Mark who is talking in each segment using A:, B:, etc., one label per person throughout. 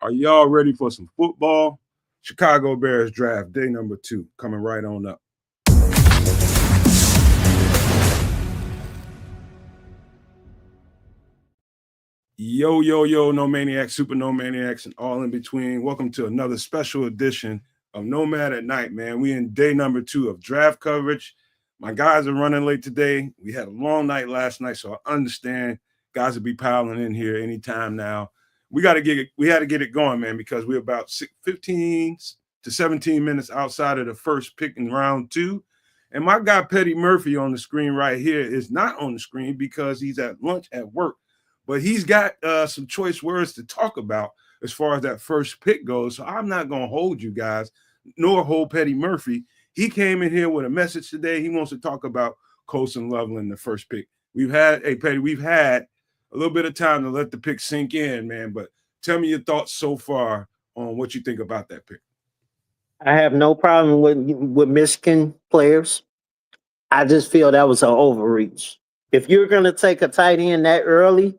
A: Are y'all ready for some football? Chicago Bears draft day number 2 coming right on up. Yo, yo, yo, no maniacs, super no maniacs, and all in between. Welcome to another special edition of Nomad at Night, man. We in day number 2 of draft coverage. My guys are running late today. We had a long night last night, so I understand guys will be piling in here anytime now. We had to get it going, man, because we're about 15 to 17 minutes outside of the first pick in round 2. And my guy Petty Murphy on the screen right here is not on the screen because he's at lunch at work. But he's got some choice words to talk about as far as that first pick goes. So I'm not going to hold you guys, nor hold Petty Murphy. He came in here with a message today. He wants to talk about Colson Loveland, the first pick. Petty, we've had a little bit of time to let the pick sink in, man. But tell me your thoughts so far on what you think about that pick.
B: I have no problem with Michigan players. I just feel that was an overreach. If you're going to take a tight end that early,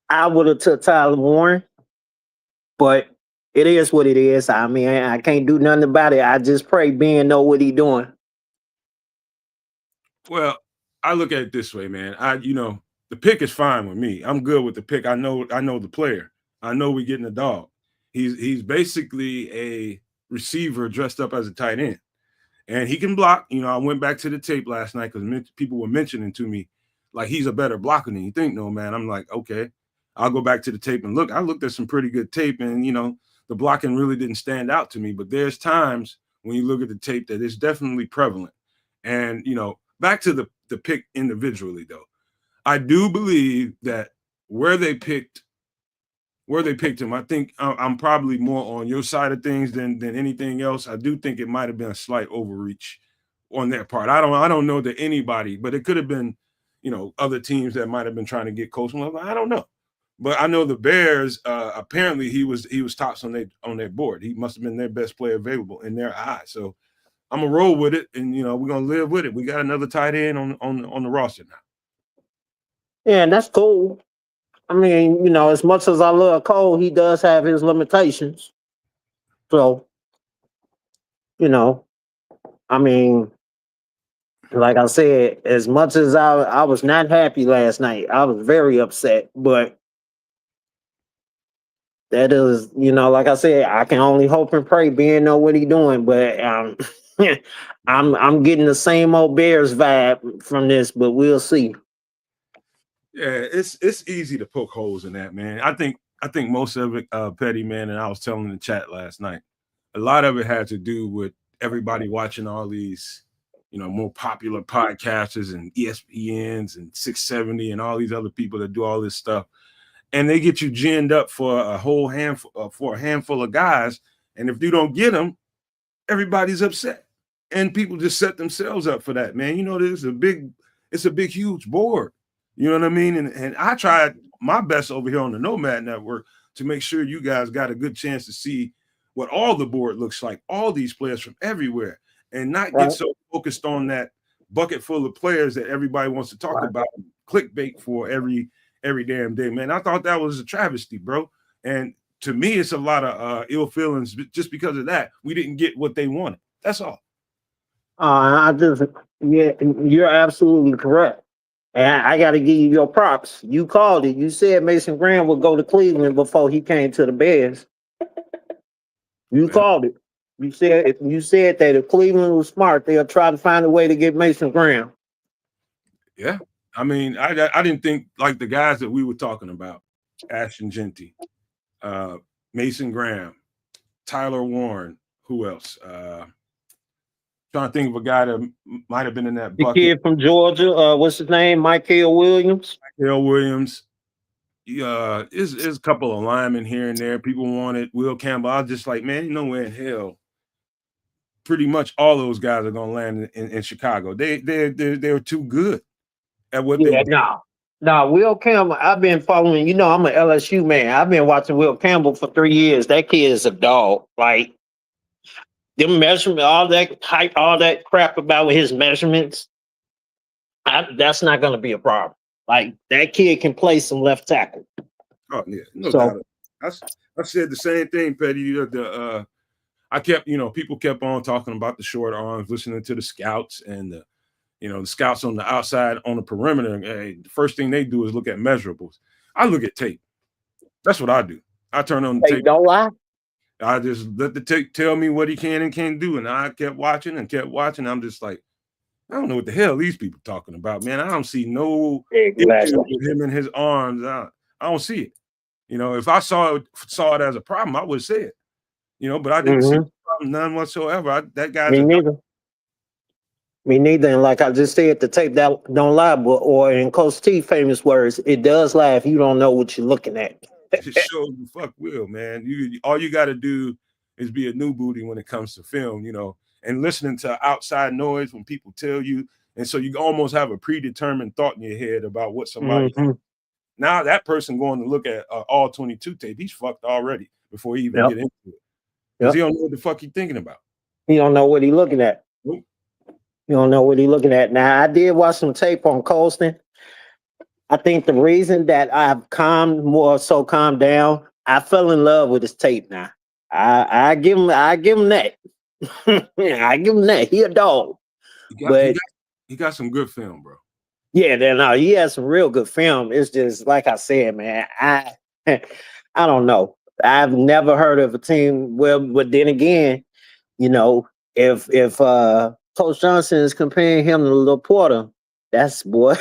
B: I would have took Tyler Warren, but it is what it is. I mean, I can't do nothing about it. I just pray Ben know what he doing.
A: Well, I look at it this way, man. The pick is fine with me. I'm good with the pick. I know the player. I know we're getting a dog. He's basically a receiver dressed up as a tight end, and he can block. I went back to the tape last night because people were mentioning to me like he's a better blocker than you think. No, man. I'm like, okay. I'll go back to the tape and look. I looked at some pretty good tape, and the blocking really didn't stand out to me. But there's times when you look at the tape that it's definitely prevalent. And back to the pick individually, though, I do believe that where they picked him, I think I'm probably more on your side of things than anything else. I do think it might have been a slight overreach on their part. I don't know that anybody, but it could have been other teams that might have been trying to get Colson. I don't know. But I know the Bears. Apparently, he was tops on their board. He must have been their best player available in their eyes. So I'm gonna roll with it, and we're gonna live with it. We got another tight end on the roster now.
B: Yeah, and that's cool. I mean, as much as I love Cole, he does have his limitations. So, I mean, like I said, as much as I was not happy last night, I was very upset, but. That is, like I said, I can only hope and pray Ben know what he's doing. But I'm getting the same old Bears vibe from this, but we'll see.
A: Yeah, it's easy to poke holes in that, man. I think most of it, Petty, man, and I was telling in the chat last night, a lot of it had to do with everybody watching all these, more popular podcasters and ESPNs and 670 and all these other people that do all this stuff. And they get you ginned up for a handful of guys, and if you don't get them, everybody's upset, and people just set themselves up for that, man. It's a big, huge board. You know what I mean? And I tried my best over here on the Nomad Network to make sure you guys got a good chance to see what all the board looks like, all these players from everywhere, and not get so focused on that bucket full of players that everybody wants to talk about, clickbait for every damn day, man. I thought that was a travesty, bro. And to me, it's a lot of ill feelings just because of that. We didn't get what they wanted. That's all.
B: You're absolutely correct. And I got to give you your props. You called it. You said Mason Graham would go to Cleveland before he came to the Bears. You called it. You said that if Cleveland was smart, they'll try to find a way to get Mason Graham.
A: Yeah. I mean, I didn't think like the guys that we were talking about, Ashton Jeanty, Mason Graham, Tyler Warren, who else? Trying to think of a guy that might have been in that bucket.
B: The kid from Georgia, what's his name? Michael Williams.
A: Michael Williams. There's a couple of linemen here and there. People wanted Will Campbell. I was just like, man, where in hell pretty much all those guys are going to land in Chicago. They're too good.
B: No, Will Campbell, I've been following, I'm an LSU man. I've been watching Will Campbell for 3 years. That kid is a dog. Like, them measurements, all that hype, all that crap about his measurements, that's not going to be a problem. Like, that kid can play some left tackle.
A: Oh, yeah. No doubt. I said the same thing, Petty. I kept, people kept on talking about the short arms, listening to the scouts and the scouts on the outside on the perimeter. Hey, the first thing they do is look at measurables. I look at tape. That's what I do. I turn on the
B: Hey,
A: tape.
B: don't lie.
A: I just let the tape tell me what he can and can't do, and I kept watching and kept watching. I'm just like, I don't know what the hell these people talking about, man. I don't see no issue
B: Exactly.
A: with him and his arms. I don't see it. If I saw it as a problem, I would say it. But I didn't see none whatsoever. That guy's
B: Me
A: a
B: neither. Me neither. And like I just said, the tape that don't lie, but, or in Coach T famous words, it does lie if you don't know what you're looking at.
A: It shows the fuck will, man. All you got to do is be a new booty when it comes to film, and listening to outside noise when people tell you, and so you almost have a predetermined thought in your head about what somebody. Now that person going to look at all 22 tape, he's fucked already before he even get into it, because he don't know what the fuck he's thinking about.
B: He don't know what he's looking at.
A: Nope.
B: You don't know what he's looking at. Now, I did watch some tape on Colston. I think the reason that I've calmed down, I fell in love with his tape now. I give him that. I give him that. He a dog.
A: He got some good film, bro.
B: Yeah, no, he has some real good film. It's just like I said, man. I don't know. I've never heard of a team. Well, but then again, if Coach Johnson is comparing him to Laporta, that's boy,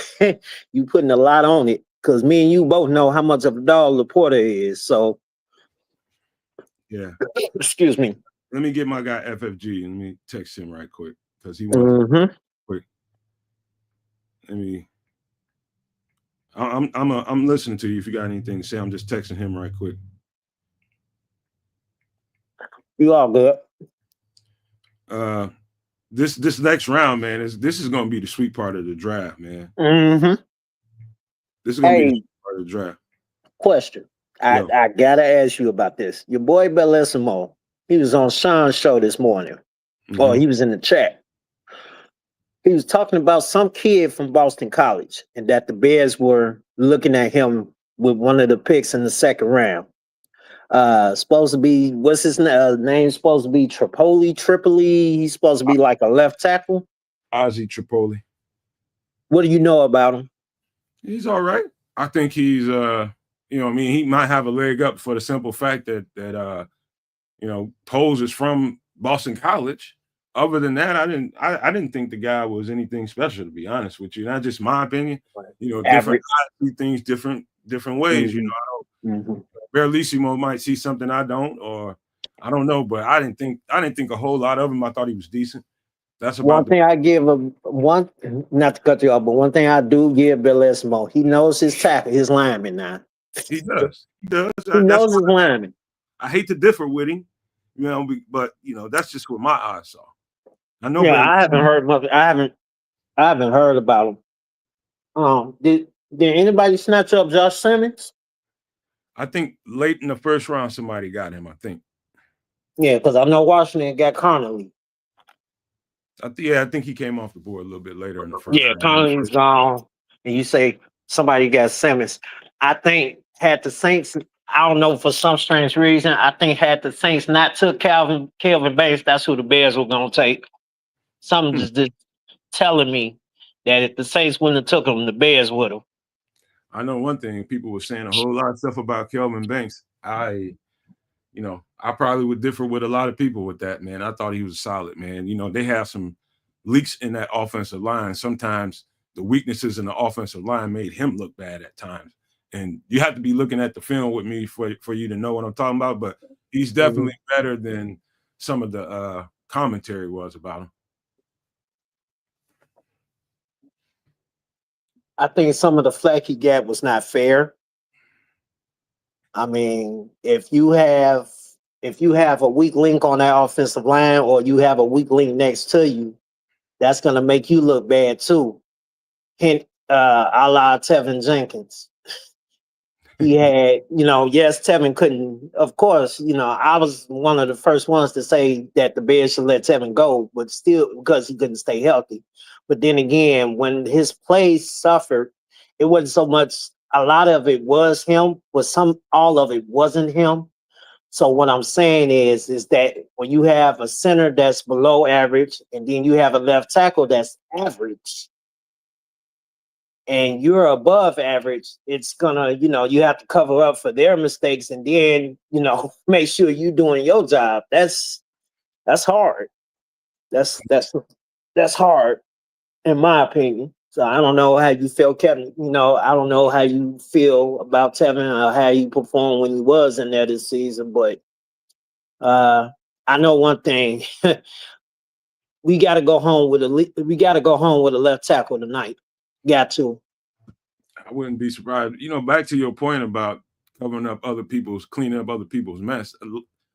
B: you putting a lot on it. Because me and you both know how much of a dog Laporta is. So,
A: yeah.
B: Excuse me.
A: Let me get my guy FFG. Let me text him right quick because he wants quick. Let me. I'm listening to you. If you got anything to say, I'm just texting him right quick.
B: You all good.
A: This next round, man, this is going to be the sweet part of the draft, man. This is going to be the sweet part of the draft.
B: Question. I gotta ask you about this. Your boy Bellissimo, he was on Sean's show this morning. Or he was in the chat. He was talking about some kid from Boston College and that the Bears were looking at him with one of the picks in the second round. Supposed to be, what's his name? Supposed to be Tripoli. He's supposed to be like a left tackle.
A: Ozzy Tripoli.
B: What do you know about him?
A: He's all right. I think he's he might have a leg up for the simple fact that Poles is from Boston College. Other than that, I didn't think the guy was anything special, to be honest with you. Not just my opinion. Different guys see things different ways. Bellissimo might see something I don't, or I don't know, but I didn't think a whole lot of him. I thought he was decent. That's about
B: one thing I give him not to cut you off, but one thing I do give Bellissimo, he knows his tackle, his lineman now.
A: He does. He
B: knows his lineman.
A: I hate to differ with him, but that's just what my eyes saw. I know.
B: Yeah, I haven't heard much. I haven't heard about him. Did anybody snatch up Josh Simmons?
A: I think late in the first round somebody got him. I think.
B: Yeah, because I know Washington got Connolly.
A: I think he came off the board a little bit later in the first.
B: Yeah, Connolly's gone, and you say somebody got Simmons. I think had the Saints. I don't know, for some strange reason, I think had the Saints not took Kelvin Banks, that's who the Bears were going to take. Something just telling me that if the Saints wouldn't have took him, the Bears would have.
A: I know one thing. People were saying a whole lot of stuff about Kelvin Banks. I probably would differ with a lot of people with that, man. I thought he was solid, man. They have some leaks in that offensive line. Sometimes the weaknesses in the offensive line made him look bad at times. And you have to be looking at the film with me for you to know what I'm talking about. But he's definitely better than some of the commentary was about him.
B: I think some of the flack he got was not fair. I mean, if you have a weak link on that offensive line, or you have a weak link next to you, that's going to make you look bad too. Hint, a la Tevin Jenkins. He had, yes, Tevin couldn't, of course, I was one of the first ones to say that the Bears should let Tevin go, but still, because he couldn't stay healthy. But then again, when his plays suffered, it wasn't so much, a lot of it was him, but all of it wasn't him. So what I'm saying is that when you have a center that's below average, and then you have a left tackle that's average, and you're above average, it's gonna, you have to cover up for their mistakes, and then, make sure you're doing your job. That's hard. That's hard, in my opinion. So I don't know how you feel, Kevin. I don't know how you feel about Tevin or how you performed when he was in there this season, but I know one thing. We got to go home with a left tackle tonight. Got to.
A: I wouldn't be surprised. Back to your point about cleaning up other people's mess.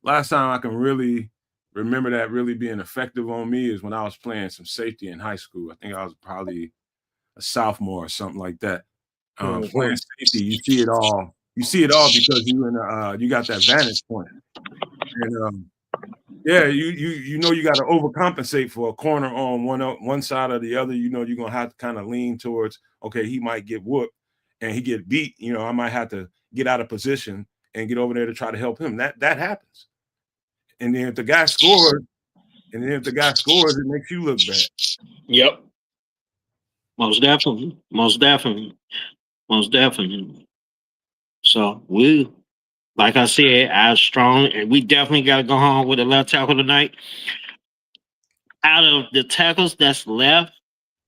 A: Last time I can really remember that really being effective on me is when I was playing some safety in high school. I think I was probably a sophomore or something like that. Playing safety, you see it all. You see it all because you got that vantage point. And yeah, you got to overcompensate for a corner on one side or the other. You're gonna have to kind of lean towards, okay, he might get whooped and he get beat. I might have to get out of position and get over there to try to help him. That happens. And then if the guy scores, it makes you look bad.
B: Yep. Most definitely. So like I said, I was strong, and we definitely got to go home with a left tackle tonight. Out of the tackles that's left,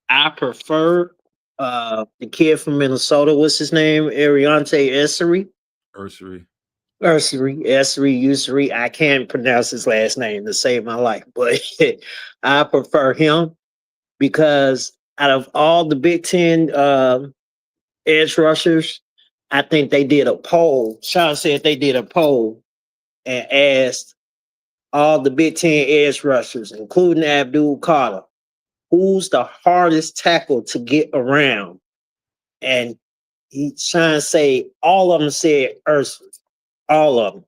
B: I prefer the kid from Minnesota. What's his name? Ariante Ussery. I can't pronounce his last name to save my life, but I prefer him because out of all the Big Ten edge rushers, I think they did a poll. Sean said they did a poll and asked all the Big Ten edge rushers, including Abdul Carter, who's the hardest tackle to get around? And Sean said all of them said Ursula. All of them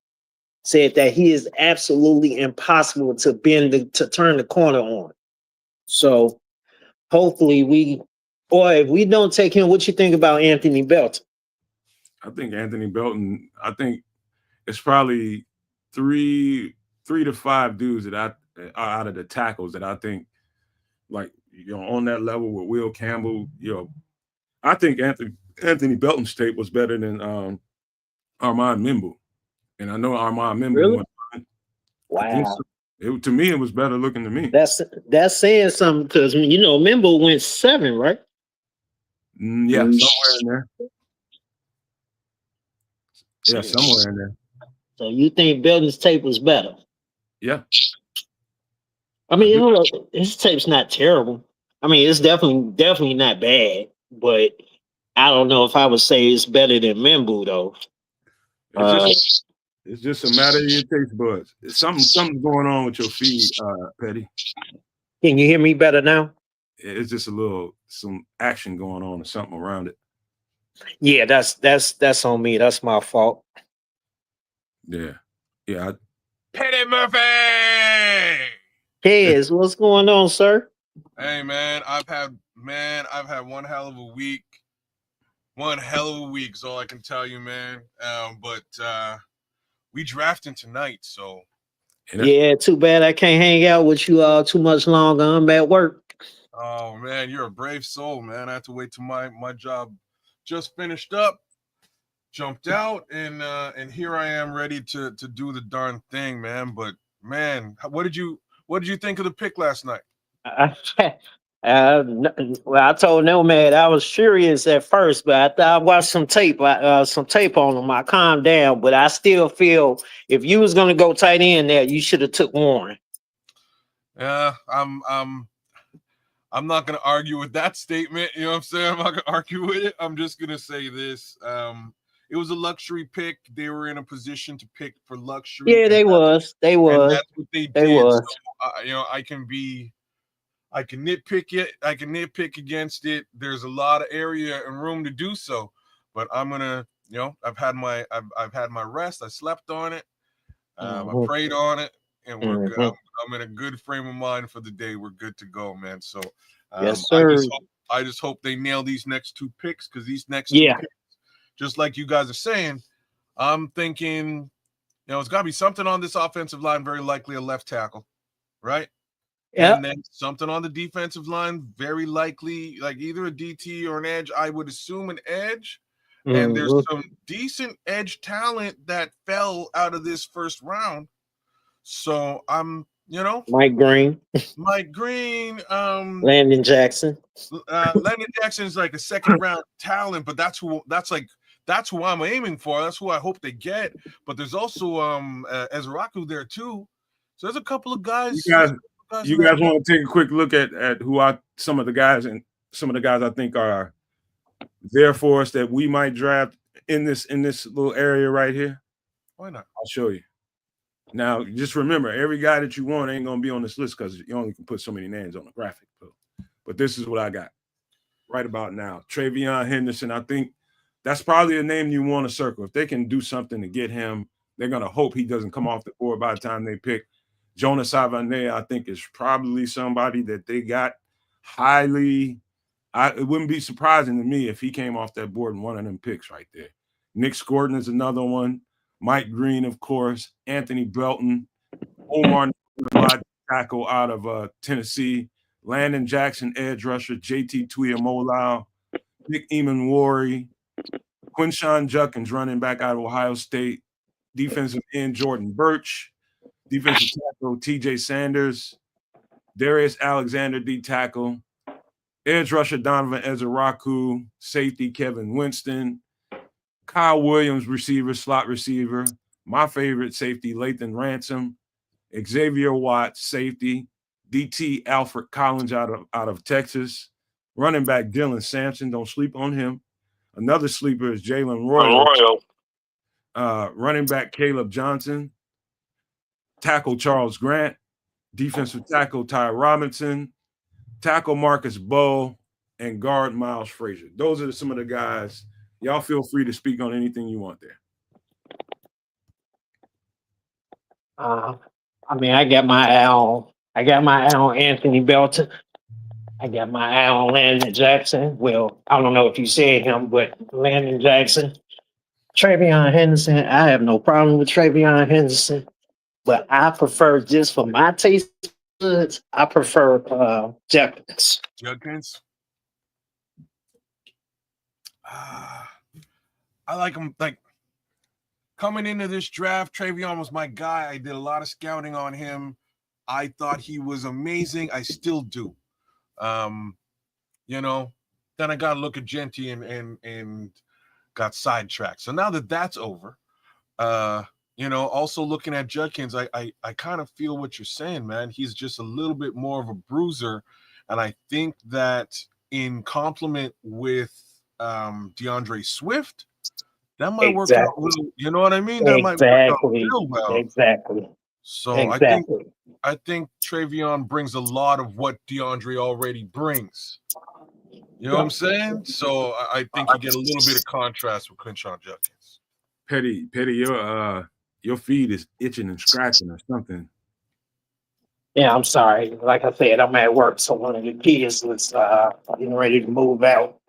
B: said that he is absolutely impossible to turn the corner on. So hopefully if we don't take him, what you think about Anthony Belton?
A: I think Anthony Belton, it's probably three to five dudes that are out of the tackles that I think, like, on that level with Will Campbell. I think Anthony Belton's tape was better than Armand Mimble. And I know Armand Mimble
B: Really?
A: went.
B: Wow.
A: To me, it was better looking to me.
B: That's saying something because Mimble went 7, right?
A: Yeah, somewhere in there. Yeah, somewhere in there.
B: So you think Belton's tape was better?
A: Yeah.
B: I mean, his tape's not terrible. I mean, it's definitely not bad, but I don't know if I would say it's better than Mimble though.
A: It's just a matter of your taste buds. Something's going on with your feed, Petty.
B: Can you hear me better now?
A: It's just some action going on or something around it.
B: Yeah, that's on me. That's my fault.
A: Yeah.
C: Petty Murphy!
B: Kez, what's going on, sir?
C: Hey man, I've had one hell of a week. One hell of a week is all I can tell you, man. But we drafting tonight, so
B: yeah, too bad I can't hang out with you all too much longer. I'm at work.
C: Oh man, you're a brave soul, man. I have to wait till my job just finished up, jumped out, and here I am ready to do the darn thing, man. But man, what did you think of the pick last night?
B: Well, I told Nomad I was furious at first, but after I watched some tape on him, I calmed down. But I still feel if you was gonna go tight end there, you should have took Warren.
C: Yeah, I'm not gonna argue with that statement. You know what I'm saying? I'm not gonna argue with it. I'm just gonna say this. It was a luxury pick. They were in a position to pick for luxury.
B: Yeah, they was.
C: And that's what they did.
B: Was.
C: So, I can nitpick it. I can nitpick against it. There's a lot of area and room to do so. But I'm gonna, I've had my rest. I slept on it. I prayed on it, and we're good. I'm in a good frame of mind for the day. We're good to go, man. So,
B: yes, sir.
C: I just hope they nail these next 2 picks because these next 2 picks, just like you guys are saying, I'm thinking You know, it's got to be something on this offensive line, very likely a left tackle, right?
B: Yeah.
C: And then something on the defensive line, very likely like either a DT or an edge. I would assume an edge. And there's some decent edge talent that fell out of this first round. So I'm, you know,
B: Mike Green, Landon Jackson.
C: Landon Jackson is like a second round talent, but that's who I'm aiming for. That's who I hope they get. But there's also Ezraku there too. So there's a couple of guys.
A: You guys want to take a quick look at some of the guys I think are there for us that we might draft in this little area right here?
C: Why not?
A: I'll show you. Now, just remember, every guy that you want ain't gonna be on this list because you only can put so many names on the graphic. But this is what I got right about now. Travion Henderson, I think that's probably a name you want to circle. If they can do something to get him, they're gonna hope he doesn't come off the board by the time they pick. Jonas Savane, I think, is probably somebody that they got highly. It wouldn't be surprising to me if he came off that board in one of them picks right there. Nick Gordon is another one. Mike Green, of course. Anthony Belton. Omar tackle out of Tennessee. Landon Jackson, edge rusher. JT Tuiamolau. Nick Eamon-Wari. Quinshawn Judkins, running back out of Ohio State. Defensive end Jordan Birch. Defensive tackle TJ Sanders. Darius Alexander, D tackle. Edge rusher Donovan Ezraku, safety Kevin Winston, Kyle Williams, receiver, slot receiver, my favorite safety Lathan Ransom, Xavier Watts, safety, DT Alfred Collins out of Texas, running back Dylan Sampson, don't sleep on him. Another sleeper is Jalen Royal. Running back Caleb Johnson, tackle Charles Grant, defensive tackle Ty Robinson, tackle Marcus Bowe, and guard Miles Frazier. Those are some of the guys. Y'all feel free to speak on anything you want there.
B: I mean, I got my eye on Anthony Belton. I got my eye on Landon Jackson. Well, I don't know if you said him, but Landon Jackson. Travion Henderson. I have no problem with Travion Henderson, but I prefer, just for my taste buds, I prefer Judkins.
C: Judkins. I like him. Like, coming into this draft, Travion was my guy. I did a lot of scouting on him. I thought he was amazing. I still do. You know, then I got to look at jeanty and got sidetracked. So now that that's over, you know, also looking at Judkins, I kind of feel what you're saying, man. He's just a little bit more of a bruiser. And I think that in complement with DeAndre Swift, that might work out well. You know what I mean? That might work out real well.
B: Exactly.
C: So I think Travion brings a lot of what DeAndre already brings. You know what I'm saying? So I think you get a little bit of contrast with Quinshawn Judkins.
A: Petty, your feed is itching and scratching or something.
B: Yeah, I'm sorry. Like I said, I'm at work, so one of the kids was getting ready to move out.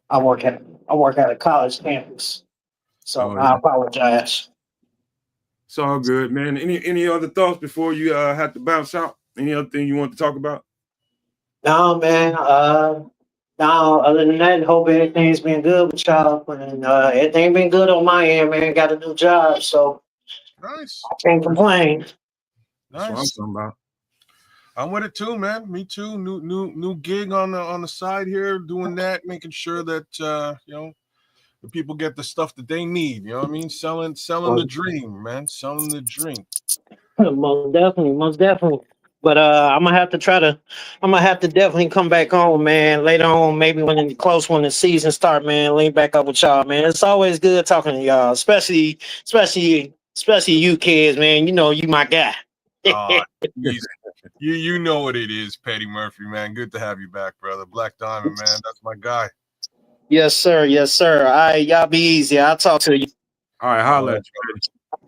B: I work at a college campus, so I apologize.
A: It's all good, man. Any other thoughts before you have to bounce out? Any other thing you want to talk about?
B: No, man. No, other than that, hope everything's been good with y'all. And everything been good on my end, man. Got a new job, so
C: nice.
B: I can't complain.
C: Nice.
A: That's what I'm talking about.
C: I'm with it too, man. Me too. New gig on the side here, doing that, making sure that you know, the people get the stuff that they need. You know what I mean? Selling the dream, man. Selling the dream.
B: Most definitely. But I'm gonna have to definitely come back on, man. Later on, maybe when the season start, man. Link back up with y'all, man. It's always good talking to y'all, especially you kids, man. You know, you my guy.
C: You know what it is, Petty Murphy, man. Good to have you back, brother. Black Diamond, man. That's my guy.
B: Yes, sir. All right, y'all be easy. I'll talk to you.
A: All right, holla at you.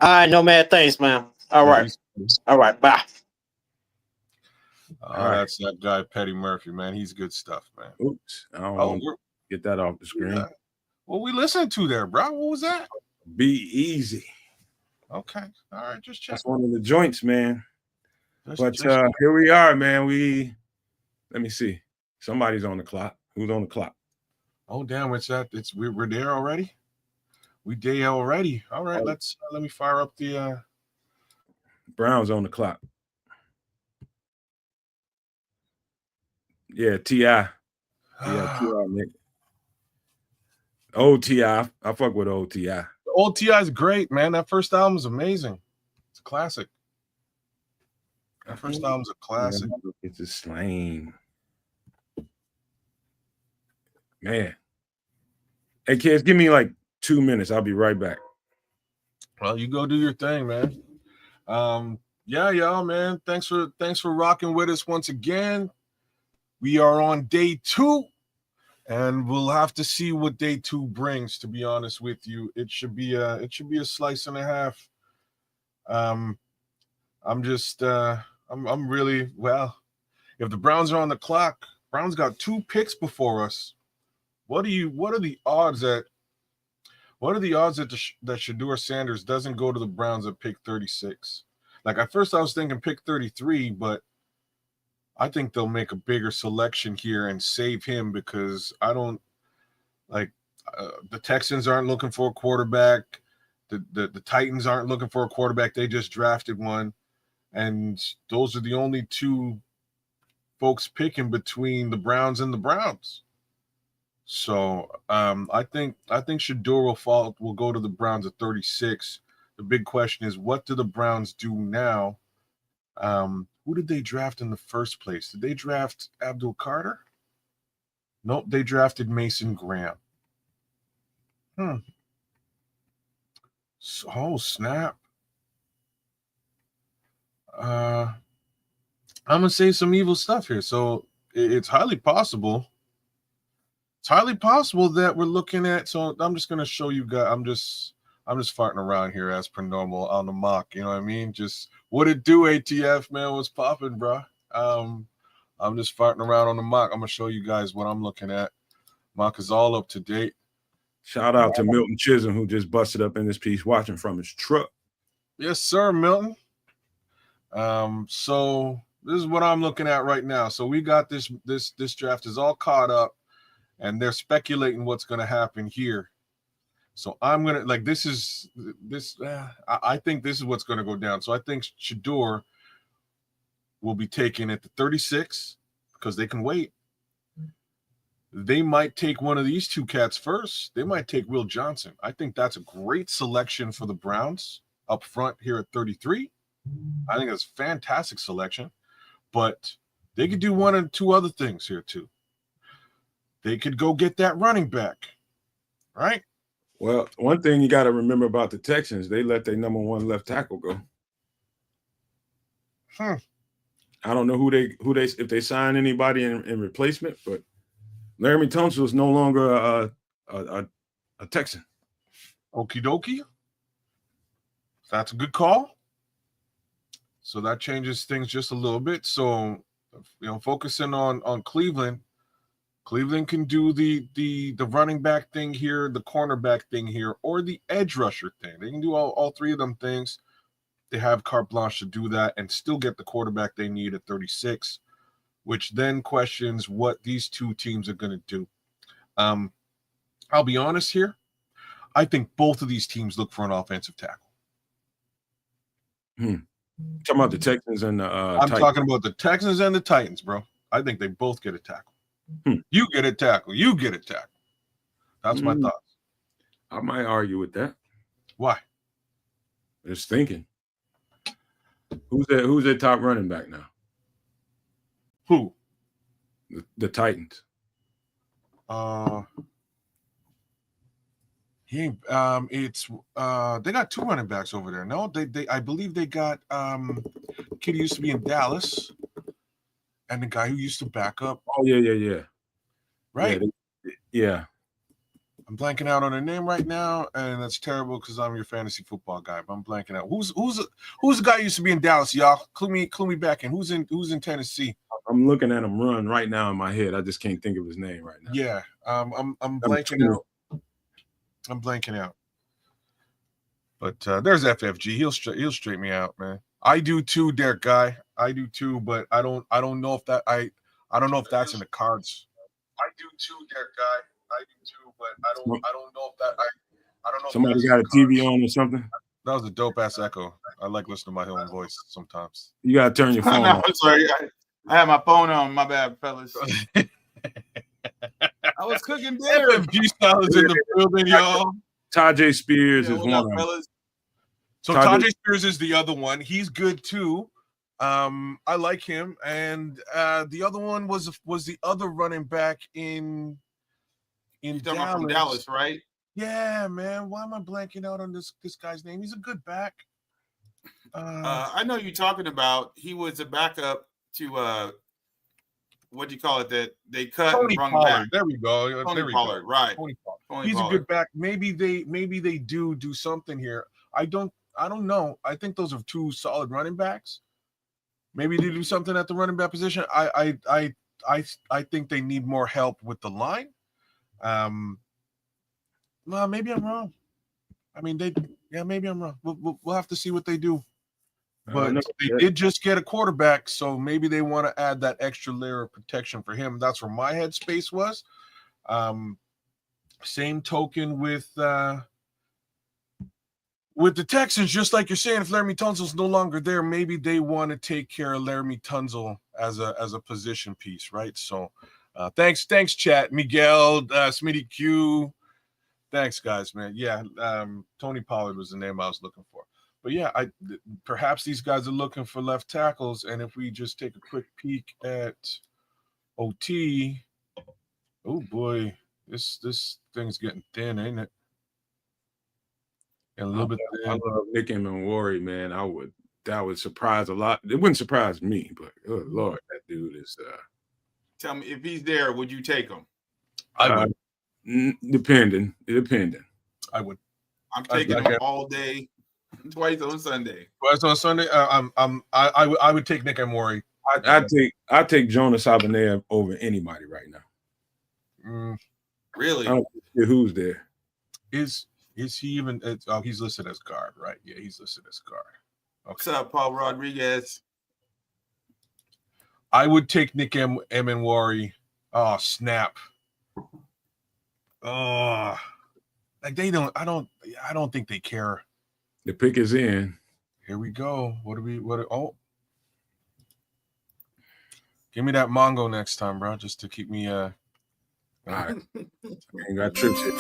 B: All right, Nomad. Thanks, man. All right. Bye.
C: That's that guy, Petty Murphy, man. He's good stuff, man.
A: Oops. I don't want to get that off the screen.
C: What we listening to there, bro? What was that?
A: Be easy.
C: Okay. All right. Just check.
A: That's one of the joints, man. But
C: Just
A: here we are, man. Let me see. Somebody's on the clock. Who's on the clock?
C: Oh, damn. It's that. We're there already. We day already. All right. Let me fire up the.
A: Brown's on the clock. Yeah, T.I. Yeah, T.I. Nick. Old T.I. I fuck with old T.I.
C: Old T.I. is great, man. That first album is amazing. It's a classic. That first album's a classic.
A: It's a slang. Man. Hey, kids, give me like 2 minutes. I'll be right back.
C: Well, you go do your thing, man. Yeah, y'all, man. Thanks for rocking with us once again. We are on day 2, and we'll have to see what day 2 brings. To be honest with you, it should be a slice and a half. I'm really, well, if the Browns are on the clock, Browns got 2 picks before us. What are the odds that that Shedeur Sanders doesn't go to the Browns at pick 36? Like, at first I was thinking pick 33, but I think they'll make a bigger selection here and save him, because I don't like the Texans aren't looking for a quarterback. The Titans aren't looking for a quarterback. They just drafted one. And those are the only 2 folks picking between the Browns and the Browns. So I think Shedeur will go to the Browns at 36. The big question is, what do the Browns do now? Who did they draft in the first place? Did they draft Abdul Carter? Nope, they drafted Mason Graham. Oh, snap. I'm gonna say some evil stuff here. So it's highly possible. It's highly possible that we're looking at. So I'm just gonna show you guys. I'm just farting around here as per normal on the mock. You know what I mean? Just what it do, ATF, man. What's popping, bro? I'm just farting around on the mock. I'm gonna show you guys what I'm looking at. Mock is all up to date.
A: Shout out to Milton Chisholm, who just busted up in this piece watching from his truck.
C: Yes, sir, Milton. So this is what I'm looking at right now. So we got this draft is all caught up, and they're speculating what's going to happen here. So I'm going to I think this is what's going to go down. So I think Shedeur will be taken at the 36 because they can wait. They might take one of these 2 cats first. They might take Will Johnson. I think that's a great selection for the Browns up front here at 33. I think that's a fantastic selection. But they could do 1 or 2 other things here too. They could go get that running back, right?
A: Well, one thing you got to remember about the Texans, they let their number 1 left tackle go. I don't know who they if they sign anybody in replacement, but Laramie Tunsil is no longer a Texan.
C: Okie dokie. That's a good call. So that changes things just a little bit. So, focusing on Cleveland. Cleveland can do the running back thing here, the cornerback thing here, or the edge rusher thing. They can do all 3 of them things. They have carte blanche to do that and still get the quarterback they need at 36, which then questions what these 2 teams are going to do. I'll be honest here. I think both of these teams look for an offensive tackle.
A: Talking about the Texans and the
C: I'm
A: Titans.
C: talking about the Texans and the Titans, bro. I think they both get a tackle. You get a tackle. You get a tackle. That's my thoughts.
A: I might argue with that.
C: Why?
A: Just thinking. Who's their top running back now?
C: Who?
A: The Titans.
C: It's they got 2 running backs over there. No, they I believe they got kid who used to be in Dallas and the guy who used to back up.
A: Oh yeah.
C: Right?
A: Yeah.
C: I'm blanking out on her name right now, and that's terrible because I'm your fantasy football guy, but I'm blanking out. Who's the guy who used to be in Dallas, y'all? Clue me back in. Who's in Tennessee?
A: I'm looking at him run right now in my head. I just can't think of his name right now.
C: Yeah. I'm blanking out. I'm blanking out. But there's FFG. He'll straighten me out, man. I do too, Derek Guy. I do too, but I don't know if that I don't know if that's in the cards. I do too, Derek Guy. I do too, but I don't know if that I don't know.
A: Somebody
C: if
A: got a TV on or something.
C: That was a dope ass echo. I like listening to my own voice sometimes.
A: You gotta turn your phone off.
D: I'm sorry. I had my phone on. My bad, fellas. I was cooking dinner.
C: FFG style is in the building, y'all.
A: Tajay Spears is one of them.
D: Fellas?
C: So Tajay Spears is the other one. He's good too. I like him. And the other one was the other running back in Dallas.
D: From Dallas, right?
C: Yeah, man. Why am I blanking out on this guy's name? He's a good back.
D: I know you're talking about. He was a backup to what do you call it? That they cut
C: Tony
D: and brought
C: Pollard.
D: back.
C: There we go.
D: Tony Pollard, right?
C: Tony Pollard.
D: Tony
C: He's
D: Pollard.
C: a good back. Maybe they do something here. I don't know. I think those are two solid running backs. Maybe they do something at the running back position. I think they need more help with the line. Well, maybe I'm wrong. I mean, maybe I'm wrong. We'll have to see what they do. But they did just get a quarterback, so maybe they want to add that extra layer of protection for him. That's where my headspace was. Same token with the Texans, just like you're saying, if Laramie Tunsil's no longer there, maybe they want to take care of Laramie Tunsil as a position piece, right? So thanks, chat. Miguel, Smitty Q. Thanks, guys, man. Yeah, Tony Pollard was the name I was looking for. But yeah, perhaps these guys are looking for left tackles, and if we just take a quick peek at OT, oh boy, this thing's getting thin, ain't it? And a little bit thin.
A: I love Nick and Worry, man. That would surprise a lot. It wouldn't surprise me, but oh Lord, that dude is.
D: Tell me, if he's there, would you take him?
C: I would.
A: Depending.
C: I would.
D: I'm taking him all day. Twice on Sunday.
C: I would take Nick Amori.
A: I take Jonas Abenea over anybody right now.
D: Really?
A: I don't care who's there.
C: Is he even? He's listed as guard, right? Yeah, he's listed as guard. Okay.
D: What's up, Paul Rodriguez?
C: I would take Nick Amori. Oh snap! Oh, like they don't. I don't think they care.
A: The pick is in.
C: Here we go. Oh, give me that Mongo next time, bro, just to keep me. All
A: right. Ain't got trips here.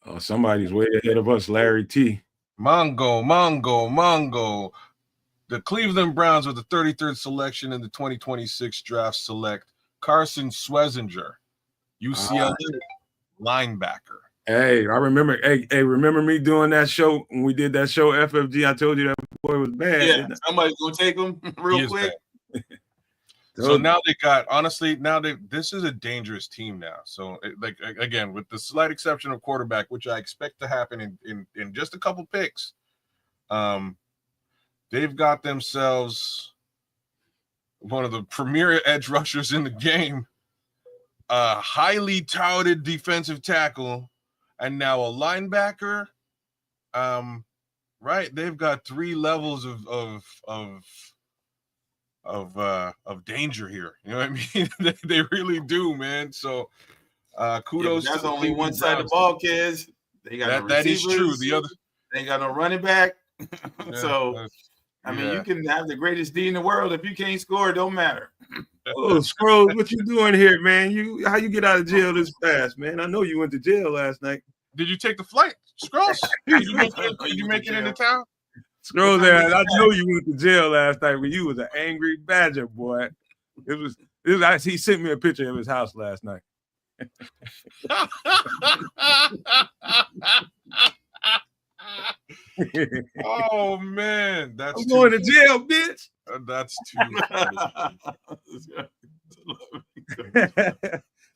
A: Oh, somebody's way ahead of us, Larry T.
C: Mongo. The Cleveland Browns with the 33rd selection in the 2026 draft select Carson Schwezinger, UCLA linebacker.
A: Hey, I remember. Hey, remember me doing that show when we did that show FFG? I told you that boy was bad.
D: Yeah, somebody's gonna take him real quick.
C: So now they got, honestly, this is a dangerous team now. So like again, with the slight exception of quarterback, which I expect to happen in just a couple picks, they've got themselves one of the premier edge rushers in the game, a highly touted defensive tackle, and now a linebacker. Right, they've got three levels of danger here. You know what I mean? they really do, man. So kudos.
D: That's only one side of the ball, kids. They got no
C: that is true. The other,
D: they ain't got no running back.
C: Yeah,
D: so I mean, you can have the greatest D in the world. If you can't score, it don't matter.
A: Oh, Scrolls, what you doing here, man? How you get out of jail this fast, man? I know you went to jail last night.
C: Did you take the flight, Scrolls? Did you make it into town?
A: Scrolls there. I know you went to jail last night when you was an angry badger, boy. It was. He sent me a picture of his house last night.
C: Oh man, that's
A: I'm going to jail, bitch.
C: That's too.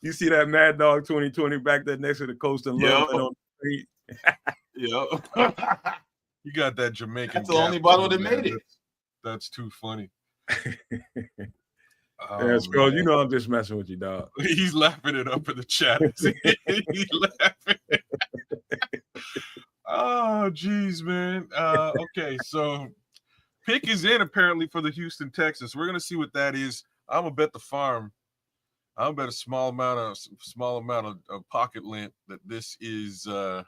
A: You see that Mad Dog 2020 back there next to the coast and love on the street.
D: Yep.
C: You got that Jamaican.
D: That's the only bottle that made it.
C: That's too funny.
A: Yeah, Scroll, you know I'm just messing with you, dog.
C: He's laughing it up in the chat. He's laughing. Oh, geez, man. Okay, so pick is in apparently for the Houston Texans. We're gonna see what that is. I'm gonna bet the farm. I'm gonna bet a small amount of pocket lint that this is Ariante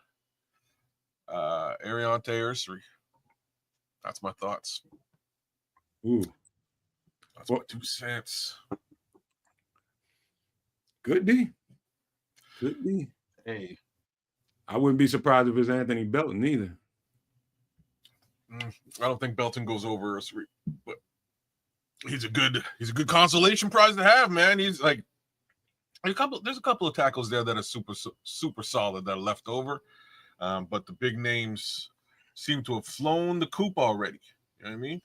C: Ursery. That's my thoughts.
A: Ooh,
C: That's my 2 cents.
A: Could be. Could be.
C: Hey,
A: I wouldn't be surprised if it's Anthony Belton either.
C: I don't think Belton goes over Ursery, but he's a good consolation prize to have, man. He's like there's a couple of tackles there that are super solid that are left over. But the big names seem to have flown the coop already. You know what I mean?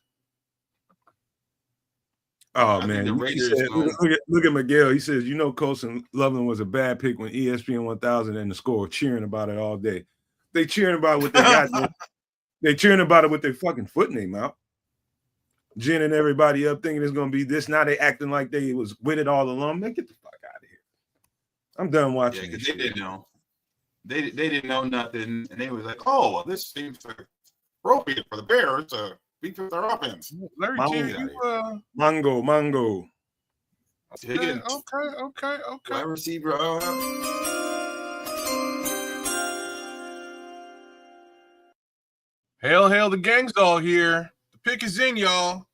A: Oh, man. Look at Miguel. He says, Colson Loveland was a bad pick when ESPN 1000 and the Score were cheering about it all day. They cheering about what they got. They cheering about it with their fucking foot name out. Ginning everybody up thinking it's going to be this. Now they acting like they was with it all along. Man, get the fuck out of here. I'm done watching.
D: Yeah, because they didn't know. They didn't know nothing, and they was like, "Oh, well, this seems appropriate for the Bears to beat their offense."
C: Larry
A: Mongo.
C: Okay.
D: Wide receiver.
C: Hail the gang's all here. The pick is in, y'all.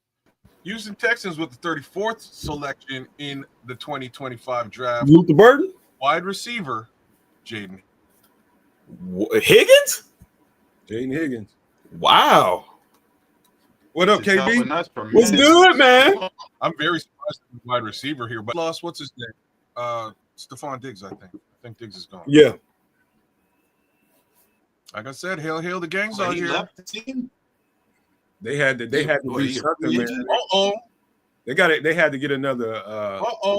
C: Houston Texans with the 34th selection in the 2025 draft.
E: Luke the Burden?
C: Wide receiver, Jaden.
E: Higgins?
A: Jaden Higgins.
E: Wow.
A: What up, KB?
E: What's good, man?
C: I'm very surprised at the wide receiver here, but lost. What's his name? Stephon Diggs, I think. I think Diggs is gone.
E: Yeah.
C: Like I said, hail the gang's out here.
D: Left the team?
A: They had to do something, man. They got it. They had to get another.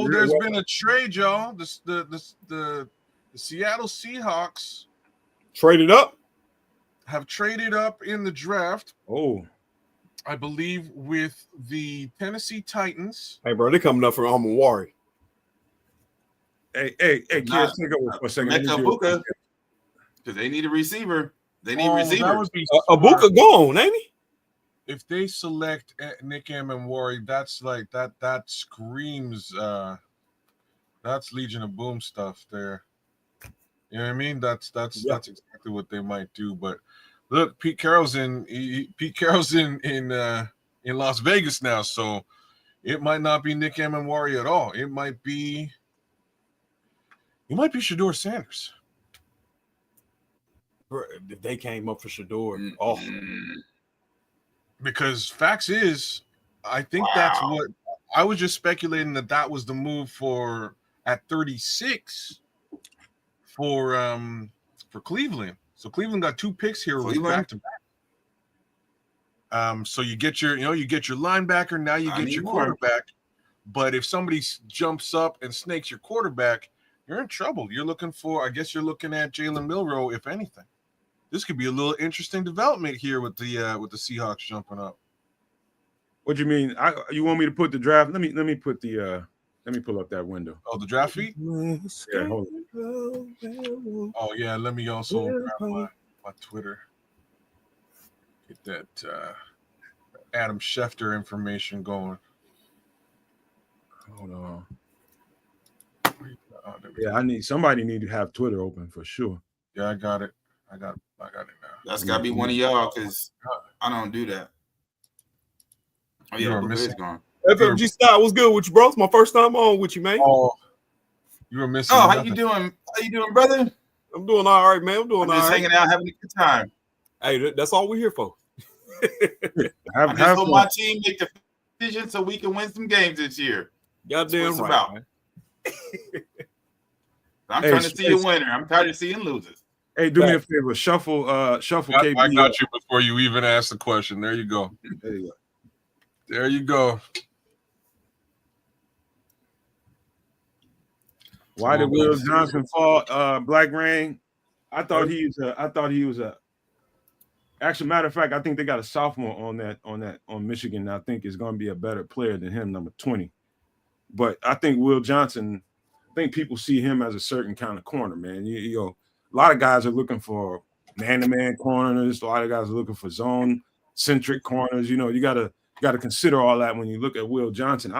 C: There's been a trade, y'all. The Seattle Seahawks
E: traded up.
C: Have traded up in the draft.
A: Oh,
C: I believe with the Tennessee Titans.
E: Hey, bro, they're coming up for Amawari.
A: Hey, kids, take over for a second.
D: Because they need a receiver. They need a receiver.
E: Abuka gone, ain't he?
C: If they select Nick Amawari, that's like that screams that's Legion of Boom stuff there. You know what I mean? That's exactly what they might do. But look, Pete Carroll's in Las Vegas now, so it might not be Nick Amawari at all. It might be Shedeur Sanders.
E: If they came up for Shedeur,
C: because facts is, I think that's what I was just speculating that was the move for at 36 for Cleveland. So Cleveland got 2 picks here back to back. So you get your linebacker, now you get your quarterback. But if somebody jumps up and snakes your quarterback, you're in trouble. You're looking at Jalen Milroe, if anything. This could be a little interesting development here with the Seahawks jumping up.
A: What do you mean? You want me to put the draft? Let me put the let me pull up that window.
C: Oh, the draft feed?
A: Yeah, hold on.
C: Oh yeah, let me also grab my Twitter. Get that Adam Schefter information going.
A: Hold on. Yeah, somebody need to have Twitter open for sure.
C: Yeah, I got it. I got it now.
D: That's gotta be one of y'all because I don't do that. Oh yeah, it's gone.
E: FFG Style, what's good with you, bro? It's my first time on with you, man.
C: Oh, you were missing.
D: Oh, how you doing? How you doing, brother?
E: I'm doing all right, man. I'm just
D: hanging out, having a good time.
E: Hey, that's all we're here for.
D: I just hope my team make the decision so we can win some games this year.
E: Goddamn right. Man.
D: I'm trying to see a winner. I'm tired of seeing losers.
A: Hey, do me a favor. Shuffle KB.
C: I got you before you even asked the question. There you go. There you go.
A: Why did Will Johnson fall? Black Rain. I thought he was a. Actually, matter of fact, I think they got a sophomore on Michigan. I think is going to be a better player than him, number 20. But I think Will Johnson, I think people see him as a certain kind of corner, man. You know, a lot of guys are looking for man-to-man corners. A lot of guys are looking for zone-centric corners. You know, you gotta consider all that when you look at Will Johnson.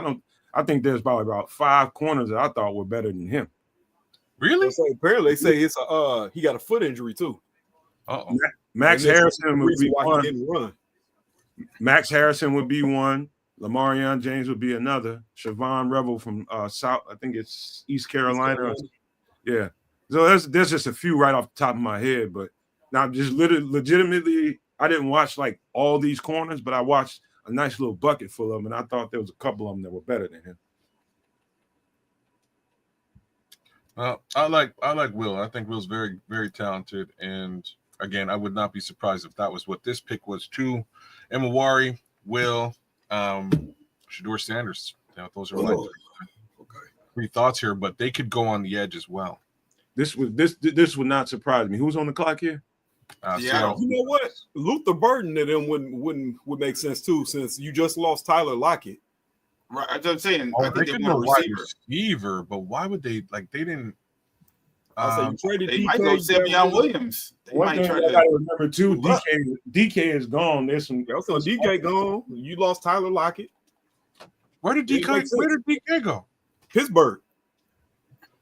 A: I think there's probably about 5 corners that I thought were better than him.
C: Really?
E: Apparently, they say it's he got a foot injury too.
C: Uh-oh.
A: Max Harrison would be
E: why
A: one.
E: he didn't run.
A: Max Harrison would be one. Lamarion James would be another. Siobhan Rebel from South, I think it's East Carolina. Yeah. So there's just a few right off the top of my head, but now just legitimately, I didn't watch like all these corners, but I watched a nice little bucket full of them, and I thought there was a couple of them that were better than him.
C: I like Will. I think Will's very, very talented. And again, I would not be surprised if that was what this pick was too. Emawari, Will, Shador Sanders. Those are like three thoughts here, but they could go on the edge as well.
A: This would not surprise me. Who's on the clock here?
C: Yeah.
E: You know what? Luther Burden to them would make sense too, since you just lost Tyler Lockett.
D: Right, that's what I'm saying. I
C: They
D: think
C: could
D: they
C: go
D: want a
C: wide
D: receiver.
C: but why would they like? They didn't.
E: You traded
D: They
E: DK,
D: might go Simeon Williams. They
A: One
D: might
A: thing
D: try
A: I
D: to.
A: gotta remember too, DK is gone. There's some.
E: So DK gone. You lost Tyler Lockett.
C: Where did DK go?
E: Pittsburgh.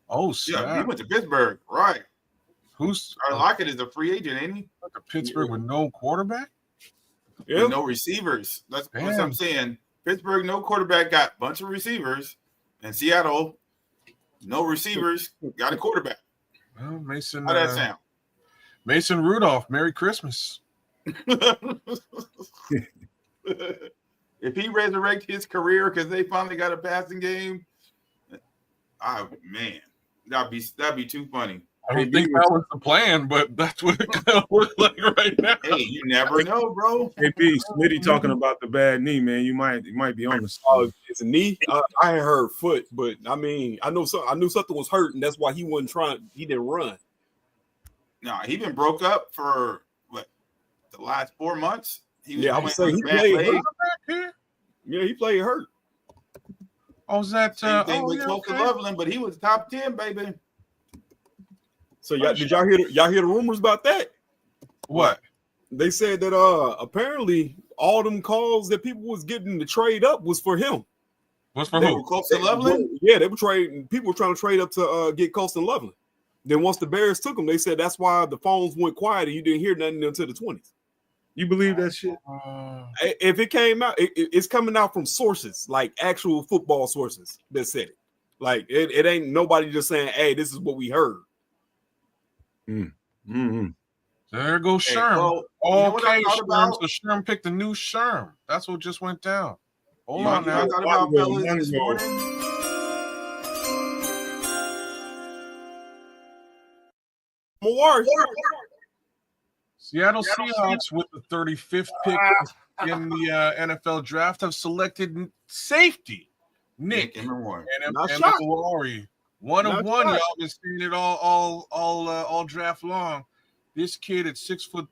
C: Oh,
D: Yeah, he went to Pittsburgh. Right.
C: Who's
D: Tyler Lockett is a free agent, ain't he?
C: Pittsburgh with no quarterback?
E: Yeah.
D: With no receivers. That's what I'm saying. Pittsburgh, no quarterback, got a bunch of receivers. And Seattle, no receivers, got a quarterback.
C: Well, Mason.
D: How that sound?
C: Mason Rudolph. Merry Christmas.
D: If he resurrect his career because they finally got a passing game, oh man, that'd be too funny.
C: I don't think that was the plan, but that's what it kind of looks like right now.
D: Hey, you never know, bro.
A: AP Smitty talking about the bad knee, man. You might be on the
E: Oh, it's a knee. I ain't heard foot, but I mean, I knew something was hurt, and that's why he wasn't trying. He didn't run.
D: No, he been broke up for what the last 4 months.
E: I would say he played hurt. Yeah, he played hurt.
C: Oh, is that
D: same thing with Colton Loveland, but he was top 10, baby.
E: So did y'all hear the rumors about that?
C: What?
E: They said that apparently all them calls that people was getting to trade up was for him.
C: What's for who?
D: Colton Loveland?
E: Yeah, they were trading. People were trying to trade up to get Colton Loveland. Then once the Bears took him, they said that's why the phones went quiet and you didn't hear nothing until the 20s.
A: You believe that shit?
E: If it came out, it's coming out from sources, like actual football sources that said it. Like it ain't nobody just saying, "Hey, this is what we heard."
A: Mm-hmm.
C: There goes Sherm. Okay, Sherm. So Sherm picked a new Sherm. That's what just went down. Hold on now.
D: I thought about fellas this morning.
C: Seattle Seahawks with the 35th pick in the NFL draft have selected safety Nick Emawari. One of one, y'all been seeing it all draft long. This kid at 6'3"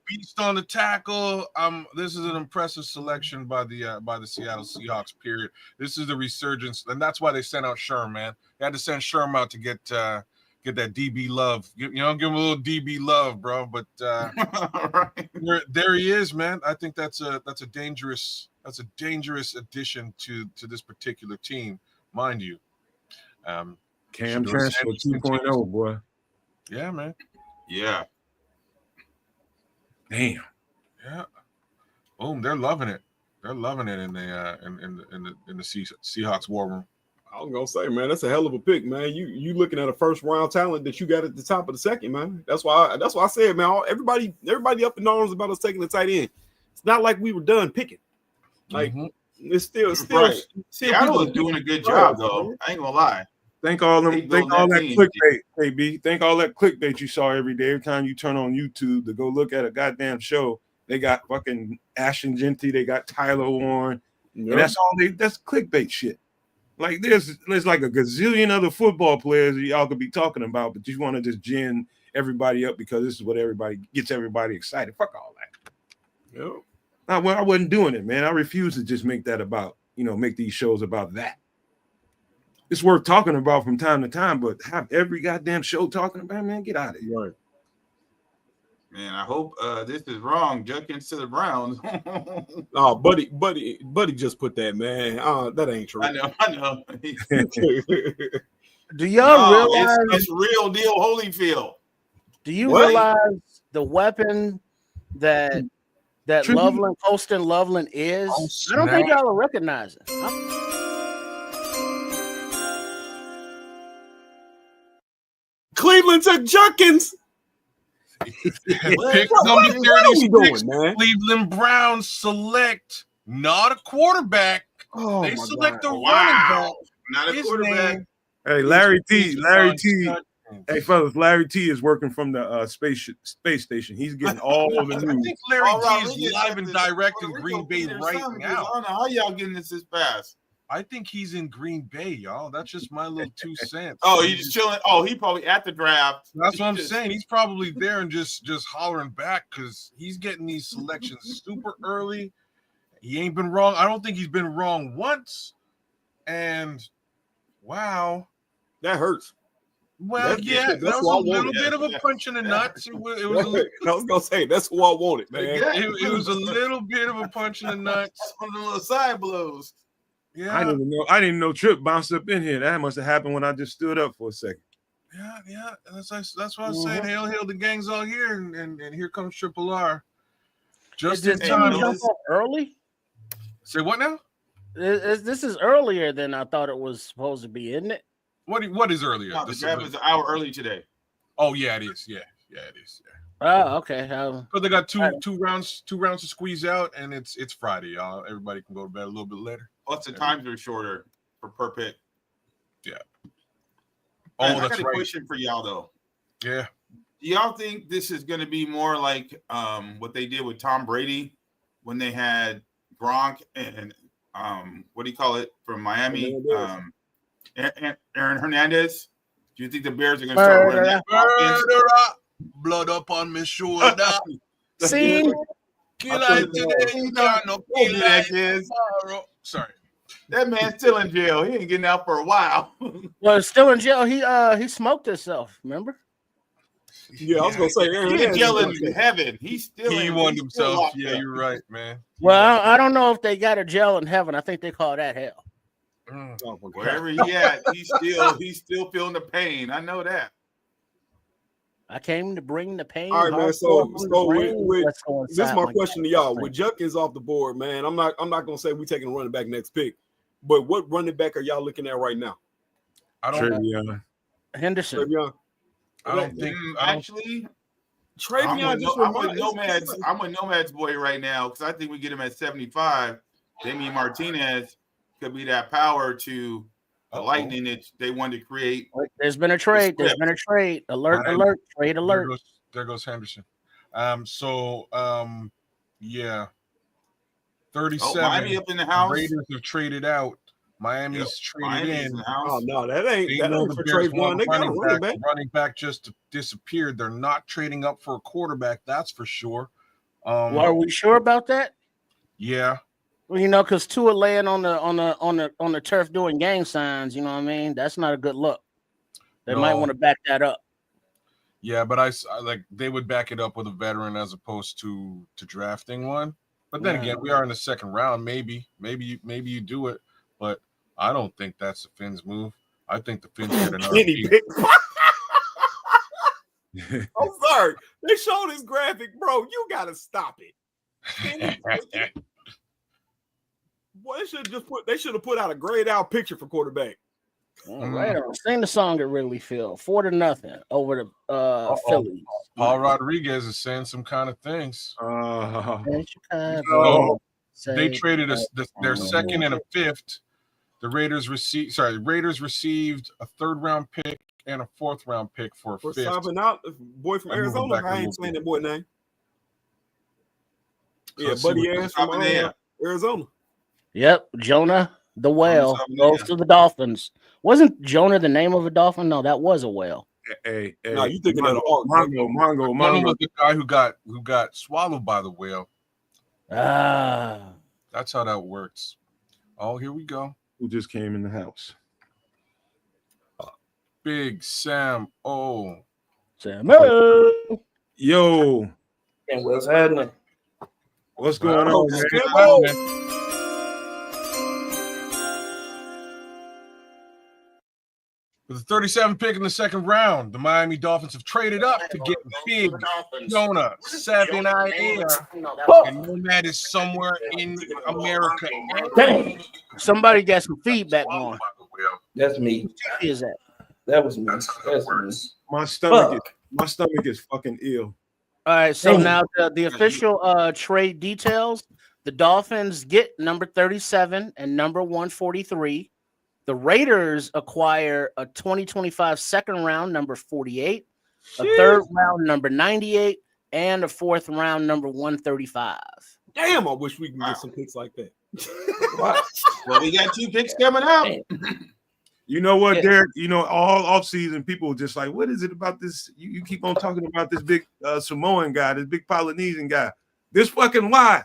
C: beast on the tackle. This is an impressive selection by the Seattle Seahawks. Period. This is the resurgence, and that's why they sent out Sherm. Man, they had to send Sherm out to get that DB love. Give him a little DB love, bro. But there he is, man. I think that's a dangerous addition to this particular team, mind you.
A: Cam transfer 2.0, boy.
C: Yeah, man.
D: Yeah.
A: Damn.
C: Yeah. Boom. They're loving it. They're loving it in the Seahawks war room.
E: I was gonna say, man, that's a hell of a pick, man. You looking at a first round talent that you got at the top of the second, man. That's why I said, man, everybody up in arms about us taking the tight end. It's not like we were done picking. Like it's still
D: right. Seattle is doing a good job though. I ain't gonna lie.
A: Think all that clickbait, KB. Think all that clickbait you saw every day. Every time you turn on YouTube to go look at a goddamn show, they got fucking Ashton Jeanty, they got Tyler Warren, and that's clickbait shit. Like there's like a gazillion other football players that y'all could be talking about, but you want to just gin everybody up because this is what everybody gets everybody excited. Fuck all that.
E: Yep.
A: I wasn't doing it, man. I refuse to just make that about make these shows about that. It's worth talking about from time to time, but have every goddamn show talking about, man, get out of here.
E: Right.
D: Man, I hope this is wrong. Judkins to the Browns.
E: Oh, buddy just put that, man. That ain't true.
D: I know.
B: Do y'all realize
D: it's real deal Holyfield?
B: Do you realize the weapon that Loveland, Colston Loveland is? I don't think y'all are recognizing.
E: Cleveland took Judkins.
C: Pick
E: What
C: number
E: are we
C: 36.
E: doing, man?
C: Cleveland Browns select not a quarterback.
E: Oh,
C: They
E: my
C: select
E: God.
C: a running back.
D: Not a
C: His
D: quarterback.
C: name
A: Hey, Larry T.
C: Judkins.
A: Hey, fellas, Larry T is working from the space station. He's getting all the
C: I
A: news.
C: think Larry
D: All
C: T
D: right,
C: is
D: we get
C: live and
D: this
C: direct
D: Puerto
C: in
D: Rico
C: Green Bay
D: Peter
C: right
D: Son, 'cause
C: now.
D: I don't know how y'all getting this fast.
C: I think he's in Green Bay, y'all. That's just my little 2 cents.
D: Oh, he's just chilling. Oh, he probably at the draft.
C: That's what I'm
D: Just-
C: saying. He's probably there and just hollering back because he's getting these selections super early. He ain't been wrong. I don't think he's been wrong once. And wow.
E: That hurts.
C: Well,
E: That's
C: that was
E: what I
C: a little
E: wanted.
C: bit of a punch in the nuts. It was
E: I was gonna say that's who I wanted, man.
C: it was a little bit of a punch in the nuts.
D: That's one of the little side blows.
C: Yeah.
A: I didn't even know Trip bounced up in here. That must have happened when I just stood up for a second.
C: Yeah. That's what I was saying. Hail, the gang's all here, and here comes Triple R. Just in
B: Did
C: time.
B: someone jump off early?
C: Say what now?
B: This is earlier than I thought it was supposed to be, isn't it?
C: What is earlier?
D: No, the draft is an hour early today.
C: Oh yeah, it is. Yeah, it is. Yeah.
B: Oh, okay.
C: But they got two rounds to squeeze out, and it's Friday, y'all. Everybody can go to bed a little bit later.
D: Plus, the times are shorter per pick.
C: Yeah.
D: Man, I
C: That's
D: got a
C: right.
D: question for y'all though.
C: Yeah.
D: Do y'all think this is going to be more like what they did with Tom Brady when they had Gronk and what do you call it from Miami? Aaron Hernandez. Do you think the Bears are going to start running that offense?
C: Blood up on my shoulder.
B: See,
C: Kill I today, no kill I tomorrow. Sorry.
D: That man's still in jail. He ain't getting out for a while.
B: well, still in jail. He smoked himself. Remember?
E: Yeah, I was gonna say Aaron
D: He's in
E: Hernandez
D: jail
E: is
D: in heaven. He's still.
C: He
D: in,
C: won
D: he's still
C: himself.
D: locked
C: Yeah,
D: up.
C: you're right, man.
B: Well, I don't know if they got a jail in heaven. I think they call that hell.
E: Oh, my God.
D: Wherever he at, he's still feeling the pain. I know that.
B: I came to bring the pain.
E: All right, man.
B: hardcore from the brain. Let's go
E: This is
B: inside
E: my
B: my
E: question to y'all. With Judkins off the board, man, I'm not gonna say we taking a running back next pick, but what running back are y'all looking at right now?
C: I don't.
A: Travion.
B: Henderson.
E: Travion.
C: I don't think.
D: Actually,
E: Travion just
D: I'm with Nomad's. I'm with Nomad's boy right now because I think we get him at 75. Damian Martinez could be that power to the Lightning that they wanted to create.
B: There's been a trade. There's been a trade. Alert! Alert! Trade alert!
C: There goes Henderson. Yeah. 37.
D: Miami up in the house.
C: Raiders have traded out. Miami's traded
D: Miami's
C: in.
D: the house.
E: Oh no, that ain't for
C: Bears
E: Travion.
C: want
E: They got a running back.
C: Running back just disappeared. They're not trading up for a quarterback. That's for sure.
B: Well, are we sure about that?
C: Yeah.
B: Well, because Tua laying on the turf doing gang signs. You know what I mean? That's not a good look. They might want to back that up.
C: Yeah, but I like they would back it up with a veteran as opposed to drafting one. But then again, we are in the second round. Maybe you do it, but I don't think that's the Finns move. I think the Finns get another
E: Kenny
C: pick.
E: I'm sorry. They showed this graphic, bro. You gotta stop it. Kenny Pickett. Boy, they should have put out a grayed out picture for quarterback.
B: All right, sing the song at Wrigley Field, 4-0 over the Phillies.
C: Paul Rodriguez is saying some kind of things.
B: In Chicago,
C: They traded their second and a fifth. The Raiders received a third-round pick and a fourth-round pick for a
E: For
C: fifth.
E: stopping out, boy from
C: I'm moving
E: Arizona.
C: back a
E: I ain't
C: little
E: saying
C: bit.
E: that boy name.
C: So
E: Yeah,
C: let's see
E: Buddy
C: what-
E: Ass from Arizona.
B: Yep, Jonah the whale goes to the Dolphins. Wasn't Jonah the name of a dolphin? No, that was a whale.
A: Hey,
E: No, you thinking of the
A: Mongo.
C: One was the guy who got swallowed by the whale.
B: Ah,
C: That's how that works. Oh, here we go.
A: Who just came in the house?
C: Big Sam. Oh,
A: Yo,
F: And what's happening?
A: what's going
E: Oh,
A: on, man?
E: Sammo.
C: With the 37th pick in the second round, the Miami Dolphins have traded up to get Big Jonah 79 Air. And Nomad is somewhere in America.
G: Dang. Somebody got some feedback going.
F: That's me.
G: Who is that?
F: That was me. That's me.
A: My stomach is fucking ill.
G: All right, so
F: Dang.
G: now the official trade details. The Dolphins get number 37 and number 143. The Raiders acquire a 2025 second round, number 48, a third round, number 98, and a fourth round, number 135.
E: Damn, I wish we could get some picks like that.
D: Well, we got 2 picks coming out.
A: You know what, Derek? You know, all offseason, people were just like, what is it about this? You keep on talking about this big Samoan guy, this big Polynesian guy. This fucking why?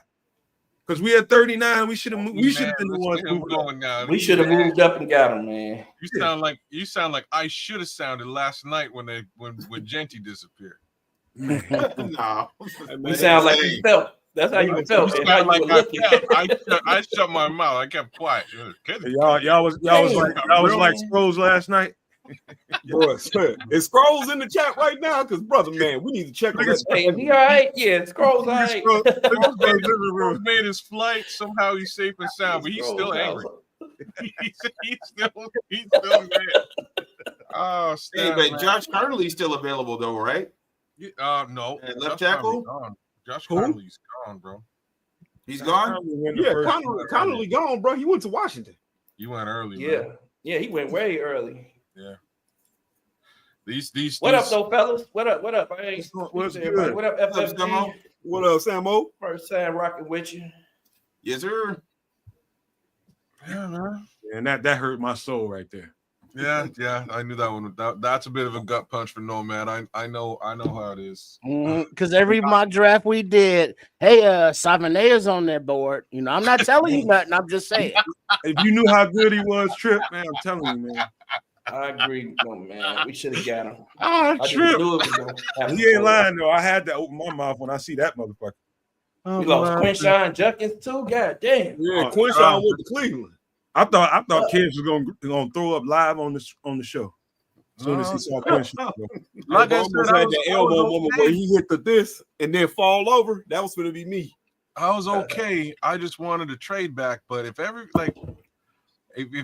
A: Because we had 39, we should have moved. We should have been the ones moving up.
F: We should have moved up and got him, man.
C: You sound like I should have sounded last night when jeanty disappeared.
D: No.
F: We sound like we felt. That's how you felt.
C: You
F: And how
C: sound
F: you
C: like
F: were
C: I shut my mouth. I kept quiet.
A: Y'all was like Scrolls last night.
E: Bro, is Scrolls in the chat right now? Because brother, man, we need to check on that.
F: Hey, is he all right? Yeah, Scrolls all right.
C: Scrolls made his flight. Somehow he's safe and sound, but he's still angry. he's still mad. Oh,
D: Hey, but Josh Carnley's still available though, right?
C: No.
D: And left tackle?
C: Josh Carnley's gone, bro.
D: He's gone?
E: Yeah, Connolly gone, bro. He went to Washington.
C: You went early,
F: Yeah.
C: man.
F: Yeah, he went way early.
C: Yeah. These
F: What up, though, fellas? What up? I ain't
A: What's
F: good.
A: good?
F: What up, FFG?
E: What up, Samo?
F: First time rocking with you.
D: Yes, sir.
C: Yeah, man.
A: And that hurt my soul right there.
C: Yeah, I knew that one. That's a bit of a gut punch for Nomad. I know how it is.
G: Because every mock draft we did, hey, Savanea's on that board. You know, I'm not telling you nothing. I'm just saying.
A: If you knew how good he was, Trip, man, I'm telling you, man.
F: I agree. No, man. We should have got him.
A: Oh,
F: I just
A: Trip.
F: knew it was gonna happen.
A: He ain't lying though. I had to open my mouth when I see that motherfucker.
F: We lost Quinshawn Junkins too. God damn.
E: Yeah, Quinshawn went to Cleveland.
A: I thought kids was gonna throw up live on the show. As soon as he saw Quinshawn.
C: Like I
E: almost
C: said,
E: had the elbow moment where he hit the this and then fall over. That was gonna be me.
C: I was okay. I just wanted to trade back, but if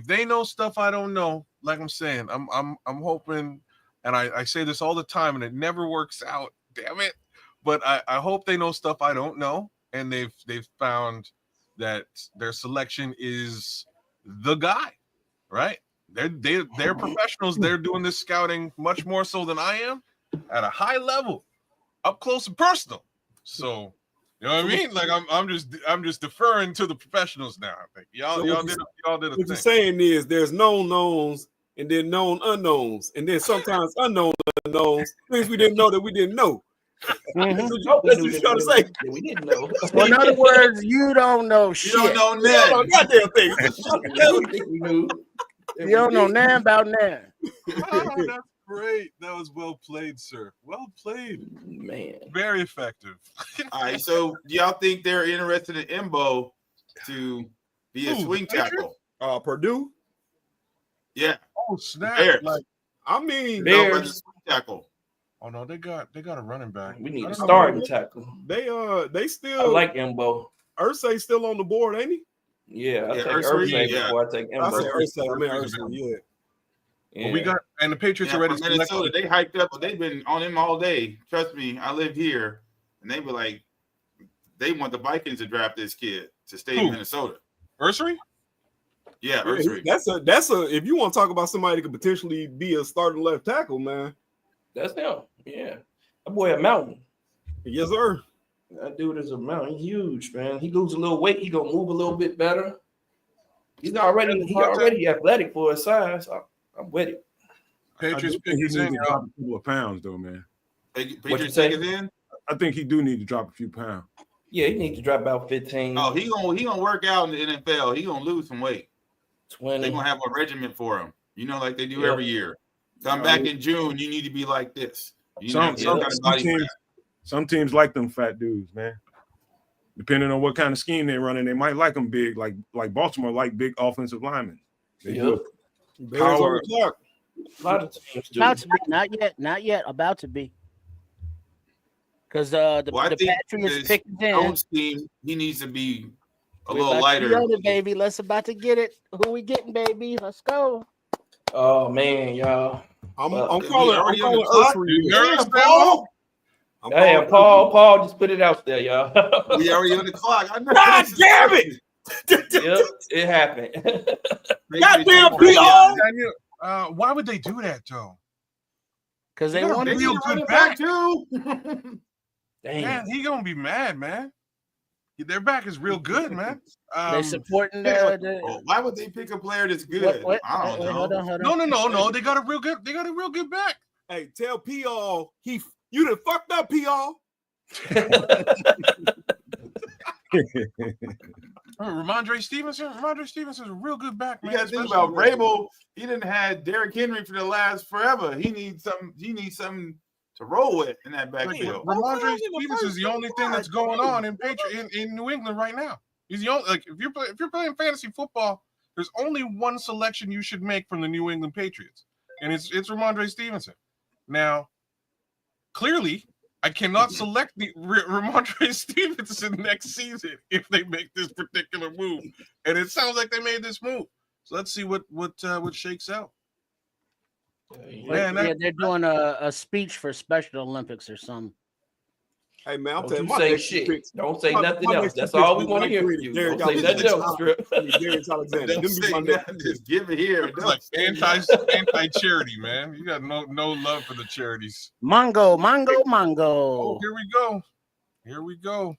C: they know stuff I don't know, like I'm saying, I'm hoping, and I say this all the time, and it never works out. Damn it! But I hope they know stuff I don't know, and they've found that their selection is the guy, right? They're professionals. They're doing this scouting much more so than I am, at a high level, up close and personal. So. You know what I mean? Like I'm just deferring to the professionals now. I think y'all did a
E: What
C: thing.
E: you're saying is there's known knowns and then known unknowns, and then sometimes unknown unknowns, things we didn't know that we didn't know. That's what you're trying to say.
F: We didn't know.
G: Well, in other words, you don't know shit.
D: You don't know
E: Yeah,
D: nothing.
E: goddamn thing.
F: We think we knew.
G: You don't know nothing about nothing.
C: Oh, that's great. That was well played, sir. Well played.
F: Man.
C: Very effective.
D: All right, so do y'all think they're interested in Embo to be a
C: Who,
D: swing
C: the Patriots?
D: tackle?
E: Purdue.
D: Yeah.
C: Oh snap!
D: Bears.
C: Like,
E: I mean,
D: No, but
F: Bears.
D: the swing tackle.
C: oh no, they got a running back.
F: We need
C: I
F: a
C: don't know.
F: starting tackle.
E: they
F: I
E: still
F: like Embo.
E: Ursay's still on the board, ain't he?
F: Yeah, I
D: Yeah,
F: take
D: Ursay,
F: Ursay
D: yeah.
F: before I take
E: I said
F: Embo.
E: Ursay. I mean Ursay. Yeah.
F: Yeah.
C: But we got, and the Patriots
D: Yeah,
C: already
D: from Minnesota,
C: selected.
D: they hyped up. They've been on him all day. Trust me, I live here, and they were like, they want the Vikings to draft this kid to stay in
C: Who?
D: Minnesota.
C: Ursary?
D: Yeah,
E: Yeah,
D: Ursay.
E: that's a if you want to talk about somebody that could potentially be a starting left tackle, man.
F: That's him. Yeah. That boy a mountain.
E: Yes, sir.
F: That dude is a mountain. He's huge, man. He lose a little weight. He gonna move a little bit better. He already athletic for his size. I'm with it.
C: Patriots pick
A: he
C: is
A: needs
C: in,
A: to
C: y'all.
A: drop a couple of pounds, though, man.
F: What you
D: Patriots
F: say?
D: take it in.
A: I think he do need to drop a few pounds.
F: Yeah, he needs to drop about 15.
D: Oh, he gonna work out in the NFL. He gonna lose some weight.
F: 20.
D: They gonna have a regiment for him. You know, like they do
F: Yeah.
D: every year. Come back in June. You need to be like this. You
A: Some
D: know, kind of body
A: teams,
D: fat.
A: some teams like them fat dudes, man. Depending on what kind of scheme they're running, they might like them big, like Baltimore, like big offensive linemen. They
F: Yep.
E: Bears on
A: Power.
E: the clock.
F: A lot of teams do.
G: About to be, not yet, about to be. Because
D: Well, I
G: the
D: think
G: Patriots
D: this
G: picked in.
D: Jones team, he needs to be a
G: We're
D: little
G: about to
D: lighter.
G: be on it, baby. Let's about to get it. Who we getting, baby? Let's go.
F: Oh man, y'all.
E: I'm
F: We
E: calling
D: already on the clock?
E: Ursary.
C: You nervous,
D: Paul?
E: I'm
F: Damn,
E: calling
F: Paul just put it out there, y'all.
D: We already on the clock. I know.
E: God damn it!
F: Yep, it happened.
E: Goddamn PR!
C: Why would they do that though?
G: Because they
C: They got a
G: wanted
C: real
G: to.
C: good back.
D: too.
F: Damn.
C: Man, he gonna be mad, man. Their back is real good, man.
G: They supporting
D: Well,
G: the.
D: why would they pick a player that's good?
G: What?
D: I don't know.
G: Hold on.
C: No. They got a real good back.
E: Hey, tell PR you done fucked up, PR.
C: Ramondre Stevenson is a real good back, man.
D: You got to think about Vrabel. He didn't have Derrick Henry for the last forever. He needs something to roll with in that backfield.
C: Ramondre Stevenson is the only thing that's going on in New England right now. He's the only, like, if you're playing fantasy football, there's only one selection you should make from the New England Patriots, and it's Ramondre Stevenson. Now, clearly, I cannot select the Ramondre Stevenson next season if they make this particular move, and it sounds like they made this move. So let's see what shakes out. Man,
G: They're doing a speech for Special Olympics or something.
E: Hey man, I'm
F: Don't
E: telling
F: you
E: my
F: say
E: next
F: shit.
E: picks-
F: Don't say
E: my-
F: nothing
E: my
F: else.
E: next
F: That's
E: two picks
F: all we
E: be
F: want to
E: Mike
F: hear from
E: Green
F: you.
E: and Derrick
F: Don't say nothing
E: Alexander.
F: else, Strip.
E: Darius Alexander.
D: Don't
E: Them be
D: say
E: my next
D: nothing,
E: two
D: just give it here.
C: It's like anti-charity, man. You got no love for the charities.
G: Mongo.
C: Oh, here we go.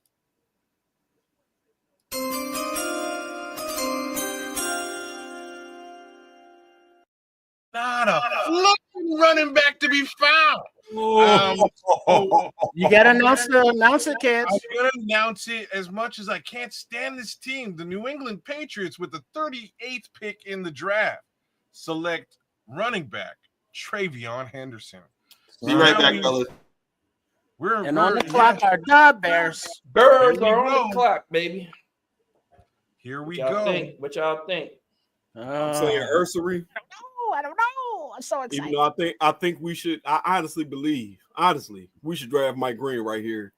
C: Not a fucking running back to be found.
G: You gotta announce it, kids.
C: I'm gonna announce it. As much as I can't stand this team, the New England Patriots, with the 38th pick in the draft, select running back Travion Henderson.
D: Be right back, fellas.
G: And on the clock are the Bears.
F: Birds
C: Here we
F: are on
C: go.
F: the clock, baby.
C: Here we
F: What y'all
C: go.
F: think? What y'all think?
E: I'm saying Ursary.
G: I don't know. I'm so
E: Even though I think we should. I honestly we should draft Mike Green right here,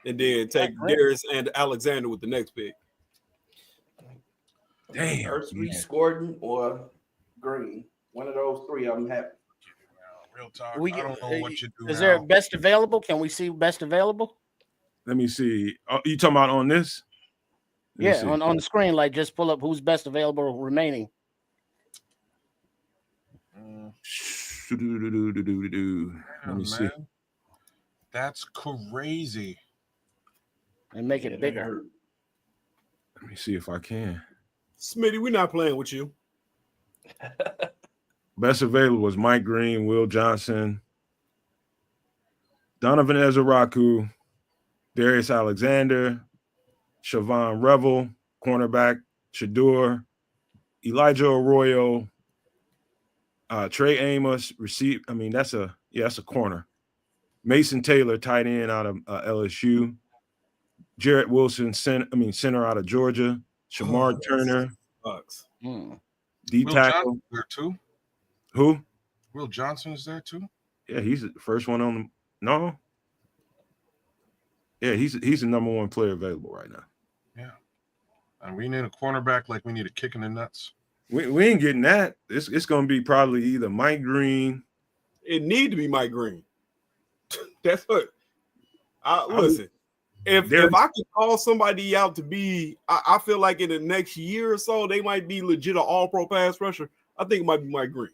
E: and then take Darius and Alexander with the next pick.
A: Damn.
F: Ursary, Gordon, or Green. One of those three, I'm happy.
C: Real talk.
G: We-
C: I don't know what you do.
G: Is
C: now.
G: there a best available? Can we see best available?
A: Let me see. Oh, you talking about on this? Let me
G: Yeah,
A: see.
G: on the screen, like just pull up who's best available remaining.
A: Let me see.
C: Man. That's crazy.
G: And make it bigger.
A: Let me see if I can.
E: Smitty, we're not playing with you.
A: Best available was Mike Green, Will Johnson, Donovan Ezeraku, Darius Alexander, Siobhan Revel, cornerback, Shador, Elijah Arroyo, Trey Amos, that's a corner. Mason Taylor, tight end out of LSU. Jarrett Wilson, center out of Georgia. Shamar Turner,
E: Bucks.
A: D
C: Will
A: tackle.
C: Johnson there too.
A: Who?
C: Will Johnson is there too.
A: Yeah, he's the first one on the no. Yeah, he's the number one player available right now.
C: Yeah, and we need a cornerback like we need a kick in the nuts.
A: We ain't getting that. It's gonna be probably either Mike Green.
E: It need to be Mike Green. That's what. Listen. If I could call somebody out to be, I feel like in the next year or so they might be legit an all-pro pass rusher. I think it might be Mike Green.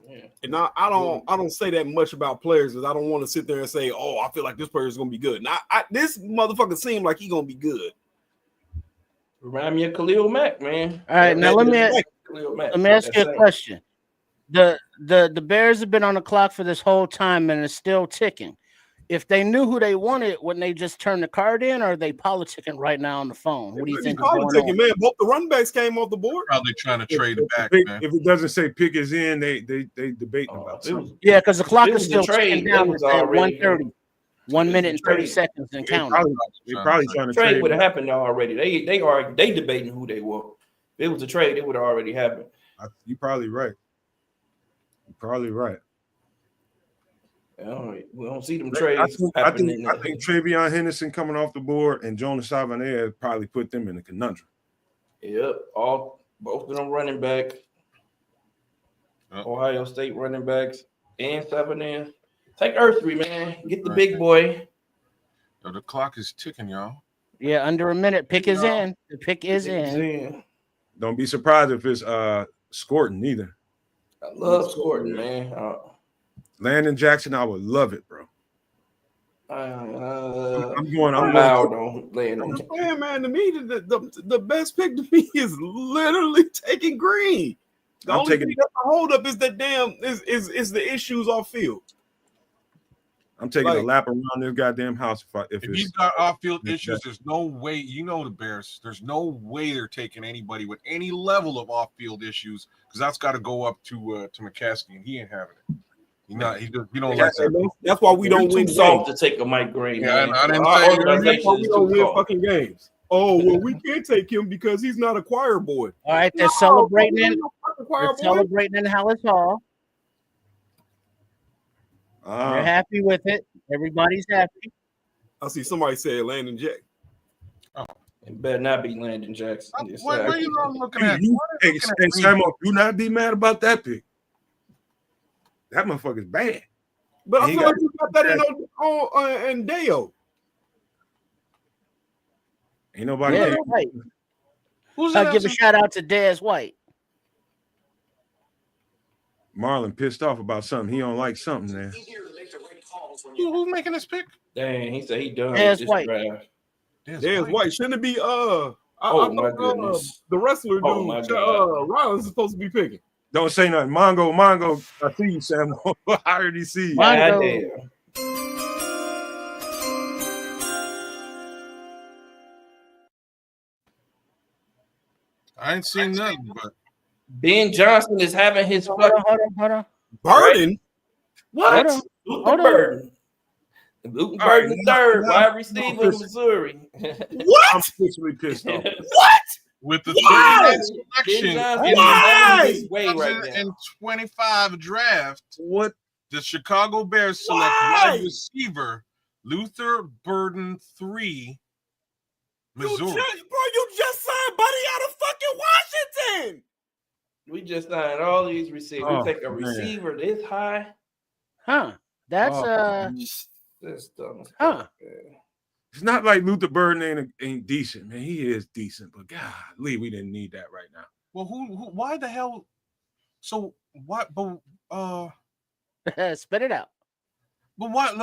F: Yeah.
E: And I don't say that much about players because I don't want to sit there and say, oh, I feel like this player is gonna be good. Now this motherfucker seemed like he gonna be good.
F: Remind me of Khalil Mack, man.
G: All right, now let me ask you a question. The Bears have been on the clock for this whole time and it's still ticking. if they knew who they wanted, wouldn't they just turn the card in, or are they politicking right now on the phone? What do you think is going on?
E: Man, both the run backs came off the board.
C: Probably trying to trade it back, man.
A: If it doesn't say pick is in, they debating about something.
G: Yeah, because the clock is
F: was
G: still
F: the trade,
G: ticking down
F: it was
G: at
F: already
G: 1:30. 1 minute and 30
F: trade.
G: seconds and
A: They
G: counting.
A: probably trying to
F: Trade
A: trade.
F: would have happened already. They debating who they want. If it was a trade, it would have already happened.
A: You're probably right. You're probably right.
F: We don't see them
A: I
F: trades
A: think
F: happening.
A: Travion Henderson coming off the board and Jonas Savanair probably put them in a conundrum.
F: Yep, both of them running back, Ohio State running backs, and Savanair. Take Earthry, man. Get the big boy.
C: Yo, the clock is ticking, y'all.
G: Yeah, under a minute. Pick is in. The pick is in.
A: Don't be surprised if it's Scorton either.
F: I love Scorton, man.
A: Landon Jackson, I would love it, bro. I'm going.
E: Man, man, to me, the best pick to me is literally taking Green. The only thing that's a hold up is that is the issues off field.
A: I'm taking a lap around this goddamn house if
C: he's got off-field issues. There's no way. You know the Bears. There's no way they're taking anybody with any level of off-field issues because that's got to go up to McCaskey, and he ain't having it. You don't like that.
E: That's why we don't win
F: soft to take a Mike Green.
C: Yeah,
F: man.
C: I didn't say
E: that's why we don't win fucking games. Oh well, we can't take him because he's not a choir boy.
G: All right, they're celebrating in Hallis Hall. They're happy with it. Everybody's happy.
E: I see somebody say Landon Jack.
F: Oh, it better not be Landon Jackson.
C: What are you looking at?
A: Hey, Samuel, do not be mad about that pick. That motherfucker's bad.
E: But I feel like you got that in Deo.
A: Ain't nobody.
G: Yeah, right. I'll give a shout out to Dez White.
A: Marlon pissed off about something. He don't like something there.
C: Who's making this pick?
F: Dang, he said he done.
G: Dez White.
E: Dez White. Shouldn't it be
F: my goodness.
E: The wrestler dude Rollins is supposed to be picking.
A: Don't say nothing. Mongo. I see you, Sam. I already see you.
F: Mongo.
C: I ain't seen nothing, but
F: Ben Johnson is having his
G: Hold on.
E: Burden?
F: What?
G: Hold
F: on. Luke Burden third, wide receiver in Missouri.
E: What?
A: I'm officially pissed off.
E: What?
C: With the
F: selection
C: in 25 draft,
A: what
C: the Chicago Bears select wide receiver Luther Burden 3, Missouri.
E: You just signed Buddy out of fucking Washington.
F: We just signed all these receivers. We take a receiver this high.
G: Huh. That's
F: dumb.
G: Huh.
A: It's not like Luther Burden ain't decent, man. He is decent, but golly, we didn't need that right now.
C: Well, who why the hell? So what? But
G: spit it out.
C: But what?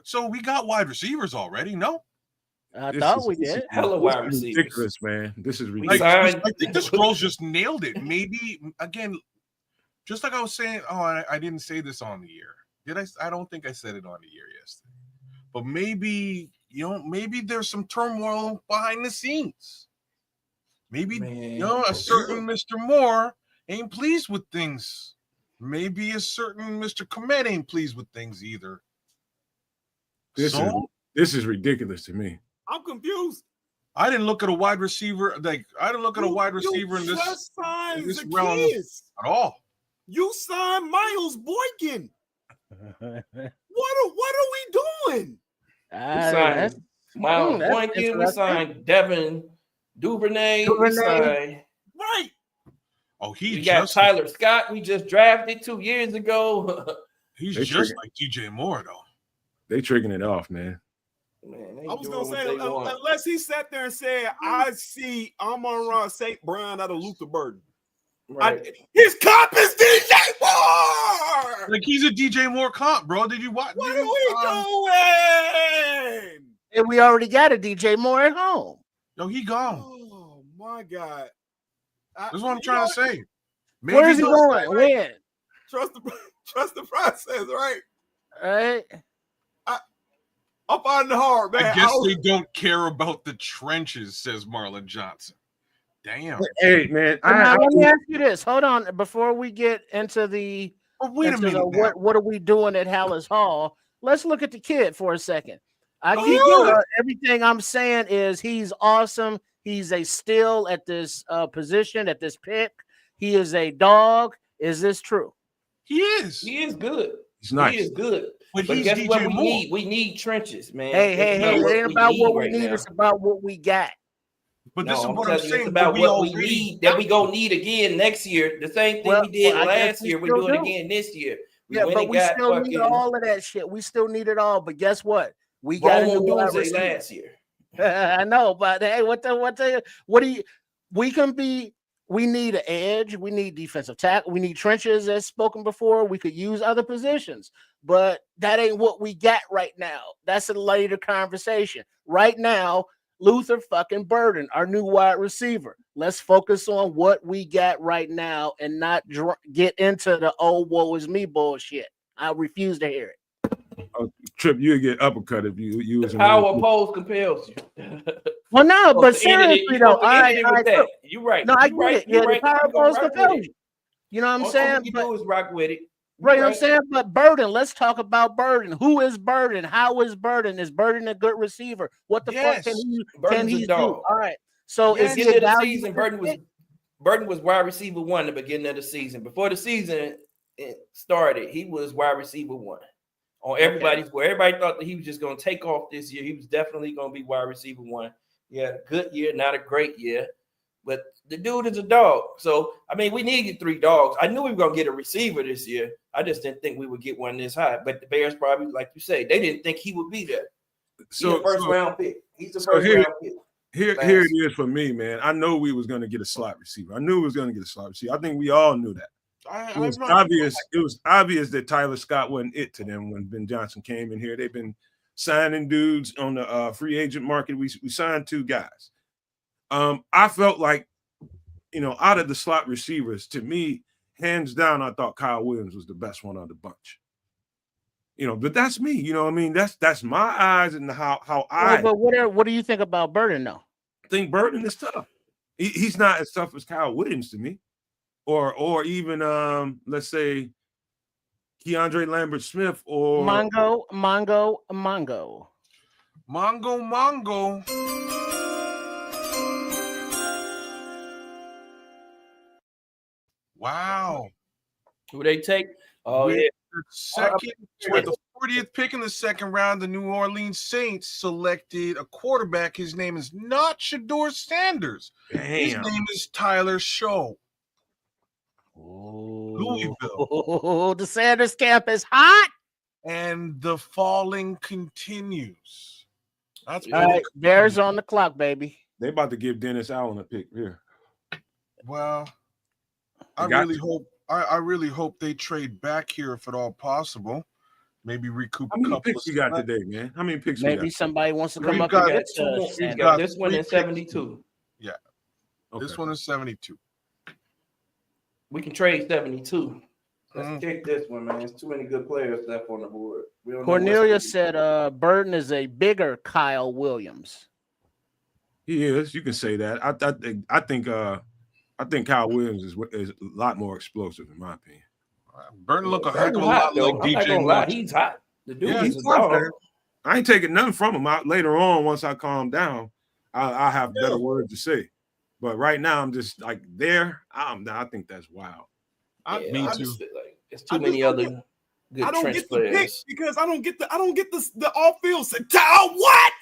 C: So we got wide receivers already. No,
G: I thought we did.
F: Hella wide receivers,
A: ridiculous, man. This is ridiculous.
C: I think the Scrolls just nailed it. Maybe again, just like I was saying. Oh, I didn't say this on the air. Did I? I don't think I said it on the air yesterday. But maybe maybe there's some turmoil behind the scenes. Maybe a certain Mr. Moore ain't pleased with things. Maybe a certain Mr. Komet ain't pleased with things either.
A: This is ridiculous to me.
E: I'm confused.
C: I didn't look at a wide receiver in this realm at all.
E: You signed Miles Boykin. What are we doing?
F: We signed Miles Boykin. We signed Devin Duvernay. We signed,
E: right.
C: Oh,
F: we got Tyler Scott. We just drafted 2 years ago.
C: He's just like DJ Moore, though.
A: They tricking it off, man.
E: I was gonna say, unless he sat there and said, "I see Amon-Ra St. Brown out of Luther Burden." Right. His comp is DJ Moore.
C: Like he's a DJ Moore comp, bro. Did you watch?
E: What are we doing?
G: And we already got a DJ Moore at home.
C: Yo, he gone.
E: Oh my God.
C: That's what I'm trying to say.
G: Maybe where's he going? When?
E: Trust the process, right?
G: All right.
E: I'm finding it hard, man.
C: I guess they don't care about the trenches, says Marlon Johnson. Damn.
A: Hey, man.
G: Now, let me ask you this. Hold on. Before we get into the,
C: But wait a
G: into
C: minute.
G: the what are we doing at Hallis Hall? Let's look at the kid for a second. Everything I'm saying is he's awesome. He's a steal at this position, at this pick. He is a dog. Is this true?
C: He is.
F: He is good.
A: He's nice.
F: He is good.
C: But
F: But
C: he's
F: guess what
C: DJ
F: we
C: Moore.
F: need? We need trenches, man.
G: Hey,
F: That's
G: it ain't about what we
F: right
G: need.
F: now.
G: It's about what we got.
C: But
F: No,
C: this is what I'm
F: telling you,
C: saying.
F: it's about
C: but
F: what we
C: already
F: need that we gonna need again next year. The same thing we did
G: I guess
F: last
G: we
F: year. We're
G: still
F: doing
G: do.
F: again this year.
G: But we still need all of that shit. We still need it all. But guess what? We got a new wide
F: Romo
G: receiver.
F: last year.
G: I know, but hey, what do you? We need an edge. We need defensive tackle. We need trenches, as spoken before. We could use other positions, but that ain't what we got right now. That's a later conversation. Right now, Luther fucking Burden, our new wide receiver. Let's focus on what we got right now and not get into the woe is me bullshit. I refuse to hear it.
A: Trip, you would get uppercut if you was
F: Power pose compels you.
G: Well, no, but seriously though, all right,
F: you're right.
G: No, I get it. Yeah, the power pose compels you. You know what I'm saying?
F: All you do is rock with it.
G: Right, you know what I'm saying? But Burden, let's talk about Burden. Who is Burden? How is Burden? Is Burden a good receiver? What the fuck can he do? All right. So
F: at the end of the season,
G: Burden
F: was wide receiver 1 at the beginning of the season. Before the season started, he was wide receiver 1. On everybody's where everybody thought that he was just going to take off this year. He was definitely going to be wide receiver 1. Yeah, a good year, not a great year. But the dude is a dog. So, I mean, we needed 3 dogs. I knew we were going to get a receiver this year. I just didn't think we would get one this high. But the Bears probably, like you say, they didn't think he would be there.
A: So,
F: he's a first-round pick. He's a first-round pick.
A: Here it is for me, man. I know we was going to get a slot receiver. I knew we was going to get a slot receiver. I think we all knew that. It was obvious that Tyler Scott wasn't it to them when Ben Johnson came in here. They've been signing dudes on the free agent market. We signed 2 guys. I felt like, out of the slot receivers, to me, hands down, I thought Kyle Williams was the best one of the bunch. But that's me. You know what I mean? That's my eyes and how I.
G: But what do you think about Burden though?
A: I think Burden is tough. He's not as tough as Kyle Williams to me. Or even let's say Keandre Lambert-Smith or
G: Mongo.
C: Wow.
F: Who they take? Oh,
C: with
F: yeah.
C: With the 40th pick in the second round, the New Orleans Saints selected a quarterback. His name is not Shador Sanders.
A: Damn.
C: His name is Tyler Show. Louisville.
G: Oh, the Sanders camp is hot.
C: And the falling continues. That's
G: all right. Bears on the clock, baby.
A: They about to give Dennis Allen a pick here.
C: Well, I really hope they trade back here if at all possible. Maybe recoup
A: How many picks you got today, man? How many picks
G: maybe
A: you got?
G: Somebody wants to come
C: We've
G: up
C: got
G: against
F: We've got this one in 72.
C: Yeah.
A: Okay.
C: This one is 72.
F: We can trade 72. Let's take this one, man. There's too many good players left on the board.
G: Cornelia said Burden is a bigger Kyle Williams.
A: He is. You can say that. I think Kyle Williams is a lot more explosive, in my opinion.
C: Burton look a heck of a lot like DJ Watt.
F: He's hot. The dude
C: Yeah,
F: is a dog.
A: I ain't taking nothing from him. Later on, once I calm down, I have better words to say. But right now, I'm just like there. I think that's wild.
C: Me too.
F: It's too many other good
E: I don't
F: trench
E: get the pick
F: players.
E: because I don't get the off field. What?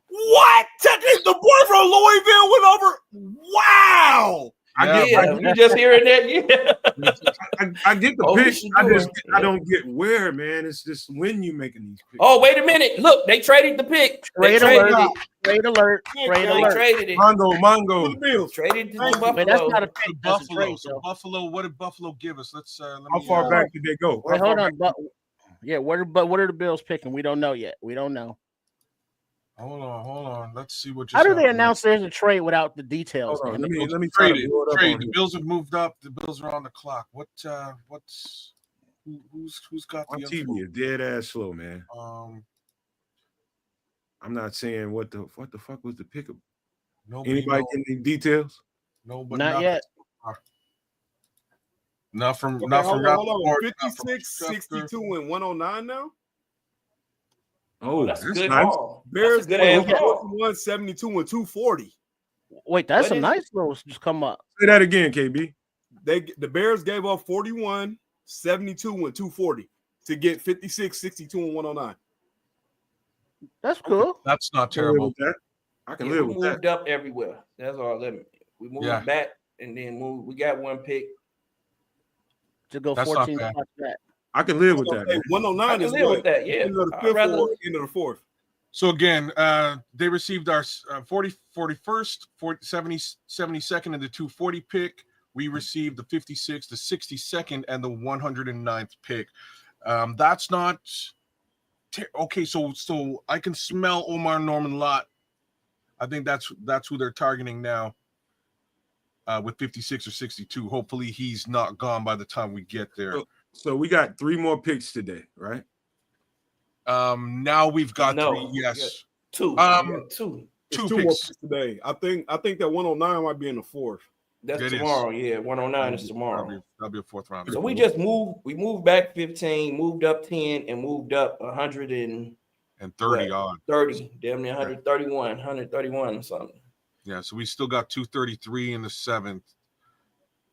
E: What? The boy from Louisville went over. Wow.
F: You just hearing that? Yeah.
A: I get the pick. I don't get where, man. It's just when you making these picks.
F: Oh, wait a minute. Look, they traded the pick.
G: Trade alert. Trade alert. Trade alert.
F: Traded it.
A: Mongo.
F: Traded to Buffalo.
G: Wait, that's not a pick. That's a
C: Buffalo.
G: trade,
C: So Buffalo, what did Buffalo give us? Let's
A: How far back did they go?
G: Wait, hold on. Yeah, what are the Bills picking? We don't know yet. We don't know.
C: Hold on. Let's see what.
G: How do they announce there's a trade without the details?
A: Let me
C: trade it. The Bills have moved up. The Bills are on the clock. Who's got
A: on
C: the
A: TV? Is dead ass slow, man. I'm not saying what the fuck was the pickup.
C: Nobody
A: Anybody
C: knows.
A: get any details?
C: No, but
G: Not yet.
C: Not from
E: Okay,
C: not
E: hold
C: from
E: on.
C: Rappaport, not from
E: 56,
C: Schefter.
E: 62, and 109 now.
A: Oh,
F: that's a
A: that's
F: good
A: nice.
F: haul.
E: Bears
F: That's a good
E: got
F: ass haul.
E: 41, 72, and 240.
G: Wait, that's
F: What
G: a
F: is
G: nice little just come up.
A: Say that again, KB.
E: The Bears gave up 41, 72, and 240 to get 56, 62, and 109.
G: That's cool.
C: That's not
A: I can live
C: terrible.
A: with that. I can
F: Yeah,
A: live
F: we
A: with that.
F: moved up everywhere. That's all. We moved back and then moved. We got one pick.
G: To go
C: That's not
G: 14
C: bad.
G: spots back.
A: I can live with that.
E: Hey,
A: Man.
E: 109
F: I can
E: is
F: live
E: what?
F: with that. Yeah,
E: End of the
F: I'd
E: fifth
F: rather-
E: or end of the fourth?
C: So again, they received our 41st, 72nd, and the 240 pick. We received the 56th, the 62nd, and the 109th pick. That's not okay. So I can smell Omar Norman Lott. I think that's who they're targeting now. With 56 or 62. Hopefully he's not gone by the time we get there.
A: So we got 3 more picks today, right?
C: Now we've got 3. Yes.
F: Two.
C: Two
E: Two
C: picks
E: more picks today. I think that 109 might be in the fourth.
F: That's
C: It is.
F: tomorrow. Yeah, 109 is tomorrow.
C: That'll be a 4th round.
F: So we just moved. We moved back 15, moved up 10, and moved up 130
C: odd.
F: 30, damn near 131 or something.
C: Yeah, so we still got 233 in the 7th.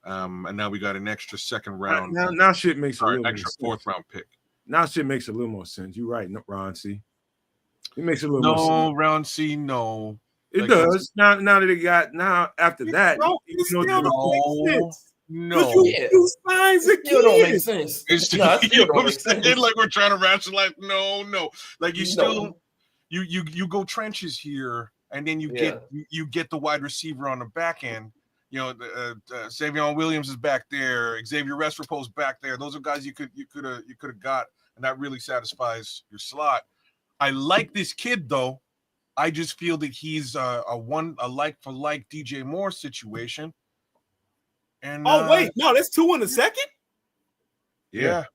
C: And now we got an extra 2nd round.
A: Now shit makes a little
C: extra
A: more
C: 4th round pick.
A: Now shit makes a little more sense. You're right, Ron C. It makes a little more sense.
C: No, round C, no.
A: It does. Now that it got after that,
E: No.
F: You
E: signs
F: still don't make sense.
C: It's
F: No, it still don't make
C: saying?
F: sense.
C: Like we're trying to rationalize. No. Like you still
F: No.
C: you go trenches here, and then you get the wide receiver on the back end. You know, Savion Williams is back there. Xavier Restrepo's back there. Those are guys you could have got, and that really satisfies your slot. I like this kid though. I just feel that he's a like for like DJ Moore situation. And
E: wait, no, that's 2 in the second.
C: Yeah.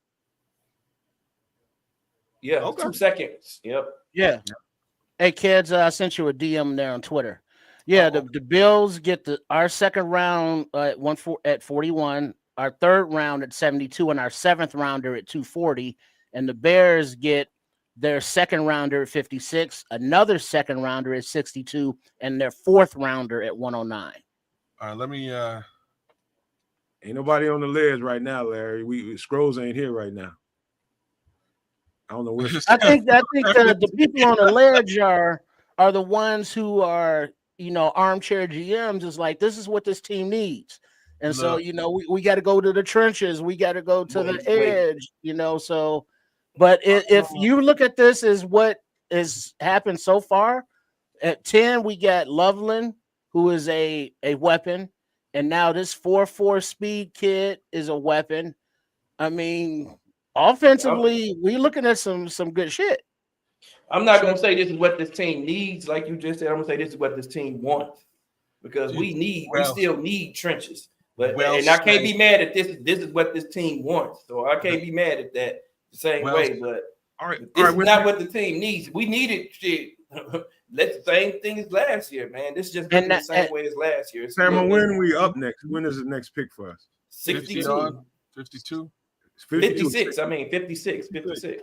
F: Yeah,
E: Okay.
F: 2 seconds. Yep.
G: Yeah. Hey kids, I sent you a DM there on Twitter. Yeah, the Bills get our 2nd round at 41, our 3rd round at 72, and our 7th rounder at 240. And the Bears get their 2nd rounder at 56, another 2nd rounder at 62, and their 4th rounder at 109.
C: All right, let me
A: ain't nobody on the ledge right now, Larry. We Scrolls ain't here right now. I don't know where.
G: I think the people on the ledge are the ones who are, armchair GMs. Is like, this is what this team needs. And so, we got to go to the trenches. We got to go to the edge, so. But if you look at this as what has happened so far, at 10, we got Loveland, who is a weapon. And now this 4.4 speed kid is a weapon. I mean, offensively, we're looking at some good shit.
F: I'm not going to say this is what this team needs, like you just said. I'm going to say this is what this team wants. Because we still need trenches. But and I can't be mad at this. This is what this team wants. So I can't be mad at that. The same way, but this is not what the team needs. We needed shit. That's the same thing as last year, man. This is just the same way as last year.
A: Sam, when we up next? When is the next pick for us?
F: 62.
C: 52.
F: 56. I mean 56. 56.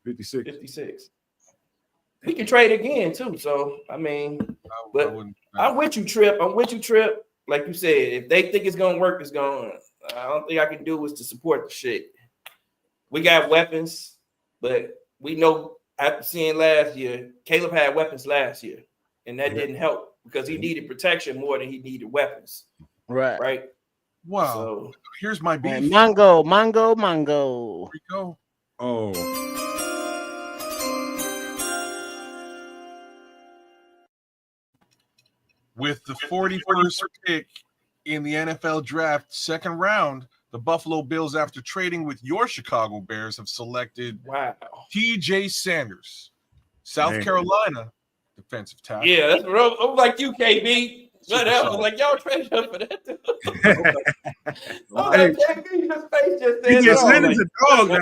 F: 56. We can trade again too. So I mean, but I'm with you, Trip. Like you said, if they think it's gonna work, it's gonna. I don't think I can do is to support the shit. We got weapons, but we know after seeing last year, Caleb had weapons last year, and that didn't help because he needed protection more than he needed weapons. Right.
C: Wow.
F: So
C: here's my beef.
G: Mongo.
C: Here we go.
A: Oh.
C: With the 41st pick in the NFL draft, 2nd round, the Buffalo Bills, after trading with your Chicago Bears, have selected TJ Sanders, South Carolina defensive tackle.
F: Yeah, that's what I'm like you, KB. What else? I'm like, y'all traded up for that too. KB, his face just said
A: TJ Sanders a dog now.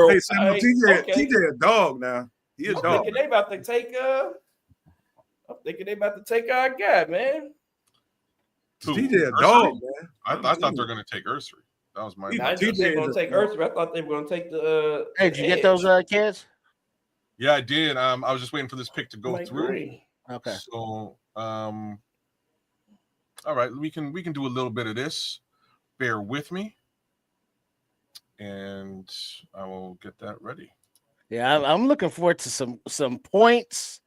A: Hey,
F: TJ
A: a dog now. He a dog.
F: They about to take I'm thinking they about to take our guy, man.
C: Who?
A: TJ a
C: Ursary?
A: dog, man.
C: I thought they're gonna take Ursary. That was my.
F: I didn't think they were going to take Ursula. I thought they were going to take the.
G: Hey, did you get those kids?
C: Yeah, I did. I was just waiting for this pick to go through.
F: Agree.
G: Okay.
C: So, all right, we can do a little bit of this. Bear with me, and I will get that ready.
G: Yeah, I'm looking forward to some points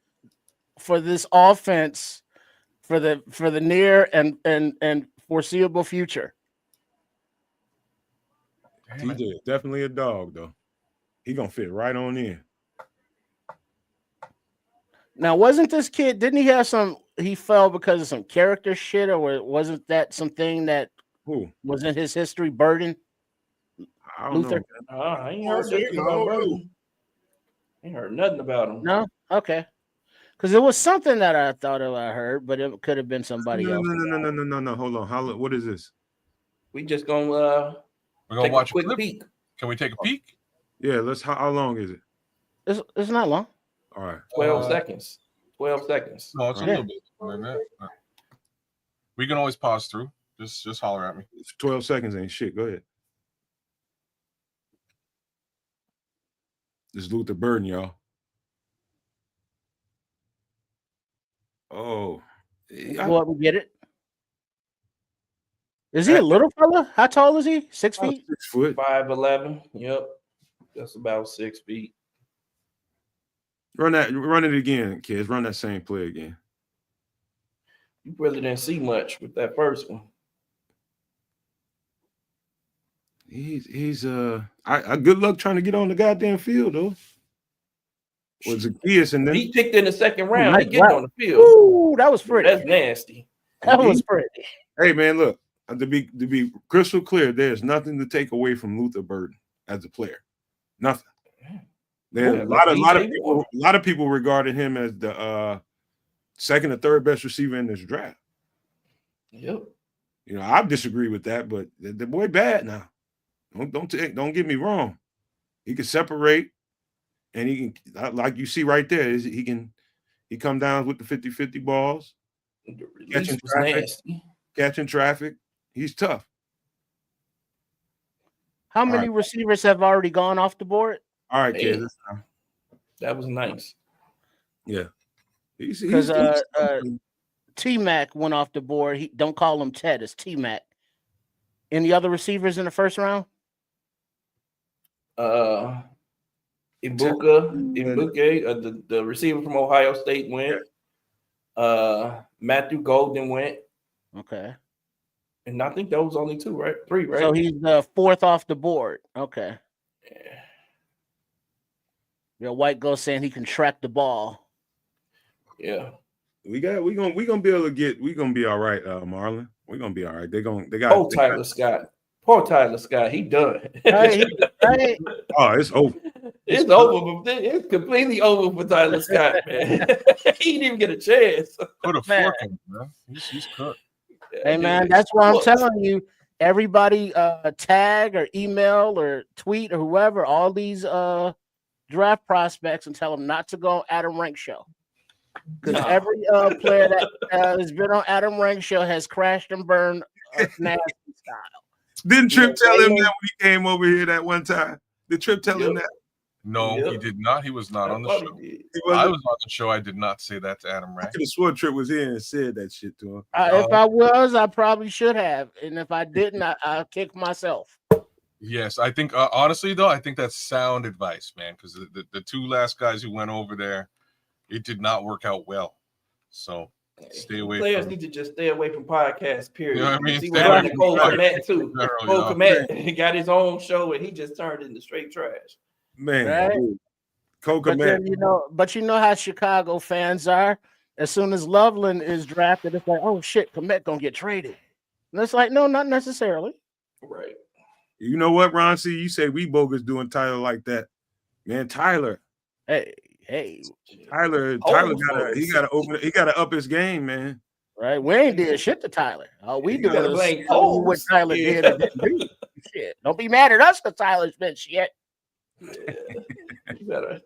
G: for this offense for the near and foreseeable future.
A: TJ is definitely a dog, though. He gonna fit right on in.
G: Now, wasn't this kid? Didn't he have some? He fell because of some character shit, or wasn't that something that was in his history? Burden.
A: I don't
G: Luther.
A: know.
F: I ain't heard nothing about Burden. Ain't heard nothing about him.
G: No, okay. Because it was something that I thought I heard, but it could have been somebody else.
A: No. Hold on. What is this?
F: We just gonna
C: we're gonna
F: take
C: watch
F: a quick
C: clip.
F: peek.
C: Can we take a peek?
A: Yeah, let's. How long is it?
G: It's not long.
A: All right.
F: 12 seconds. 12 seconds.
C: No, it's a little bit more than that. We can always pause through. Just holler at me.
A: It's 12 seconds ain't shit. Go ahead. This is Luther Burden, y'all. Oh.
G: Well, we get it. Is he a little fella? How tall is he? 6 feet?
A: 6 foot.
F: 5'11". Yep. That's about 6 feet.
A: Run it again, kids. Run that same play again.
F: You really didn't see much with that first one.
A: He's I good luck trying to get on the goddamn field though. Was it Kias and then
F: He picked in the second round.
G: Nice
F: He getting
G: route.
F: on the field.
G: Ooh, that was pretty.
F: That's nasty.
G: That was pretty.
A: Hey man, look, to be crystal clear, there's nothing to take away from Luther Burden as a player. Nothing. There's a lot of people regarded him as the second or third best receiver in this draft.
F: Yep.
A: You know, I disagree with that, but the boy bad now. Don't get me wrong. He can separate, and he can, like you see right there, he come down with the 50-50 balls, catching traffic. He's tough.
G: How many receivers have already gone off the board?
A: All right, kids.
F: That was nice.
A: Yeah.
G: Because T-Mac went off the board. Don't call him Ted. It's T-Mac. Any other receivers in the first round?
F: Ibuka, the receiver from Ohio State went. Matthew Golden went.
G: Okay.
F: And I think that was only 2, right? 3, right?
G: So he's the fourth off the board. Okay.
F: Yeah.
G: Your white ghost saying he can track the ball.
F: Yeah.
A: We gonna be able to get. We gonna be all right, Marlon. We're gonna be all right. They got.
F: Tyler Scott. Poor Tyler Scott. He done.
G: Hey.
A: Oh, it's over.
F: It's over. It's completely over for Tyler Scott, man. He didn't even get a chance.
C: Put a fork in him, man. He's cooked.
G: Hey man, that's why I'm telling you. Everybody, tag or email or tweet or whoever all these draft prospects and tell them not to go on Adam Rank Show. Because every player that has been on Adam Rank Show has crashed and burned nasty style.
A: Didn't Trip tell him that when he came over here that one time? Did Trip tell him that?
C: No, he did not. He was not on the show. I was on the show. I did not say that to Adam Rank.
A: I could have sworn Trip was here and said that shit to him.
G: If I was, I probably should have. And if I didn't, I'll kick myself.
C: Yes, I think, honestly, though, I think that's sound advice, man, because the 2 last guys who went over there, it did not work out well. So stay away.
F: Players need to just stay away from podcasts, period.
C: You know what I mean?
F: See what happened to Cole Kmet, too. Cole Kmet got his own show, and he just turned into straight trash.
A: Man,
G: right?
A: Cole Kmet.
G: But you know how Chicago fans are. As soon as Loveland is drafted, it's like, oh shit, Kmet gonna get traded. And it's like, no, not necessarily.
F: Right.
A: You know what, Ron C? You say we bogus doing Tyler like that. Man, Tyler.
G: Hey.
A: Tyler gotta up his game, man.
G: Right. We ain't did shit to Tyler. All we do is tell you what Tyler did and didn't do. Shit. Don't be mad at us because Tyler's been shit.
F: Yeah. You better.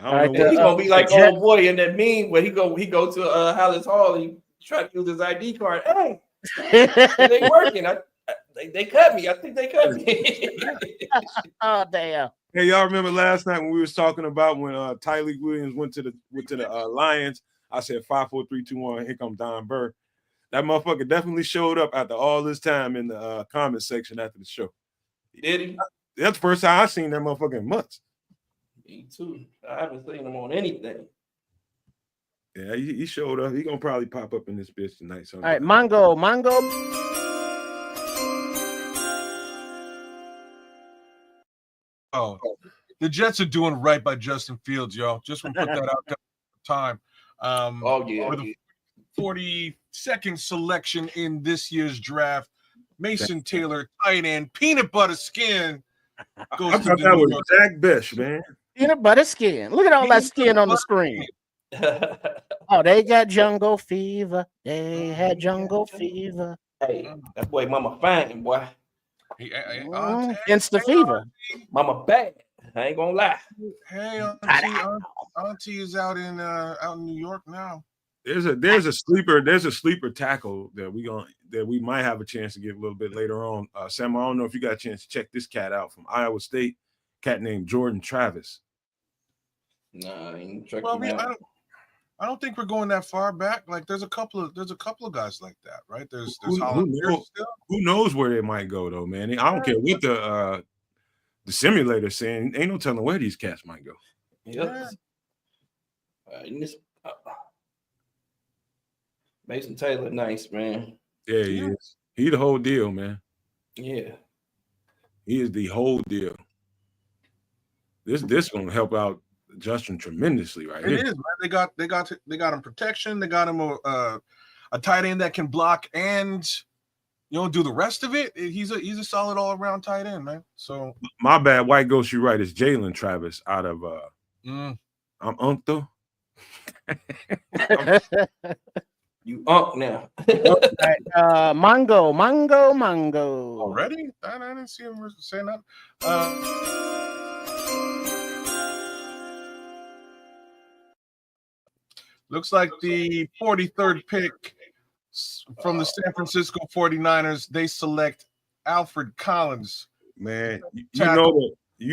A: I don't know.
F: He's gonna be like
G: the Jets-
F: old boy in that meme where he go to Hallis Hall and he try to use his ID card. Hey, it ain't working. They cut me. I think they cut me.
G: Oh damn.
A: Hey, y'all remember last night when we was talking about when Tyreek Williams went to the Lions? I said 5, 4, 3, 2, 1. Here come Don Burr. That motherfucker definitely showed up after all this time in the comment section after the show.
F: Did he?
A: That's the first time I seen that motherfucker in months.
F: Me too. I haven't seen him on anything.
A: Yeah, he showed up. He gonna probably pop up in this bitch tonight.
G: All right, Mongo.
C: Oh, the Jets are doing right by Justin Fields, y'all. Just want to put that out time.
F: Oh yeah.
C: With a 42nd selection in this year's draft, Mason Taylor, tight end, peanut butter skin. Goes
A: I
C: to
A: thought
C: the
A: that
C: New
A: was
C: York-
A: Jack Bish, man.
G: Peanut butter skin. Look at all that skin on the screen. Oh, they got jungle fever. They had jungle fever.
F: Hey, that boy Mama fine, boy.
G: Insta fever.
F: Mama bad. I ain't gonna lie.
C: Hey, Auntie is out in New York now.
A: There's a sleeper tackle that we might have a chance to get a little bit later on. Sam, I don't know if you got a chance to check this cat out from Iowa State. Cat named Jordan Travis.
F: Nah, I ain't checking
C: Well,
F: out.
C: I don't think we're going that far back. Like there's a couple of guys like that, right? There's
A: Who
C: Holland
A: knows?
C: still.
A: Who knows where they might go though, man? I don't care what the simulator's saying. Ain't no telling where these cats might go.
F: Yep. Mason Taylor, nice man.
A: Yeah, he is. He the whole deal, man.
F: Yeah.
A: He is the whole deal. This gonna help out Justin tremendously, right?
C: It is, man. They got him protection. They got him a tight end that can block and do the rest of it. He's a solid all around tight end, man. So
A: my bad, White Ghost, you're right. It's Jalen Travis out of I'm Uncto.
F: You unk now.
G: Right, Mongo.
C: Already? I didn't see him saying that. Looks like the 43rd pick from the San Francisco 49ers, they select Alfred Collins.
A: Man, you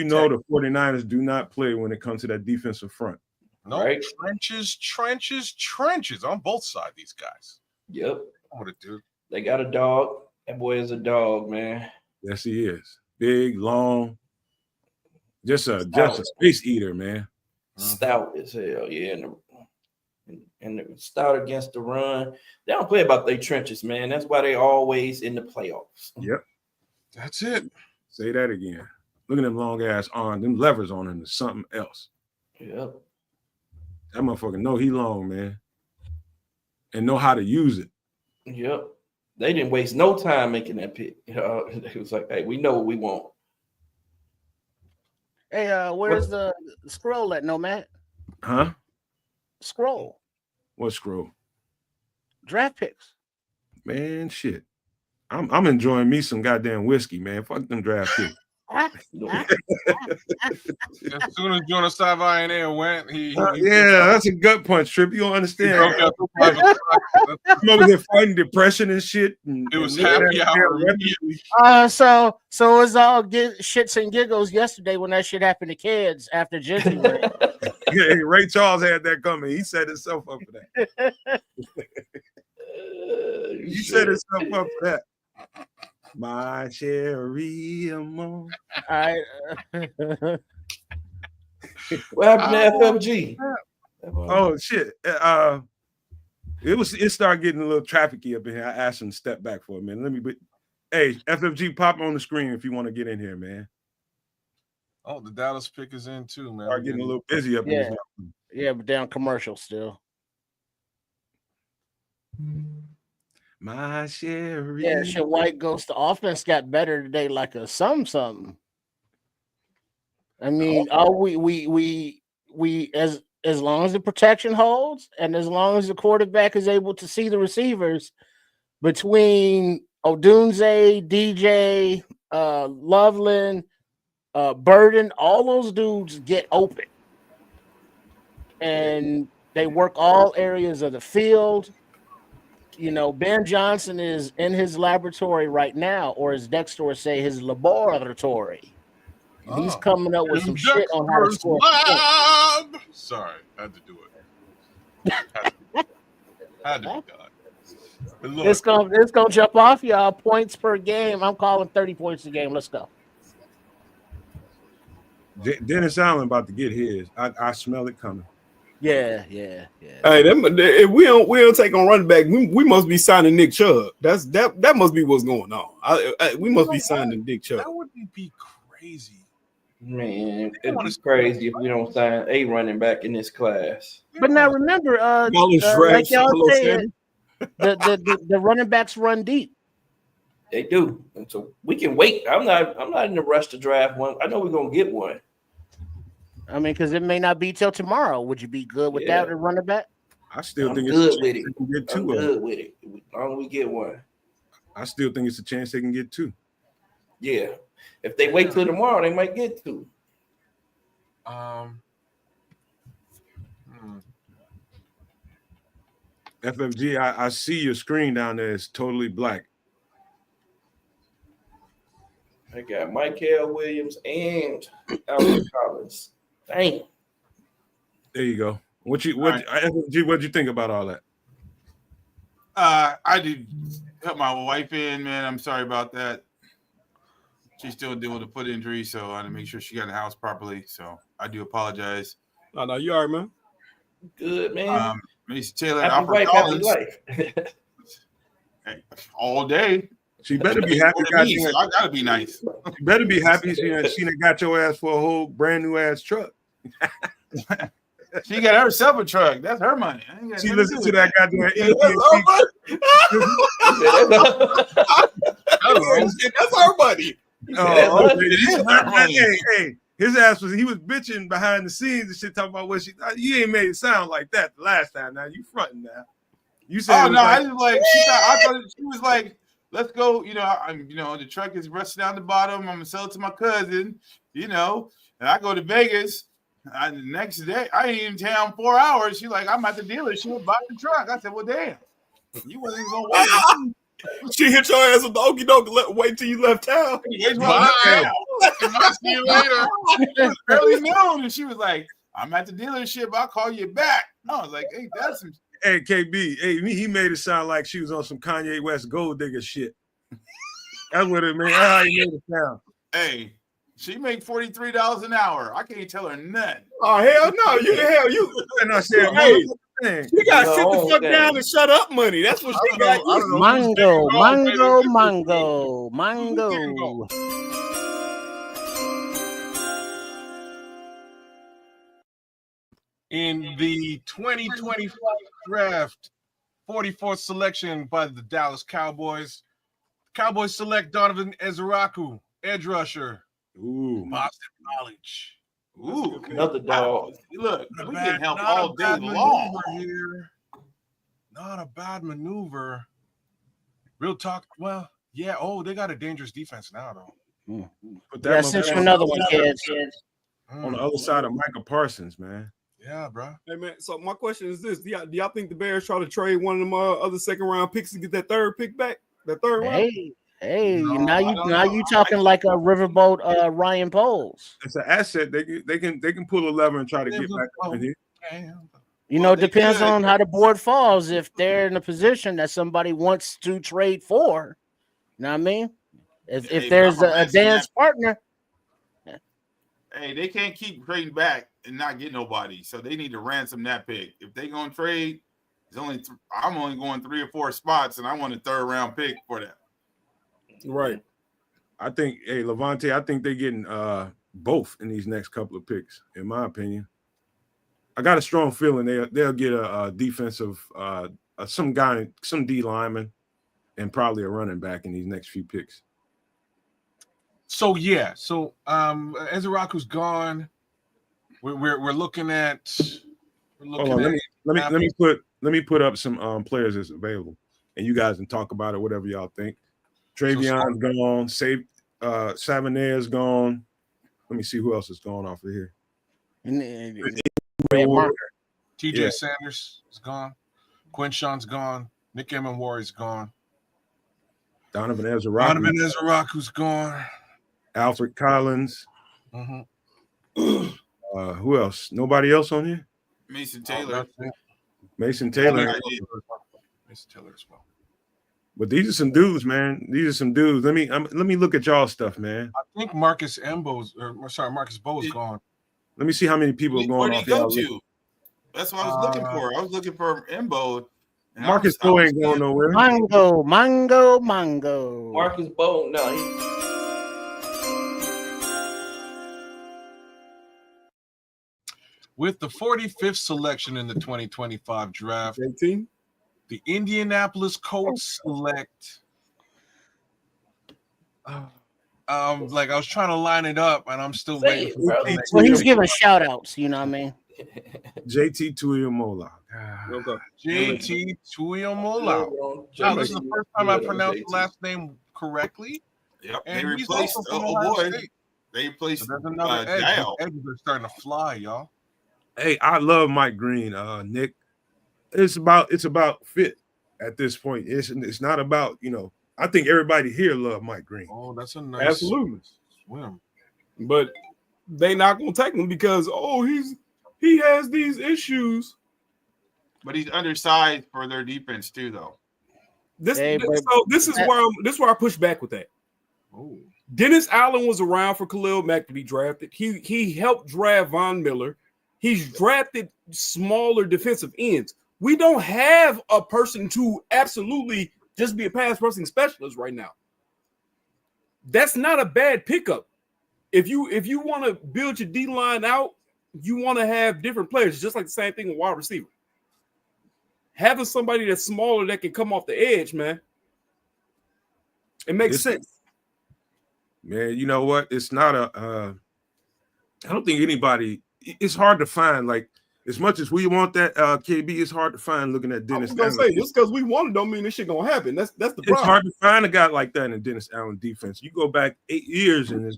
A: know the 49ers do not play when it comes to that defensive front.
C: No,
F: right.
C: trenches on both sides, these guys.
F: Yep.
C: What a dude.
F: They got a dog. That boy is a dog, man.
A: Yes, he is. Big, long, just a space eater, man.
F: Stout as hell, yeah. And the stout against the run. They don't play about their trenches, man. That's why they always in the playoffs.
A: Yep.
C: That's it.
A: Say that again. Look at them long ass arms. Them levers on him is something else.
F: Yep.
A: That motherfucker know he long, man. And know how to use it.
F: Yep. They didn't waste no time making that pick. It was like, hey, we know what we want.
G: Hey, where's the scroll at, Nomad?
A: Huh?
G: Scroll.
A: What scroll?
G: Draft picks.
A: Man, shit. I'm enjoying me some goddamn whiskey, man. Fuck them draft picks.
C: As soon as Jonas Savine went, he
A: that's a gut punch, Trip. You don't understand. I'm over here fighting depression and shit.
C: It was happy hour.
G: So it was all shits and giggles yesterday when that shit happened to kids after jeanty went.
A: Yeah, Ray Charles had that coming. He set himself up for that. He set himself up for that. My Sherry Amon.
G: All right.
F: What happened to FFG?
A: Oh shit. It started getting a little trafficky up in here. I asked him to step back for a minute. Hey, FFG, pop on the screen if you want to get in here, man.
C: Oh, the Dallas pick is in too, man.
A: Start getting a little busy up in here.
G: Yeah, but down commercial still.
A: My Sherry.
G: Yeah, shit. White Ghost. The offense got better today, like a something. I mean, we as long as the protection holds, and as long as the quarterback is able to see the receivers between Odunze, DJ, Loveland, Burden, all those dudes get open. and they work all areas of the field. You know, Ben Johnson is in his laboratory right now, or as Dexter would say, his laboratory. And he's coming up with some shit on how to score.
C: Lab. Sorry, I had to do it. Had to be done. But look,
G: It's gonna jump off y'all. Points per game. I'm calling 30 points a game. Let's go.
A: Dennis Allen about to get his. I smell it coming.
G: Yeah.
E: Hey, if we don't take on running back, we must be signing Nick Chubb. That must be what's going on. We must be signing Nick Chubb.
C: that would be crazy.
F: Man, it'd be crazy if we don't sign a running back in this class.
G: But now remember, like y'all said, the running backs run deep.
F: They do, and so we can wait. I'm not in the rush to draft one. I know we're gonna get one.
G: I mean, because it may not be till tomorrow. Would you be good with that, a running back?
A: I still
F: I'm
A: think
F: good
A: it's
F: with it.
A: Get two
F: I'm good with it. As long as we get one.
A: I still think it's a chance they can get two.
F: Yeah. If they wait till tomorrow, they might get two.
A: FFG, I see your screen down there is totally black.
F: I got Michael Williams and Alvin Collins. Dang.
A: There you go. FFG, what'd you think about all that?
D: I did help my wife in, man. I'm sorry about that. She's still dealing with a foot injury, so I had to make sure she got in the house properly. So I do apologize.
E: No, you all right, man.
F: Good, man.
D: Mr. Taylor,
F: Happy wife, happy life.
D: Hey, all day.
A: She better be happy.
D: So I gotta be nice.
A: She better be happy. She got your ass for a whole brand new ass truck.
D: She got herself a truck. That's her money.
A: She listened to that goddamn
E: That's our money.
A: Hey, his ass he was bitching behind the scenes and shit, talking about what you ain't made it sound like that the last time. Now you fronting now. You said,
D: oh no, I was like, I thought she was like, let's go. The truck is rusting down the bottom. I'm gonna sell it to my cousin. And I go to Vegas. The next day, I ain't in town 4 hours. She like, I'm at the dealership buying the truck. I said, well, damn, you wasn't gonna wait.
E: She hit your ass with the okie doke. Wait till you left town.
D: I'll see you later. It was early noon, and she was like, I'm at the dealership. I'll call you back. I was like, hey, that's some.
A: Hey, KB, he made it sound like she was on some Kanye West gold digger shit. That's what it made. That's how he made it sound.
D: Hey, she make $43 an hour. I can't tell her nothing.
E: Oh hell no! You
A: and I said,
E: hey,
A: hey,
E: you gotta sit the fuck down and shut up, money. That's what she got.
G: Mango.
C: In the 2025 draft, 44th selection by the Dallas Cowboys. Cowboys select Donovan Ezeraku, edge rusher.
A: Ooh,
C: Boston College.
D: Ooh,
F: another dog.
D: Look, we can help all day long.
C: Here. Not a bad maneuver. Real talk. Well, yeah. Oh, they got a dangerous defense now, though.
A: Put
G: Yeah, sent you another one, kids.
A: On the other side of Michael Parsons, man.
C: Yeah, bro.
E: Hey man, so my question is this: do y'all think the Bears try to trade one of them other second round picks to get that third pick back? That third round?
G: Hey, now you talking like a riverboat Ryan Poles.
A: It's an asset. They can pull a lever and try to get back up in here.
G: It depends on how the board falls. If they're in a position that somebody wants to trade for, you know what I mean? If there's a dance partner.
D: Hey, they can't keep trading back and not get nobody. So they need to ransom that pick. If they gonna trade, I'm only going 3 or 4 spots, and I want a third round pick for that.
E: Right.
A: I think, Levante, I think they're getting both in these next couple of picks, in my opinion. I got a strong feeling they'll get a defensive, some D lineman, and probably a running back in these next few picks.
C: So yeah, Ezeraku's gone. We're looking at.
A: Let me put up some players that's available, and you guys can talk about it, whatever y'all think. Travion's gone. Savonaire's gone. Let me see who else is going off of here.
C: TJ Sanders is gone. Quinshon's gone. Nick Emmanwari's gone.
A: Donovan Ezra,
C: who's gone.
A: Alfred Collins.
C: Mm-hmm.
A: Who else? Nobody else on here?
D: Mason Taylor.
A: Mason Taylor.
C: Mason Taylor as well.
A: But these are some dudes, man. These are some dudes. Let me look at y'all stuff, man.
C: I think Marcus Bo's gone.
A: Let me see how many people are going off.
D: Where did he go to? That's what I was looking for. I was looking for Embo.
A: Marcus Bo ain't going nowhere.
G: Mongo.
F: Marcus Bo, no.
C: With the 45th selection in the 2025 draft,
E: 18.
C: the Indianapolis Colts select. Like I was trying to line it up, and I'm still waiting.
G: Well, he's giving shout outs, you know what I mean?
A: JT Tuiamola.
C: JT Tuiamola. Now, this is the first time I pronounced the last name correctly.
D: Yep,
C: and
D: they replaced They replaced
C: another edge. The edges are starting to fly, y'all.
A: Hey, I love Mike Green, Nick. It's about fit at this point. It's not about, I think everybody here love Mike Green.
C: Oh, that's a nice swim.
E: But they not gonna take him because he has these issues.
D: But he's undersized for their defense too, though.
E: This is where I push back with that.
C: Oh.
E: Dennis Allen was around for Khalil Mack to be drafted. He helped draft Von Miller. He's drafted smaller defensive ends. We don't have a person to absolutely just be a pass rushing specialist right now. That's not a bad pickup. If you want to build your D line out, you want to have different players, just like the same thing with wide receiver. Having somebody that's smaller that can come off the edge, man, it makes sense.
A: Man, you know what? It's not I don't think anybody. It's hard to find, like, as much as we want that KB, it's hard to find looking at Dennis Allen.
E: Just because we want it don't mean this shit gonna happen. That's the problem.
A: It's hard to find a guy like that in Dennis Allen defense. You go back 8 years and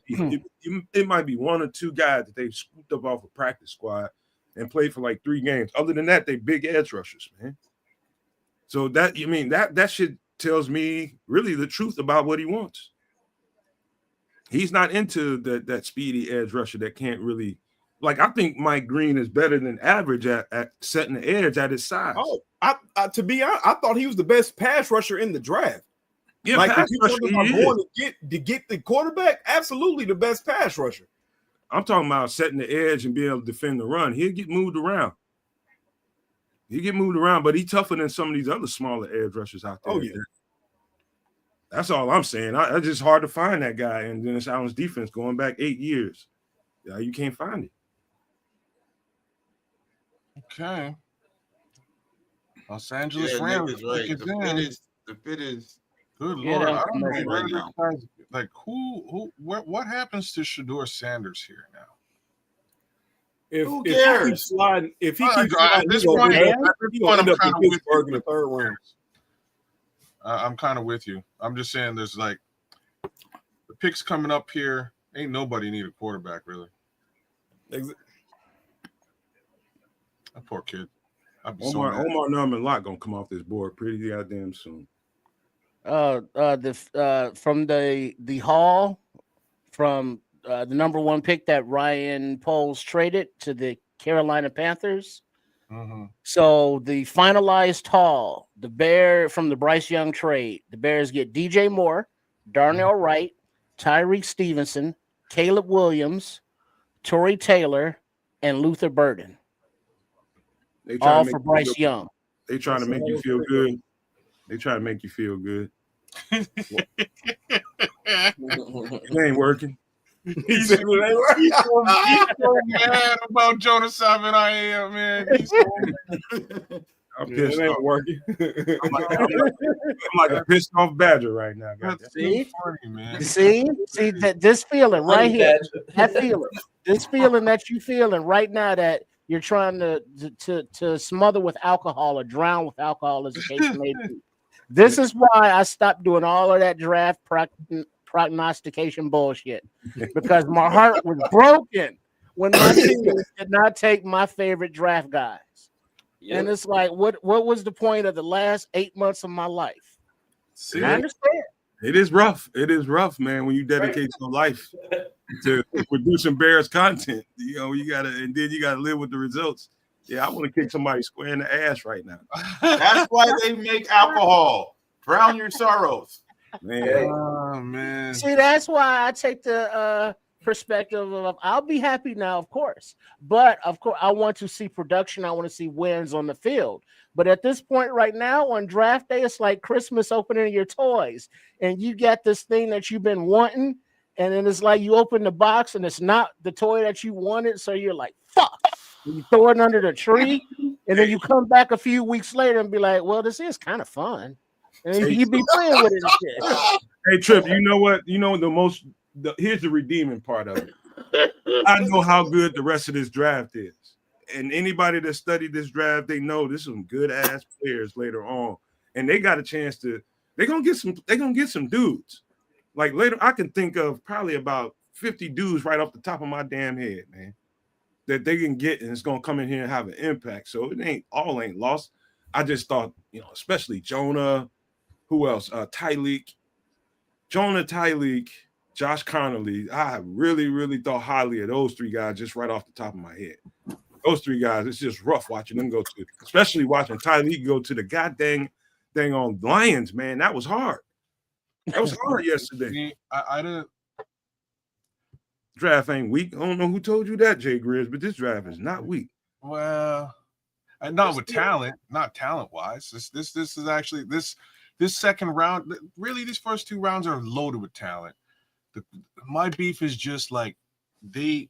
A: it might be one or two guys that they scooped up off a practice squad and played for like 3 games. Other than that, they big edge rushers, man. So that shit tells me really the truth about what he wants. He's not into that speedy edge rusher that can't really. Like, I think Mike Green is better than average at setting the edge at his size.
E: Oh, to be honest, I thought he was the best pass rusher in the draft.
A: Yeah,
E: like if you're talking about going to get the quarterback, absolutely the best pass rusher.
A: I'm talking about setting the edge and being able to defend the run. He'll get moved around. But he's tougher than some of these other smaller edge rushers out there.
E: Oh, yeah.
A: That's all I'm saying. It's just hard to find that guy in Dennis Allen's defense going back 8 years. Yeah, you can't find it.
C: Okay. Los Angeles Rams.
D: Right. The fit is
C: good Lord. I don't know right now. Like what happens to Shedeur Sanders here now?
E: Who cares? If he keeps sliding,
C: at this point, I'm kind of with you
E: in the 3rd round.
C: I'm kind of with you. I'm just saying there's like the picks coming up here. Ain't nobody need a quarterback, really. That poor kid.
A: Omar Norman Lott gonna come off this board pretty goddamn soon.
G: From the Hall, from the number 1 pick that Ryan Poles traded to the Carolina Panthers.
C: Mm-hmm.
G: So the finalized haul, the Bear from the Bryce Young trade, the Bears get DJ Moore, Darnell Wright, Tyreek Stevenson, Caleb Williams, Torrey Taylor, and Luther Burden. All for Bryce Young.
A: They trying to make you feel good. They try to make you feel good. It ain't working.
C: He's so mad about Jonas Simon. I am, man. He's so mad.
A: I'm pissed off.
E: Working.
A: I'm like a pissed off badger right now.
G: See?
C: Funny, man.
G: See that this feeling right here, this feeling that you feeling right now that you're trying to smother with alcohol or drown with alcohol, as the case may be. This is why I stopped doing all of that draft prognostication bullshit, because my heart was broken when my team did not take my favorite draft guys. And it's like, what was the point of the last 8 months of my life?
A: See,
G: I understand.
A: it is rough. It is rough, man, when you dedicate your life to producing Bears content. You know, you gotta, and then you gotta live with the results. Yeah, I want to kick somebody square in the ass right now.
D: That's why they make alcohol. Drown your sorrows.
A: Man.
C: Oh man.
G: See, that's why I take the perspective of I'll be happy now, of course. But of course, I want to see production. I want to see wins on the field. But at this point right now, on draft day, it's like Christmas opening your toys. And you get this thing that you've been wanting. And then it's like you open the box and it's not the toy that you wanted. So you're like, fuck. And you throw it under the tree. And then you come back a few weeks later and be like, well, this is kind of fun. And you be playing with it and shit.
A: Hey, Trip, you know what? You know here's the redeeming part of it. I know how good the rest of this draft is. And anybody that studied this draft, they know there's some good ass players later on. And they got a chance they're gonna get some dudes. Like later, I can think of probably about 50 dudes right off the top of my damn head, man, that they can get and it's gonna come in here and have an impact. So it ain't lost. I just thought, especially Jonah, who else? Tyleek, Jonah, Tyleek, Josh Connolly. I really, really thought highly of those three guys just right off the top of my head. Those three guys, it's just rough watching them go to, especially watching Tyleek go to the goddamn thing on Lions, man. That was hard. That was hard yesterday.
C: I didn't.
A: Draft ain't weak. I don't know who told you that, Jay Grizz, but this draft is not weak.
C: Well, and not with talent, not talent-wise. This is actually this second round. Really, these first two rounds are loaded with talent. My beef is just like the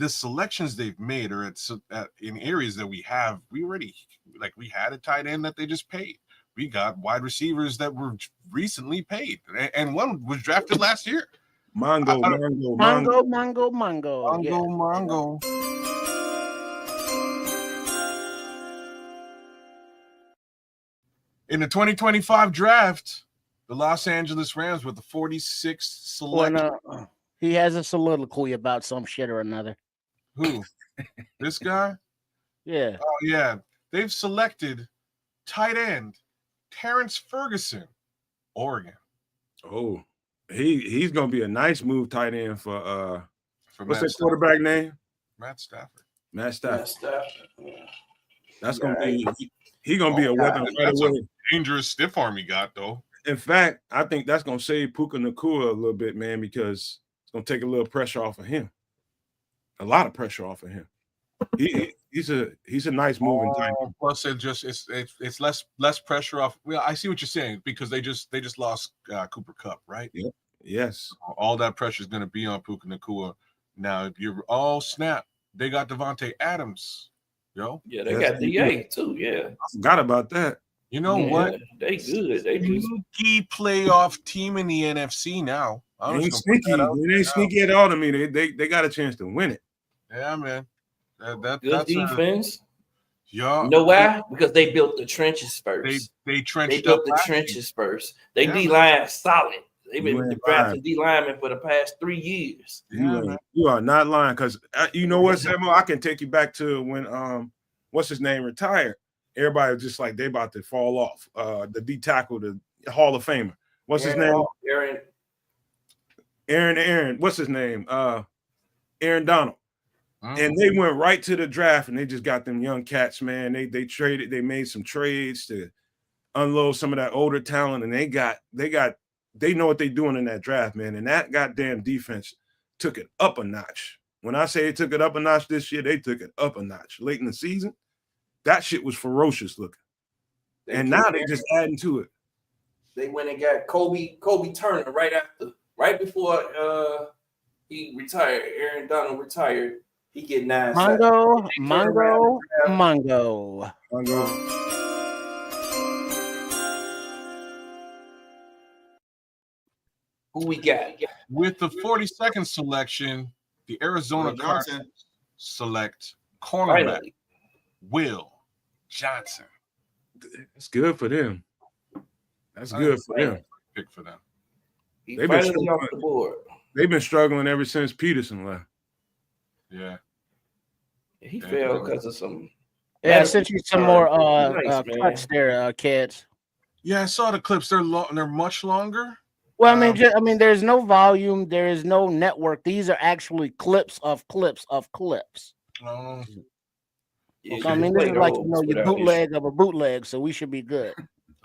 C: selections they've made are in areas that we had a tight end that they just paid. We got wide receivers that were recently paid, and one was drafted last year.
A: Mongo.
C: In the 2025 draft, the Los Angeles Rams with the 46th selection.
G: He has a soliloquy about some shit or another.
C: Who? This guy?
G: Yeah.
C: Oh, yeah. They've selected tight end Terrence Ferguson, Oregon.
A: Oh, he's gonna be a nice move tight end for what's that
C: Stafford.
A: quarterback name?
C: Matt Stafford.
F: Yeah.
A: That's gonna be he's gonna be a weapon right
C: That's
A: away.
C: a dangerous stiff arm he got though.
A: In fact, I think that's gonna save Puka Nacua a little bit, man, because it's gonna take a little pressure off of him. A lot of pressure off of him. He's a nice moving tight end.
C: Plus, it's less pressure off. Well, I see what you're saying because they just lost Cooper Kupp, right?
A: Yep. Yes.
C: All that pressure is going to be on Puka Nacua. Now, if you're all snap, they got Devontae Adams, yo.
F: Yeah, they got DA too. Yeah,
A: I forgot about that.
C: You know what?
F: They good. They just
C: sneaky playoff team in the NFC now.
A: It ain't sneaky. It ain't sneaky at all to me. They got a chance to win it.
C: Yeah, man.
F: good
C: That's
F: defense.
C: Yeah.
F: You know why? Because they built the trenches first.
C: They trenched
F: They built
C: up
F: the
C: last
F: trenches first. They
C: Yeah,
F: D-line solid. They've been
A: You
F: drafting D-linemen for the past 3 years.
A: You are not lying, because you know what, Samuel? I can take you back to when what's his name retired. Everybody was just like they about to fall off. The D tackle, the Hall of Famer. What's his name? Aaron. What's his name? Aaron Donald. And they went right to the draft and they just got them young cats, man. They traded, they made some trades to unload some of that older talent, and they know what they're doing in that draft, man. And that goddamn defense took it up a notch. When I say they took it up a notch this year, they took it up a notch. Late in the season, that shit was ferocious looking. And now they just adding to it.
F: They went and got Kobe Turner right before he retired. Aaron Donald retired. He get 9 sacks.
G: Mongo.
F: Who we got?
C: With the 42nd selection, the Arizona
D: Johnson.
C: Cardinals select cornerback
F: Finally.
C: Will Johnson.
A: That's good for them. That's good for them.
C: Pick for them.
F: He
A: They've been
F: finally off the board.
A: They've been struggling ever since Peterson left.
C: Yeah.
F: He fell because of some
G: Yeah, I sent you some more
F: Nice, man.
G: cuts there, kids.
C: Yeah, I saw the clips. They're they're much longer.
G: Well, I mean, there's no volume, there is no network. These are actually clips of clips of clips.
F: Yeah,
G: So, I mean, this is like your bootleg of a bootleg, so we should be good.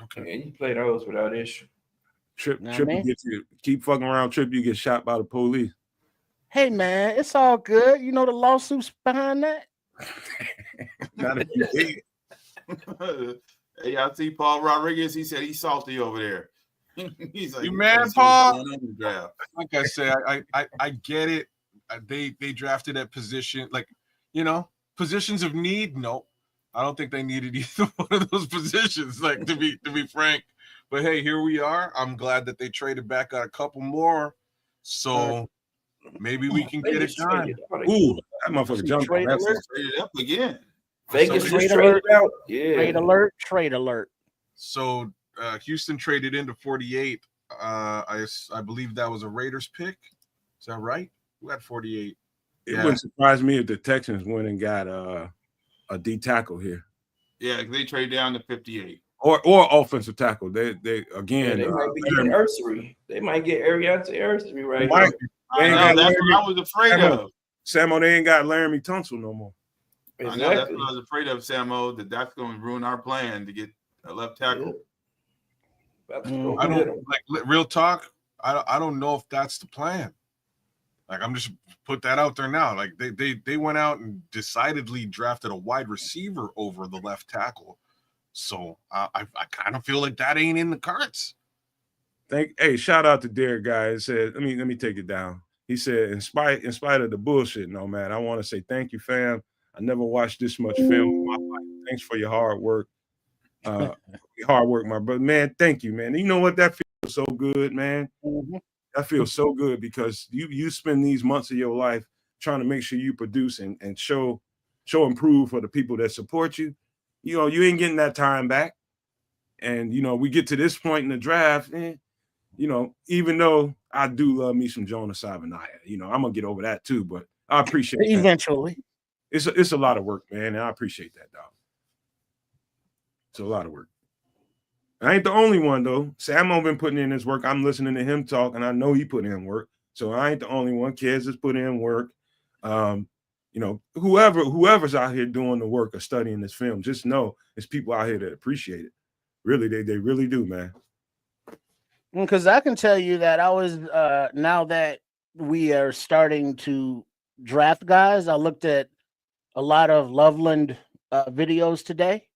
F: Okay, yeah, you play those without issue.
A: Trip gets you. Keep fucking around, Trip. You get shot by the police.
G: Hey man, it's all good. You know the lawsuits behind that.
A: Not if you did.
D: Hey, I see Paul Rodriguez. He said he's salty over there. He's like,
C: you man, Paul. Like I said, I get it. They drafted at position, like, you know, positions of need. No, I don't think they needed either one of those positions. Like, to be frank. But hey, here we are. I'm glad that they traded back a couple more, so maybe we can get it done.
A: Ooh, that motherfucker jumped.
D: Traded up again.
F: Vegas just traded out.
G: Yeah. Trade alert.
C: So Houston traded into 48. I believe that was a Raiders pick. Is that right? Who had 48?
A: It wouldn't surprise me if the Texans went and got a D tackle here.
D: Yeah, they trade down to 58.
A: Or offensive tackle. They again.
F: They might be getting Ursery. They might get Ariante Ursery right
A: now.
D: That's what I was afraid of.
A: Samo, they ain't got Laramie Tunsil no more.
D: Exactly. I know, that's what I was afraid of, Samo, that's going to ruin our plan to get a left tackle.
C: I don't like real talk. I don't know if that's the plan. Like, I'm just put that out there now. Like they went out and decidedly drafted a wide receiver over the left tackle. So I kind of feel like that ain't in the cards.
A: Hey, shout out to Derek guy. It said, let me take it down. He said, in spite of the bullshit, Nomad, I want to say thank you, fam. I never watched this much film in my life. Thanks for your hard work. My brother. Man, thank you, man. You know what? That feels so good, man. That feels so good because you spend these months of your life trying to make sure you produce and show improve for the people that support you. You know, you ain't getting that time back. And, you know, we get to this point in the draft, you know, even though I do love me some Jonah Savanaya, you know, I'm going to get over that too, but I appreciate it.
G: Eventually.
A: It's a lot of work, man, and I appreciate that, dog. It's a lot of work. I ain't the only one, though. Samo been putting in his work. I'm listening to him talk, and I know he put in work. So I ain't the only one. Kids has put in work. You know, whoever's out here doing the work of studying this film, just know there's people out here that appreciate it. Really, they really do, man.
G: Because I can tell you that I was now that we are starting to draft guys, I looked at a lot of Loveland videos today,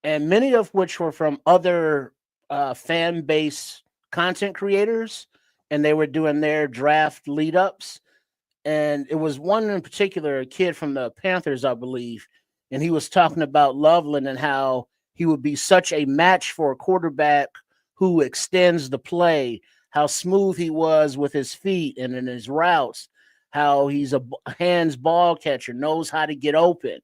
G: and many of which were from other fan base content creators, and they were doing their draft lead ups. And it was one in particular, a kid from the Panthers, I believe, and he was talking about Loveland and how he would be such a match for a quarterback who extends the play, how smooth he was with his feet and in his routes, how he's a hands ball catcher, knows how to get open.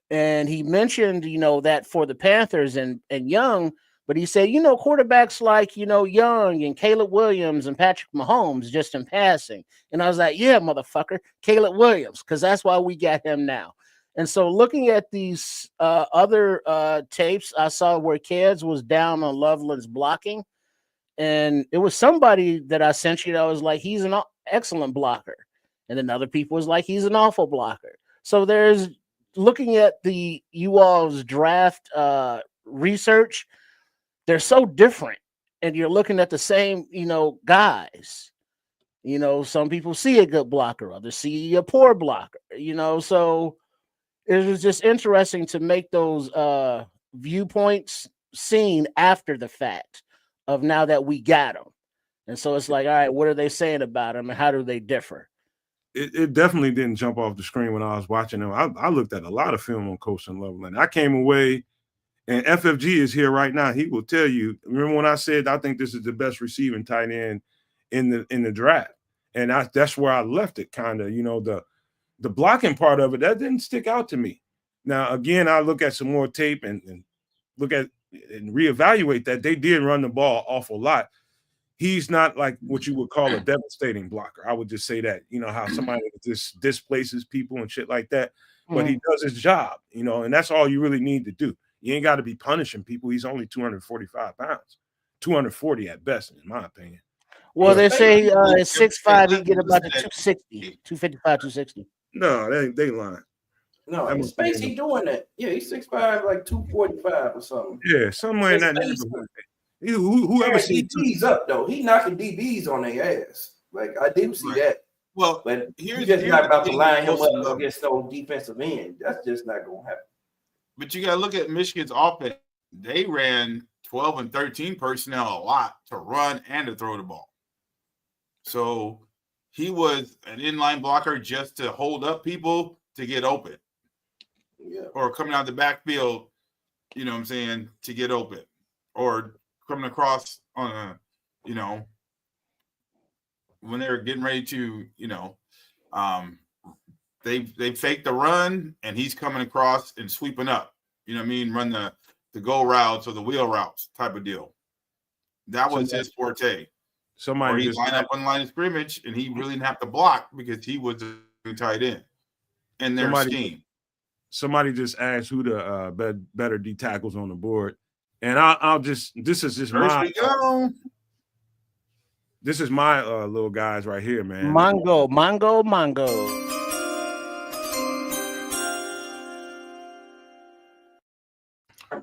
G: And he mentioned, you know, that for the Panthers and Young, but he said, you know, quarterbacks like, you know, Young and Caleb Williams and Patrick Mahomes, just in passing. And I was like, yeah, motherfucker, Caleb Williams, because that's why we got him now. And so looking at these other tapes, I saw where Keds was down on Loveland's blocking. And it was somebody that I sent you that was like, he's an excellent blocker. And then other people was like, he's an awful blocker. So there's looking at you all's draft research, they're so different. And you're looking at the same, you know, guys. You know, some people see a good blocker, others see a poor blocker, you know, so it was just interesting to make those viewpoints seen after the fact of now that we got them. And so it's like, all right, what are they saying about them and how do they differ?
A: It definitely didn't jump off the screen when I was watching them. I looked at a lot of film on Colson Loveland. I came away, and FFG is here right now. He will tell you, remember when I said I think this is the best receiving tight end in the draft? And that's where I left it, kind of, you know, the blocking part of it, that didn't stick out to me. Now, again, I look at some more tape and look at and reevaluate that. They did run the ball awful lot. He's not like what you would call a devastating blocker. I would just say that, you know, how somebody just displaces people and shit like that. but he does his job, you know, and that's all you really need to do. You ain't got to be punishing people. He's only 245 pounds, 240 at best, in my opinion.
G: Well, they
D: But-
G: say at
D: Hey,
G: 6'5", he get
D: listen,
G: about the
D: listen,
G: 260, 255, 260.
A: No, they lying.
F: No,
A: That
F: in
A: must be
F: space
A: in the-
F: he doing that. Yeah, he's 6'5", like 245 or something.
A: Yeah, somewhere in that
F: It's space.
A: neighborhood. Whoever
F: Tearing
A: seen
F: DBs up though, he knocking DBs on their ass. Like I do see
D: Right.
F: that,
D: Well,
F: but
D: here's
F: you're just
D: here's
F: not
D: the
F: about to
D: thing
F: line
D: with
F: him
D: Wilson
F: up
D: Love.
F: against no defensive end. That's just not gonna happen.
D: But you got to look at Michigan's offense. They ran 12 and 13 personnel a lot to run and to throw the ball. So he was an inline blocker just to hold up people to get open,
F: Yeah.
D: or coming out the backfield, you know what I'm saying, to get open, or coming across on a, you know, when they're getting ready to, you know, they fake the run and he's coming across and sweeping up, you know what I mean, run the go routes or the wheel routes type of deal. That was his forte. Or
A: somebody
D: he'd
A: just
D: line up on the line of scrimmage and he really didn't have to block because he was a tight end in their scheme.
A: somebody just asked who the better D tackles on the board, and I'll just this is just
D: First
A: my
D: we go.
A: this is my little guys right here, man.
G: Mongo.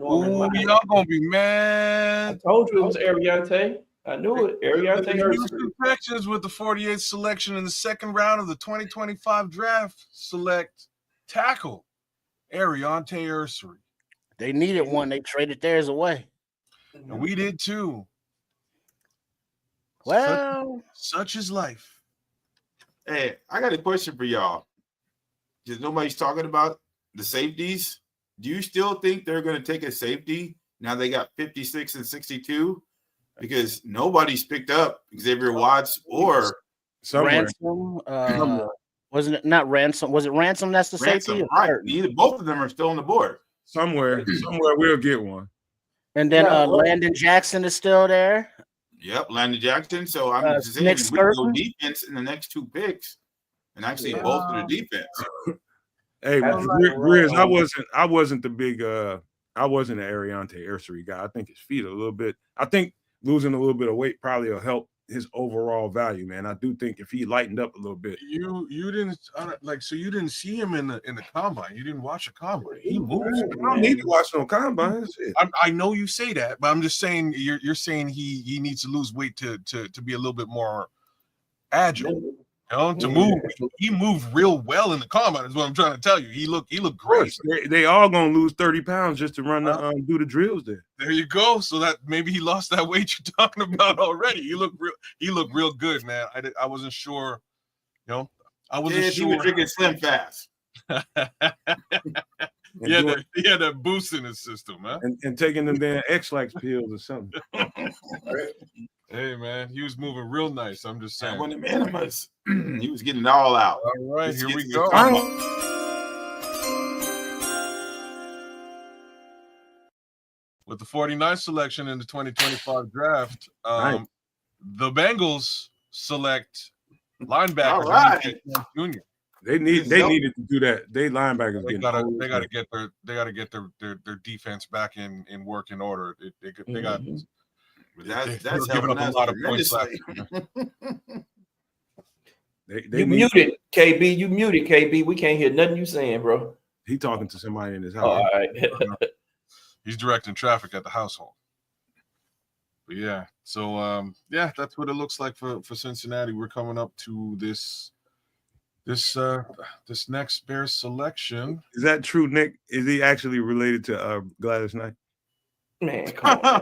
C: Ooh, y'all gonna be
F: I
C: mad.
F: told you it was Ariante. I knew it. Ariante
C: Houston Texans with the 48th selection in the second round of the 2025 draft select tackle Ariante Ursary.
G: They needed one. They traded theirs away.
C: And we did too.
G: Well,
C: Such is life.
D: Hey, I got a question for y'all. Because nobody's talking about the safeties. Do you still think they're going to take a safety now they got 56 and 62? Because nobody's picked up Xavier Watts or
A: Somewhere.
G: Ransom. Wasn't it not Ransom? Was it Ransom? That's the safety.
D: Ransom. Right. Neither, both of them are still on the board.
A: Somewhere we'll get one.
G: And then Landon Jackson is still there.
D: Yep, Landon Jackson. So I'm just saying
G: Nick
D: we can go
G: Skirton.
D: defense in the next two picks and actually bolster the defense.
A: Hey,
F: That's
A: Grizz,
F: right.
A: I wasn't the big I wasn't an Ariante Ursary guy. I think his feet a little bit. I think losing a little bit of weight probably will help his overall value, man. I do think if he lightened up a little bit.
C: You didn't so you didn't see him in the combine. You didn't watch a combine. He moves.
A: I don't need to watch no combines.
C: I know you say that, but I'm just saying you're saying he needs to lose weight to be a little bit more agile. You know, to move. He moved real well in the combine, is what I'm trying to tell you. He looked great.
A: They all gonna lose 30 pounds just to run the do the drills there.
C: There you go. So that maybe he lost that weight you're talking about already. He looked real good, man. I wasn't sure, you know. I wasn't
D: He
C: sure.
D: was drinking Slim Fast.
C: He had that boost in his system, man.
A: And taking them damn X-Lax pills or something.
C: Hey, man, he was moving real nice. I'm just saying.
D: When the animals, he was getting it all out.
C: All right, here we go. With the 49th selection in the 2025 draft,
A: Nice.
C: the Bengals select linebacker
D: All right.
C: Junior.
A: They needed to do that. They linebackers
C: They
A: getting
C: gotta
A: old.
C: get their defense back in working order. They got
D: That's
C: they're giving
D: helping
C: up a
D: us
C: lot of points last
D: tremendously.
C: year.
A: They
F: You
A: need,
F: muted, KB. You muted, KB. We can't hear nothing you saying, bro.
A: he talking to somebody in his house.
F: All right.
C: He's directing traffic at the household. But yeah, so yeah, that's what it looks like for Cincinnati. We're coming up to this next Bears selection.
A: Is that true, Nick? Is he actually related to Gladys Knight?
F: Man, come on.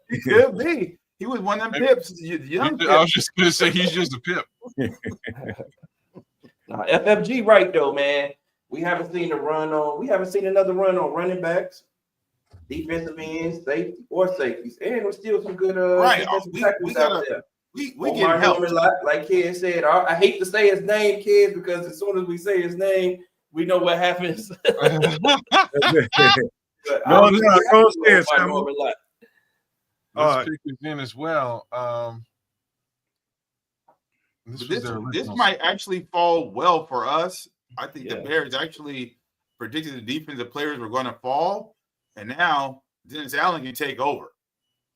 D: He could be. He was one of them pips. Young
C: I was just gonna say he's just a pip.
F: Nah, FFG right though, man. We haven't seen another run on running backs, defensive ends, safeties, and there's still some good
D: Right.
F: defensive
D: We
F: tackles
D: gotta-
F: out there.
D: We
F: Omar
D: getting help.
F: Norman, like Ken said, I hate to say his name, kids, because as soon as we say his name, we know what happens. But
A: No,
F: I
A: no,
F: really
A: no,
F: like
A: stand,
F: Omar
A: Samuel.
F: Norman a lot.
C: This pick is in as well. This was
D: This
C: their
D: this
C: original.
D: might actually fall well for us I think the Bears actually predicted the defensive players were going to fall, and now Dennis Allen can take over.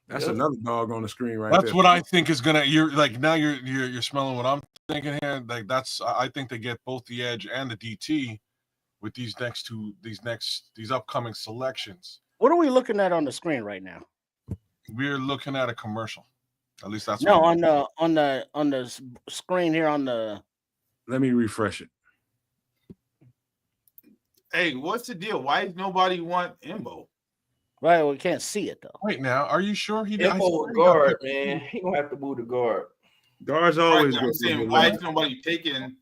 A: That's another dog on the screen right
C: That's
A: there.
C: what I think is gonna. You're like now you're smelling what I'm thinking here. Like I think they get both the edge and the DT with these upcoming selections.
G: What are we looking at on the screen right now?
C: We're looking at a commercial. At least that's
G: no
C: what
G: on the screen here on the.
A: Let me refresh it.
D: Hey, what's the deal? Why does nobody want Imbo?
G: Right, we can't see it though.
C: Wait, now, are you sure he did?
F: Imbo guard, man. He gonna have to move the guard.
A: Guards always.
D: I'm saying, why is nobody taking?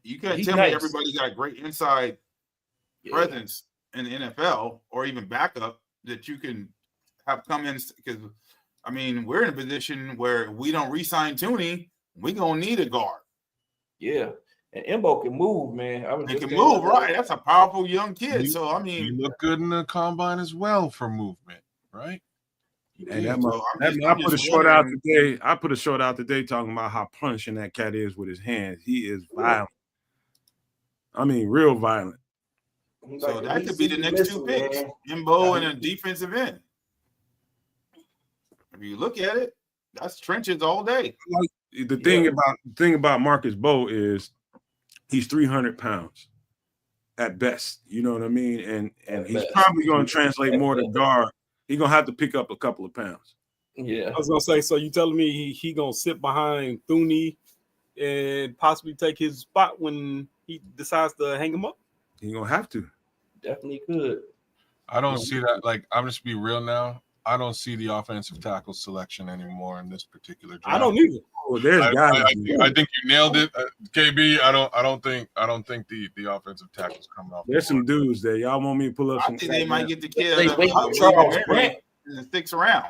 D: You can't tell me everybody got a great inside presence in the NFL or even backup that you can have come in, because I mean we're in a position where we don't re-sign Tooney, we gonna need a guard.
F: Yeah, and Imbo can move, man.
D: He can move, right? That's a powerful young kid. So I mean,
C: he looked good in the combine as well for movement, right?
A: And I put a short out today. I put a short out today talking about how punishing that cat is with his hands. He is violent. I mean, real violent.
D: So that could be the next two picks, Imbo and a defensive end. If you look at it, that's trenches all day.
A: The thing about Marcus Bowe is he's 300 pounds at best. You know what I mean? And he's probably going to translate more to guard. He's going to have to pick up a couple of pounds.
F: Yeah.
E: I was going to say, so you telling me he going to sit behind Thuney and possibly take his spot when he decides to hang him up?
A: He's going to have to.
F: Definitely could.
C: I don't see that. Like, I'm just be real now. I don't see the offensive tackle selection anymore in this particular draft.
E: I don't either.
A: Oh, there's guys.
C: I think you nailed it, KB. I don't think the offensive tackle's coming off.
A: There's some dudes there. Y'all want me to pull up?
D: I think they might get the kid
F: Charles Grant
D: in the 6th round.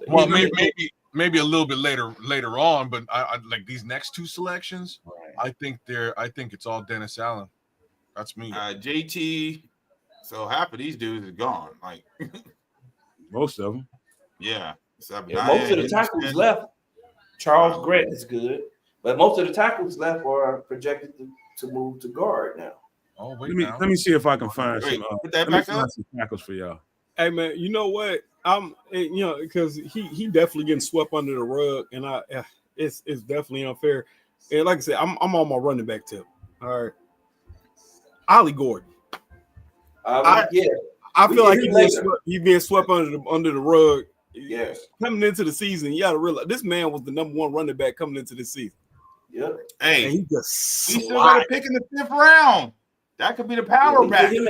C: Well, maybe a little bit later on, but I like these next two selections. Right. I think it's all Dennis Allen. That's me.
D: JT. So half of these dudes is gone. Like
A: most of them.
D: Yeah.
F: Most of the tackles left. Charles Grant is good, but most of the tackles left are projected to move to guard now.
C: Oh,
A: let me see if I can find some tackles for y'all.
E: Hey man, you know what? Because he definitely getting swept under the rug, and it's definitely unfair. And like I said, I'm on my running back tip. All right, Ollie Gordon. I feel like he's being swept under the rug.
F: Yes.
E: Coming into the season, you got to realize this man was the number one running back coming into the season.
F: Yep.
D: Hey,
E: and he
D: still got a pick in the 5th round. That could be the power back.
F: We can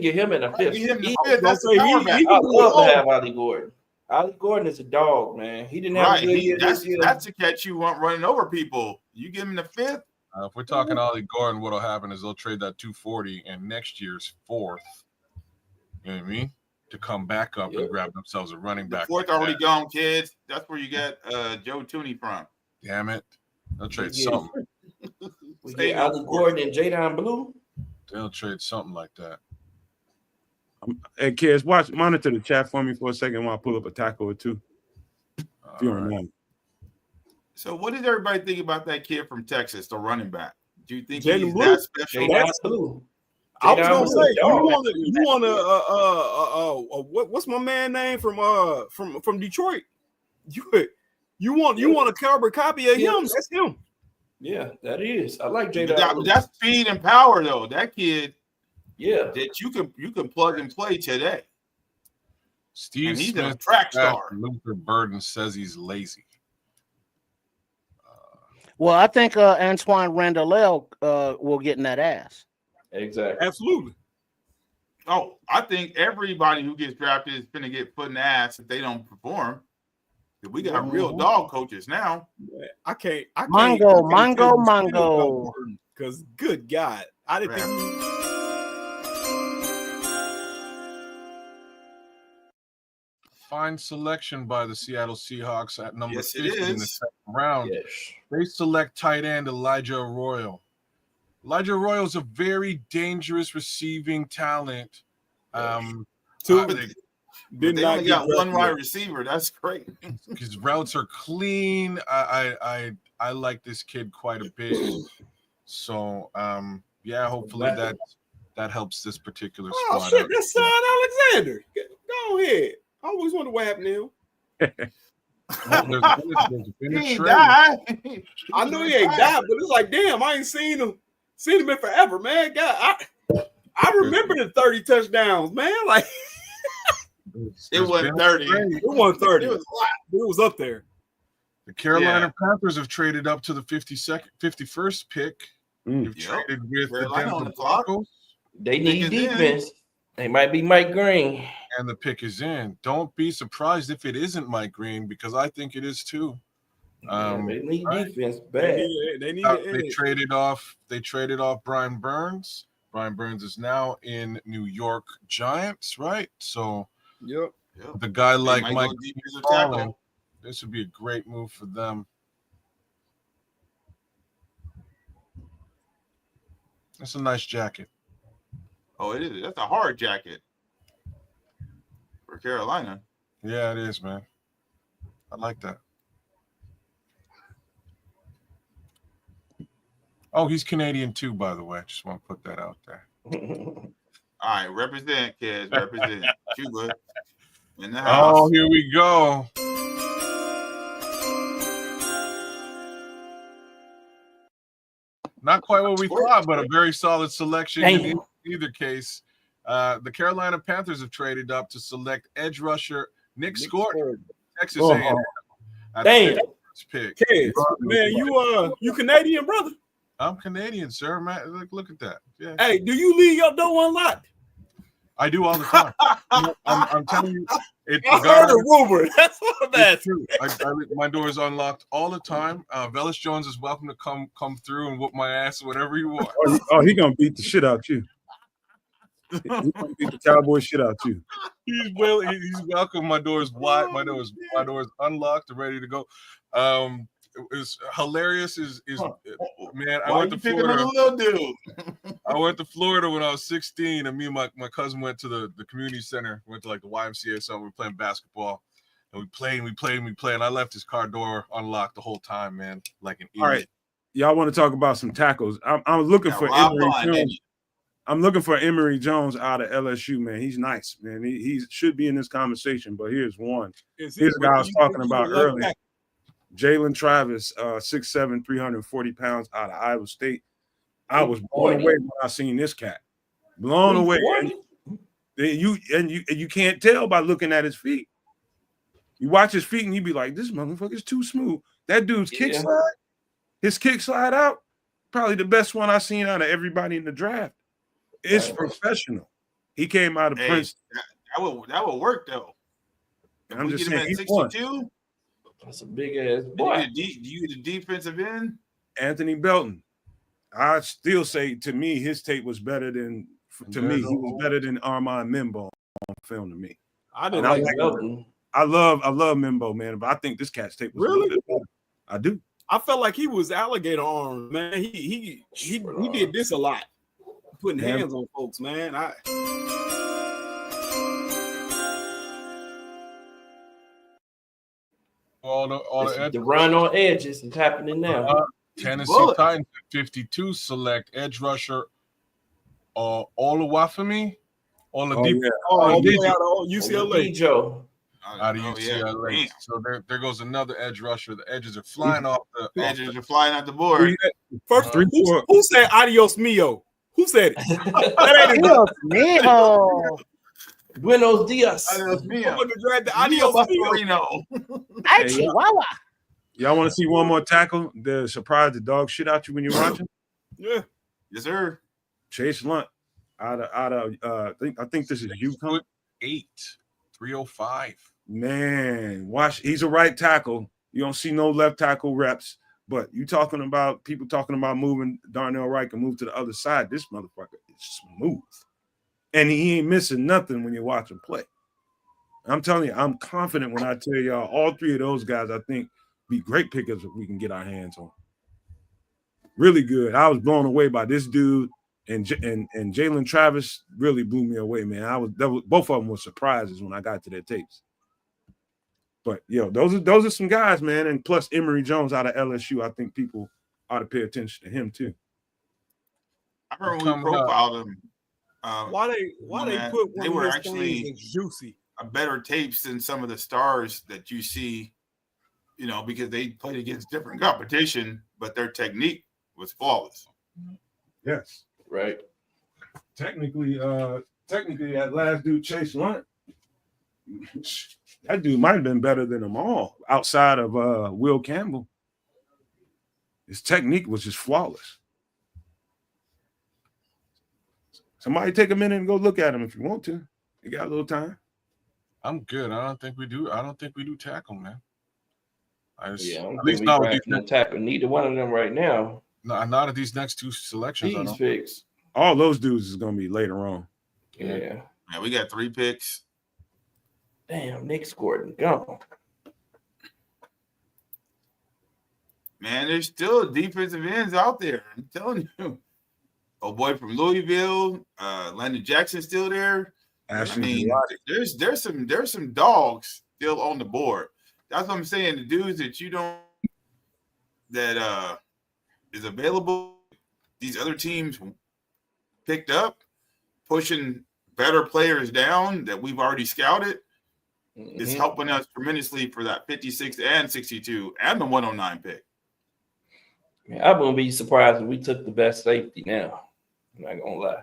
F: get him in the 5th.
D: That's the power back.
F: I love to have Ollie Gordon. Ollie Gordon is a dog, man. He didn't have a good year this year.
D: That's to catch you running over people. You give him the 5th.
C: If we're talking Ollie Gordon, what'll happen is they'll trade that 240 and next year's 4th. You know what I mean? To come back up and grab themselves a running back.
D: The 4th already gone, kids. That's where you get Joe Tooney from.
C: Damn it. They'll trade something.
F: We get Ollie Gordon and Jadon Blue.
C: They'll trade something like that.
A: Hey, kids, monitor the chat for me for a second while I pull up a tackle or two. If you don't mind.
D: So what did everybody think about that kid from Texas, the running back? Do you think he's that special?
F: Jadon Blue.
E: I was gonna say you want what's my man name from Detroit? You want a caliber copy of him? That's him.
F: Yeah, that is. I like Jadon.
D: That's speed and power though. That kid,
F: that
D: you can plug and play today.
C: Steve
D: he's
C: Smith,
D: a track star.
C: Luther Burden says he's lazy.
G: Well, I think Antoine Randall will get in that ass.
F: Exactly.
E: Absolutely.
D: Oh, I think everybody who gets drafted is going to get put in the ass if they don't perform. We got real dog coaches now.
E: I can't.
G: Mongo.
E: Because good God, I didn't think.
C: Fine selection by the Seattle Seahawks at number 50 in the 2nd round.
F: Yes.
C: They select tight end Elijah Arroyo. Elijah Arroyo is a very dangerous receiving talent.
D: They only got one wide receiver. That's great.
C: His routes are clean. I like this kid quite a bit. So yeah, hopefully that helps this particular
E: Oh
C: squad
E: shit,
C: out.
E: that's Alexander. Go ahead. I always wonder what happened to him.
C: Oh, there's been a
D: He ain't
C: trade.
D: died.
E: I know he ain't died, but it's like, damn, I ain't seen him in forever, man. God, I remember the 30 touchdowns, man. Like
D: It wasn't 30.
E: it wasn't 30.
D: It was a lot.
E: It was up there.
C: The Carolina Panthers have traded up to the 51st pick. They've
D: Yep.
C: traded with the
D: Carolina on
C: Denver
D: the clock.
C: Broncos,
F: They need
D: Pick is in.
F: defense. They might be Mike Green.
C: and the pick is in. Don't be surprised if it isn't Mike Green, because I think it is too.
F: They need
C: right.
F: defense bad.
E: They need
C: They traded off Brian Burns. Brian Burns is now in New York Giants, right? So
E: Yep.
C: the guy like
D: might
C: Mike
D: go defensive tackle.
C: this would be a great move for them. That's a nice jacket.
D: Oh, it is. That's a hard jacket for Carolina.
C: Yeah, it is, man. I like that. Oh, he's Canadian too, by the way. Just want to put that out there.
D: All right, represent, kids. Represent. Cuba in the house.
C: Oh, here we go. Not quite what we thought, but a very solid selection in either case. The Carolina Panthers have traded up to select edge rusher Nick Scott, Texas A&M. At the first pick.
E: Kids, man, you Canadian, brother?
C: I'm Canadian, sir. Man, look at that. Yeah.
E: Hey, do you leave your door unlocked?
C: I do all the time. I'm telling you,
E: I heard a rumor. That's what I'm asking.
C: My door is unlocked all the time. Velus Jones is welcome to come through and whoop my ass, whatever you want.
A: Oh, he gonna beat the shit out you. He gonna beat the Cowboy shit out you.
C: He's welcome. My door is wide. My door is unlocked and ready to go. It's hilarious. Man, I went to Florida. I went to Florida when I was 16, and me and my cousin went to the community center. Went to like the YMCA or something. We were playing basketball, and we played, and I left his car door unlocked the whole time, man. Like an idiot.
A: All right, y'all want to talk about some tackles? I'm looking for Emory Jones. I'm looking for Emory Jones out of LSU, man. He's nice, man. He should be in this conversation, but here's one. Here's the guy I was talking about earlier. Jalen Travis, 6'7", 340 pounds out of Iowa State. I was blown away when I seen this cat. Blown away. And you can't tell by looking at his feet. You watch his feet and you be like, this motherfucker's too smooth. That dude's kick slide, his kick slide out, probably the best one I've seen out of everybody in the draft. It's professional. He came out of Princeton.
D: That would work though.
A: I'm just saying,
D: 62.
F: That's a big ass boy.
D: Do you the defensive end?
A: Anthony Belton. I still say, to me, his tape was better than. To me, he was better than Armand Mimbo on film. To me,
E: I didn't like
A: Belton. I love Mimbo, man, but I think this cat's tape was really better. I do.
E: I felt like he was alligator arms, man. He did this a lot, putting hands on folks, man.
C: All the
F: run on edges is happening now.
C: Tennessee Titans at 52 select edge rusher Olawafemi.
E: UCLA.
F: Joe.
C: Out of UCLA. So there goes another edge rusher. The edges are flying off the
D: edges are flying out the board.
E: First, who said adios mio? Who said it? That ain't
G: adios mio.
F: Buenos dias.
D: Adios mio.
E: Adios mio.
G: Hey, Chihuahua.
A: Y'all want to see one more tackle? The surprise the dog shit out you when you're watching?
E: Yeah.
D: Yes, sir.
A: Chase Lunt out of I think this is UConn.
C: 8, 305.
A: Man, watch. He's a right tackle. You don't see no left tackle reps, but you talking about people talking about moving Darnell Wright can move to the other side. This motherfucker is smooth. And he ain't missing nothing when you watch him play. I'm telling you, I'm confident when I tell y'all all three of those guys, I think, be great pickers if we can get our hands on. Really good. I was blown away by this dude, and Jalen Travis really blew me away, man. Both of them were surprises when I got to their tapes. But those are some guys, man. And plus Emory Jones out of LSU, I think people ought to pay attention to him too.
D: I remember when we profiled them.
E: Why they put one
D: they
E: of
D: were
E: his
D: actually
E: things as juicy?
D: Better tapes than some of the stars that you see, because they played against different competition, but their technique was flawless.
A: Yes.
F: Right.
A: Technically, that last dude, Chase Lunt, that dude might have been better than them all outside of Will Campbell. His technique was just flawless. Somebody take a minute and go look at him if you want to. You got a little time.
C: I'm good. I don't think we do tackle, man.
F: At least
C: not with
F: no tackle. Neither one of them right now.
C: No, not at these next two selections.
F: He's fixed.
A: All those dudes is gonna be later on.
F: Yeah.
D: Man, we got 3 picks.
F: Damn, Nick Gordon gone.
D: Man, there's still defensive ends out there. I'm telling you. Oh boy from Louisville, Landon Jackson's still there.
A: Ashton,
D: I mean, there's some dogs still on the board. That's what I'm saying. The dudes that is available, these other teams picked up, pushing better players down that we've already scouted, is helping us tremendously for that 56 and 62 and the 109 pick.
F: Man, I wouldn't be surprised if we took the best safety now. I'm not gonna lie.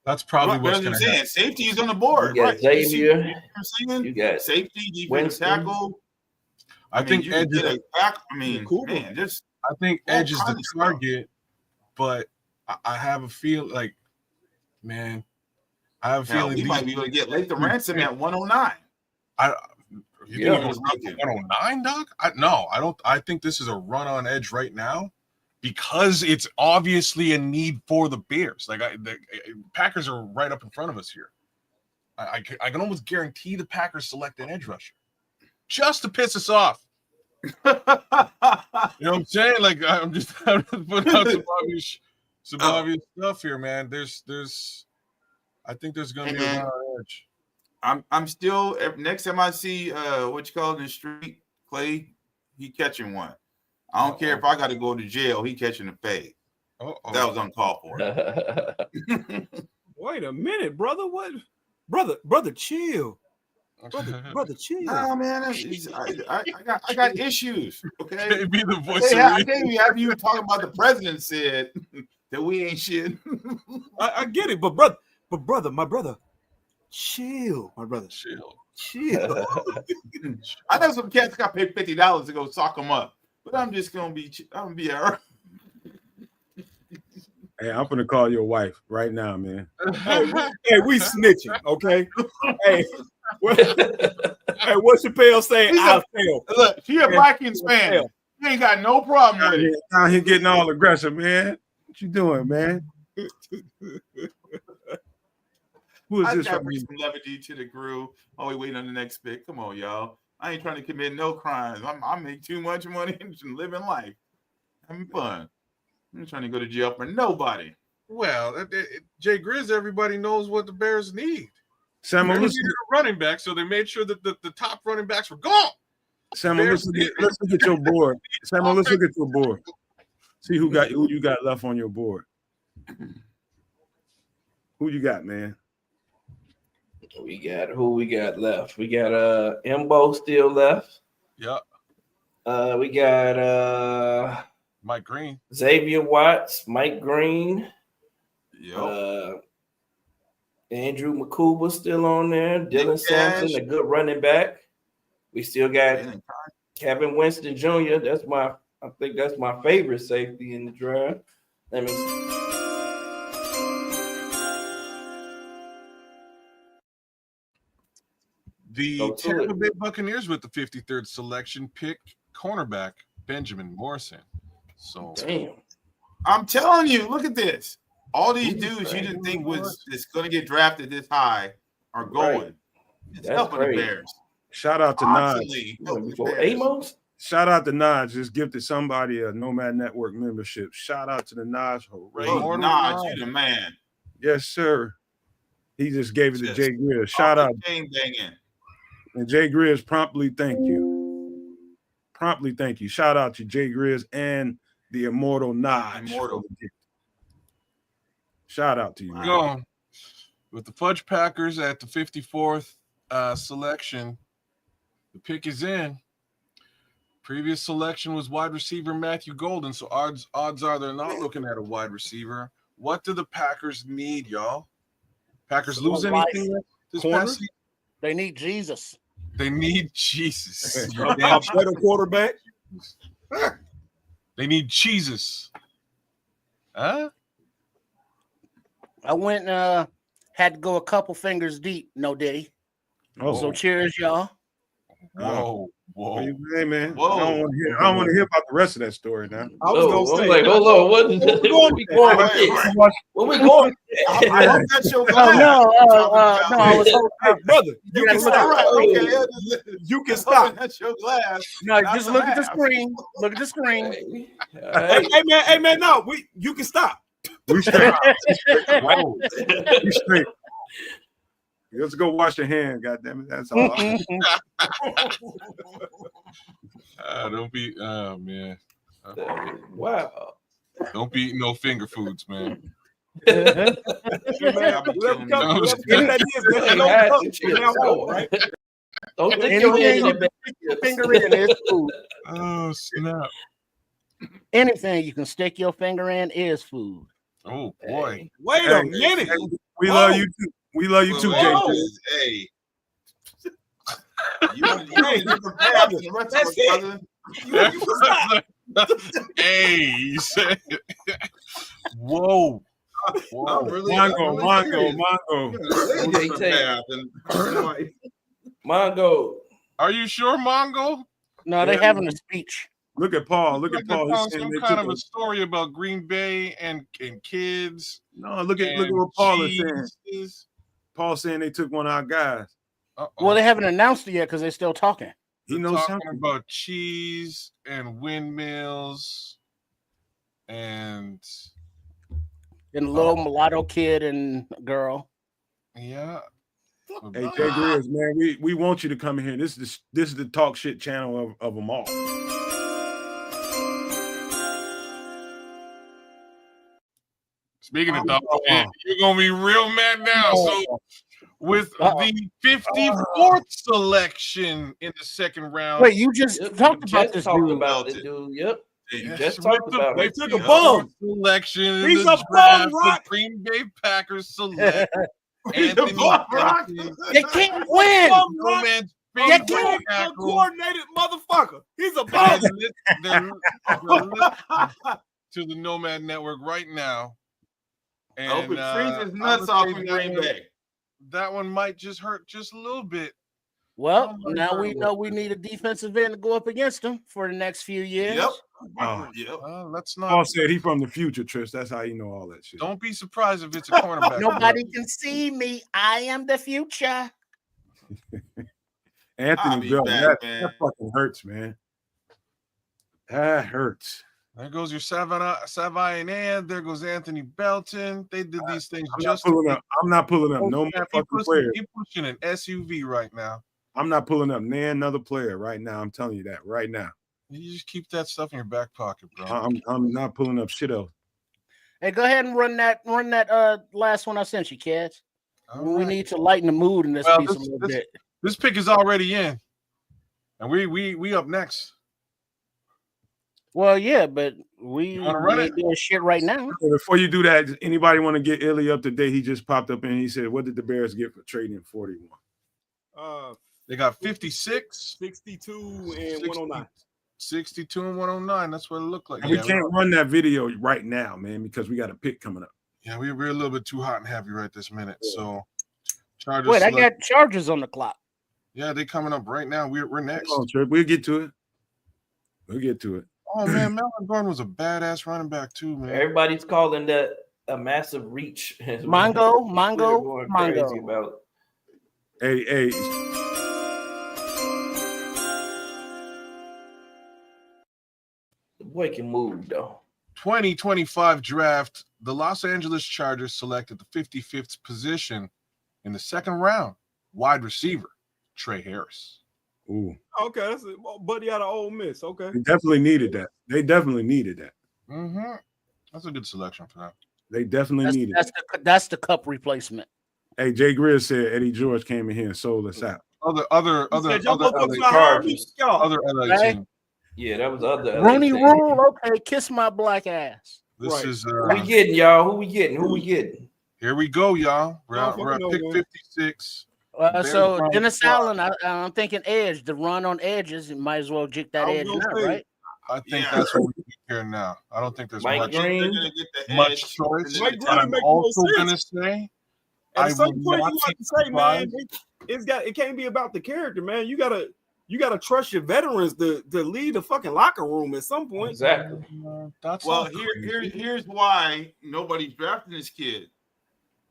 C: That's probably what's
D: I'm
C: going to
D: saying.
C: happen.
D: Safety is on the board.
F: You got
D: right?
F: Xavier.
D: You got safety, defensive tackle.
C: I think Edge is
D: I
C: think Edge is the target, but I have a feel like, man, I have a feeling
D: we might be able to get Latham Ransom at 109.
C: You think it was 109, Doc? I don't. I think this is a run on Edge right now because it's obviously a need for the Bears. Like the Packers are right up in front of us here. I can almost guarantee the Packers select an edge rusher just to piss us off. You know what I'm saying? Like I'm just putting out some obvious stuff here, man. I think there's gonna be a run on Edge.
D: I'm still next time I see what you call it in the street, Clay, he catching one. I don't care if I got to go to jail, he catching a fade. That was uncalled for.
E: Wait a minute, brother. What? Brother, chill. Brother, chill.
D: Nah, man, I got issues. Okay,
C: be the voice.
D: I can't have you talking about the president said that we ain't shit.
E: I get it, but brother, my brother, chill, my brother, chill.
D: I know some cats got paid $50 to go sock them up, but I'm gonna be all right.
A: Hey, I'm gonna call your wife right now, man.
E: Hey, we snitching, okay? Hey, what Chappelle say? I'll tell.
D: Look, she a Vikings fan. You ain't got no problem with it.
A: Now he getting all aggressive, man. What you doing, man? Who is
D: I
A: this?
D: gotta bring some levity to the crew while we waiting on the next pick. Come on, y'all. I ain't trying to commit no crimes. I make too much money and living life, having fun. I'm not trying to go to jail for nobody.
C: Well, Jay Grizz, everybody knows what the Bears need.
A: Sam,
C: Bears needed a running back, so they made sure that the top running backs were gone.
A: Sam, let's look at your board. Sam, let's look at your board. See who you got left on your board. Who you got, man?
F: Who we got left? We got Embo still left.
C: Yep.
F: We got
C: Mike Green,
F: Xavier Watts, Mike Green.
D: Yep.
F: Andrew McCouba still on there. Dylan Sampson, a good running back. We still got Kevin Winston Jr. I think that's my favorite safety in the draft. Let me see.
C: The Tampa Bay Buccaneers with the 53rd selection picked cornerback Benjamin Morrison. So
F: damn.
D: I'm telling you, look at this. All these dudes you didn't think was going to get drafted this high are going. Right. It's helping the Bears.
A: Shout out to
F: Naj. Amos?
A: Shout out to Naj. Just gifted somebody a Nomad Network membership. Shout out to the Naj. Hooray.
D: Naj, you the man.
A: Yes, sir. He just gave it to Jay Grizz. Shout out. And Jay Grizz, promptly thank you. Promptly thank you. Shout out to Jay Grizz and the immortal Naj. Shout out to you, man.
C: Go with the Fudge Packers at the 54th selection. The pick is in. Previous selection was wide receiver Matthew Golden, so odds are they're not looking at a wide receiver. What do the Packers need, y'all? Packers lose anything this past season?
G: They need Jesus.
C: They need Jesus.
E: A better quarterback.
C: They need Jesus. Huh?
G: I went had to go a couple fingers deep, no Diddy.
A: Oh,
G: So cheers, y'all.
C: Whoa.
A: Hey, man.
D: Whoa.
A: I don't want to hear about the rest of that story now.
E: I was gonna say,
F: like, hold on, what we going with this? Where we going?
D: I hope that's your
G: Oh
D: glass.
G: no, I was
E: hey, brother, you can
G: look
E: stop.
D: Okay,
E: You can stop.
D: That's your glass.
G: no,
D: Not
G: just
D: the
G: look at the
D: half.
G: screen. Look at the screen.
E: Hey man, no, you can stop.
A: We straight.
C: Whoa.
A: We straight. Let's go wash your hand, goddammit. That's all.
C: Don't be, oh man.
F: Wow.
C: Don't be eating no finger foods, man.
E: Hey, man, whatever that is, that's no cup from now on, right?
F: Don't stick your hand in
G: Anything
F: that
G: you stick your finger in is food.
C: Oh snap!
G: Anything you can stick your finger in is food.
C: Oh boy!
E: Wait a minute.
A: We love you too. We love you too,
D: Whoa.
A: Jay.
D: Hey. You need to prepare for the rest of us, brother.
C: Hey, you said. Whoa!
D: I'm really-
A: Mongo.
F: They take- Mongo.
C: Are you sure, Mongo?
G: No, they're
A: Yeah.
G: having a speech.
A: Look at Paul. Look
C: Like
A: at
C: they
A: Paul.
C: found
A: He's saying
C: some
A: they
C: kind
A: took
C: of a story about Green Bay and kids.
A: No, look at
C: and
A: what Paul is saying.
C: cheeses.
A: Paul saying they took one of our guys.
C: Uh-oh.
G: Well, they haven't announced it yet because they're still talking.
A: He
C: They're
A: knows
C: talking
A: something.
C: about cheese and windmills and
G: And a little mulatto kid and girl.
C: yeah.
A: Hey, Jay Greers, man, we want you to come in here. This is the talk shit channel of them all.
C: Speaking of dog shit, you're gonna be real mad now. So with the 54th selection in the second round,
G: Wait, you just
F: Yep,
G: taled
F: you
G: about
F: just
G: this
F: talked
G: dude.
F: about this dude. Yep.
C: yes,
F: just
C: with
F: talked
C: the
F: about it.
E: They took a
C: 54th
E: bum.
C: selection in
E: He's
C: the
E: a
C: draft,
E: bum, Rock.
C: the Green Bay Packers select
D: He's a
C: Anthony
D: bum, Rock.
C: Benson,
G: They can't win.
E: Bum,
C: no
E: Rock.
C: man's
G: They
C: favorite
G: can't.
C: tackle.
E: Coordinated motherfucker. He's a
C: They're
E: bum.
C: listening to the Nomad Network right now. And
D: I hope it freezes
C: I'm
D: nuts
C: gonna
D: off
C: say
D: in Green Bay.
C: that one might just hurt just a little bit.
G: Well,
C: Oh, my
G: now
C: God.
G: we know we need a defensive end to go up against them for the next few years.
D: Yep.
A: Oh.
D: Yep.
C: Let's
A: Paul
C: not.
A: said he from the future, Trish. That's how you know all that shit.
C: Don't be surprised if it's a cornerback.
G: Nobody can see me. I am the future.
D: I'll
A: Anthony
D: be
A: Bell,
D: back,
A: that
D: man.
A: fucking hurts, man. That hurts.
C: There goes your Savaian. There goes Anthony Belton. They did these things
A: I'm
C: just
A: not pulling up. I'm not pulling up no more fucking players.
C: He pushing an SUV right now.
A: I'm not pulling up another player right now. I'm telling you that right now.
C: You just keep that stuff in your back pocket, bro.
A: I'm not pulling up shit else.
G: Hey, go ahead and run that last one I sent you, kids.
C: All
G: We
C: right.
G: need to lighten the mood in this
C: Well,
G: piece a little bit.
C: This pick is already in, and we up next.
G: Well, yeah, but we
C: wanna run
G: ain't
C: it?
G: doing shit right now.
A: Before you do that, anybody want to get Illy up to date? He just popped up and he said, "What did the Bears get for trading 41?"
C: They got 56,
E: 62 and 109.
C: 62 and 109. That's what it looked like.
A: And we can't run that video right now, man, because we got a pick coming up.
C: Yeah, we're a little bit too hot and heavy right this minute. So, Chargers.
G: Wait, I
C: select-
G: got Chargers on the clock.
C: Yeah, they coming up right now. We're next.
A: Hold on, Trip. We'll get to it. We'll get to it.
C: Oh man, Melvin Gordon was a badass running back too, man.
F: Everybody's calling that a massive reach.
G: Mongo.
F: Going crazy about.
A: Hey,
F: The boy can move though.
C: 2025 draft. The Los Angeles Chargers selected the 55th position in the second round. Wide receiver Trey Harris.
A: ooh,
E: Okay, that's a buddy out of Ole Miss. Okay.
A: they definitely needed that. They definitely needed that.
C: Mm-hmm. That's a good selection for that.
A: They definitely need it.
G: That's the cup replacement.
A: Hey, Jay Grizz said Eddie George came in here and sold us out.
C: Other
E: Said, y'all
C: LA
E: motherfuckers not hiring me, y'all.
C: other LA
G: Right?
C: team.
F: Yeah, that was the other.
G: Rooney
F: LA team.
G: Rule, okay, kiss my black ass.
C: This
E: Right.
C: is
F: Who we getting, y'all? Who we getting?
C: here we go, y'all. We're
E: Y'all
C: at
E: fucking
C: pick
E: know, man.
C: 56.
G: So
C: Bears
G: Dennis
C: Browns.
G: Allen, I'm thinking edge. The run on edges, you might as well jick that
E: I was
G: edge
E: gonna
G: now,
E: say,
G: right?
C: I think
D: Yeah.
C: that's what we do here now. I don't think there's
F: Mike
C: much,
F: Green.
D: They're gonna get the
C: much
D: edge,
C: choice.
D: and then
E: Mike
D: the
E: Green
C: And
D: top-
C: I'm
E: make more
C: also
E: sense.
C: gonna say,
E: At
C: I
E: a certain
C: will
E: point,
C: not
E: you
C: be
E: have to say, man,
C: surprised.
E: it can't be about the character, man. You gotta trust your veterans to lead the fucking locker room at some point.
F: Exactly.
C: That's
D: Well,
C: not
D: here's
C: crazy.
D: why nobody's drafting this kid.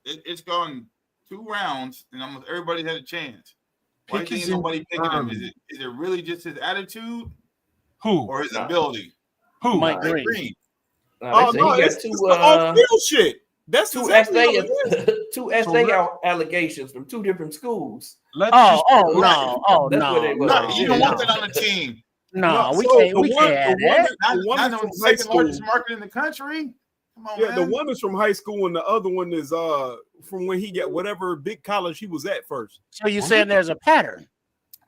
D: It's gone 2 rounds, and almost everybody had a chance. Why do
C: Pick
D: you
C: is
D: think nobody picking him?
C: early.
D: Is it really just his attitude
C: Who?
D: or his
F: Nah.
D: ability?
C: Who?
G: Mike
D: Mike
G: Green.
D: Green.
F: Nah, they say
E: no,
F: he got
E: it's the off-field shit. That's
F: two
E: exactly
F: SA
E: what it is.
F: two
C: So
F: SA allegations from 2 different schools.
C: Let's
G: Oh
C: just
G: no,
F: That's what they was.
D: No, he don't want
G: no.
D: that on the team.
G: No, we
E: so
G: can't. We can't have that.
D: Not,
E: the one
D: not
E: is
D: on
E: from
D: the
E: high
D: second largest
E: school.
D: market in the country. Come on,
E: Yeah,
D: man.
E: the one is from high school, and the other one is from when he got whatever big college he was at first.
G: So you're saying there's a pattern?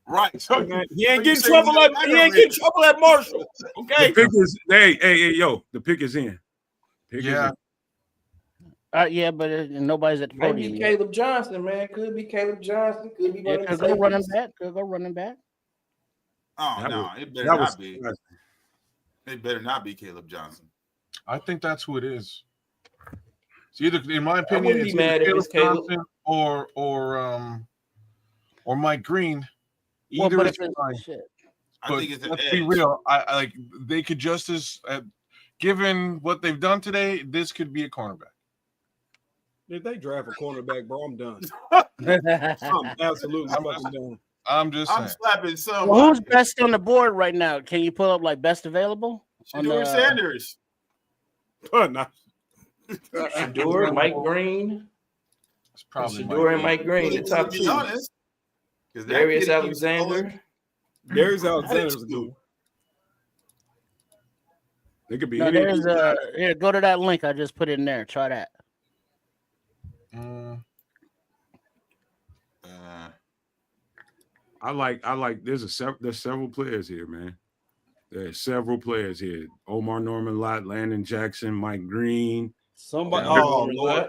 D: Right. So,
E: Man, he ain't
D: so
E: getting
D: you say
E: trouble
D: he's
E: at
D: a
E: he ain't getting trouble at Marshall. Okay.
A: The pick is hey, yo, the pick is in. Pick
C: Yeah.
A: is
G: Yeah, but nobody's at the
F: Might
G: podium
F: be
G: yet.
F: Caleb Johnson, man. Could be Caleb Johnson. Could be
G: Yeah,
F: one of
G: could
F: the
G: go running
F: safeties.
G: back. Could go running back.
D: Oh
A: That
D: no,
A: was-
D: it better
A: that was
D: not be. It better not be Caleb Johnson.
C: I think that's who it is. It's either, in my
F: I
C: opinion,
F: wouldn't be
C: it's either
F: mad if
C: Caleb
F: it's Caleb.
C: Johnson or Mike Green.
G: Well,
C: Either
G: but
C: is
G: if it's
C: fine.
G: shit.
D: I
C: But
D: think it's an
C: let's
D: edge.
C: be real. I like they could just as given what they've done today, this could be a cornerback.
E: If they draft a cornerback, bro, I'm done. I'm absolutely fucking done.
C: I'm just
D: I'm
C: saying.
D: slapping some.
G: Well, who's best on the board right now? Can you pull up like best available?
D: Shador Sanders.
E: Nah.
F: Shador, Mike Green.
C: It's probably
F: Shador and
C: Mike
F: Mike Green, the top
D: To be
F: 2.
D: honest, 'cause that
F: Darius
D: kid keeps
F: Alexander.
D: going.
E: Darius Alexander's a good one.
A: It could be
G: No,
A: any.
G: there's here. Go to that link I just put in there. Try that.
D: Uh,
A: I like. There's several players here, man. There's several players here. Omar Norman Lott, Landon Jackson, Mike Green,
E: Somebody.
F: Yeah,
E: Oh
F: I
E: Lord.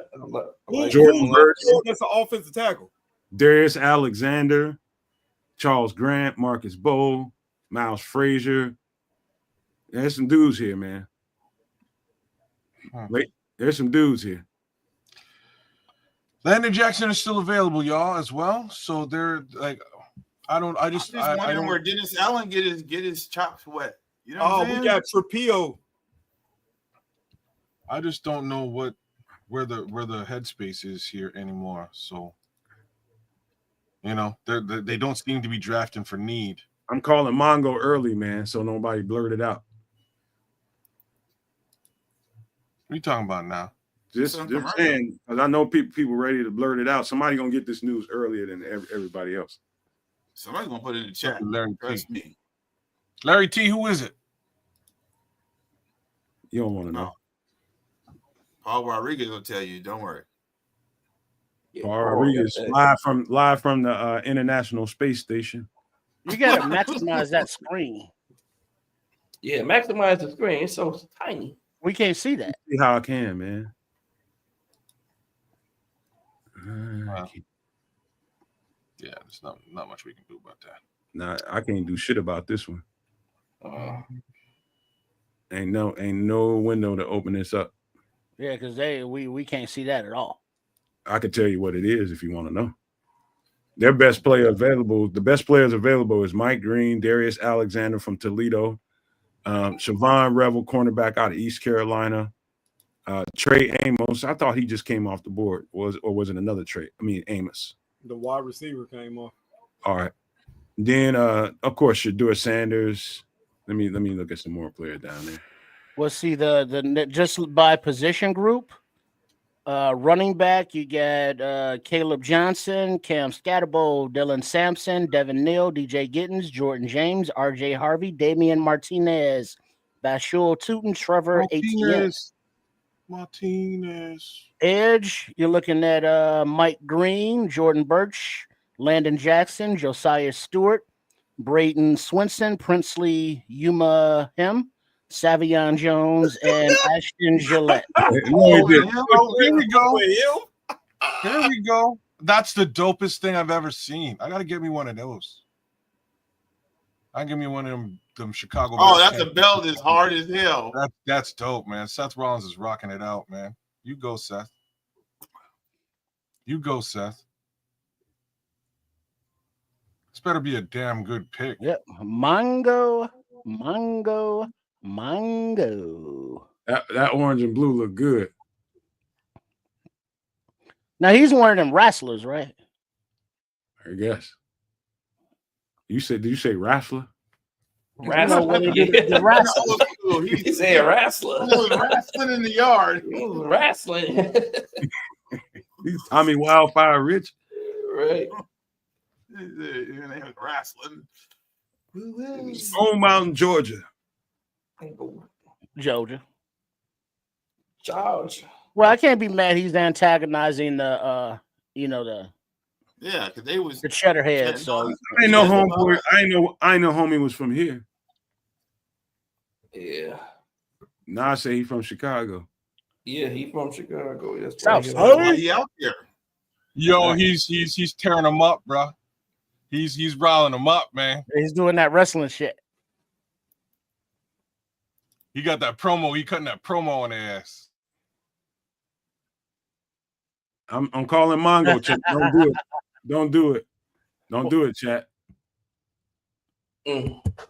F: like
A: Jordan
F: him.
A: Burks.
E: That's an offensive tackle.
A: Darius Alexander, Charles Grant, Marcus Bowl, Miles Frazier. There's some dudes here, man. Wait, there's some dudes here.
C: Landon Jackson is still available, y'all, as well. So they're like, I just
D: wondering
C: don't.
D: where Dennis Allen get his chops wet. You know what
E: Oh,
D: I'm saying?
E: we got Trapio.
C: I just don't know where the headspace is here anymore. So, you know, they don't seem to be drafting for need.
A: I'm calling Mongo early, man, so nobody blurt it out.
C: What are you talking about now?
A: Just saying, because I know people ready to blurt it out. Somebody gonna get this news earlier than everybody else.
D: Somebody's gonna put it in the chat.
C: Larry
D: Trust
C: T.
D: me.
C: Larry T. Who is it?
A: You don't want to know.
D: Paul Rodriguez will tell you. Don't worry.
A: Paul Rodriguez live from the International Space Station.
G: You gotta maximize that screen.
F: Yeah, maximize the screen. It's so tiny.
G: We can't see that.
A: See how I can, man.
C: Yeah, there's not much we can do about that.
A: Nah, I can't do shit about this one. Ain't no window to open this up.
G: Yeah, because we can't see that at all.
A: I could tell you what it is if you want to know. Their best player available, the best players available is Mike Green, Darius Alexander from Toledo, Siobhan Revel, cornerback out of East Carolina, Trey Amos. I thought he just came off the board. Was it another Trey? I mean Amos.
E: The wide receiver came off.
A: All right. Then of course Shador Sanders. Let me look at some more players down there.
G: Well, see the just by position group. Running back, you got Caleb Johnson, Cam Scatterbo, Dylan Sampson, Devin Neal, DJ Gittins, Jordan James, RJ Harvey, Damian Martinez, Bashul Tootin, Trevor Etienne.
C: Martinez.
G: Edge, you're looking at Mike Green, Jordan Birch, Landon Jackson, Josiah Stewart, Braden Swinson, Princely Yuma Him, Savion Jones, and Ashton Gillette.
C: Oh, here we go. Here we go. That's the dopest thing I've ever seen. I gotta get me one of those. I give me one of them Chicago.
D: Oh, that's a belt as hard as hell.
C: That's dope, man. Seth Rollins is rocking it out, man. You go, Seth. You go, Seth. This better be a damn good pick.
G: Yep. Mango.
A: That orange and blue look good.
G: Now he's one of them wrestlers, right?
A: I guess. Did you say wrestler?
F: Wrestler.
G: The wrestler.
F: He said wrestler.
D: He was wrestling in the yard.
F: Wrestling.
A: He's Tommy Wildfire Rich.
F: Right.
D: They was wrestling.
A: Stone Mountain, Georgia.
G: Georgia.
F: Georgia.
G: Well, I can't be mad. He's antagonizing the
D: Yeah, because they was
G: the cheddar head. So
A: I know homeboy. I know homie was from here.
F: Yeah.
A: Now I say he from Chicago.
F: Yeah, he from Chicago. That's
G: South
F: why
D: he out there.
C: Yo, he's tearing them up, bro. He's riling them up, man.
G: he's doing that wrestling shit.
C: He got that promo. He cutting that promo on their ass.
A: I'm calling Mongo. Chat. Don't do it. Don't do it. Don't do it, chat.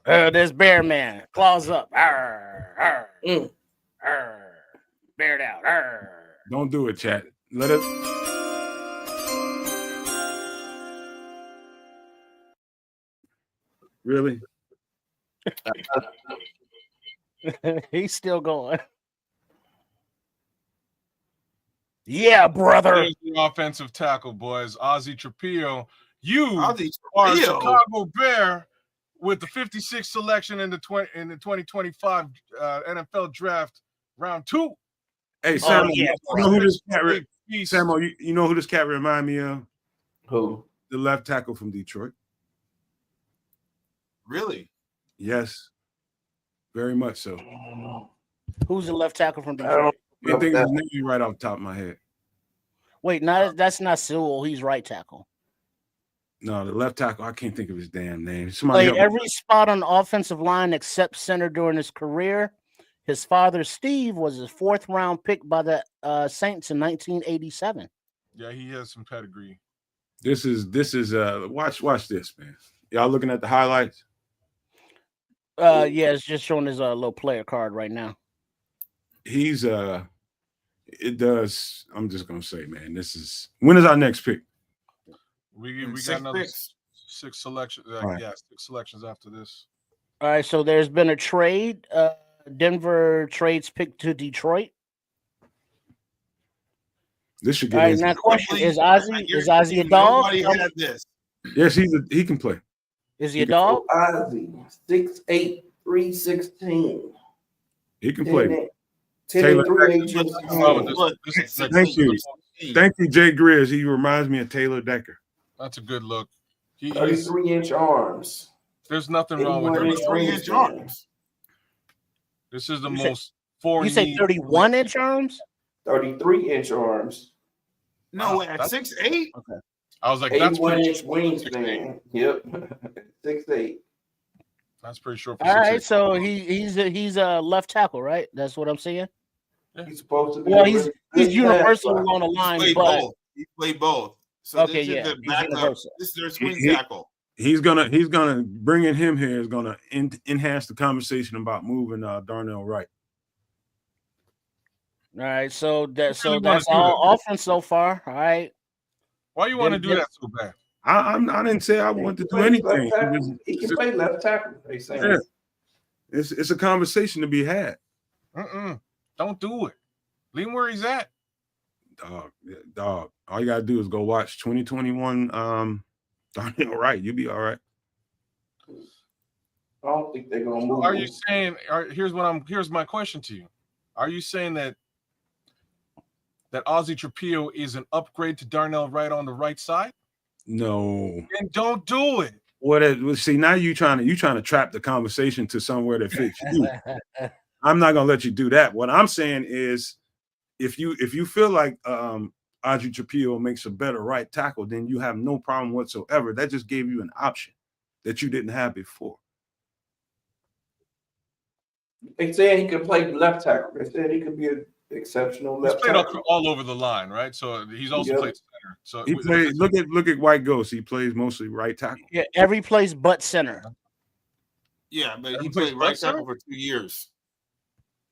G: There's Bear Man. Claws up. Arr, arr, arr. Bear down. Arr.
A: Don't do it, chat. Let it. Really?
G: He's still going. Yeah, brother.
C: There's the offensive tackle, boys. Ozzie Trapillo. You
D: Ozzie
C: are a
D: Trapillo.
C: Chicago Bear with the 56th selection in the 2025 NFL Draft, round 2.
A: Hey, Samuel,
G: yeah,
A: you know who this cat?
C: Piece.
A: Samuel, you know who this cat remind me of?
F: Who?
A: The left tackle from Detroit.
D: Really?
A: Yes, very much so.
G: Who's the left tackle from
F: I
G: Detroit?
A: I think his name right off the top of my head.
G: Wait, that's not Sewell. He's right tackle.
A: No, the left tackle. I can't think of his damn name. Somebody
G: Played
A: help me.
G: every spot on the offensive line except center during his career. His father, Steve, was his 4th round pick by the Saints in 1987.
C: Yeah, he has some pedigree.
A: This is watch this, man. Y'all looking at the highlights?
G: Yeah, it's just showing his little player card right now.
A: He's it does. I'm just gonna say, man, when is our next pick?
C: We
D: Six
C: got another
D: picks.
C: 6 selections.
A: Right.
C: Yeah, 6 selections after this.
G: All right, so there's been a trade. Denver trades pick to Detroit.
A: This should
G: All
A: get
G: right,
A: easy.
G: now question:
D: I
G: Is
D: guarantee
G: Ozzie a dog?
D: Nobody had this.
A: Yes, he can play.
G: Is he a dog?
F: Ozzie, 6'8", 316.
A: He can play.
F: 10
A: Taylor
F: and 3
C: Oh,
D: Look,
C: this is-
A: Thank you. Thank you, Jay Grizz. He reminds me of Taylor Decker.
C: That's a good look. He's
F: 33-inch arms.
C: there's nothing wrong with
F: 81
C: him.
F: inch
D: 3-inch arms.
C: This is the
G: You said-
C: most four.
G: You say 31-inch arms?
F: 33-inch arms.
D: No,
C: Wow,
D: at
C: that's-
D: 6'8".
C: I was like, that's
F: 81-inch
C: pretty.
F: wingspan. Yep. 6'8".
C: That's pretty short for
G: All right,
C: 6'8".
G: so he's a left tackle, right? That's what I'm saying.
F: He's supposed to be.
G: Well,
F: a
G: he's
F: really good
G: universal
F: pass
G: on the
D: He
G: line,
D: played
G: but
D: both. He played both. So
G: Okay,
D: this is
G: yeah,
D: the
G: he's
D: backup.
G: universal.
D: This is their swing
A: He-
D: tackle.
A: He's gonna bringing him here is gonna enhance the conversation about moving Darnell Wright.
G: all right. So that's
C: really wanna do
G: all offense so far. All right.
C: Why you want to do that so bad?
A: I didn't say I wanted to do
F: He
A: anything.
F: He can play left tackle. They say.
A: Yeah. It's a conversation to be had.
C: Don't do it. Leave him where he's at.
A: Dog. All you gotta do is go watch 2021 Darnell Wright. You'll be all right.
F: I don't think they're gonna move.
C: Are
F: him.
C: you saying? Here's my question to you. Are you saying that that Ozzie Trapillo is an upgrade to Darnell Wright on the right side?
A: No.
C: Then don't do it.
A: See, now you trying to trap the conversation to somewhere that fits you. I'm not gonna let you do that. What I'm saying is, if you feel like Ozzie Trapillo makes a better right tackle, then you have no problem whatsoever. That just gave you an option that you didn't have before.
F: They said he could play left tackle. They said he could be an exceptional left
C: He's played
F: tackle.
C: all over the line, right? So he's also played center. So
A: He plays. Look at White Ghost. He plays mostly right tackle.
G: Yeah, every place but center.
D: Yeah, but he
C: plays
D: played right
C: left center?
D: tackle for 2 years,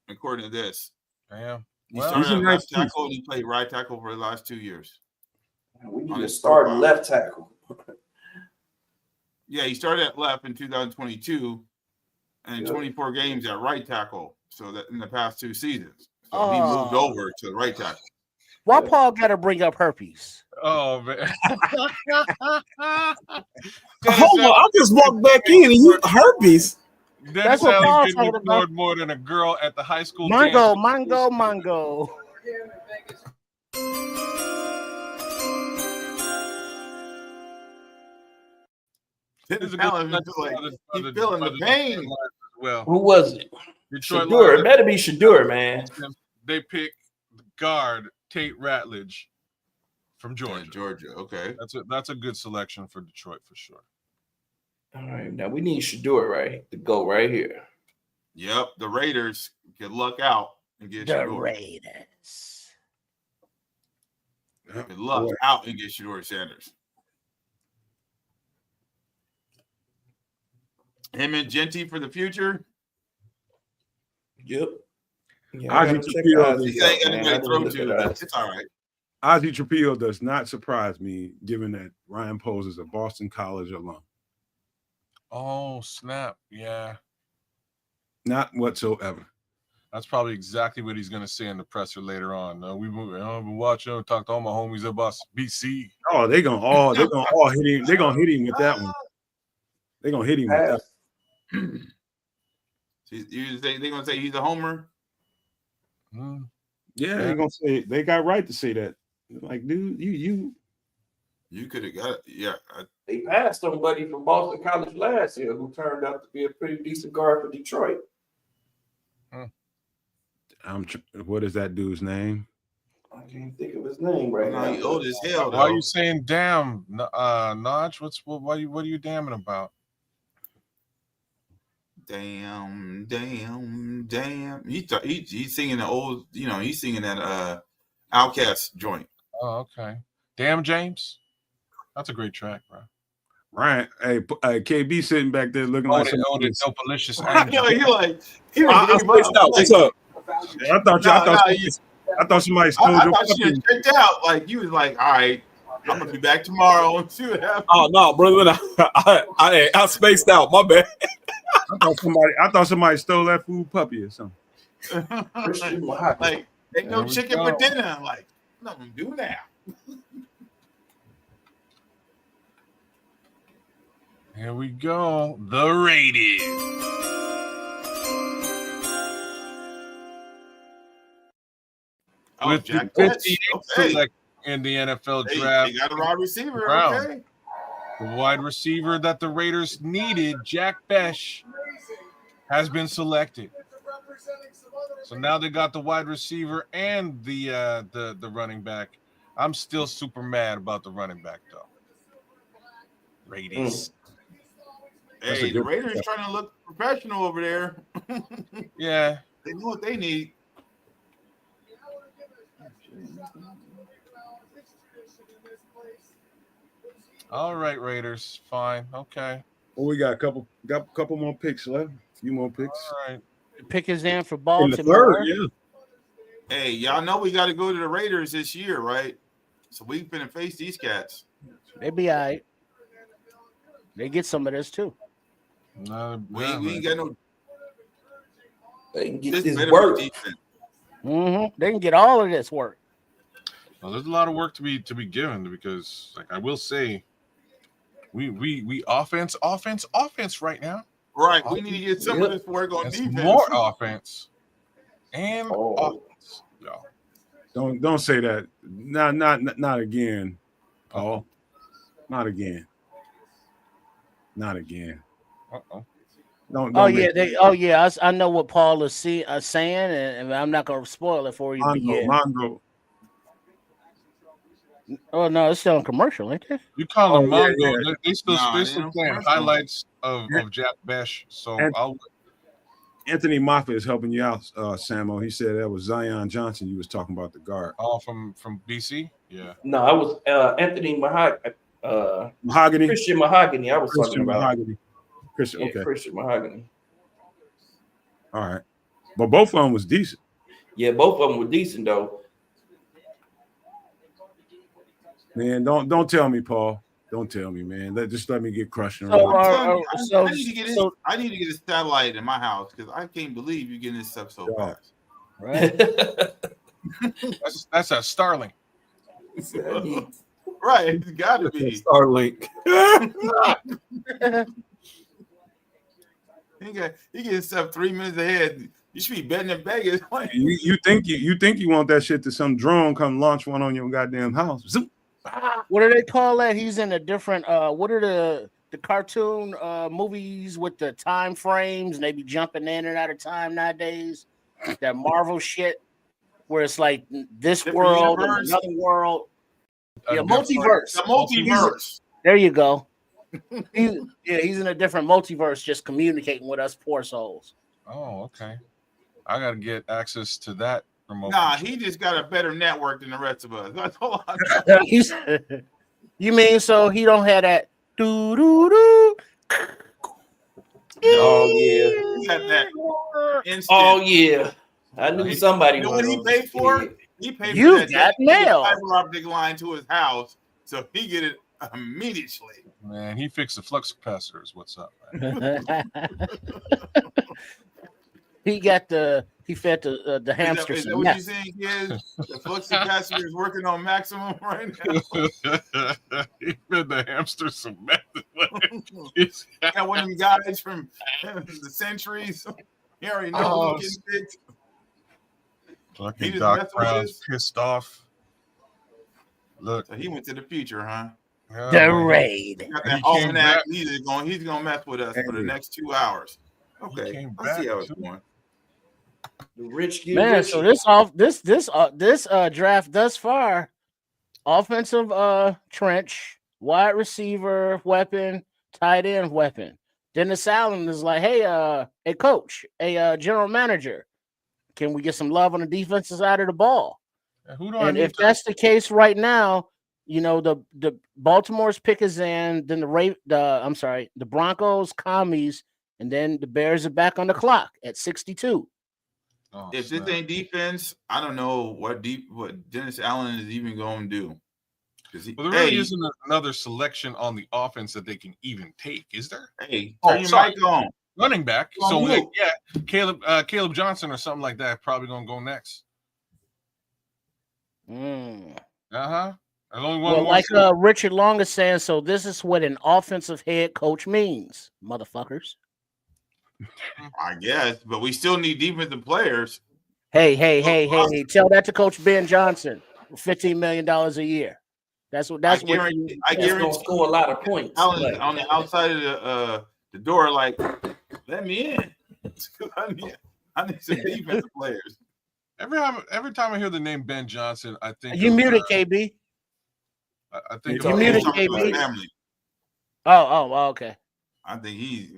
D: according to this.
C: Damn.
D: He
C: Well,
D: started
A: he's a
D: at
A: nice
D: left tackle and he played right tackle for the last 2 years.
F: We need
D: On
F: to
D: his
F: start
D: profile.
F: left tackle.
D: Yeah, he started at left in 2022 and 24 games at right tackle. So that in the past 2 seasons. So he moved
G: Oh.
D: over to the right tackle.
G: Why Paul got to bring up herpes?
C: oh man.
E: Hold on, I just walked back in and you herpes.
C: Dennis
G: That's what Paul's
C: Allen's been
G: talking about.
C: ignored more than a girl at the high school
G: Mango,
C: dance.
G: mango, mango.
D: Dennis
C: This is a
D: Allen
C: good
D: is like,
C: selection
D: he's
C: for
D: feeling the
C: for
D: pain.
C: as well.
F: Who was it?
C: Detroit
F: Shadur.
C: Lions,
F: It better be Shadur, man.
C: they pick guard Tate Ratledge from Georgia.
D: Georgia, okay.
C: That's a good selection for Detroit for sure.
F: All right, now we need Shadur to go right here.
D: Yep, the Raiders can luck out and get
G: The
D: Shador.
G: Raiders.
D: Can luck out and get Shador Sanders. Him and Jeanty for the future.
F: Yep. Yeah,
A: Ozzie Trapillo
D: He ain't got anybody to throw to, but it's all right.
A: Ozzie Trapillo does not surprise me, given that Ryan Poles is a Boston College alum.
C: Oh snap! Yeah,
A: Not whatsoever.
C: that's probably exactly what he's gonna say in the presser later on. We've been watching, talked to all my homies about BC.
A: Oh, they're gonna all hit him. They're gonna hit him with that one. They're gonna hit him with that.
D: They're gonna say he's a homer.
A: Yeah, they're gonna say they got right to say that. Like, dude, you
D: could have got it. Yeah.
F: They passed somebody from Boston College last year who turned out to be a pretty decent guard for Detroit.
A: What is that dude's name?
F: I can't think of his name right now.
D: He old as hell.
C: Why are you saying damn, Notch? What are you damning about?
D: Damn. He's singing the old, he's singing that Outkast joint.
C: Oh, okay. Damn, James. That's a great track, bro.
A: Right. Hey, KB sitting back there looking like some.
C: Oh, the Dopalicious
D: I know, he
E: I spaced out. What's up?
A: I thought somebody stole your
D: thought you
A: puppy.
D: had checked out. Like, you was like, all right, I'm gonna be back tomorrow and see what happens.
E: Oh no, brother, I spaced out. My bad.
A: I thought somebody stole that food puppy or something.
D: Like, ain't no chicken for dinner. I'm like, I'm not gonna do that.
C: Here we go. The Raiders.
D: Oh,
C: With
D: Jack
C: the
D: Betts.
C: 58th
D: Okay.
C: select in the NFL draft.
D: They got a wide receiver.
C: Brown.
D: Okay.
C: The wide receiver that the Raiders needed, Jack Besh, has been selected. So now they got the wide receiver and the running back. I'm still super mad about the running back though. Raiders.
D: Hey, the Raiders trying to look professional over there.
C: Yeah.
D: They know what they need.
C: All right, Raiders. Fine. Okay.
A: Well, we got a couple more picks left. A few more picks.
C: All right.
G: Pick is in for
E: In the
G: Baltimore.
E: third, yeah.
D: Hey, y'all know we got to go to the Raiders this year, right? So we've been to face these cats.
G: They be all right. They get some of this too.
C: No,
D: We ain't got no.
F: They can get
D: This
F: this
D: better
F: work.
D: be defense.
G: They can get all of this work.
C: Well, there's a lot of work to be given because, like I will say, we offense right now.
D: Right, we need to get some of this work on
C: It's
D: defense.
C: more offense and offense, y'all.
A: Don't say that. Not again, Paul. Not again. Not again.
C: Uh-oh.
A: Don't
G: Oh
A: make
G: yeah, I know what Paul is saying, and I'm not gonna spoil it for you. But yeah.
A: Mongo.
G: Oh no, it's still a commercial, ain't it?
C: You call them
A: yeah,
C: Mongo.
A: yeah.
C: They still
D: Nah,
C: playing
D: commercial.
C: highlights of Jack Besh. So
A: And- Anthony Moffitt is helping you out, Samo. He said that was Zion Johnson. You was talking about the guard.
C: from BC. Yeah.
F: No, I was Anthony
A: Mahogany.
F: Christian Mahogany. I was
A: Christian
F: talking about.
A: Mahogany. Christian.
F: Yeah,
A: Okay.
F: Christian Mahogany.
A: All right. But both of them was decent.
F: Yeah, both of them were decent though.
A: Man, don't tell me, Paul. Don't tell me, man. Just let me get crushed. And
G: So,
A: run.
D: I need to get a satellite in my house because I can't believe you're getting this stuff so fast.
G: Right.
C: That's a Starlink.
D: Right, it's got to be.
E: Starlink.
D: He getting stuff 3 minutes ahead. You should be betting in Vegas.
A: You think you want that shit to some drone come launch one on your goddamn house? Zoom.
G: What do they call that? He's in a different. What are the cartoon movies with the time frames and they be jumping in and out of time nowadays? That Marvel shit where it's like this
D: Different
G: world
D: universe?
G: and another world. Yeah,
C: different-
G: multiverse.
D: The multiverse.
G: There you go. He's in a different multiverse, just communicating with us poor souls.
C: Oh, okay. I gotta get access to that remote.
D: Nah,
C: control.
D: he just got a better network than the rest of us. That's all I know.
G: You mean so he don't have that doo doo doo?
F: Oh yeah.
D: He got that instant.
F: Oh yeah. I knew somebody.
D: You know
F: was
D: what he
F: on
D: paid
F: this
D: for?
F: kid.
D: He paid
G: You
D: for that
G: got mail.
D: fiber optic line to his house, so he get it immediately.
C: Man, he fixed the flux capacitors. What's up, man?
G: He fed the hamster
D: Is that
G: some
D: what you
G: meth.
D: saying, kids? The flux capacitor is working on maximum right now.
C: He fed the hamster some meth.
D: Got one of them guys from the centuries. He already knows
C: Oh,
D: what's getting fixed. He
C: Fucking
D: just
C: Doc
D: messed with
C: Brown's
D: this?
C: pissed off. Look,
D: So he went to the future, huh?
C: yeah,
G: The
C: man.
G: raid.
D: Got
C: He
D: that
C: came
D: almanac.
C: back.
D: He's gonna mess with us for the next 2 hours. Okay,
C: came
D: I see
C: back,
D: how it's
C: too.
D: going.
F: The rich get
G: Man,
F: richer.
G: so this draft thus far, offensive trench, wide receiver weapon, tight end weapon. Dennis Allen is like, hey, a coach, a general manager, can we get some love on the defensive side of the ball?
C: Who do I
G: And
C: need
G: if
C: to-
G: that's the case right now, you know, the Baltimore's pick is in, then the Broncos, commies, and then the Bears are back on the clock at 62.
C: Oh,
D: If this
C: snap.
D: ain't defense, I don't know what Dennis Allen is even going to do.
C: Well, there really isn't another selection on the offense that they can even take, is there?
D: Hey,
C: Oh,
D: turn your
C: sorry.
D: mic on.
C: Running back.
D: On
C: So,
D: mute.
C: yeah, Caleb Johnson or something like that probably gonna go next. Uh-huh. There's only one
G: Well,
C: more
G: like
C: select-
G: Richard Long is saying, so this is what an offensive head coach means, motherfuckers.
D: I guess, but we still need defensive players.
G: Hey, tell that to Coach Ben Johnson, $15 million a year. That's what
D: I guarantee
F: gonna score a lot of points.
D: Allen
F: Like,
D: on the outside of the door, like, let me in. I need some defensive players.
C: Every time I hear the name Ben Johnson, I think
G: You
C: of,
G: muted, KB.
C: I think
G: You
C: of
G: muted,
D: Talking about
G: KB.
D: family.
G: Oh, okay.
D: I think he's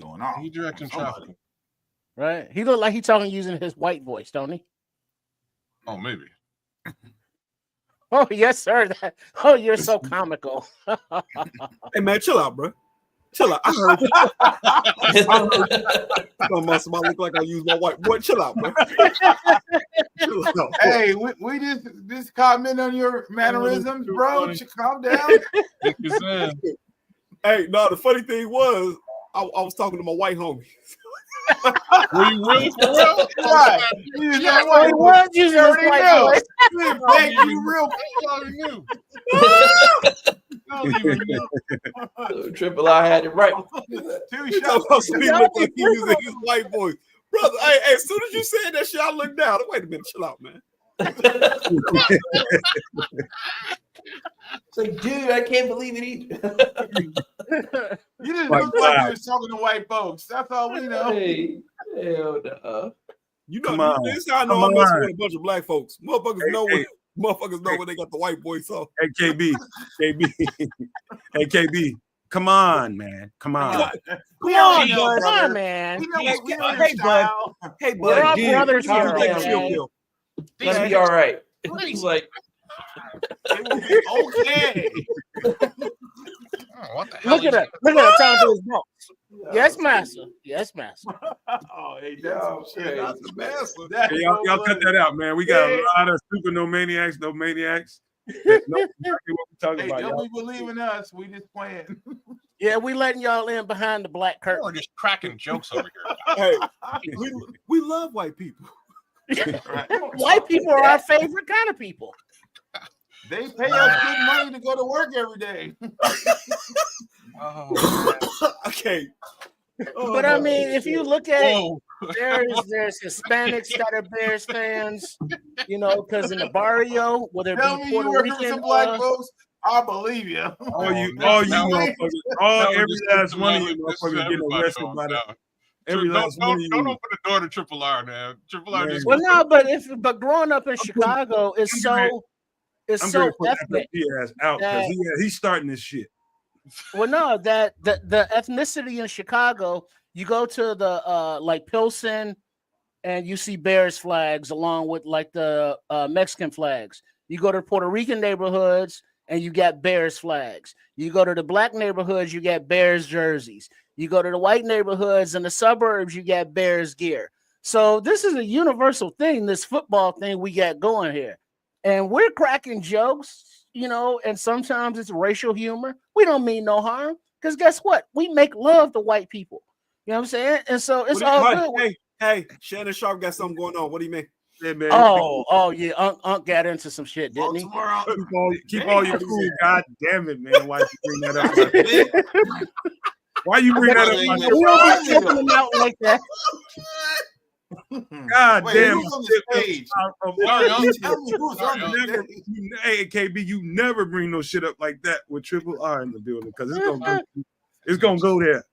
D: going off.
C: he directing traffic.
G: Right. He looked like he talking using his white voice, don't he?
C: Oh, maybe.
G: Oh, yes, sir. You're so comical.
E: Hey man, chill out, bro. Chill out. I heard you. Talking about somebody look like I use my white boy. Chill out, bro. Chill out.
D: Hey, we just comment on your mannerisms, bro. Calm down.
E: Hey, no, the funny thing was, I was talking to my white homie.
C: Were you really for real?
D: Right.
G: Yeah, well, he was using his white voice.
D: Thank you, real.
C: I already knew. I don't even know.
F: Triple I had it right.
D: Two
E: He
D: shots.
E: talking about me look like he using his white voice. Brother, hey, as soon as you said that shit, I looked down. Wait a minute, chill out, man.
F: It's like, dude, I can't believe it either.
D: You just
A: Like,
D: look like
A: wow.
D: you was talking to white folks. That's all we know.
F: Hey, hell no.
E: You know,
A: Come on.
E: this how I know
A: Come
E: I'm messing
A: on.
E: with a bunch of black folks. Motherfuckers
A: Hey,
E: know
A: hey.
E: motherfuckers know when they got the white boy. So
A: Hey, KB. Hey, KB. Come on, man. Come on.
D: We
G: Come on,
D: already know,
G: bud. Come on,
D: brother.
G: man.
D: We know,
F: Hey,
D: we know
F: hey,
D: your
F: bud.
D: style.
E: hey,
G: We're all
F: dude,
G: brothers
E: calm
G: here,
E: down,
F: down,
E: chill,
G: man.
E: chill.
F: It's gonna be all right. He's like,
D: It will be okay.
C: Oh, what the hell?
G: Look at it. Look at it. Talking to his boss. Yes, master. Yes, master.
D: Oh, hey, that's some shit.
E: That's the best.
D: That's
A: Hey,
D: so
A: y'all cut
D: funny.
A: that out, man. We got
D: Yeah.
A: a lot of super no maniacs. That know exactly what we're talking
D: Hey,
A: about,
D: don't
A: y'all.
D: we believe in us? We just playing.
G: Yeah, we letting y'all in behind the black
C: We're
G: curtain.
C: just cracking jokes over here.
E: Hey, we love white people.
D: Right.
G: White people are our favorite kind of people.
D: They pay us good money to go to work every day.
C: Oh,
E: Okay.
G: But I mean, if you look at it,
C: whoa.
G: there's Hispanics that are Bears fans, you know, because in the barrio, whether it
D: Tell
G: be
D: me you
G: Puerto
D: working with
G: Rican,
D: some black folks, I believe you.
A: All you
C: no,
A: motherfuckers,
C: Now we're
A: every
C: just
A: last
C: thinking
A: one of
C: about
A: you
C: this is
A: motherfuckers getting
C: everybody
A: arrested
C: on
A: by the
C: now.
A: every last one of you.
C: Don't open the door to Triple R, man. Triple R
A: Man.
C: just
G: well, no, but growing up in Chicago is
A: I'm
G: so
A: I'm
G: so
A: gonna put
G: ethnic.
A: FFP ass out because he's starting this shit.
G: Well, no, that the ethnicity in Chicago, you go to the like Pilsen, and you see Bears flags along with like the Mexican flags. You go to Puerto Rican neighborhoods and you got Bears flags. You go to the black neighborhoods, you get Bears jerseys. You go to the white neighborhoods and the suburbs, you get Bears gear. So this is a universal thing, this football thing we got going here. And we're cracking jokes, you know, and sometimes it's racial humor. We don't mean no harm because guess what? We make love to white people. You know what I'm saying? And so it's all good.
E: Hey, Shannon Sharp got something going on. What do you mean?
A: Yeah, man.
G: Oh yeah, Unc got into some shit, didn't he?
A: Keep all your cool. God damn it, man. Why you bring that up? Why you bring that up?
G: We don't be taking them out like that.
A: God
D: Wait,
A: damn.
D: who's on the stage? Tell me who's on the stage.
A: Hey, KB, you never bring no shit up like that with Triple R in the building because it's gonna go there.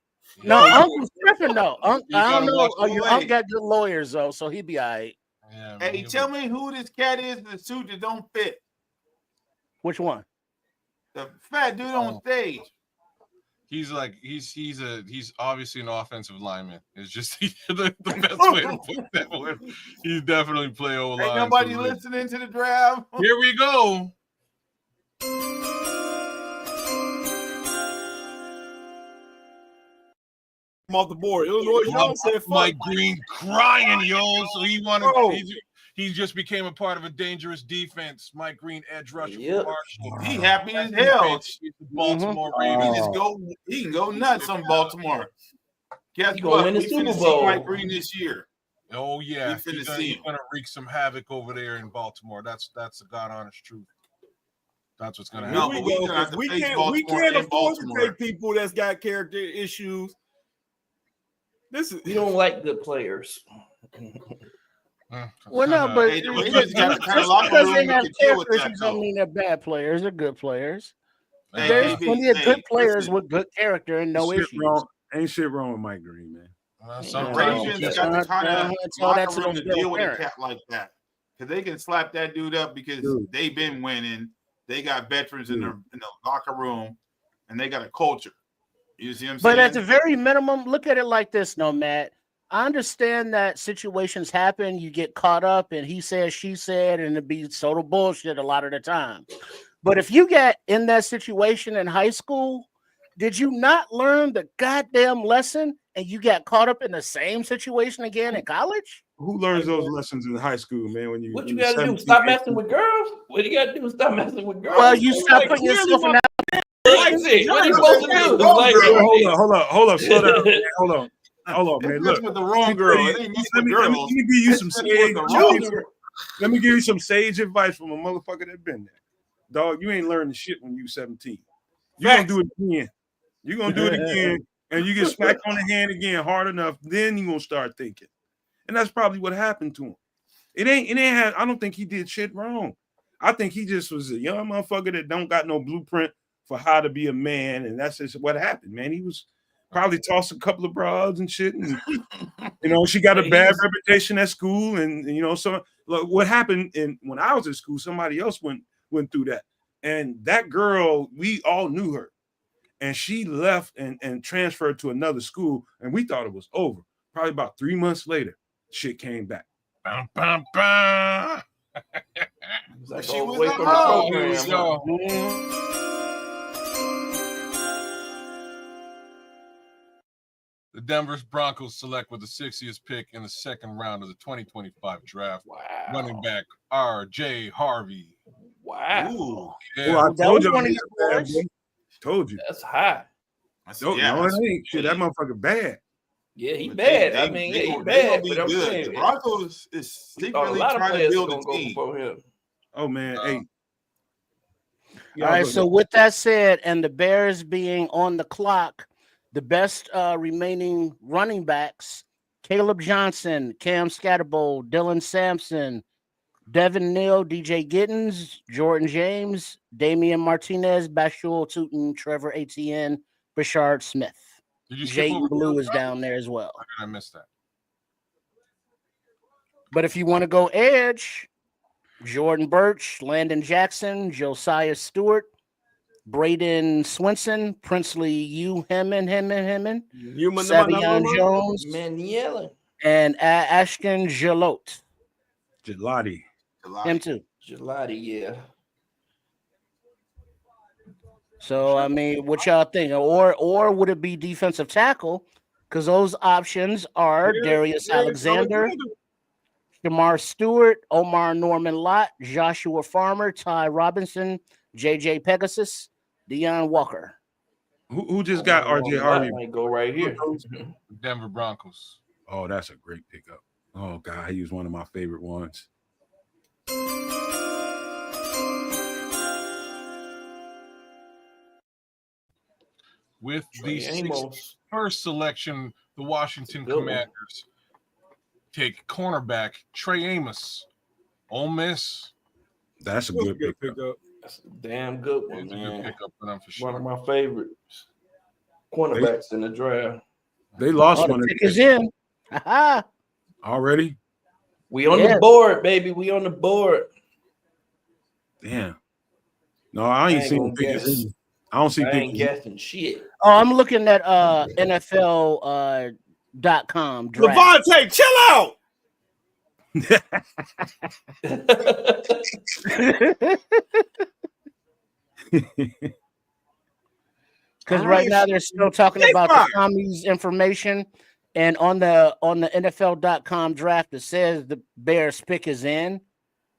G: No, Unc was tripping though. Unc,
C: You
G: I don't
C: gotta
G: know.
C: watch
G: Your Unc got good lawyers though, so he be all right.
C: Yeah,
D: Hey, tell me who this cat is in the suit that don't fit.
G: Which one?
D: The fat dude on stage.
C: He's obviously an offensive lineman. It's just the best way to put that one. He's definitely play O line.
D: Ain't nobody listening to the draft.
C: Here we go.
E: Off the board. Illinois Young said, "Fuck
C: Mike Green crying, yo." So he just became a part of a dangerous defense. Mike Green, edge rusher for Marshall.
D: He happy as hell.
C: Baltimore
D: Ravens. He can go nuts on Baltimore. Guess
F: He gonna
D: what?
F: win the
D: We
F: Super
D: finna
F: Bowl.
D: see Mike Green this year.
C: Oh yeah,
D: We finna see
C: he's
D: him.
C: gonna wreak some havoc over there in Baltimore. That's the God honest truth. That's what's gonna
D: No,
C: happen.
D: but we gonna have to
E: we
D: face
E: can't
D: Baltimore
E: afford
D: and
E: to
D: Baltimore.
E: take people that's got character issues.
F: You don't like good players.
G: Well, no, but
D: Hey,
G: just
D: we just got the kind of locker
G: because
D: room
G: they
D: we
G: have
D: can deal with
G: characters,
D: that,
G: don't
D: though.
G: mean they're bad players. They're good players.
D: Hey,
G: There's
D: KB,
G: plenty of good
D: hey,
G: players
D: listen.
G: with good character and no
A: Shit
G: issues.
A: wrong. Ain't shit wrong with Mike Green, man.
D: The Ravens got the kind of
G: tell that
D: locker
G: to
D: room
G: those
D: to deal with a
G: parents.
D: cat like that. Because they can slap that dude up because they've been winning. They got veterans in the locker room, and they got a culture. You see what I'm saying?
G: But at the very minimum, look at it like this, Nomad. I understand that situations happen. You get caught up, and he said, she said, and it be total bullshit a lot of the time. But if you get in that situation in high school, did you not learn the goddamn lesson and you got caught up in the same situation again in college?
A: Who learns those lessons in high school, man? When you
F: What you gotta do? Stop messing with girls? What you gotta do? Stop messing with girls?
G: Well, you stop putting yourself in that.
F: What are you supposed to do? Like,
A: Hold up, slow down, man. Hold on, man. Look,
D: with the wrong girl. It ain't
A: let me give you some sage. Let me give you some sage advice from a motherfucker that been there. Dog, you ain't learning shit when you 17. You gonna do it again. You gonna do it again, and you get smacked on the hand again hard enough. Then you gonna start thinking, and that's probably what happened to him. It ain't have, I don't think he did shit wrong. I think he just was a young motherfucker that don't got no blueprint for how to be a man, and that's just what happened, man. He was probably tossed a couple of bras and shit, and she got a bad reputation at school, and so look, what happened when I was at school, somebody else went through that, and that girl, we all knew her, and she left and transferred to another school, and we thought it was over. Probably about 3 months later, shit came back.
C: Bum, bum, bum.
F: Like
D: She was
F: away
D: a
F: from the
D: hoe.
F: program, huh?
C: The Denver Broncos select with the 60th pick in the second round of the 2025 draft.
F: Wow.
C: Running back R.J. Harvey.
F: Wow.
D: Ooh.
C: Yeah.
A: Well, I
G: That
A: told
G: was
A: you.
G: one of your boys.
A: Told you.
F: That's high.
A: No, it ain't. Shit, that motherfucker bad.
F: Yeah, he
D: But
F: bad.
D: they
F: I mean,
D: gonna
F: he bad.
D: be
F: But I'm
D: good.
F: saying,
D: The Broncos is
F: a
D: secretly
F: lot of
D: trying to
F: players
D: build
F: gonna
D: a
F: go
D: team.
F: before him.
A: Oh man, hey.
G: All right, so with that said, and the Bears being on the clock, the best remaining running backs: Caleb Johnson, Cam Scatterbolt, Dylan Sampson, Devin Neal, DJ Giddens, Jordan James, Damian Martinez, Bashul Tootin, Trevor Etienne, Bashard Smith.
C: Did you skip
G: Jayden
C: over
G: Blue is down there as well.
C: I missed that.
G: But if you want to go edge, Jordan Birch, Landon Jackson, Josiah Stewart, Braden Swinson, Princely Savion Jones,
F: Maniela.
G: and Ashton Gelot.
A: Gelati.
G: Him too.
F: Gelati, yeah.
G: So I mean, what y'all think? Or would it be defensive tackle? Because those options are Darius Alexander, Shamar Stewart, Omar Norman Lott, Joshua Farmer, Ty Robinson, JJ Pegasus, Deion Walker.
A: Who just got RJ Harvey?
F: Might go right here.
C: Denver Broncos.
A: Oh, that's a great pickup. Oh God, he was one of my favorite ones.
C: With the first selection, the Washington Commanders take cornerback Trey Amos. Ole Miss.
A: That's a good pickup.
F: That's a damn good one,
C: It's
F: man.
C: a good pickup for them for sure.
F: One of my favorites. Cornerbacks in the draft.
A: They lost one.
G: The pick is in.
A: Already?
F: We on the board, baby. We on the board.
A: Damn. No, I ain't seen the pictures. I don't see
F: I
A: pictures.
F: ain't guessing shit.
G: Oh, I'm looking at NFL.com draft.
E: Levante, chill out.
G: Because right now they're still talking about the commies information, and on the NFL.com draft it says the Bears pick is in,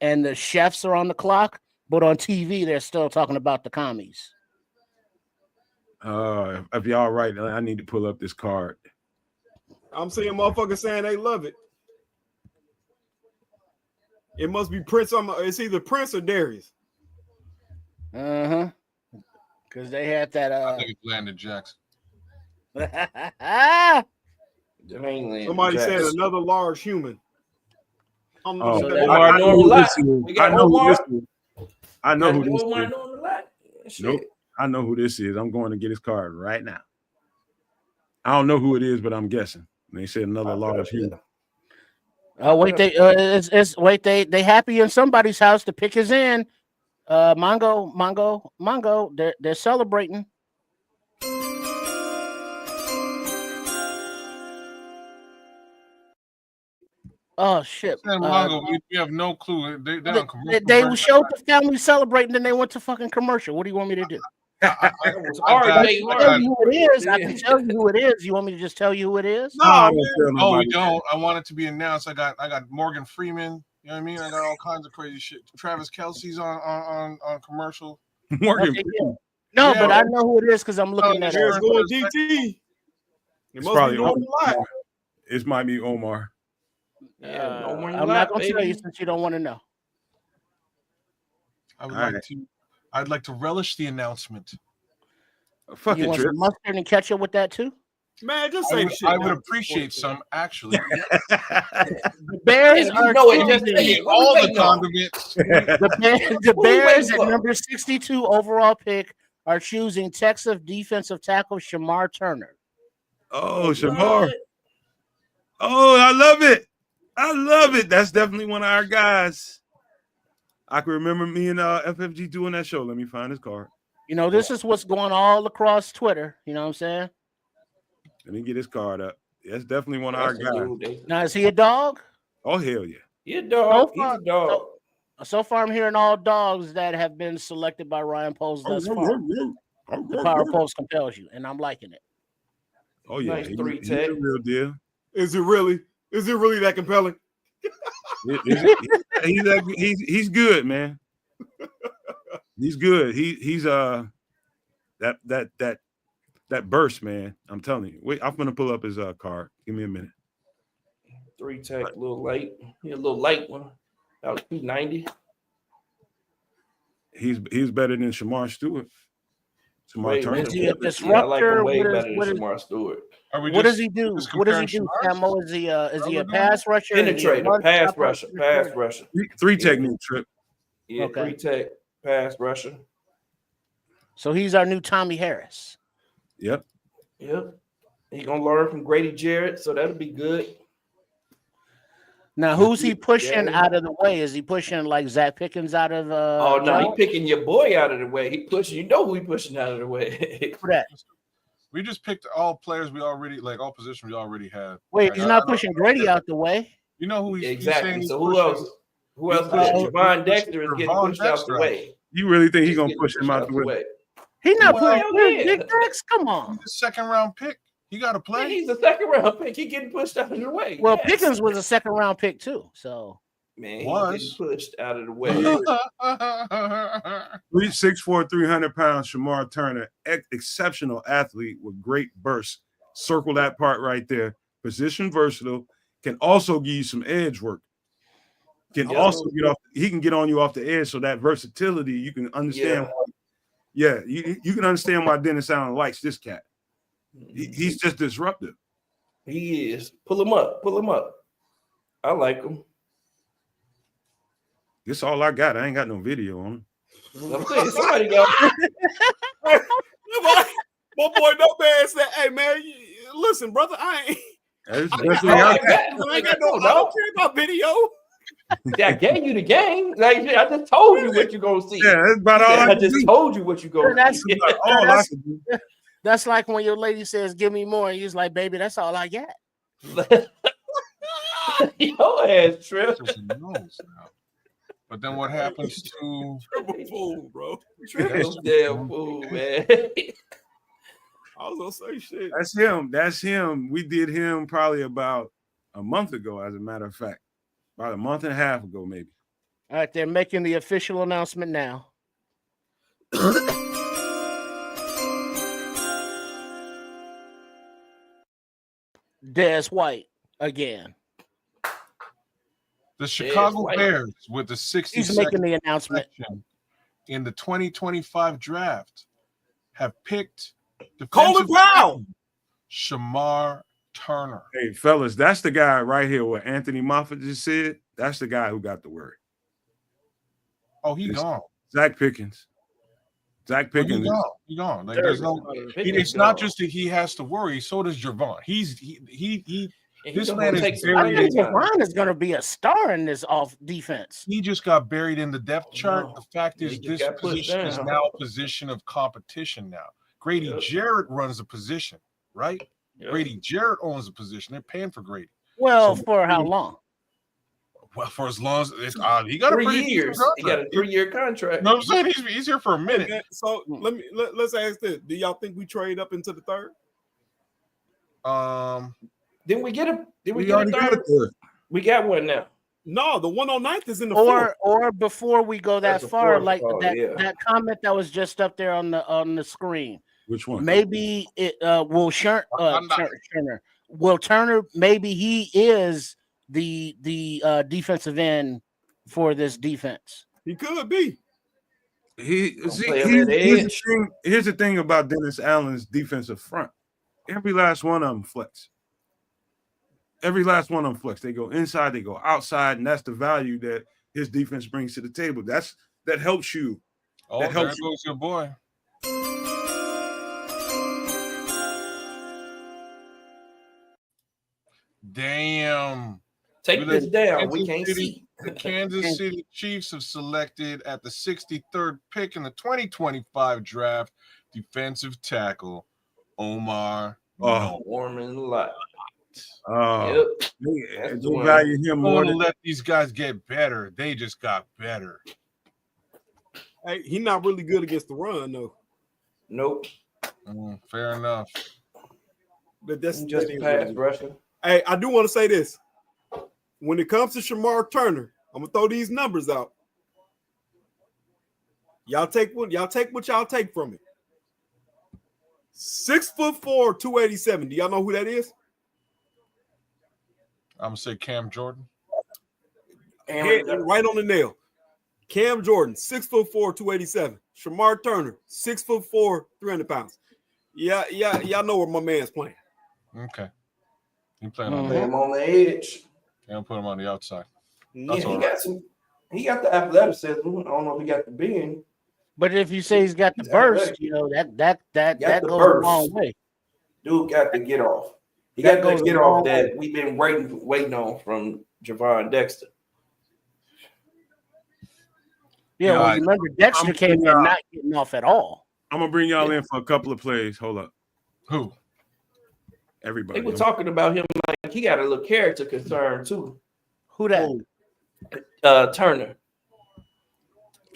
G: and the chefs are on the clock, but on TV they're still talking about the commies.
A: If y'all right, I need to pull up this card.
E: I'm seeing motherfuckers saying they love it. It must be Prince. It's either Prince or Darius.
G: Because they had that.
C: I think it's Landon Jackson.
E: Somebody said another large human.
A: I know who this is. Nope. I know who this is. I'm going to get his card right now. I don't know who it is, but I'm guessing. And they said another large human.
G: Oh wait, they happy in somebody's house. The pick is in. Mongo. They're celebrating. Oh shit!
C: Mongo, we have no clue.
G: They showed the family celebrating, then they went to fucking commercial. What do you want me to do?
F: I
G: tell you who it is. I can tell you who it is. You want me to just tell you who it is?
C: No, we don't. I want it to be announced. I got Morgan Freeman. You know what I mean? I got all kinds of crazy shit. Travis Kelce's on commercial.
A: Morgan.
G: No, but I know who it is because I'm looking at
E: it. Going GT.
A: It's probably Omar. It might be Omar.
G: I'm not gonna tell you since you don't want to know.
C: I'd like to relish the announcement.
G: You want some mustard and ketchup with that too?
E: Man, just say shit.
C: I would appreciate some, actually.
G: The Bears
F: Man,
G: are
F: you know it, just
G: choosing-
F: say it. What
C: All
F: we
C: the
F: waiting on?
C: condiments.
G: the
F: What we
G: Bears
F: waiting
G: at
F: for?
G: number 62 overall pick are choosing Texas defensive tackle Shamar Turner.
A: Oh, Shamar. Oh, I love it. I love it. That's definitely one of our guys. I can remember me and FFG doing that show. Let me find his card.
G: You know, this is what's going all across Twitter. You know what I'm saying?
A: Let me get his card up. That's definitely one of our
F: That's a
A: guys.
F: dude.
G: Now, is he a dog?
A: Oh, hell yeah.
F: He a dog.
G: So far-
F: He's a dog.
G: So far, I'm hearing all dogs that have been selected by Ryan Post thus far. The Power Post compels you, and I'm liking it.
A: Oh, yeah.
F: Nice
A: He's
F: 3-tech.
A: a real deal.
E: Is it really that compelling?
A: He's good, man. He's good. He's that burst, man. I'm telling you. Wait, I'm gonna pull up his card. Give me a minute.
F: 3-tech, a little light. He a little light one. That was 290.
A: He's better than Shamar Stewart. Shamar
F: Way
A: Turner.
F: better.
G: Is he a
F: Yeah, I like him
G: disruptor?
F: way
G: What is-
F: better than
G: what is-
F: Shamar Stewart.
C: Are we
G: What
C: just-
G: does he do?
C: just
G: What does he
C: comparing
G: do,
C: Shamar's?
G: Samo? Is he a
C: we doing?
G: pass rusher? Is he a
F: Penetrator,
G: run
F: pass
G: stopper?
F: rusher, pass rusher.
A: Three technique trip.
F: Yeah,
G: Okay.
F: 3-tech, pass rusher.
G: So he's our new Tommy Harris.
A: Yep.
F: Yep. He gonna learn from Grady Jarrett, so that'll be good.
G: Now, who's he pushing
F: Yeah.
G: out of the way? Is he pushing like Zach Pickens out of?
F: Oh no,
G: Jones?
F: he picking your boy out of the way. He pushing. You know who he pushing out of the way.
G: For that.
C: We just picked all players we already like, all positions we already had.
G: Wait,
C: Like,
G: he's
C: I
G: not
C: don't-
G: pushing Grady out the way.
C: You know who he's
F: Exactly.
C: saying he's
F: So who
C: pushing?
F: else? Who else?
C: He's pushing-
F: Javon
C: he's
F: Dexter is
C: pushing
F: getting
C: Javon
F: pushed out the
C: Dexter.
F: way.
A: You really think he's
F: He's
A: gonna
F: getting
A: push him
F: pushed
A: out the way?
G: He's not
F: Well,
G: pushing
F: yeah.
G: Big Dex. Come on.
C: He's a second round pick. He got to
F: Yeah,
C: play.
F: he's a second round pick. He getting pushed out of the way.
G: Well,
F: Yes.
G: Pickens was a second round pick too. So
F: Man, he's
C: Was.
F: getting pushed out of the way.
A: 6'4", 300 pounds, Shamar Turner, exceptional athlete with great bursts. Circle that part right there. Position versatile, can also give you some edge work. Can
F: Yeah.
A: also get off. He can get on you off the edge. So that versatility, you can understand.
F: Yeah.
A: You can understand why Dennis Allen likes this cat. He's just disruptive.
F: He is. Pull him up. Pull him up. I like him.
A: This all I got. I ain't got no video on him.
F: I'm saying somebody got.
E: My boy Nomad said, "Hey man, listen, brother, I
A: That's the
F: I
A: best thing I got.
E: don't care about video."
F: I gave you the game. Like I just told you what you're gonna see.
A: Yeah, that's about all I
F: I
A: can
F: just
A: do.
F: told you what you're gonna
G: That's-
F: see.
A: That's about all I can do.
G: that's like when your lady says, "Give me more," and you're like, "Baby, that's all I got."
F: Your ass trip.
C: Just knows now. But then what happens to
E: Triple fool, bro.
F: Triple damn fool, man.
E: I was gonna say shit.
A: That's him. That's him. We did him probably about a month ago, as a matter of fact. About a month and a half ago, maybe.
G: All right, they're making the official announcement now. Des White again.
C: the Chicago
F: White.
C: Bears with the 62nd
G: He's making the announcement.
C: selection in the 2025 draft have picked
E: Colin
C: defensive
E: Powell.
C: end Shamar Turner.
A: Hey, fellas, that's the guy right here. What Anthony Moffat just said. That's the guy who got the word.
C: Oh, he
A: Yes.
C: gone.
A: Zach Pickens. Zach
C: He
A: Pickens.
C: gone. He gone. Like there's no. It's not just that he has to worry. So does Javon. This man is
G: I
C: buried
G: think
C: in.
G: Javon is going to be a star in this off defense.
C: He just got buried in the depth chart.
F: no.
C: The fact
F: He
C: is,
F: just
C: this
F: got pushed
C: position is
F: down.
C: now a position of competition now. Grady
F: Yep.
C: Jarrett runs the position, right?
F: Yep.
C: Grady Jarrett owns the position. They're paying for Grady.
G: Well,
C: So-
G: for how long?
C: Well, for as long as it's he got a
F: 3
C: pretty decent
F: years. He got a
C: contract.
F: 3-year contract.
C: You know what I'm saying? He's here for a minute.
E: Man, so let's ask this: do y'all think we trade up into the third?
F: Didn't we get a? Did we
A: We
F: get a
A: already got
F: third?
A: it there.
F: We got one now.
E: No, the 109th is in the fourth.
G: Or before we go that
F: That's a
G: far,
F: fourth
G: like
F: call,
G: that
F: yeah.
G: that comment that was just up there on the screen.
A: Which one?
G: Maybe it will
C: I'm not-
G: Turner. Will Turner? Maybe he is the defensive end for this defense.
E: He could be.
A: Here's
F: play on that edge.
A: the thing about Dennis Allen's defensive front. Every last one of them flex. Every last one of them flex. They go inside, they go outside, and that's the value that his defense brings to the table. That helps you.
C: Oh,
A: That
C: there
A: helps you.
C: goes your boy. Damn.
F: Take this down. We can't
C: City,
F: see.
C: The Kansas City Chiefs have selected at the 63rd pick in the 2025 draft defensive tackle Omar.
A: Oh,
F: Warming a lot.
A: Oh,
F: Yep.
A: they value him
C: I
A: more
C: want to
A: than
C: let these guys get better. They just got better.
E: Hey, he's not really good against the run, though.
F: Nope.
C: Fair enough.
E: But that's
F: Just
E: that is
F: pass
E: what it is.
F: rusher.
E: Hey, I do want to say this. When it comes to Shamar Turner, I'm gonna throw these numbers out. Y'all take what y'all take from it. 6'4", 287. Do y'all know who that is?
C: I'm gonna say Cam Jordan.
E: Hit right on the nail. Cam Jordan, 6'4", 287. Shamar Turner, 6'4", 300 pounds. Yeah, y'all know where my man's playing.
C: Okay. He playing on
F: Play
C: the
F: him on the edge.
C: Can't put him on the outside.
F: Yeah,
C: That's all right.
F: he got the athleticism. I don't know if he got the being.
G: But if you say he's got the
F: He's
G: burst,
F: athletic.
G: you know that
F: Got the
G: goes
F: burst.
G: a long way.
F: Dude got to get off. He
G: That
F: got
G: goes
F: to
G: a
F: get
G: long
F: off that
G: way.
F: we've been waiting on from Javon Dexter.
G: Yeah, well, you remember Dexter came in not getting off at all.
A: I'm gonna bring y'all in for a couple of plays. Hold up.
C: Who?
A: Everybody.
F: They were talking about him like he got a little character concern too.
G: Who that?
F: Turner.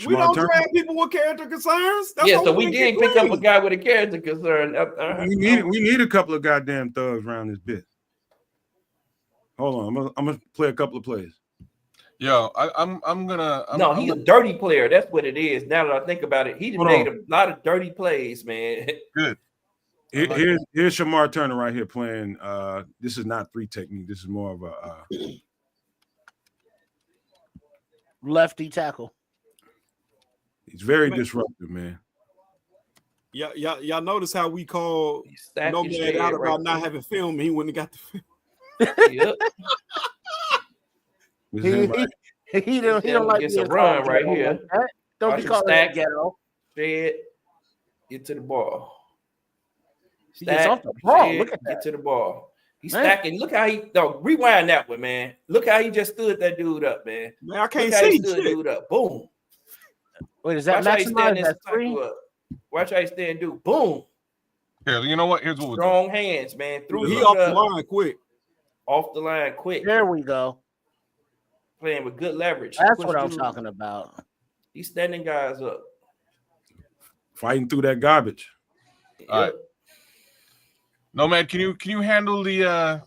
E: We don't draft people with character concerns. That's
F: yeah,
E: how
F: so we did pick up a guy with a character concern.
A: We need a couple of goddamn thugs around this bit. Hold on, I'm gonna play a couple of plays.
C: Yo, I'm gonna.
F: He's a dirty player. That's what it is. Now that I think about it, he made a lot of dirty plays, man.
C: Good.
A: Here's Shamar Turner right here playing. This is not 3 technique. This is more of a
G: lefty tackle.
A: He's very disruptive, man.
E: Yeah, y'all notice how we call Nomad out about not having film, and he wouldn't have got the film.
F: Yep.
G: He don't like
F: a run right here.
G: Like don't be calling that ghetto.
F: Shed, get to the ball.
G: He gets off the ball. Look at that.
F: Get to the ball. He's stacking. Look how he rewind that one, man. Look how he just stood that dude up, man.
E: Man, I can't see
F: stood dude up. Boom.
G: Wait, is that maximized at 3?
F: Watch how he stand, dude. Boom.
C: Here, you know what? Here's what we'll
F: strong hands, man.
E: He off the line quick.
F: Off the line quick.
G: There we go.
F: Playing with good leverage.
G: That's what I'm talking about.
F: He's standing guys up.
A: Fighting through that garbage.
C: All right. Nomad, can you handle the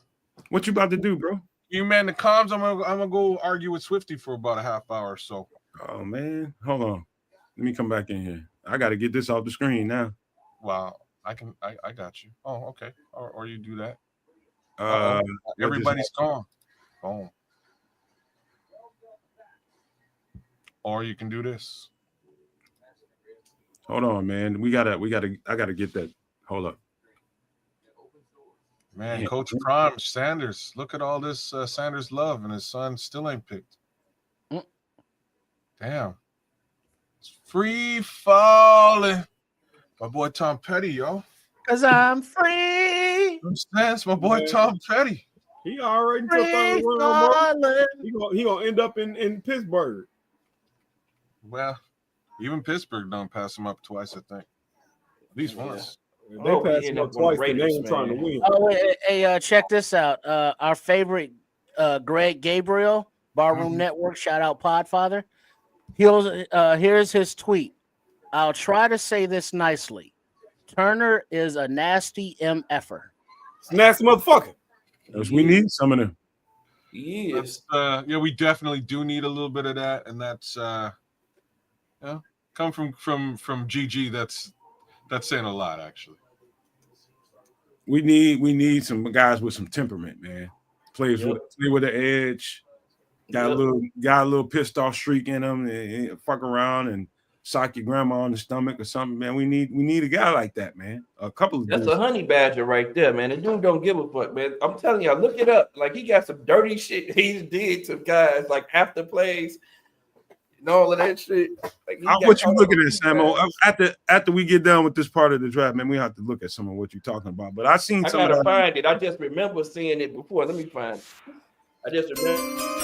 A: what you about to do, bro?
C: You man the comms. I'm gonna go argue with Swifty for about a half hour or so.
A: Oh man, hold on. Let me come back in here. I got to get this off the screen now.
C: Wow, I got you. Oh, okay. Or you do that. Everybody's gone. Boom. Or you can do this.
A: Hold on, man. I gotta get that. Hold up.
C: Man, Coach Prime Sanders. Look at all this Sanders love, and his son still ain't picked. Damn. It's free falling. My boy Tom Petty, yo.
G: Cause I'm free.
C: That's my boy Tom Petty.
E: He already took that. He gonna end up in Pittsburgh.
C: Well, even Pittsburgh don't pass him up twice, I think. At least once.
E: They passed him up twice, and they ain't trying to win.
G: Oh, hey, check this out. Our favorite Greg Gabriel, Barroom Network, shout out Podfather. Here's his tweet. I'll try to say this nicely. Turner is a nasty MFer.
E: Nasty motherfucker.
A: We need some of them.
F: Yes.
C: Yeah, we definitely do need a little bit of that, and that's come from GG. That's saying a lot, actually.
A: We need some guys with some temperament, man. Play with the edge. Got a little pissed off streak in them and fuck around and sock your grandma on the stomach or something, man. We need a guy like that, man. A couple of
F: That's
A: dudes.
F: a honey badger right there, man. The dude don't give a fuck, man. I'm telling y'all, look it up. Like he got some dirty shit he did to guys, like after plays and all of that shit. Like
A: What you looking at, Samo? After we get done with this part of the draft, man, we have to look at some of what you're talking about. But I seen
F: I
A: some of
F: gotta
A: that.
F: find it. I just remember seeing it before. Let me find it. I just remember.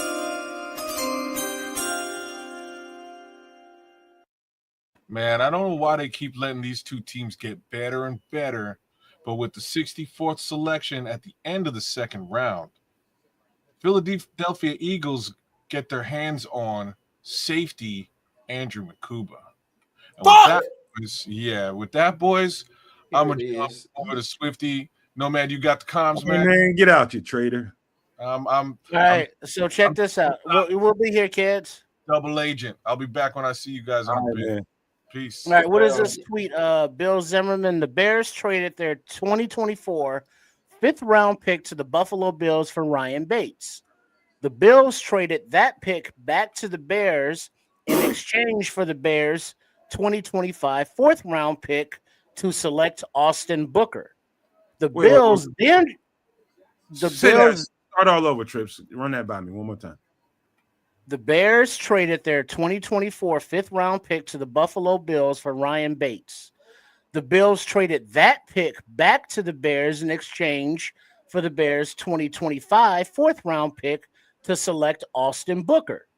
C: Man, I don't know why they keep letting these two teams get better and better, but with the 64th selection at the end of the second round, Philadelphia Eagles get their hands on safety Andrew Mccuba. And with that, boys, I'm going to jump over to Swifty. Nomad, you got the comms,
A: man. Get out, you traitor.
G: All right, so check this out. We'll be here, kids.
C: Double agent. I'll be back when I see you guys on the bit. Peace.
G: All right, what is this tweet? Bill Zimmerman, the Bears traded their 2024 fifth-round pick to the Buffalo Bills for Ryan Bates. The Bills traded that pick back to the Bears in exchange for the Bears' 2025 fourth-round pick to select Austin Booker. The Bills then...
A: Start all over, Trips. Run that by me one more time.
G: The Bears traded their 2024 fifth-round pick to the Buffalo Bills for Ryan Bates. The Bills traded that pick back to the Bears in exchange for the Bears' 2025 fourth-round pick to select Austin Booker.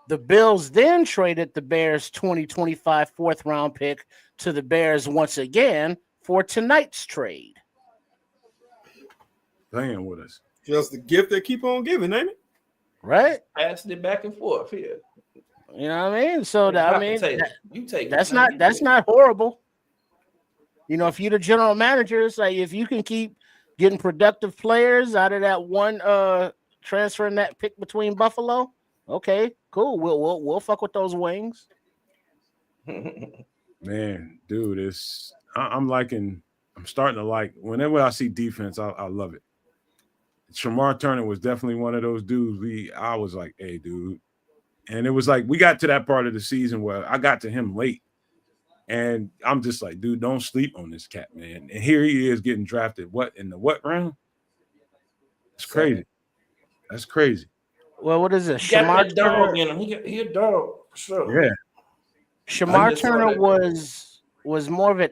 G: The Bills then traded the Bears' 2025 fourth-round pick to the Bears once again for tonight's trade.
A: Playing with us.
E: Just the gift they keep on giving, ain't it?
G: Right?
F: Passing it back and forth here.
G: You know what I mean? So that's not horrible. You know, if you're the general manager, it's like if you can keep getting productive players out of that one transferring that pick between Buffalo, okay, cool. We'll fuck with those wings.
A: Man, dude, I'm starting to like whenever I see defense, I love it. Shamar Turner was definitely one of those dudes. I was like, hey, dude. And it was like we got to that part of the season where I got to him late. And I'm just like, dude, don't sleep on this cat, man. And here he is getting drafted. In the what round? It's crazy. That's crazy.
G: Well, what is it?
F: Shamar Turner in him. He a dog, for sure.
A: Yeah.
G: Shamar Turner was more of an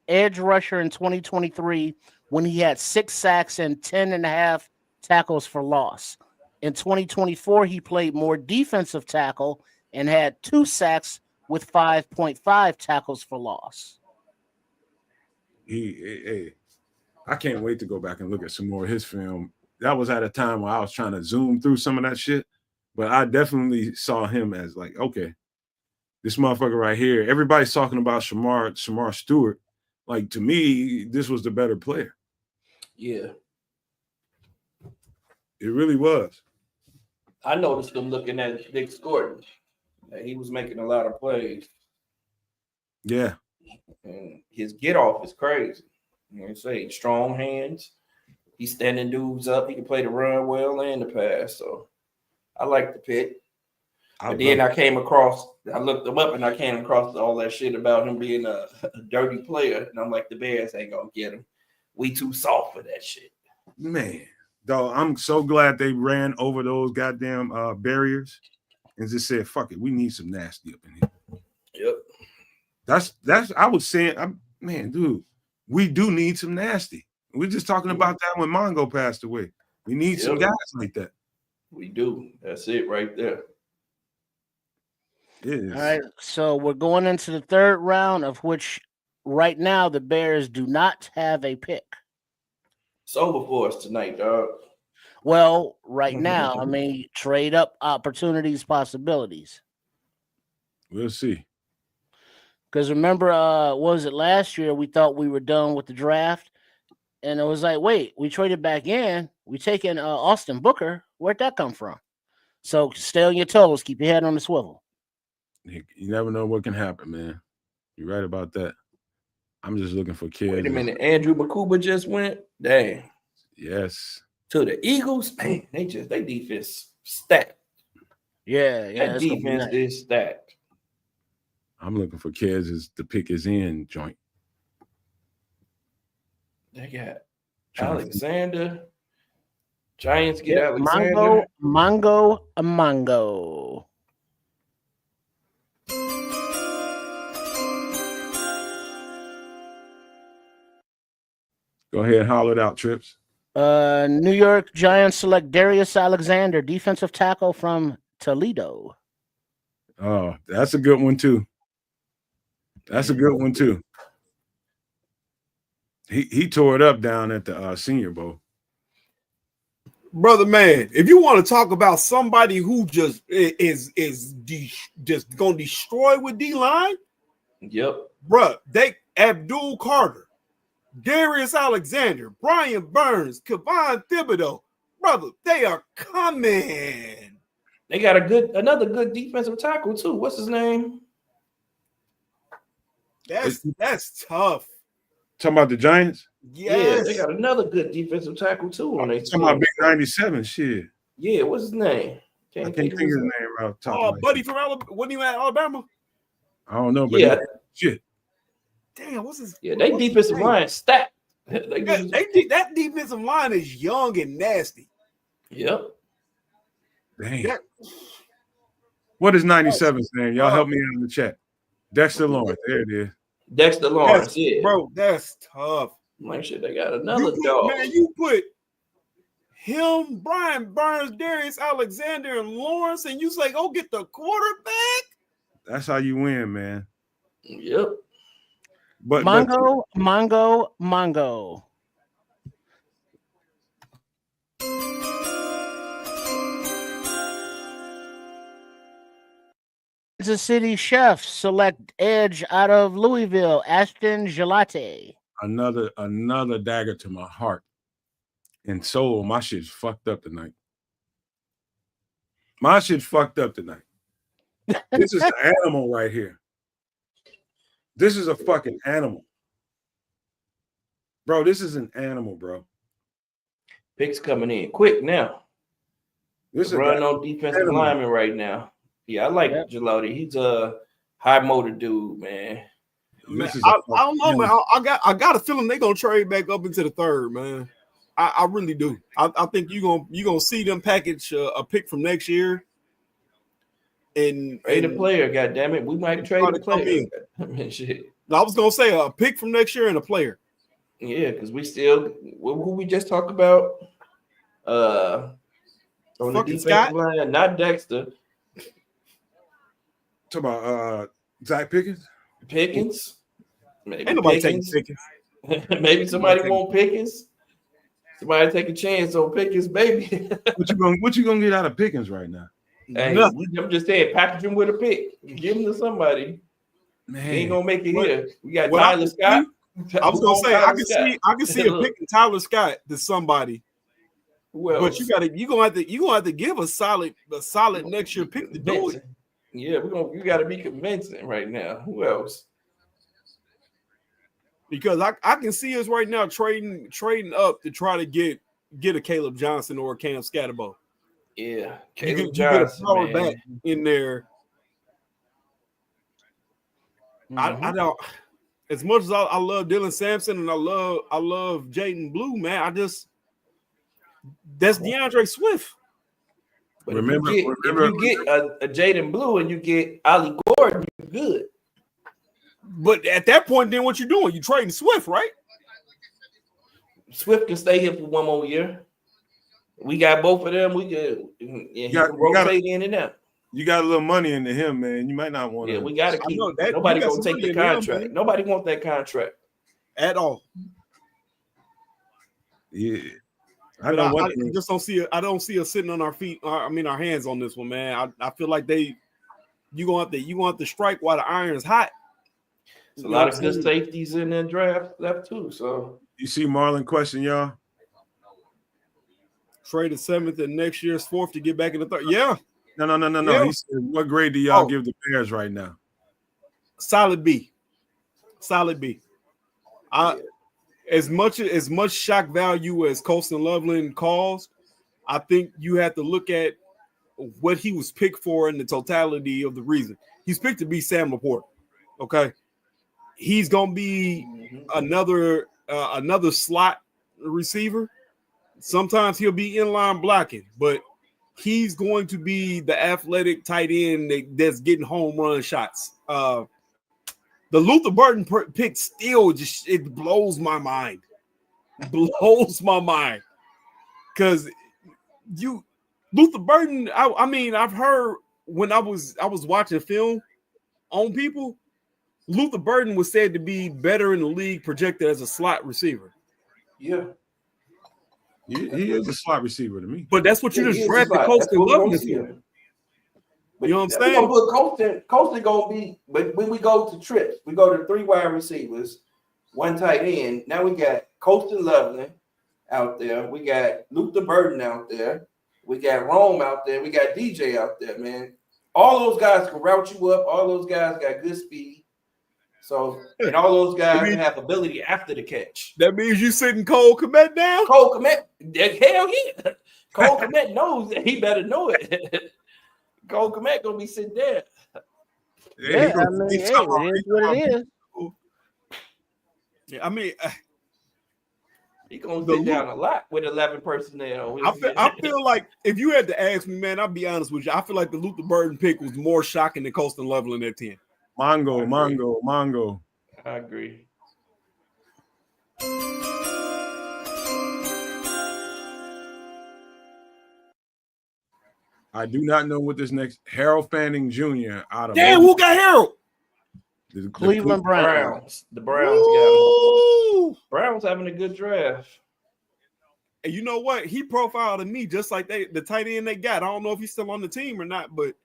G: edge rusher in 2023 when he had 6 sacks and 10.5 tackles for loss. In 2024, he played more defensive tackle and had 2 sacks with 5.5 tackles for loss.
A: I can't wait to go back and look at some more of his film. That was at a time where I was trying to zoom through some of that shit, but I definitely saw him as like, okay, this motherfucker right here. Everybody's talking about Shamar Stewart. Like, to me, this was the better player.
F: Yeah.
A: It really was.
F: I noticed him looking at Dick Gordon. He was making a lot of plays.
A: Yeah.
F: And his get off is crazy. You know what I'm saying? Strong hands. He's standing dudes up. He can play the run well and the pass. So I like the pick. But then I looked him up and I came across all that shit about him being a dirty player. And I'm like, the Bears ain't going to get him. We too soft for that shit.
A: Man, dog, I'm so glad they ran over those goddamn barriers and just said, fuck it, we need some nasty up in here.
F: Yep.
A: That's I was saying, man, dude, we do need some nasty. We're just talking about that when Mongo passed away. We need some guys like that.
F: We do. That's it right there.
A: It is.
G: All right, so we're going into the third round, of which right now the Bears do not have a pick.
F: It's over for us tonight, dog.
G: Well, right now, I mean, trade up opportunities, possibilities.
A: We'll see.
G: Because remember, what was it last year? We thought we were done with the draft. And it was like, wait, we traded back in. We taking Austin Booker. Where'd that come from? So stay on your toes. Keep your head on the swivel.
A: You never know what can happen, man. You're right about that. I'm just looking for kids.
F: Wait a minute. Andrew Mccuba just went? Dang.
A: Yes.
F: To the Eagles? Man, they defense stacked.
G: Yeah.
F: That defense is stacked.
A: I'm looking for Kez the pick is in joint.
F: They got Alexander. Giants get
G: Yep,
F: Alexander.
G: Mongo.
A: Go ahead and holler it out, Trips.
G: New York Giants select Darius Alexander, defensive tackle from Toledo.
A: Oh, that's a good one too. That's a good one too. He tore it up down at the Senior Bowl.
E: Brother, man, if you want to talk about somebody who just is just gonna destroy with D-line,
F: Yep.
E: bruh, they Abdul Carter, Darius Alexander, Brian Burns, Kevon Thibodeau, brother, they are coming.
F: They got another good defensive tackle too. What's his name?
E: That's tough.
A: Talking about the Giants?
E: Yes.
F: Yeah, they got another good defensive tackle too on their
A: Talking about Big 97 shit.
F: Yeah, what's his name?
A: I can't think of his name out top.
E: Oh, buddy from Alabama. Wasn't he at Alabama?
A: I don't know, but
F: yeah,
A: shit.
E: Damn, what's his?
F: Yeah, they defensive line stacked.
E: That defensive line is young and nasty.
F: Yep.
A: Dang. What is 97's name? Y'all help me out in the chat. Dexter Lawrence. There it is.
F: Dexter Lawrence, yeah.
E: Bro, that's tough.
F: Like shit, they got another dog.
E: Man, you put him, Brian Burns, Darius Alexander, and Lawrence, and you say, go get the quarterback?
A: That's how you win, man.
F: Yep.
A: But
G: Mongo. Kansas City Chefs select edge out of Louisville, Ashton Gelate.
A: Another dagger to my heart and soul. My shit's fucked up tonight. This is an animal right here. This is a fucking animal. Bro, this is an animal, bro.
F: Picks coming in quick now.
A: This is
F: running on defensive lineman right now. Yeah, I like Gelati. He's a high motor dude, man.
E: Man, I don't know, man. I got a feeling they're gonna trade back up into the third, man. I really do. I think you're gonna see them package a pick from next year. And
F: trade a player, goddamn it. We might trade a player. Shit.
E: I was gonna say a pick from next year and a player.
F: Yeah, because we still who we just talked about. On the defensive line, not Dexter.
A: Talk about Zach Pickens.
F: Maybe
E: Ain't nobody taking Pickens.
F: Maybe somebody want Pickens. Somebody take a chance on Pickens, baby.
A: What you gonna get out of Pickens right now?
F: Hey, I'm just saying, package him with a pick. Give him to somebody. Man, he ain't gonna make it here. We got Tyler Scott.
E: I was gonna say I can see a pick in Tyler Scott to somebody. Well, but you're gonna have to give a solid next year pick to do it.
F: Yeah, you got to be convincing right now. Who else?
E: Because I can see us right now trading up to try to get a Caleb Johnson or a Cam Scatterbo.
F: Yeah,
E: Caleb Johnson, you get a power back in there. Mm-hmm. I don't. As much as I love Dylan Sampson and I love Jaden Blue, man, that's DeAndre Swift.
F: But if you get a Jaden Blue and you get Ollie Gordon, you're good.
E: But at that point, then what you doing? You trading Swift, right?
F: Swift can stay here for one more year. We got both of them. We can rotate in and out.
A: You got a little money into him, man. You might not want to.
F: Yeah, we got to keep. Nobody gonna take the contract. Nobody want that contract
E: at all.
A: Yeah.
E: I just don't see it. I don't see us sitting on our feet. Our hands on this one, man. I feel like you gonna have to strike while the iron's hot.
F: There's a lot of good safeties in the draft left too. So
A: you see Marlon question, y'all.
E: Trade the 7th and next year's 4th to get back in the 3rd. Yeah.
A: No.
E: Yeah.
A: He said, what grade do y'all give the Bears right now?
E: Solid B. As much shock value as Colston Loveland calls, I think you have to look at what he was picked for in the totality of the reason. He's picked to be Sam Laporta. Okay, he's gonna be another slot receiver. Sometimes he'll be inline blocking, but he's going to be the athletic tight end that's getting home run shots. The Luther Burden pick still just it blows my mind. Blows my mind because Luther Burden. I mean, I've heard when I was watching film on people, Luther Burden was said to be better in the league projected as a slot receiver.
F: Yeah.
A: He is a slot receiver to me.
E: But that's what you just drafted Colston Loveland for. You know what I'm saying?
F: We're gonna put Colston gonna be, but when we go to trips, we go to 3 wide receivers, 1 tight end. Now we got Colston Loveland out there. We got Luther Burden out there. We got Rome out there. We got DJ out there, man. All those guys can route you up. All those guys got good speed. So, and all those guys have ability after the catch.
E: That means you sitting Cole Kmet down?
F: Cole Kmet, hell yeah. Cole Kmet knows that he better know it. Cole Kmet gonna be sitting there.
G: Yeah, I mean, hey, it is what it is.
E: Yeah, I mean,
F: he gonna sit down a lot with 11 personnel.
E: I feel like if you had to ask me, man, I'll be honest with you. I feel like the Luther Burden pick was more shocking than Colston Loveland at 10.
A: Mongo.
F: I agree.
A: I do not know what this next Harold Fanning Jr. out of.
E: Damn, who got Harold?
A: The
G: Cleveland Browns.
F: The Browns got him. Browns having a good draft.
E: And you know what? He profiled to me just like the tight end they got. I don't know if he's still on the team or not, but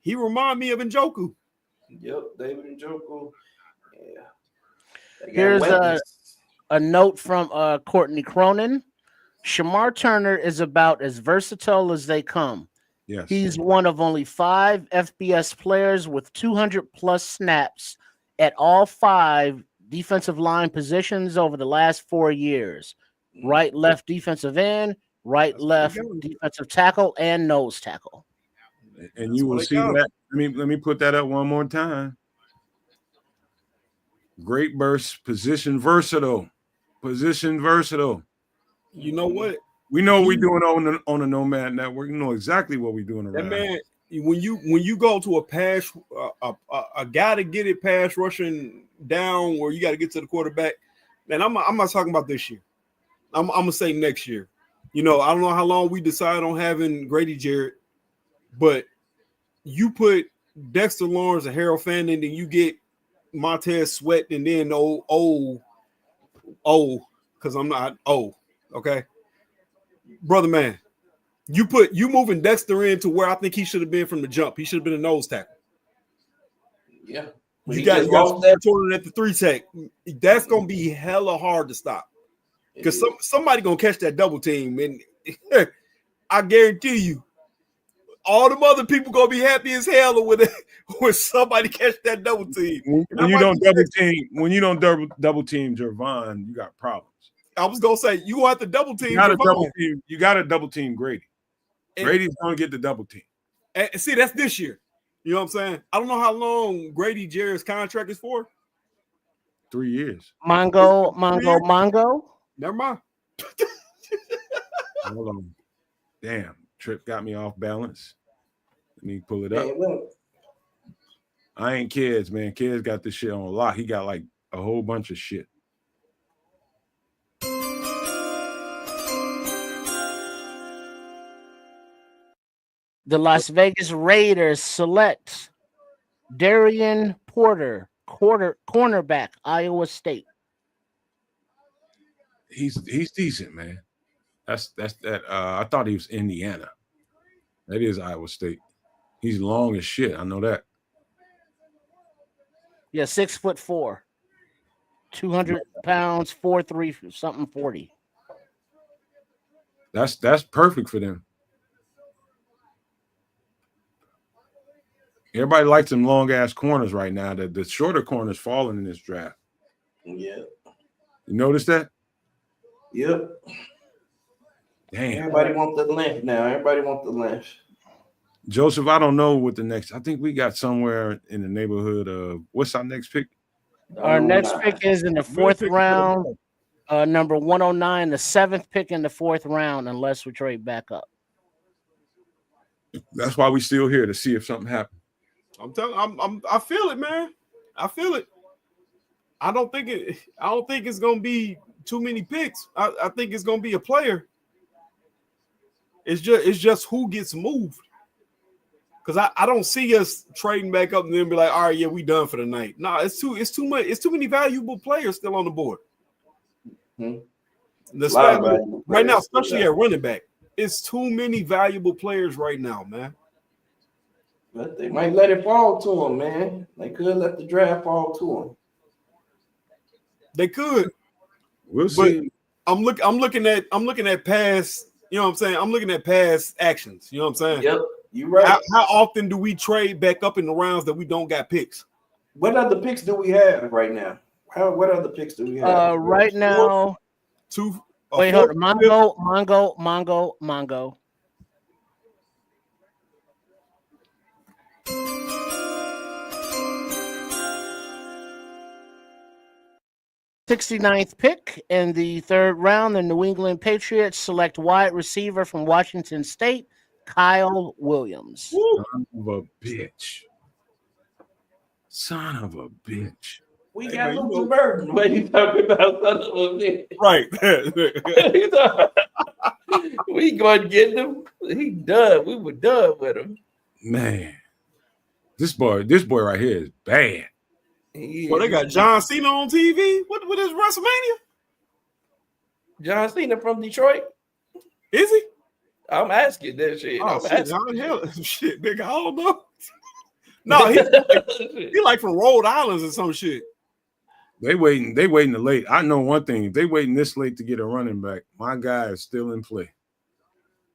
E: he remind me of Njoku.
F: Yep, David Njoku. Yeah.
G: Here's a note from Courtney Cronin. Shamar Turner is about as versatile as they come.
A: Yes.
G: He's one of only 5 FBS players with 200 plus snaps at all 5 defensive line positions over the last 4 years. Right, left defensive end, right, left defensive tackle, and nose tackle.
A: And you will see that. Let me put that up one more time. Great burst, position versatile.
E: You know what?
A: We know what we're doing on the Nomad Network. You know exactly what we're doing around.
E: That man, when you go to a pass, a guy to get it pass rushing down where you got to get to the quarterback. Man, I'm not talking about this year. I'm gonna say next year. You know, I don't know how long we decide on having Grady Jarrett, but you put Dexter Lawrence and Harold Fanning, and you get Montez Sweat, and then because I'm not okay, brother man. You moving Dexter into where I think he should have been from the jump. He should have been a nose tackle.
F: Yeah,
E: you got at the 3 tech. That's gonna be hella hard to stop. Because somebody gonna catch that double team, and I guarantee you, all them other people gonna be happy as hell when somebody catch that double team.
A: When you don't double team Jervon, you got problems.
E: I was gonna say you want the double team.
A: You got to double team Grady. Grady's gonna get the double team.
E: And see, that's this year. You know what I'm saying? I don't know how long Grady Jarrett's contract is for.
A: 3 years.
G: Mongo.
E: Never mind.
A: Hold on. Damn, Trip got me off balance. Let me pull it up. I ain't Kids, man. Kids got this shit on a lot. He got like a whole bunch of shit.
G: The Las Vegas Raiders select Darian Porter, cornerback, Iowa State.
A: He's decent, man. That's that. I thought he was Indiana. That is Iowa State. He's long as shit. I know that.
G: Yeah, 6'4", 200 pounds, 4'3", something 40.
A: That's perfect for them. Everybody likes them long ass corners right now. The shorter corners falling in this draft.
F: Yeah.
A: You notice that?
F: Yep.
A: Damn.
F: Everybody wants the length now. Everybody wants the length.
A: Joseph, I don't know what the next. I think we got somewhere in the neighborhood of what's our next pick?
G: Our next pick is in the fourth round, number 109, the seventh pick in the fourth round, unless we trade back up.
A: That's why we still here to see if something happens.
E: I feel it, man. I feel it. I don't think it's gonna be too many picks. I think it's gonna be a player. It's just who gets moved. Because I don't see us trading back up and then be like, all right, yeah, we done for the night. No, it's too much. It's too many valuable players still on the board. Right now, especially at running back, it's too many valuable players right now, man.
F: But they might let it fall to them, man. They could let the draft fall to them.
E: They could.
A: We'll see.
E: I'm looking at past. You know what I'm saying? I'm looking at past actions. You know what I'm saying?
F: Yep. You're right.
E: How often do we trade back up in the rounds that we don't got picks?
F: What other picks do we have right now? What other picks do we have?
G: Right now,
E: two.
G: Wait, hold on. Mongo. 69th pick in the third round, the New England Patriots select wide receiver from Washington State, Kyle Williams.
A: Son of a bitch. Son of a bitch.
F: We got Luther Burden. What are you talking about, son of a bitch?
E: Right.
F: We going to get him. He done. We were done with him.
A: Man, this boy right here is bad.
E: Well, they got John Cena on TV. What is WrestleMania?
F: John Cena from Detroit.
E: Is he?
F: I'm asking that shit.
E: Oh, shit, nigga, I don't know. No, he like from Rhode Island or some shit.
A: They waiting the late. I know one thing. If they waiting this late to get a running back, my guy is still in play.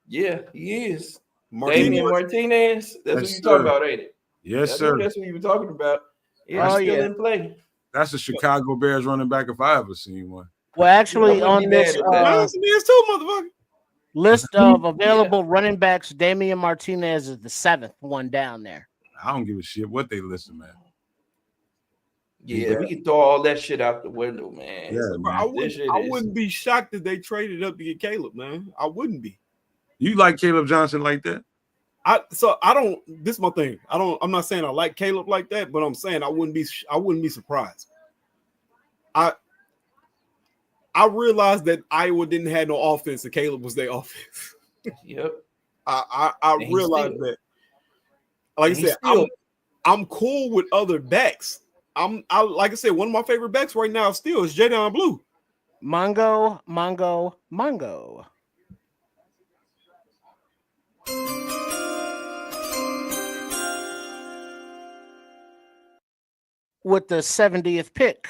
F: Yeah, he is.
E: Martinez.
F: Martinez. That's what you're talking about, ain't it?
A: Yes, sir.
F: That's what you were talking about. Yeah, still in play.
A: That's a Chicago Bears running back if I ever seen one.
G: Well, actually, on this list of available running backs, Damian Martinez is the seventh one down there.
A: I don't give a shit what they listen, man.
F: Yeah, we can throw all that shit out the window, man.
A: Yeah, man.
E: I wouldn't be shocked if they traded up to get Caleb, man. I wouldn't be. You
A: like Caleb Johnson like that?
E: This is my thing. I'm not saying I like Caleb like that, but I'm saying I wouldn't be surprised. I realized that Iowa didn't have no offense and Caleb was their offense.
F: Yep.
E: I realized that. Like I said, I'm cool with other backs. Like I said, one of my favorite backs right now still is Jadon Blue.
G: Mongo. With the 70th pick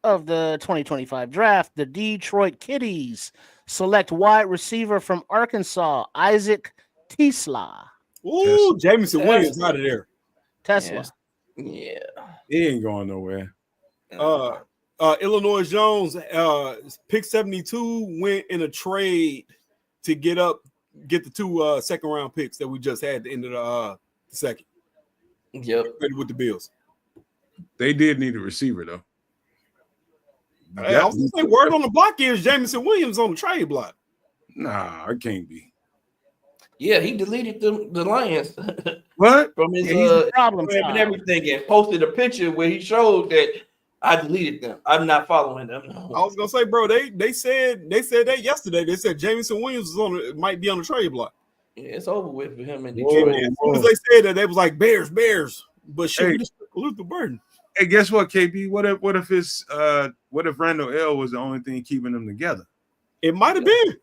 G: of the 2025 draft, the Detroit Kitties select wide receiver from Arkansas, Isaac Tesla.
E: Ooh, Jameson Williams out of there.
G: Tesla.
F: Yeah.
A: He ain't going nowhere.
E: Illinois Jones, pick 72 went in a trade to get the two second round picks that we just had at the end of the second.
F: Yep.
E: With the Bills.
A: They did need a receiver though.
E: I was gonna say word on the block is Jameson Williams on the trade block.
A: Nah, it can't be.
F: Yeah, he deleted the Lions.
A: What?
F: From his
G: problem
F: and everything, and posted a picture where he showed that I deleted them. I'm not following them. No.
E: I was gonna say, bro, they said that yesterday. They said Jameson Williams might be on the trade block.
F: Yeah, it's over with for him in Detroit.
E: As soon as they said that, they was like Bears. But shit, Luther Burden.
A: Hey, guess what, KB? What if Randall L was the only thing keeping them together?
E: It might have been.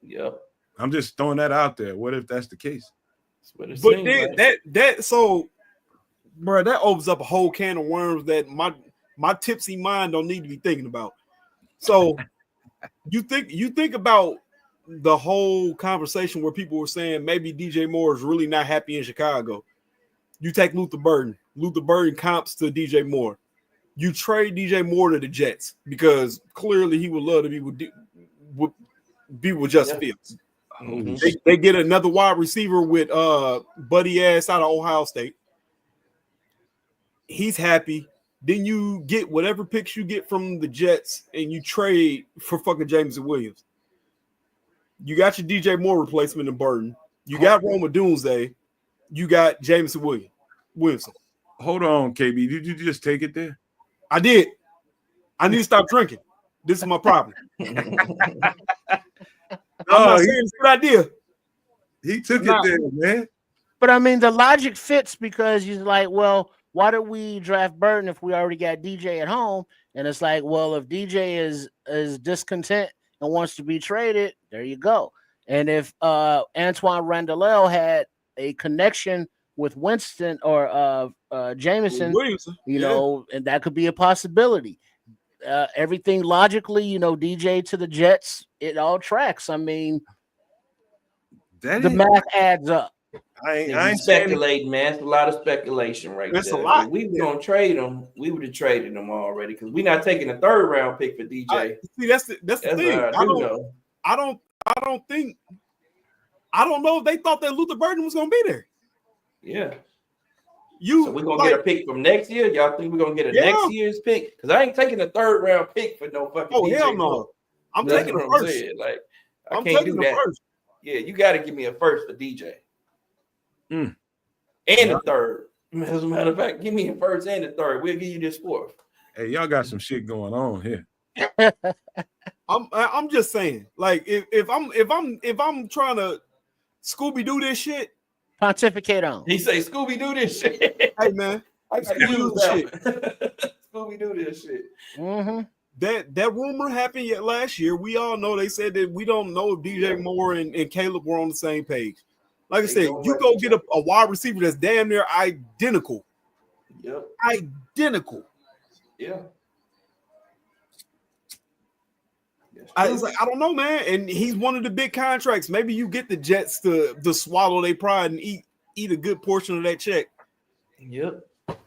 F: Yep.
A: I'm just throwing that out there. What if that's the case?
E: But then bro, that opens up a whole can of worms that my tipsy mind don't need to be thinking about. So you think about the whole conversation where people were saying maybe DJ Moore is really not happy in Chicago. You take Luther Burden. Luther Burden comps to DJ Moore. You trade DJ Moore to the Jets because clearly he would love to be with Justin Fields.
F: Mhm.
E: They get another wide receiver with Buddy ass out of Ohio State. He's happy. Then you get whatever picks you get from the Jets and you trade for fucking Jameson Williams. You got your DJ Moore replacement in Burton. You got Roma Doomsday. You got Jameson Williamson.
A: Hold on, KB. Did you just take it there?
E: I did. I need to stop drinking. This is my problem. I'm not saying it's a good idea.
A: He took it there, man.
G: But I mean, the logic fits because he's like, well, why did we draft Burton if we already got DJ at home? And it's like, well, if DJ is discontent and wants to be traded, there you go. And if Antoine Randall had a connection with Winston or Jameson, you know, and that could be a possibility. Everything logically, you know, DJ to the Jets, it all tracks. I mean, the math adds up.
F: I ain't speculating, man. It's a lot of speculation right there.
E: A lot.
F: If we were gonna trade them, we would have traded them already because we're not taking a third round pick for DJ.
E: See, that's the thing. I don't know if they thought that Luther Burden was gonna be there.
F: Yeah. So we're gonna get a pick from next year. Y'all think we're gonna get a next year's pick? Because I ain't taking a third round pick for no fucking DJ.
E: Hell no. I'm taking the first.
F: Like, I can't do that. First. Yeah, you got to give me a first for DJ. And a third. As a matter of fact, give me a first and a third. We'll give you this fourth.
A: Hey, y'all got some shit going on here.
E: I'm just saying, like, if I'm trying to Scooby-Doo this shit.
G: Pontificate on.
F: He say Scooby-Doo this shit.
E: Hey man,
F: I gotta use that. Scooby-Doo this shit.
G: Mm-hmm.
E: That rumor happened last year. We all know they said that we don't know if DJ Moore and Caleb were on the same page. Like I said, you go get a wide receiver that's damn near identical.
F: Yep.
E: Identical.
F: Yeah.
E: I was like, I don't know, man. And he's one of the big contracts. Maybe you get the Jets to swallow their pride and eat a good portion of that check.
F: Yep.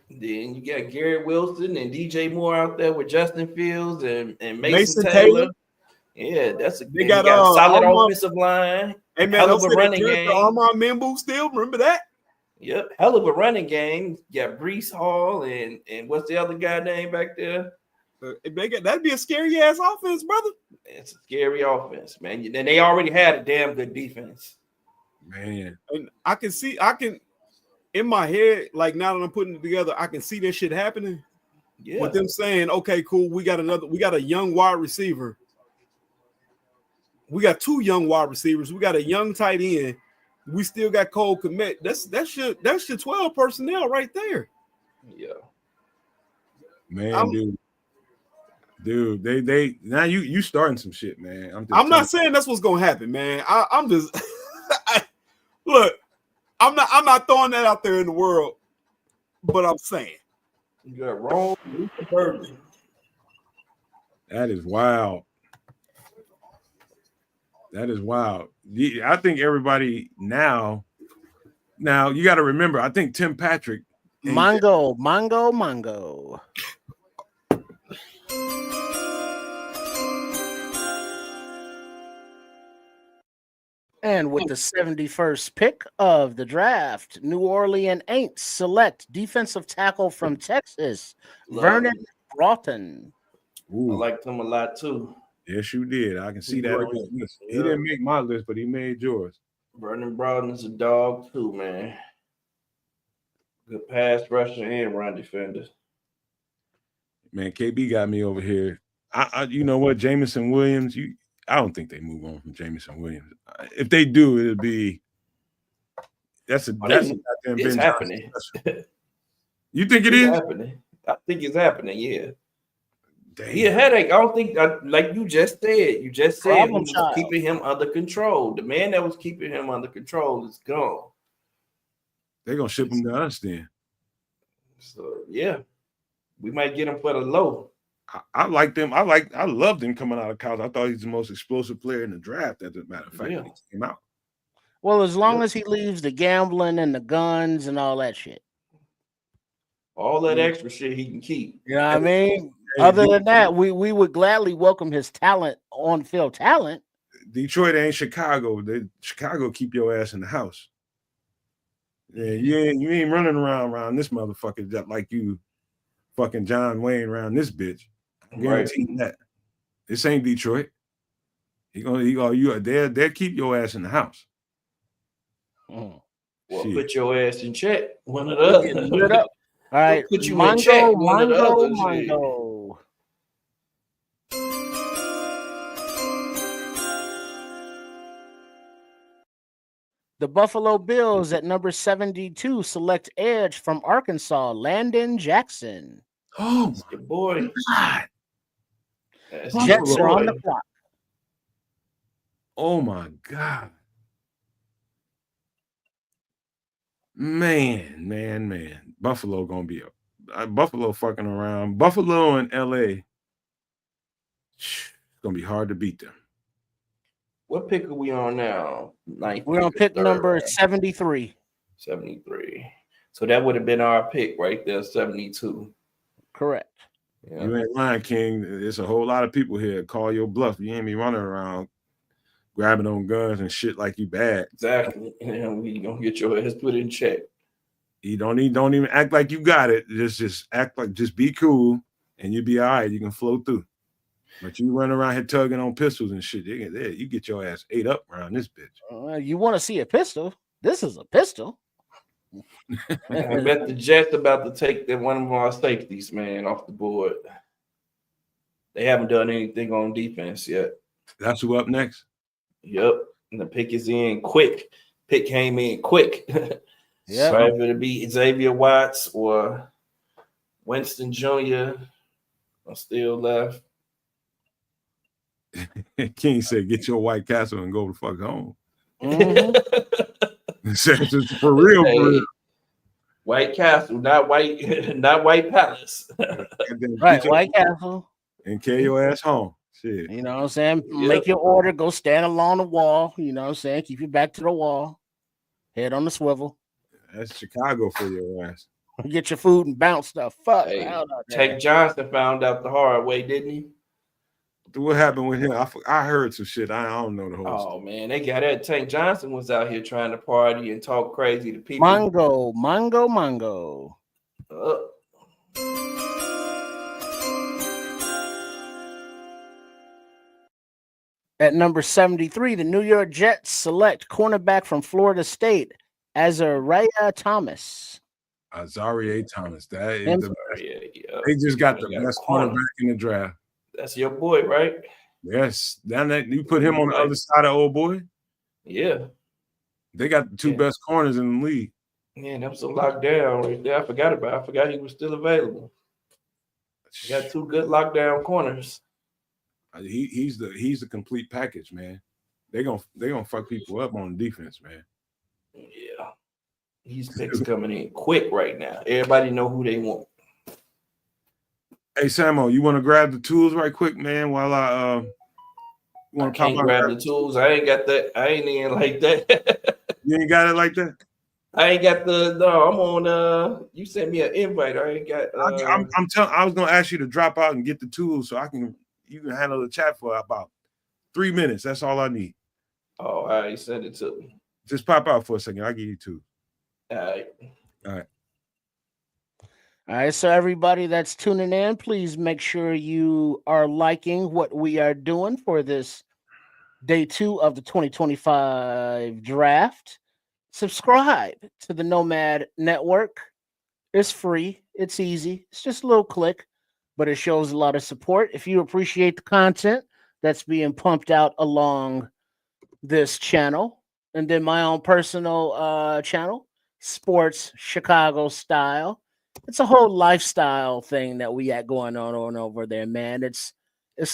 F: Then you got Garrett Wilson and DJ Moore out there with Justin Fields and Mason Taylor. Yeah, they got a solid offensive line.
E: Hey man, hell of a running game. Armand Membu still remember that?
F: Yep, hell of a running game. You got Breece Hall and what's the other guy name back there?
E: That'd be a scary ass offense, brother.
F: It's a scary offense, man. And they already had a damn good defense,
E: man. And I can in my head, like now that I'm putting it together, I can see this shit happening. Yeah. With them saying, okay, cool, we got a young wide receiver. We got two young wide receivers. We got a young tight end. We still got Cole Kmet. That's your 12 personnel right there.
F: Yeah.
E: Man,
A: dude, they now you starting some shit, man.
E: I'm not saying that's what's gonna happen, man. I'm just look. I'm not throwing that out there in the world, but I'm saying
F: you got wrong.
A: That is wild. That is wild. I think everybody now you got to remember. I think Tim Patrick,
G: Mongo. And with the 71st pick of the draft, New Orleans Aints select defensive tackle from Texas, Vernon Broughton.
F: I liked him a lot too.
A: Yes, you did. I can see that on his list. He didn't make my list, but he made yours.
F: Vernon Broughton is a dog too, man. Good pass rusher and run defender.
A: Man, KB got me over here. I you know what, Jameson Williams, I don't think they move on from Jameson Williams. If they do, it'll be it's
F: happening.
A: You think it is?
F: Happening. I think it's happening, yeah.
A: Damn.
F: He a headache. I don't think like you just said. You just said he was keeping him under control. The man that was keeping him under control is gone.
A: They're gonna ship him to us then.
F: So yeah, we might get him for the low.
A: I liked him. I loved him coming out of college. I thought he's the most explosive player in the draft. As a matter of fact, when he came out.
G: Well, as long as he leaves the gambling and the guns and all that shit.
F: All that extra shit he can keep.
G: You know what I mean? Other than that, we would gladly welcome his talent, on-field talent.
A: Detroit ain't Chicago. Chicago keep your ass in the house. Yeah, you ain't running around this motherfucker just like you fucking John Wayne around this bitch. I guarantee that. This ain't Detroit. They'll keep your ass in the house.
F: Well, put your ass in check. One of the other.
G: All right,
F: put you in check. One of the others.
G: Mongo. The Buffalo Bills at number 72 select edge from Arkansas, Landon Jackson.
A: Oh,
F: my boy.
A: God.
G: Jets are on the clock.
A: Oh, my God. Man. Buffalo going to be Buffalo fucking around. Buffalo and LA. It's going to be hard to beat them.
F: What pick are we on now?
G: We're on pick number 73.
F: 73. So that would have been our pick right there, 72.
G: Correct.
F: Yeah.
A: You ain't lying, King. There's a whole lot of people here call your bluff. You ain't be running around grabbing on guns and shit like you bad.
F: Exactly. And we gonna get your ass put in check.
A: You don't even act like you got it. Just act like, just be cool and you'll be all right. You can flow through. But you run around here tugging on pistols and shit. You get your ass ate up around this bitch.
G: You want to see a pistol? This is a pistol.
F: I bet the Jets about to take one of our safeties, man, off the board. They haven't done anything on defense yet.
A: That's who up next?
F: Yep. And the pick is in quick. Pick came in quick.
G: Yeah.
F: So if it'll be Xavier Watts or Winston Jr. are still left.
A: King said, "Get your White Castle and go the fuck home."
G: Mm-hmm.
A: For real.
F: White Castle, not White Palace.
G: Right, White Castle.
A: And carry your ass home. Shit.
G: You know what I'm saying? Yep. Make your order, go stand along the wall. You know what I'm saying? Keep your back to the wall. Head on the swivel.
A: That's Chicago for your ass.
G: Get your food and bounce the fuck
F: hey,
G: out.
F: Tank Johnson found out the hard way, didn't he?
A: What happened with him? I heard some shit. I don't know the whole story.
F: Oh, man. They got that. Tank Johnson was out here trying to party and talk crazy to people.
G: Mongo. At number 73, the New York Jets select cornerback from Florida State, Azaria Thomas.
A: Azaria Thomas. That is
F: They
A: just got the best cornerback in the draft.
F: That's your boy, right?
A: Yes. Down that you put him on the other side of old boy.
F: Yeah.
A: They got the two best corners in the league.
F: Man, that was a lockdown right there. I forgot he was still available. You got two good lockdown corners.
A: He's the complete package, man. They gonna fuck people up on defense, man.
F: Yeah. These picks coming in quick right now. Everybody know who they want.
A: Hey, Samo, you want to grab the tools right quick, man, while I
F: can't grab the tools. I ain't got that. I ain't in like that.
A: You ain't got it like that?
F: I ain't got I'm on you sent me an invite. I ain't got
A: I was gonna ask you to drop out and get the tools so you can handle the chat for about 3 minutes. That's all I need.
F: Oh, all right, send it to me.
A: Just pop out for a second. I'll give you two.
F: All right.
G: All right, so everybody that's tuning in, please make sure you are liking what we are doing for this day 2 of the 2025 draft. Subscribe to the Nomad Network. It's free. It's easy. It's just a little click, but it shows a lot of support. If you appreciate the content that's being pumped out along this channel, and then my own personal channel, Sports Chicago Style. It's a whole lifestyle thing that we got going on over there, man. It's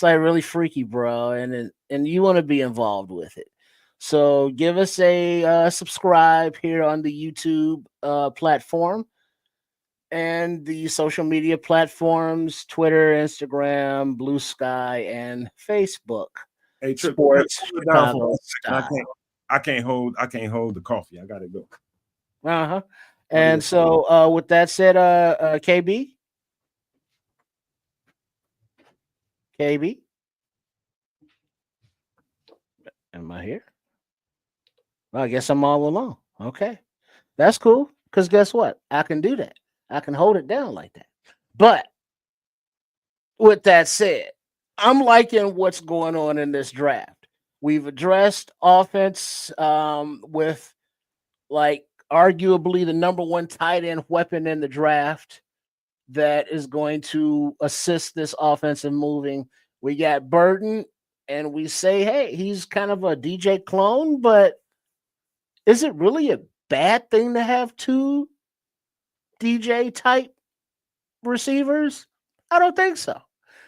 G: like really freaky, bro, and you want to be involved with it. So give us a subscribe here on the YouTube platform and the social media platforms: Twitter, Instagram, Blue Sky, and Facebook.
A: Hey, Trip,
G: Sports Chicago
A: Style. I can't hold the coffee. I gotta go.
G: Uh-huh. And so with that said, KB. Am I here? Well, I guess I'm all alone. Okay. That's cool. Because guess what? I can do that. I can hold it down like that. But with that said, I'm liking what's going on in this draft. We've addressed offense with like arguably the number one tight end weapon in the draft that is going to assist this offense in moving. We got Burton, and we say, hey, he's kind of a DJ clone, but is it really a bad thing to have two DJ type receivers? I don't think so.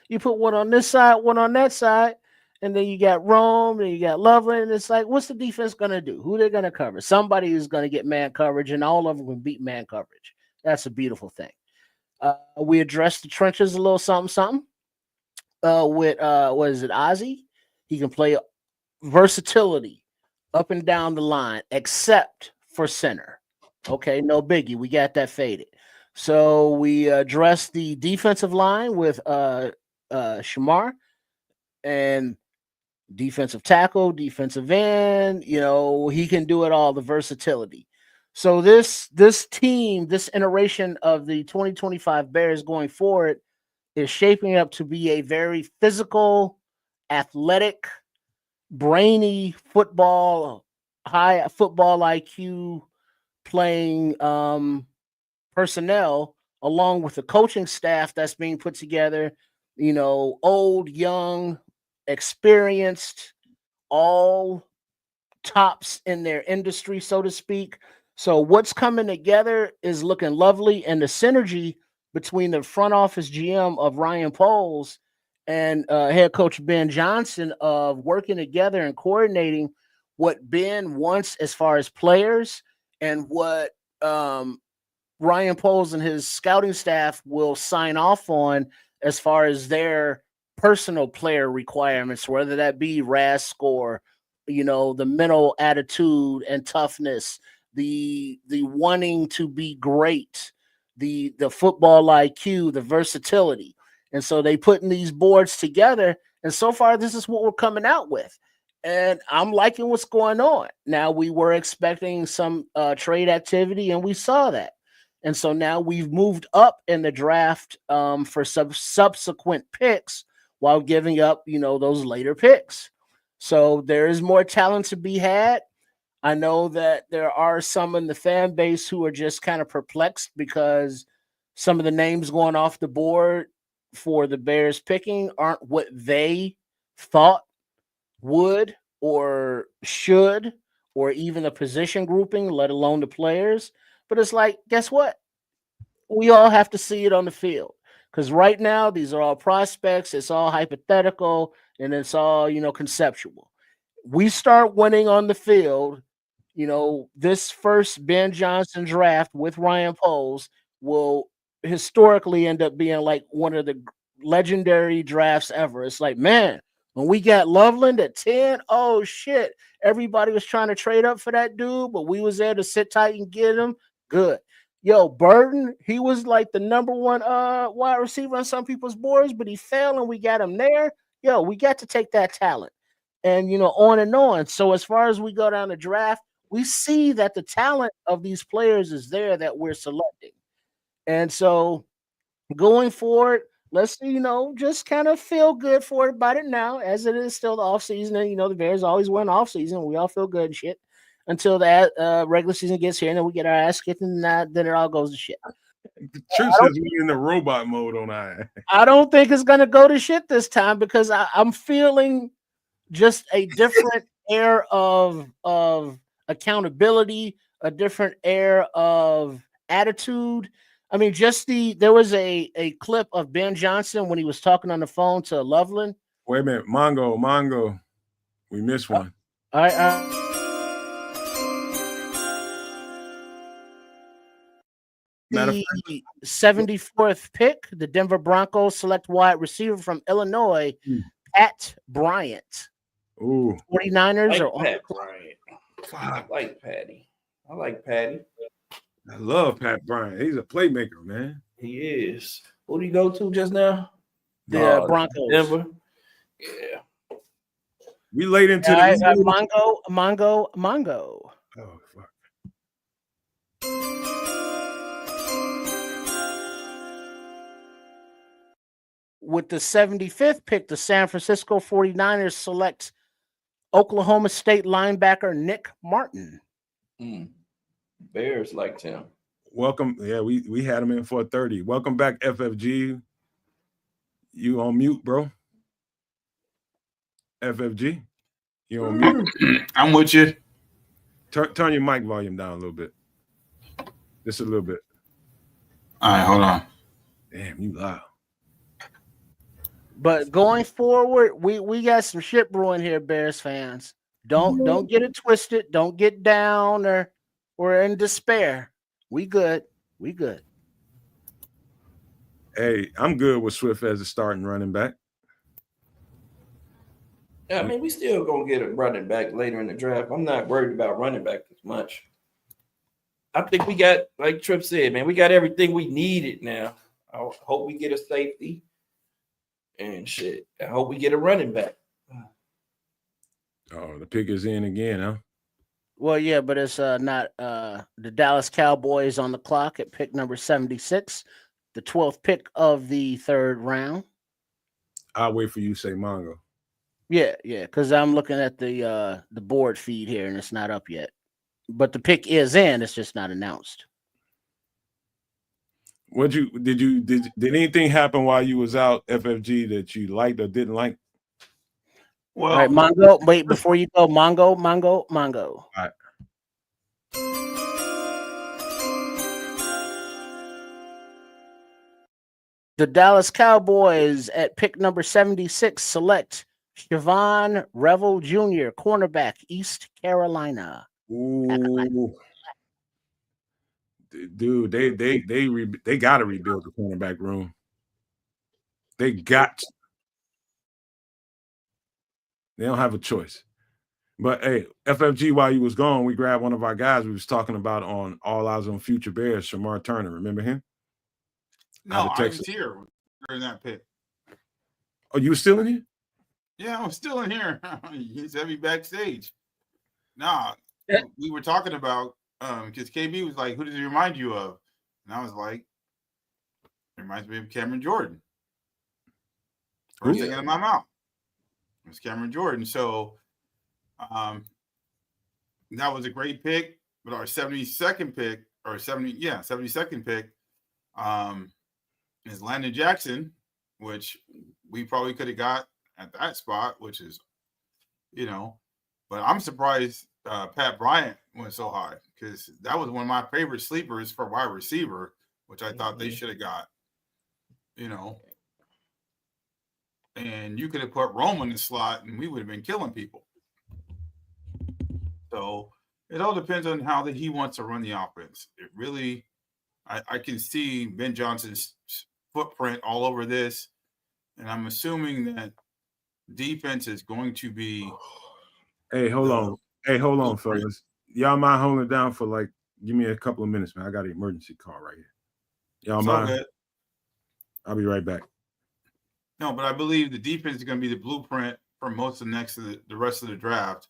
G: You put one on this side, one on that side, and then you got Rome, and you got Loveland, and it's like, what's the defense going to do? Who they're going to cover? Somebody is going to get man coverage, and all of them will beat man coverage. That's a beautiful thing. We addressed the trenches a little something with what is it, Ozzy? He can play versatility up and down the line, except for center. Okay, no biggie. We got that faded. So we addressed the defensive line with Shamar and defensive tackle, defensive end. You know, he can do it all, the versatility. So this team, this iteration of the 2025 Bears going forward is shaping up to be a very physical, athletic, brainy football, high football IQ playing personnel, along with the coaching staff that's being put together, you know, old, young, experienced, all tops in their industry, so to speak. So what's coming together is looking lovely, and the synergy between the front office GM of Ryan Poles and head coach Ben Johnson of working together and coordinating what Ben wants as far as players and what Ryan Poles and his scouting staff will sign off on as far as their personal player requirements, whether that be RAS score, you know, the mental attitude and toughness, the wanting to be great, the football IQ, the versatility. And so they putting these boards together, and so far this is what we're coming out with. And I'm liking what's going on. Now, we were expecting some trade activity, and we saw that. And so now we've moved up in the draft for subsequent picks while giving up, you know, those later picks. So there is more talent to be had. I know that there are some in the fan base who are just kind of perplexed because some of the names going off the board for the Bears picking aren't what they thought would or should, or even a position grouping, let alone the players. But it's like, guess what? We all have to see it on the field, because right now these are all prospects. It's all hypothetical, and it's all, you know, conceptual. We start winning on the field. You know, this first Ben Johnson draft with Ryan Poles will historically end up being like one of the legendary drafts ever. It's like, man, when we got Loveland at 10, oh shit, everybody was trying to trade up for that dude, but we was there to sit tight and get him. Good. Yo, Burton, he was like the number one wide receiver on some people's boards, but he fell and we got him there. Yo, we got to take that talent. And, you know, on and on. So as far as we go down the draft, we see that the talent of these players is there that we're selecting. And so going forward, let's, you know, just kind of feel good for it about it now, as it is still the offseason. And, you know, the Bears always win offseason. We all feel good and shit until that regular season gets here, and then we get our ass kicked, and then it all goes to shit.
A: The truth says we're in the robot mode on I.
G: I don't think it's going to go to shit this time, because I'm feeling just a different air of accountability, a different air of attitude. I mean, there was a clip of Ben Johnson when he was talking on the phone to Loveland.
A: Wait a minute, Mongo, we missed one.
G: All right. The 74th pick, the Denver Broncos select wide receiver from Illinois, Pat Bryant.
A: Ooh,
G: 49ers
F: like
G: are
F: Pat Bryant. I like Patty. I like Patty.
A: I love Pat Bryant. He's a playmaker, man.
F: He is. Who did he go to just now?
G: The Broncos.
F: Denver. Yeah.
A: We laid into
G: All right,
A: the
G: Mongo.
A: Oh fuck.
G: With the 75th pick, the San Francisco 49ers select Oklahoma State linebacker Nick Martin.
F: Bears liked him.
A: Welcome. Yeah, we had him in for a 30. Welcome back, FFG. You on mute, bro. FFG. You on mute.
D: I'm with you.
A: Turn your mic volume down a little bit. Just a little bit.
D: All right, hold on.
A: Damn, you loud.
G: But going forward, we got some shit brewing here, Bears fans. Don't get it twisted. Don't get down or in despair. We good. We good.
A: Hey, I'm good with Swift as a starting running back.
F: Yeah, I mean, we still gonna get a running back later in the draft. I'm not worried about running back as much. I think we got, like Tripp said, man, we got everything we needed now. I hope we get a safety and shit. I hope we get a running back.
A: Oh, the pick is in again, huh?
G: Well, yeah, but it's not the Dallas Cowboys on the clock at pick number 76, the 12th pick of the third round.
A: I'll wait for you to say Mongo.
G: Yeah, because I'm looking at the board feed here and it's not up yet. But the pick is in, it's just not announced.
A: Did anything happen while you was out, FFG, that you liked or didn't like?
D: Well,
G: All right, Mongo, wait, before you go, Mongo.
A: All right.
G: The Dallas Cowboys at pick number 76 select Siobhan Revel Jr., cornerback, East Carolina.
A: Ooh. Dude, they got to rebuild the cornerback room. They got to. They don't have a choice. But hey, FFG, while you was gone, we grabbed one of our guys we was talking about on All Eyes on Future Bears, Shamar Turner. Remember him?
D: no, I was here during that pick.
A: Oh, you were still in here?
D: Yeah, I'm still in here. He's heavy backstage. Nah,
F: Yeah.
D: we were talking about because KB was like, "Who does he remind you of?" And I was like, "It reminds me of Cameron Jordan." First thing out of my mouth was Cameron Jordan. So, that was a great pick. But our 72nd pick, or 72nd pick, is Landon Jackson, which we probably could have got at that spot, which is, but I'm surprised Pat Bryant went so high because that was one of my favorite sleepers for wide receiver, which I thought they should have got, and you could have put Rome in the slot and we would have been killing people. So it all depends on how he wants to run the offense. It really, I can see Ben Johnson's footprint all over this, and I'm assuming that defense is going to be.
A: Hey, hold on, fellas. Y'all mind holding it down for give me a couple of minutes, man. I got an emergency call right here. Y'all mind?
D: Good.
A: I'll be right back.
D: No, but I believe the defense is going to be the blueprint for most of the rest of the draft,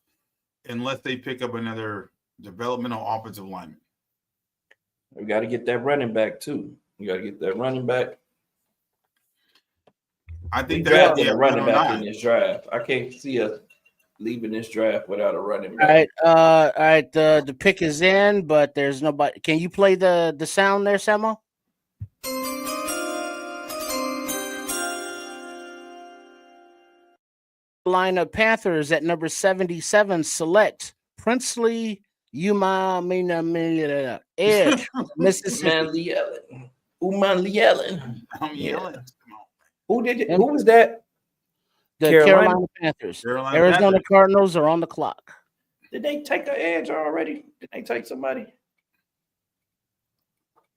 D: unless they pick up another developmental offensive lineman.
F: We got to get that running back too. We got to get that running back.
D: I think
F: that a running back in this draft. I can't see us leaving this draft without a running back.
G: All right. The pick is in, but there's nobody. Can you play the sound there, Samo? Carolina Panthers at number 77 select Princely Umamina Edge, Mississippi.
F: Uman Yellen.
D: I'm yelling.
F: Who did it? Who was that?
G: The Carolina Panthers. Arizona Cardinals are on the clock.
F: Did they take an edge already? Did they take somebody?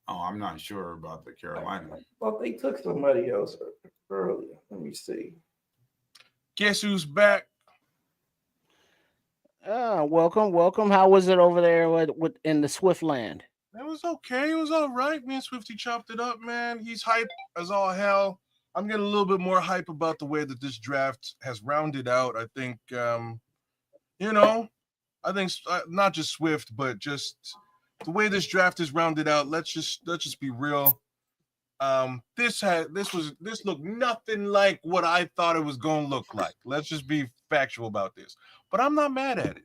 D: Oh, I'm not sure about the Carolina.
F: Well, they took somebody else earlier. Let me see.
C: Guess who's back?
G: Welcome. How was it over there in the Swift land?
C: It was okay. It was all right. Me and Swifty chopped it up, man. He's hype as all hell. I'm getting a little bit more hype about the way that this draft has rounded out. I think, I think not just Swift, but just the way this draft is rounded out. Let's just be real. This looked nothing like what I thought it was going to look like. Let's just be factual about this. But I'm not mad at it.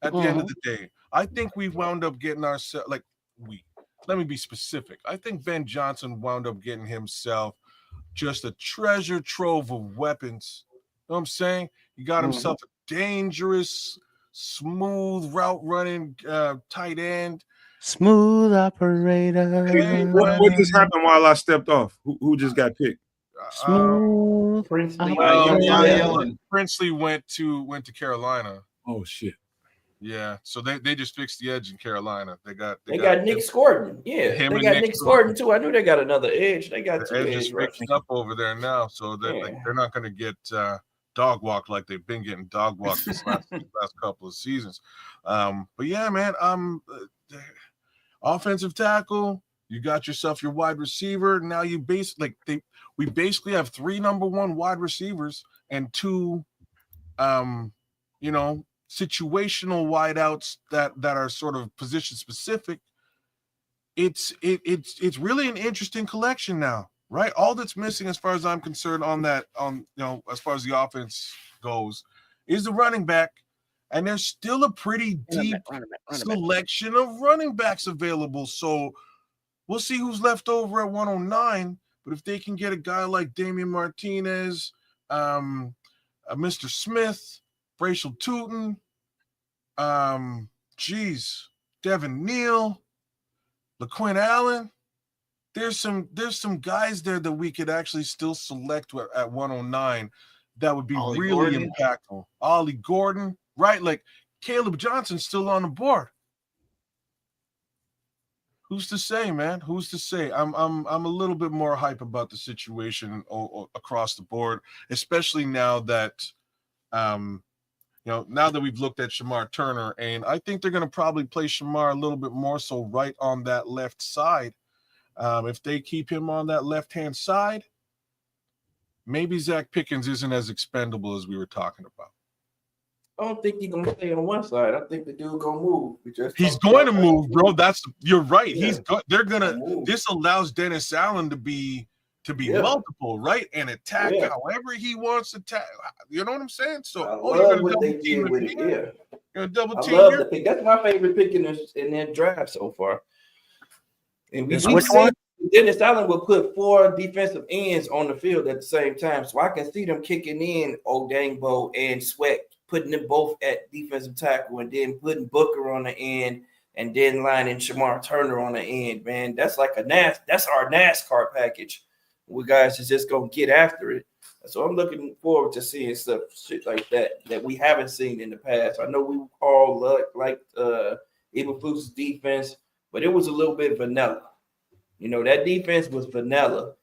C: At the end of the day, I think we've wound up getting ourselves let me be specific. I think Ben Johnson wound up getting himself just a treasure trove of weapons. You know what I'm saying? He got himself a dangerous, smooth route running tight end.
G: Smooth operator.
C: Hey,
A: What just happened while I stepped off? Who just got picked?
G: Smooth.
F: Princely,
C: Princely went to Carolina.
A: Oh shit.
C: Yeah, so they just fixed the edge in Carolina. They got
F: Nick Scordon. Yeah,
C: him
F: they
C: and
F: got
C: Nick
F: Nick Scordon too. I knew they got another edge. They got
C: the
F: two
C: edge
F: edge
C: is fixed up over there now, so that they're not going to get dog walked like they've been getting dog walked these last couple of seasons. But yeah, man, offensive tackle. You got yourself your wide receiver. Now we basically have 3 number 1 wide receivers and 2, situational wideouts that are sort of position specific. It's really an interesting collection now, right? All that's missing, as far as I'm concerned, as far as the offense goes, is the running back, and there's still a pretty deep selection of running backs available. So we'll see who's left over at 109. But if they can get a guy like Damian Martinez, Mr. Smith, Bracial Tootin, Devin Neal, LaQuinn Allen, there's some guys there that we could actually still select at 109 that would be
D: Ollie
C: really
D: Gordon.
C: impactful. Ollie Gordon, right? Like Caleb Johnson's still on the board. Who's to say, man? Who's to say? I'm a little bit more hype about the situation across the board, especially now that now that we've looked at Shamar Turner, and I think they're going to probably play Shamar a little bit more so right on that left side. If they keep him on that left-hand side, maybe Zach Pickens isn't as expendable as we were talking about.
F: I don't think he's gonna stay on one side. I think the dude gonna move.
C: He's going to move, bro. You're right.
F: Yeah.
C: They're gonna. This allows Dennis Allen to be multiple, right, and attack however he wants to attack. You know what I'm saying? So,
F: you're gonna double team with it. Yeah,
C: you're gonna double team.
F: I love the pick. That's my favorite pick in that draft so far. And we see Dennis Allen will put 4 defensive ends on the field at the same time, so I can see them kicking in Odangbo and Sweat, putting them both at defensive tackle, and then putting Booker on the end, and then lining Shamar Turner on the end. Man, that's like that's our NASCAR package. We guys is just gonna get after it. So I'm looking forward to seeing shit like that we haven't seen in the past. I know we all liked Eberflus's defense, but it was a little bit vanilla. That defense was vanilla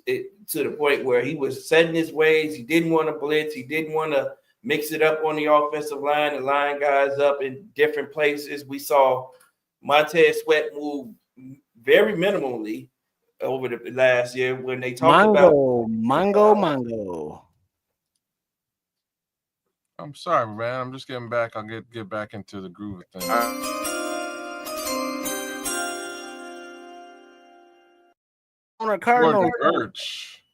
F: to the point where he was setting his ways. He didn't want to blitz. He didn't want to mix it up on the offensive line and line guys up in different places. We saw Montez Sweat move very minimally over the last year when they talked about
G: Mongo.
C: I'm sorry, man. I'm just getting back. I'll get back into the groove of things.
G: Cardinal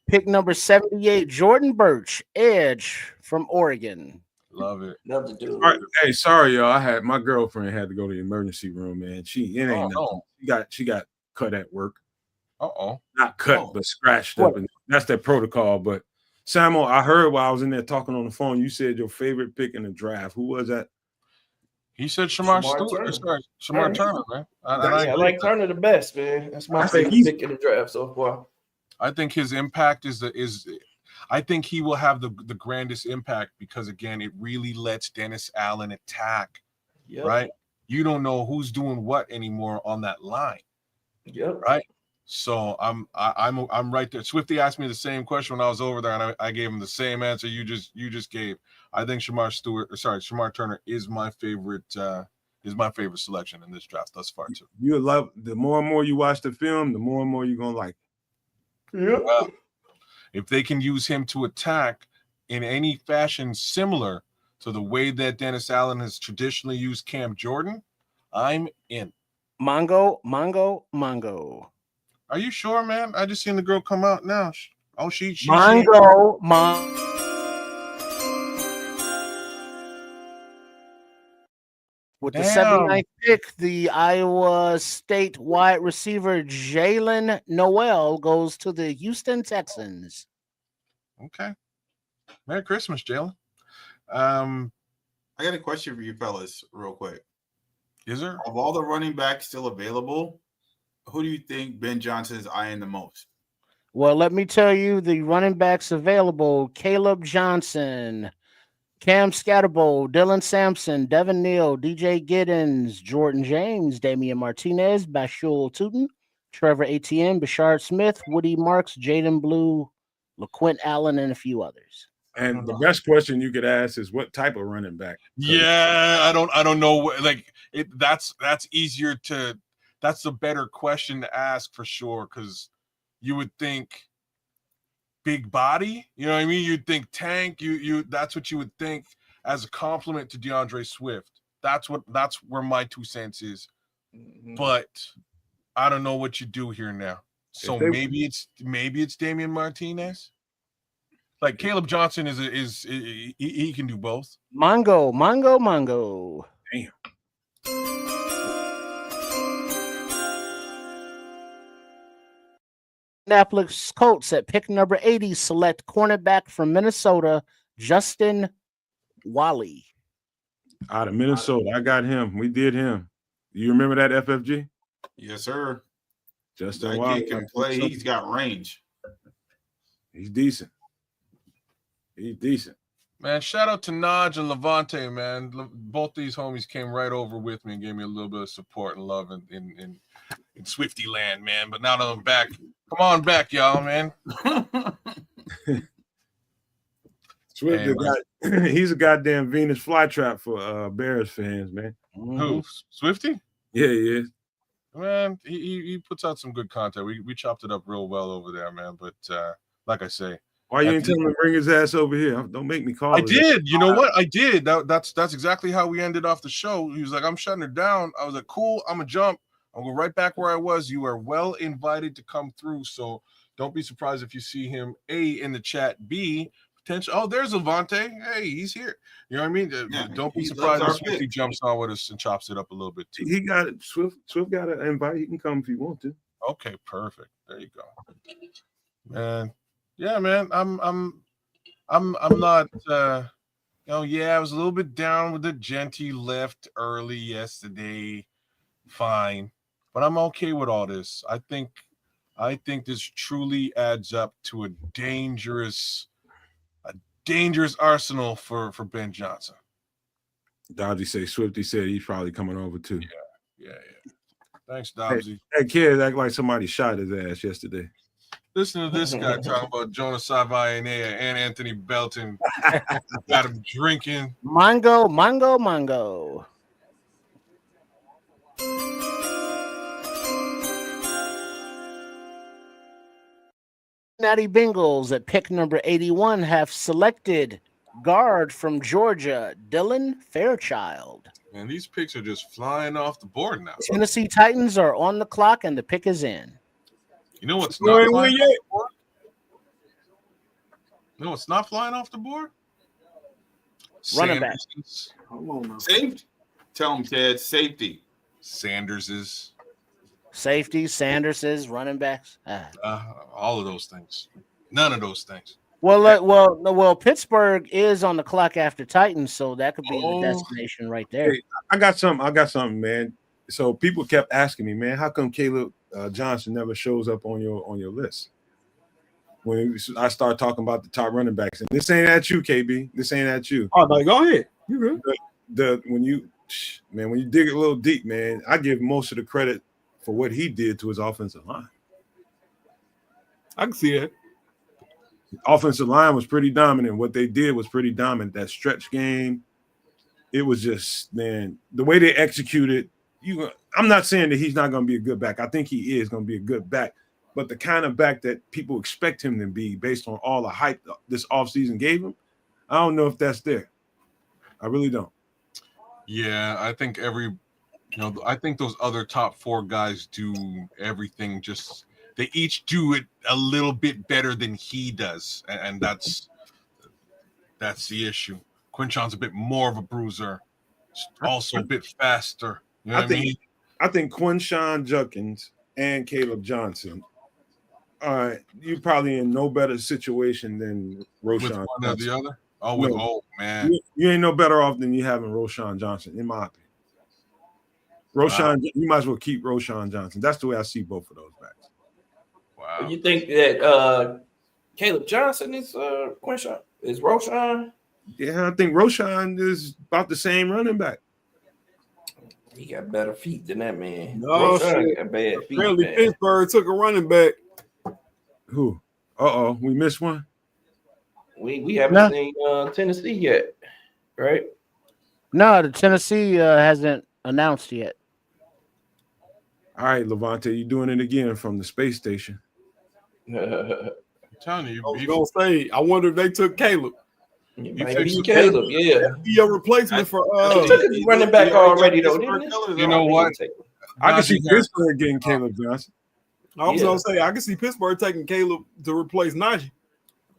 G: pick number 78, Jordan Birch, edge from Oregon.
C: Love it.
F: Love the dude.
A: All right, hey, sorry, y'all. My girlfriend had to go to the emergency room, man. She got cut at work. Not cut, but scratched up, and that's their protocol. But Samuel, I heard while I was in there talking on the phone, you said your favorite pick in the draft. Who was that?
C: He said Shamar Turner, man.
F: I like Turner the best, man. That's my favorite pick in the draft so far.
C: I think his impact I think he will have the grandest impact because, again, it really lets Dennis Allen attack, right? You don't know who's doing what anymore on that line, right? So I'm right there. Swifty asked me the same question when I was over there, and I gave him the same answer you just gave. I think Shamar Turner is my favorite selection in this draft thus far too.
A: You love the more and more you watch the film, the more and more you're gonna like it.
C: if they can use him to attack in any fashion similar to the way that Dennis Allen has traditionally used Cam Jordan, I'm in.
G: Mongo.
C: Are you sure, man? I just seen the girl come out now. Oh, she
G: Mongo. With the 79th pick, the Iowa State wide receiver Jalen Noel goes to the Houston Texans.
C: Okay. Merry Christmas, Jalen.
D: I got a question for you fellas real quick.
C: Is there?
D: Of all the running backs still available, who do you think Ben Johnson is eyeing the most?
G: Well, let me tell you the running backs available: Caleb Johnson, Cam Scatterbo, Dylan Sampson, Devin Neal, DJ Giddens, Jordan James, Damian Martinez, Bashul Tootin, Trevor Etienne, Bashard Smith, Woody Marks, Jaden Blue, LaQuint Allen, and a few others.
A: And the best question you could ask is what type of running back?
C: Yeah, I don't know. Like that's easier to. That's a better question to ask for sure, because you would think big body. You know what I mean? You'd think tank. You that's what you would think as a compliment to DeAndre Swift. That's where my 2 cents is. But I don't know what you do here now. So maybe it's Damian Martinez. Like Caleb Johnson is he can do both.
G: Mongo.
A: Damn.
G: Indianapolis Colts at pick number 80 select cornerback from Minnesota, Justin Wally.
A: Out of Minnesota. I got him. We did him. You remember that, FFG?
D: Yes, sir.
A: Justin
D: That
A: Wally
D: kid can play. He's got range.
A: He's decent. He's decent.
C: Man, shout out to Naj and Levante, man. Both these homies came right over with me and gave me a little bit of support and love in Swifty land, man. But now that I'm back, come on back, y'all, man.
A: Swift, he's a goddamn Venus flytrap for Bears fans, man.
C: Who? Swifty?
A: Yeah, he is.
C: Man, he puts out some good content. We chopped it up real well over there, man. But like I say,
A: why you ain't telling him to bring his ass over here? Don't make me call.
C: I did. You know what? I did. That's exactly how we ended off the show. He was like, "I'm shutting it down." I was like, "Cool. I'm gonna jump. I'll go right back where I was. You are well invited to come through. So don't be surprised if you see him A in the chat, B potential. Oh, there's Levante. Hey, he's here. You know what I mean? Yeah, don't be surprised if he jumps on with us and chops it up a little bit too.
A: He got it. Swift got an invite. He can come if he want to.
C: Okay, perfect. There you go, man. Yeah, man. I'm not. Yeah, I was a little bit down with the Jeanty left early yesterday. Fine, but I'm okay with all this. I think this truly adds up to a dangerous arsenal for Ben Johnson.
A: Dodgy say Swifty said he's probably coming over too.
C: Yeah. Thanks, Dodgy.
A: That kid act like somebody shot his ass yesterday.
C: Listen to this guy talking about Jonas Savaianea and Anthony Belton. Got him drinking.
G: Mongo. Cincinnati Bengals at pick number 81 have selected guard from Georgia, Dylan Fairchild.
C: And these picks are just flying off the board now.
G: Tennessee Titans are on the clock and the pick is in.
C: You know what's not flying off the board? No, it's not flying off the board.
G: Running back.
E: Hold on now.
D: Safety. Tell him, Ted. Safety.
C: Sanders's.
G: Safety, Sanders's, running backs.
C: All of those things. None of those things.
G: Well, Pittsburgh is on the clock after Titans, so that could be the destination right there.
A: Hey, I got something, man. So people kept asking me, man, how come Caleb Johnson never shows up on your list? When I start talking about the top running backs, and this ain't at you, KB. This ain't at you.
E: Oh no, go ahead. You good?
A: When you dig it a little deep, man, I give most of the credit for what he did to his offensive line.
E: I can see it.
A: Offensive line was pretty dominant. What they did was pretty dominant. That stretch game, it was just, man, the way they executed. I'm not saying that he's not going to be a good back. I think he is going to be a good back. but the kind of back that people expect him to be based on all the hype this offseason gave him, I don't know if that's there. I really don't.
C: Yeah, I think I think those other top 4 guys do everything. Just they each do it a little bit better than he does, and that's the issue. Quinshon's a bit more of a bruiser, also a bit faster. You know what I mean?
A: I think Quinshon Judkins and Caleb Johnson. All right, you're probably in no better situation than Roshan.
C: With one
A: Johnson.
C: or the other? Oh,
A: No.
C: Man.
A: You ain't no better off than you having Roshan Johnson, in my opinion. Roshan, you might as well keep Roshan Johnson. That's the way I see both of those backs.
C: Wow.
F: You think that Caleb Johnson is Quinshon? Is Roshan?
A: Yeah, I think Roshan is about the same running back.
F: He got better feet than that man.
E: No
F: Roshan
E: shit.
F: got bad feet.
E: Apparently,
F: Man.
E: Pittsburgh took a running back.
A: Who? Uh-oh, we missed one.
F: We haven't seen Tennessee yet, right?
G: No, the Tennessee hasn't announced yet.
A: All right, Levante, you doing it again from the space station.
C: I'm telling you,
E: I was gonna say, I wonder if they took Caleb.
F: It
C: You
F: might
C: fix
F: be
C: it.
F: Caleb, yeah.
E: Be a replacement for
F: He took his running back already, though, didn't he?
C: You know what?
A: I can see
C: Najee
A: Pittsburgh getting Caleb Johnson.
E: I was gonna say I can see Pittsburgh taking Caleb to replace Najee.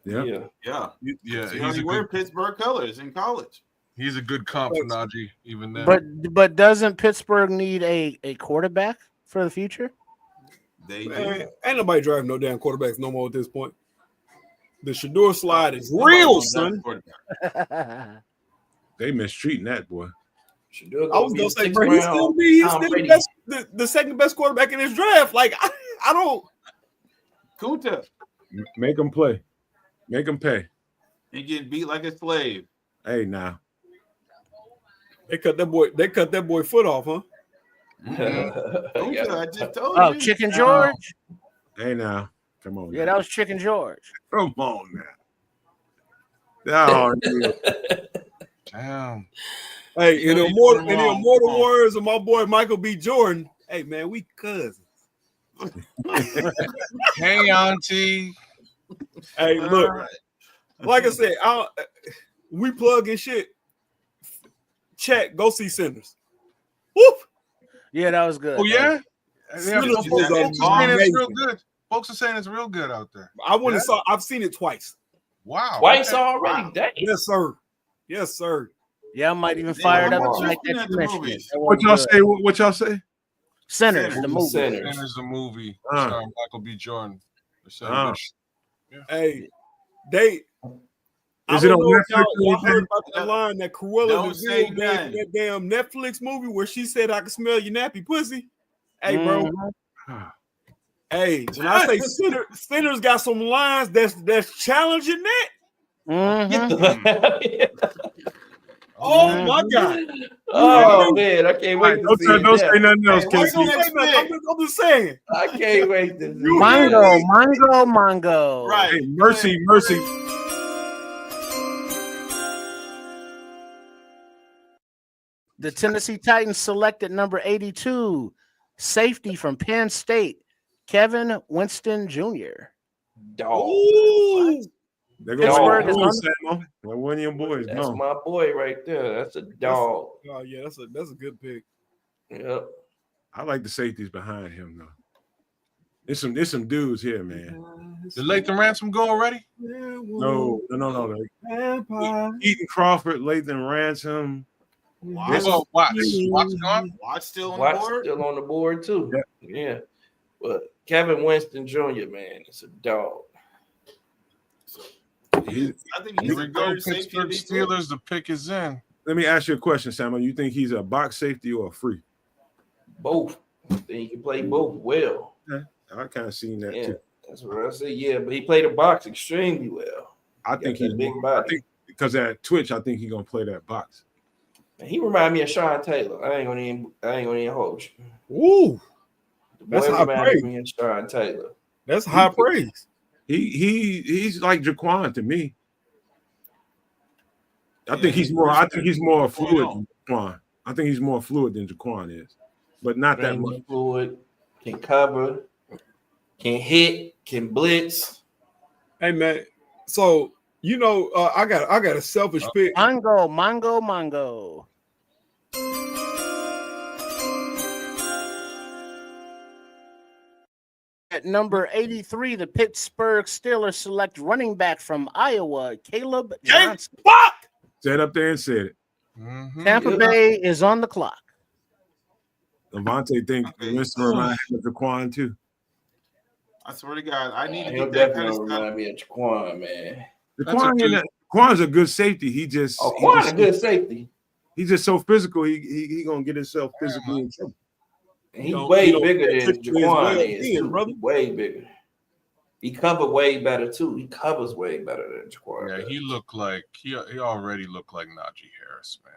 A: Yeah.
D: Yeah.
C: Yeah,
D: See how he wear Pittsburgh colors in college.
C: he's a good comp for Najee, even then.
G: But doesn't Pittsburgh need a quarterback for the future?
D: They
E: Man,
D: do.
E: ain't nobody driving no damn quarterbacks no more at this point. The Shador slide is real, son.
A: They mistreating that boy.
E: I was gonna say, bro, he's still the best, the second best quarterback in this draft. Like, I don't.
D: Kunta.
A: Make them play. Make them pay.
D: He getting beat like a slave.
A: Hey, now.
E: They cut that boy foot off, huh?
D: Kunta, I just told
G: Oh,
D: you.
G: Chicken George?
A: Hey, now. Come on.
G: Yeah,
A: now.
G: that was Chicken George.
A: Come on now. Oh, yeah.
C: Damn.
E: Hey, in the
D: Come
E: immortal
D: on.
E: words of my boy Michael B. Jordan, hey man, we cousins.
C: Hey, Auntie.
E: Hey, look, like I said, we plug in shit. Chat, go see Sinners. Whoop!
G: Yeah, that was good.
C: Oh, yeah?
E: Sinners
C: Folks
E: was
C: are saying it's
E: amazing.
C: real good. Folks are saying it's real good out there.
E: I've seen it twice.
C: Wow.
F: Twice
C: Okay.
F: already. Dang.
E: Yes, sir. Yes, sir.
G: Yeah, I might even
D: Hey,
G: fire it
D: how
G: up
D: much
G: to
D: you
G: make
D: looking
G: that
D: at the
G: commission.
D: movies?
G: That
A: What
G: was
A: y'all
G: good.
A: say? What y'all say?
G: Sinners, the movie.
F: Sinners.
C: Sinners, the movie
A: Uh.
C: starring Michael B. Jordan. They're saying
A: Uh.
C: good shit.
E: Hey, they. I
A: Is it
E: don't
A: on
E: know if
A: Netflix?
E: y'all heard about that line that Cruella
D: Don't say
E: DeVille made in
D: nothing.
E: that damn Netflix movie where she said, "I can smell your nappy pussy." Hey, bro.
G: Mhm.
E: Hey, when I say Sinners got some lines that's challenging that.
G: Mhm.
E: Oh my God!
F: Oh man, I can't wait to
A: Don't
F: see
A: say,
F: it.
A: don't say nothing else,
D: Hey, what's
A: Casey.
D: next pick?
E: I'm just saying.
F: I can't wait to see
E: You
F: it.
G: Mango.
D: Right.
A: Hey, mercy.
G: The Tennessee Titans selected number 82, safety from Penn State, Kevin Winston Jr.
F: Dog.
E: Ooh.
A: There
G: Pittsburgh is
A: go
G: on-
A: Samuel. Well, one of your boys
F: That's
A: gone.
F: my boy right there. That's a dog.
E: Oh yeah, that's a good pick.
F: Yep.
A: I like the safeties behind him though. There's some dudes here, man.
C: Did Lathan Ransom go already?
A: No. Eaton Crawford, Lathan Ransom.
C: Oh, Watts gone?
D: Watch still on
F: Watts
D: the board.
F: still on the board too. Yeah. But Kevin Winston Jr., man, it's a dog.
D: I think he's
C: Here we
D: a
C: go.
D: third safety.
C: Pittsburgh Steelers. The pick is in.
A: Let me ask you a question, Samuel. You think he's a box safety or a free?
F: Both. I think he can play both well.
A: I kind of seen that
F: Yeah.
A: too.
F: That's what I say. Yeah, but he played the box extremely well.
A: I think
F: Got
A: he's
F: that big
A: I
F: body.
A: think because at Twitch, I think he's gonna play that box.
F: And he remind me of Sean Taylor. I ain't gonna even hold you.
E: Ooh,
F: The
E: That's
F: boy
E: high
F: reminds
E: praise.
F: me of Sean Taylor.
E: that's high praise.
A: He's like Jaquan to me. I think he's more fluid than Jaquan. I think he's more fluid than Jaquan is, but not that much.
F: Fluid, can cover, Can hit, can blitz.
E: Hey man, so I got a selfish pick.
G: Mongo. At number 83, the Pittsburgh Steelers select running back from Iowa, Caleb Johnson.
E: Fuck!
A: Sat up there and said it.
C: Mhm.
G: Tampa Bay is on the clock.
A: Levante think Winston reminds him of Jaquan too.
D: I swear to God, I need to
F: He'll
D: get that kind
F: definitely
D: of stuff.
F: remind me of Jaquan, man.
A: Jaquan's a good safety. He just
F: Jaquan's a good safety.
A: He's just so physical. He gonna get himself physically in trouble.
F: He's way bigger than Jaquan is,
E: brother.
F: Way bigger. He covered way better too. He covers way better than Jaquan.
C: Yeah, he looked like he already looked like Najee Harris, man.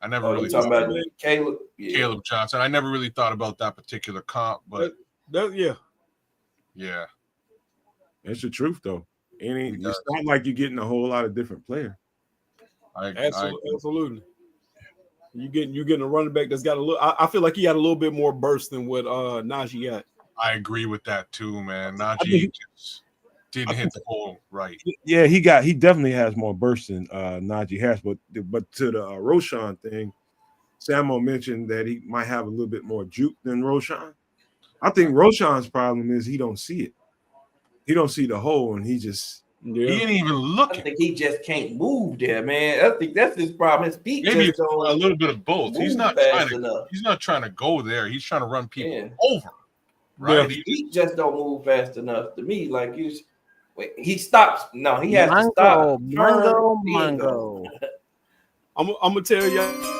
C: I never
F: Oh,
C: really
F: you talking about Caleb? Yeah.
C: Caleb Johnson. I never really thought about that particular comp, but
E: yeah,
A: it's the truth though. It's not like you're getting a whole lot of different players.
E: Absolutely. You getting a running back that's got a little. I feel like he got a little bit more burst than what Najee got.
C: I agree with that too, man. Najee just didn't hit the hole right.
A: Yeah, he definitely has more burst than Najee Harris, but to the Roshan thing, Samo mentioned that he might have a little bit more juke than Roshan. I think Roshan's problem is he don't see it. He don't see the hole, and he just
C: he ain't even looking.
F: I think he just can't move there, man. I think that's his problem. His feet
C: Maybe
F: just
C: it's a little bit of both. He's not trying to go there. He's trying to run people over. Right?
F: His feet just don't move fast enough to me. Like he stops. No, he has to stop.
G: Mongo.
E: I'm gonna tell you.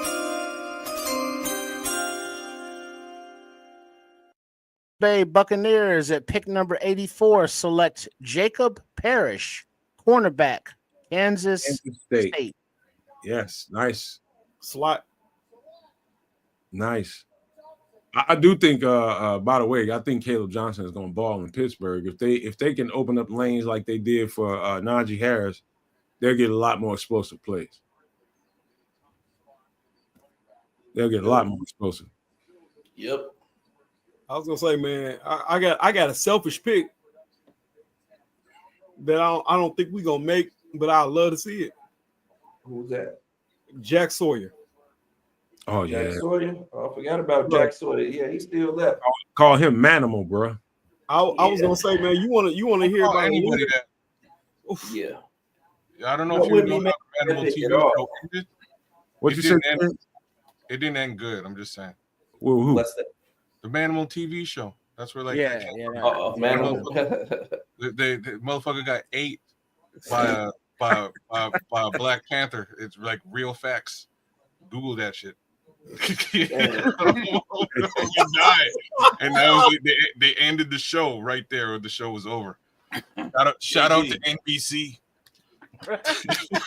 G: Bay Buccaneers at pick number 84 select Jacob Parrish, cornerback, Kansas State.
A: Yes, nice
E: slot.
A: Nice. I do think. By the way, I think Caleb Johnson is going to ball in Pittsburgh. If they can open up lanes like they did for Najee Harris, they'll get a lot more explosive plays. They'll get a lot more explosive.
F: Yep.
E: I was gonna say, man, I got a selfish pick that I don't think we're gonna make, but I'd love to see it.
F: Who's that?
E: Jack Sawyer.
A: Oh yeah,
F: Jack Sawyer. Oh, I forgot about Jack Sawyer. Yeah, he's still left.
A: Call him Manimal, bro.
E: I was gonna say, man, you wanna hear about
C: anybody that?
F: Yeah.
C: I don't know if you know how Manimal TV show ended.
A: What you said?
C: It didn't end good. I'm just saying.
A: Well, who?
F: What's that?
C: The Manimal TV show. That's where
F: Manimal.
C: The motherfucker got ate by a Black Panther. It's like real facts. Google that shit. He died, and that was they ended the show right there. Or the show was over. Shout out to NBC.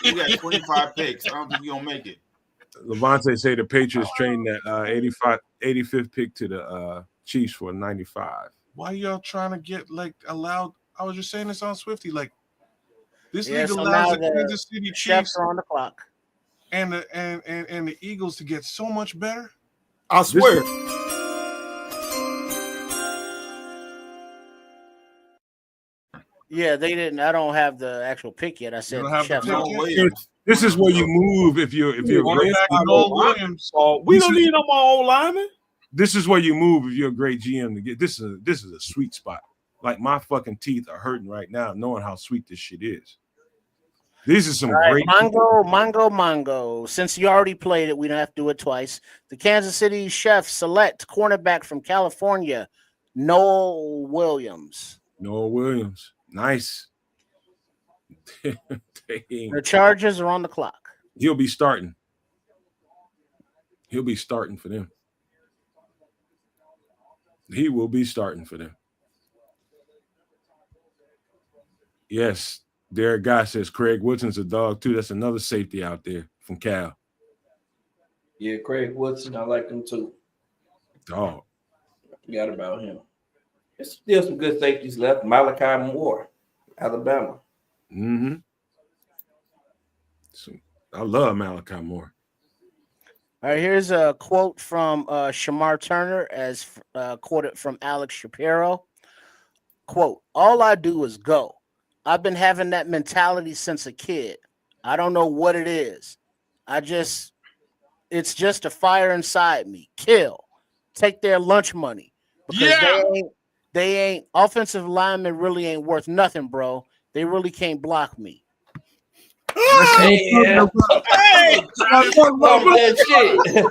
D: You got 25 picks. I don't think you're gonna make it.
A: Levante say the Patriots trained that 85th pick to the Chiefs for 95.
C: Why y'all trying to get allowed? I was just saying this on Swifty. Like this league
G: so
C: allows
G: the
C: the Kansas City
G: Chiefs
C: Chiefs
G: are on the clock
C: and the Eagles to get so much better.
E: I swear.
G: Yeah, they didn't. I don't have the actual pick yet. I said
A: This is where you move if you're great.
E: We don't need no more old linemen.
A: This is where you move if you're a great GM to get. This is a sweet spot. Like my fucking teeth are hurting right now, knowing how sweet this shit is. These are some great
G: Mongo. Since you already played it, we don't have to do it twice. The Kansas City Chiefs select cornerback from California, Noel Williams.
A: Nice.
G: The Chargers are on the clock.
A: He'll be starting for them. He will be starting for them. Yes, Derek Guy says Craig Woodson's a dog too. That's another safety out there from Cal.
F: Yeah, Craig Woodson, I like him too.
A: Dog.
F: I forgot about him. There's still some good safeties left. Malachi Moore, Alabama.
A: Mm-hmm. So, I love Malachi Moore.
G: All right, here's a quote from Shamar Turner, as quoted from Alex Shapiro. Quote, all I do is go. I've been having that mentality since a kid. I don't know what it is. It's just a fire inside me. Kill. Take their lunch money. Because they ain't offensive linemen really ain't worth nothing, bro. They really can't block me.
F: Hey, yeah.
E: Hey,
F: that shit.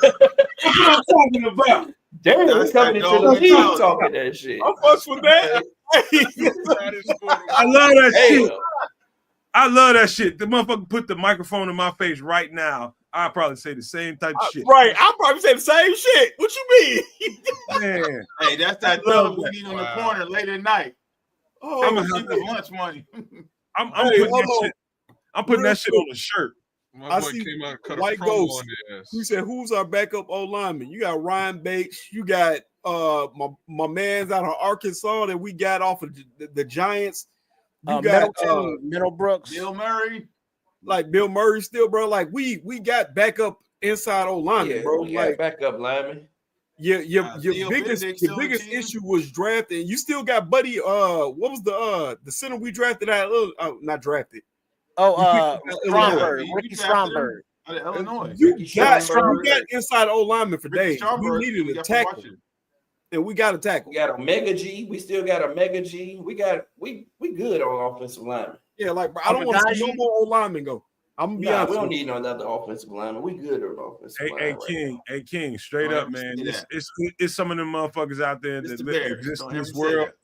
A: That's what I'm talking about.
F: Damn,
D: That's
F: coming
D: that
F: into
D: dog
F: the league
D: mentality.
F: talking that shit.
E: I fucks with that.
A: I love that shit.
F: Damn.
A: I love that shit. The motherfucker put the microphone in my face right now. I'll probably say the same type of shit.
E: Right, I'll probably say the same shit. What you mean?
A: Man,
D: Hey, that's that
A: Love
D: thug we
A: that.
D: need on the corner late at night.
E: Oh,
A: I'm
D: I'm
A: gonna
D: gonna give lunch money.
A: I'm
E: Hey,
A: putting
E: hold
A: that
E: on.
A: shit. I'm putting
E: Real
A: that shit
E: quick.
A: on the shirt.
C: My
E: I
C: boy
E: see
C: came out and cut a
E: White
C: promo
E: Ghost.
C: on their ass.
E: We said, who's our backup O lineman? You got Ryan Bates. You got my man's out of Arkansas that we got off of the Giants. You got
G: Middlebrooks.
D: Bill Murray.
E: like Bill Murray still, bro. Like we got backup inside O lineman,
F: Yeah,
E: bro.
F: we got
E: Like
F: backup lineman.
E: your
D: Theo
E: biggest
D: Benedict still the team.
E: issue was drafting. You still got Buddy. What was the center we drafted at? Not drafted.
G: Stromberg,
D: You
G: Ricky
D: drafted him
G: Stromberg.
D: out of Illinois.
E: You
F: Ricky
E: got
F: Stromberg.
E: inside O lineman for
D: Ricky
E: days. We
D: Stromberg,
E: needed
D: we
E: a
D: got from
E: tackle,
D: Washington.
E: and we got a tackle.
F: We got Omega G. We still got Omega G. We good on offensive lineman.
E: Yeah, like bro, I don't want to see no more old linemen go. I'm gonna be
F: Nah,
E: honest.
F: we don't
E: with you.
F: need no another offensive lineman. We good on offensive lineman.
A: Hey King, straight
D: Don't
A: up,
D: ever
A: man.
D: say that.
A: It's some of them motherfuckers out there
D: It's
A: that
D: the Bears.
A: exist
D: Don't
A: in
D: ever
A: this
D: say
A: world.
D: that.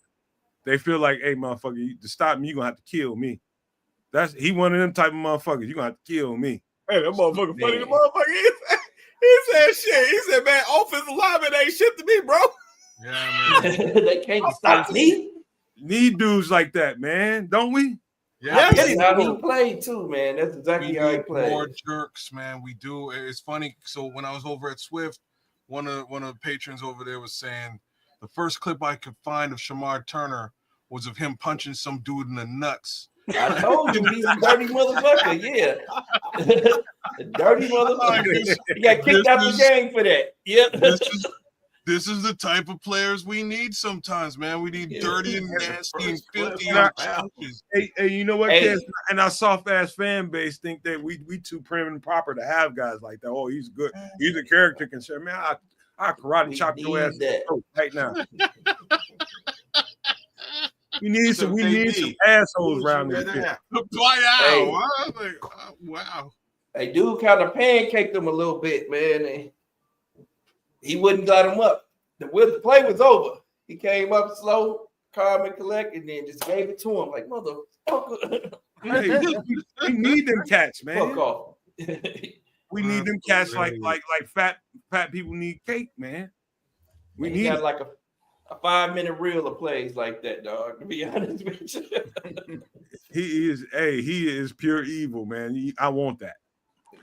A: They feel like, hey, motherfucker, to stop me, you're gonna have to kill me. He one of them type of motherfuckers. You're gonna have to kill me.
E: Hey, that motherfucker funny. The
F: Man.
E: motherfucker, he said shit. He said, man, offensive lineman ain't shit to me, bro.
C: Yeah, man.
F: They can't stop me.
A: Need dudes like that, man, don't we?
C: Yeah,
F: That's
C: we
F: how he
C: do.
F: played too, man. That's exactly how he
C: need
F: played.
C: more jerks, man. We do. It's funny. So when I was over at Swift, one of the patrons over there was saying the first clip I could find of Shamar Turner was of him punching some dude in the nuts.
F: I told you he's a dirty motherfucker. Yeah, a dirty motherfucker. He got kicked out the game for that. Yep.
C: This is the type of players we need sometimes, man. We need dirty and nasty and filthy.
A: Hey, you know what,
F: Hey.
A: kids? And our soft ass fan base think that we too prim and proper to have guys like that. Oh, he's good. He's a character concern, man. I karate
F: We
A: chop your
F: need
A: ass
F: that.
A: right now. We need
D: So
A: some assholes around this bitch.
F: Hey.
C: Wow.
F: Hey, dude kind of pancaked him a little bit, man. And he wouldn't got him up. The play was over. He came up slow, calm and collect, and then just gave it to him like, motherfucker.
A: Hey, we need them cats, man.
F: Fuck off.
A: We need them cats like fat people need cake, man. We
F: He
A: need
F: got
A: it.
F: like a 5-minute reel of plays like that, dog. To be honest with you.
A: He is pure evil, man. I want that.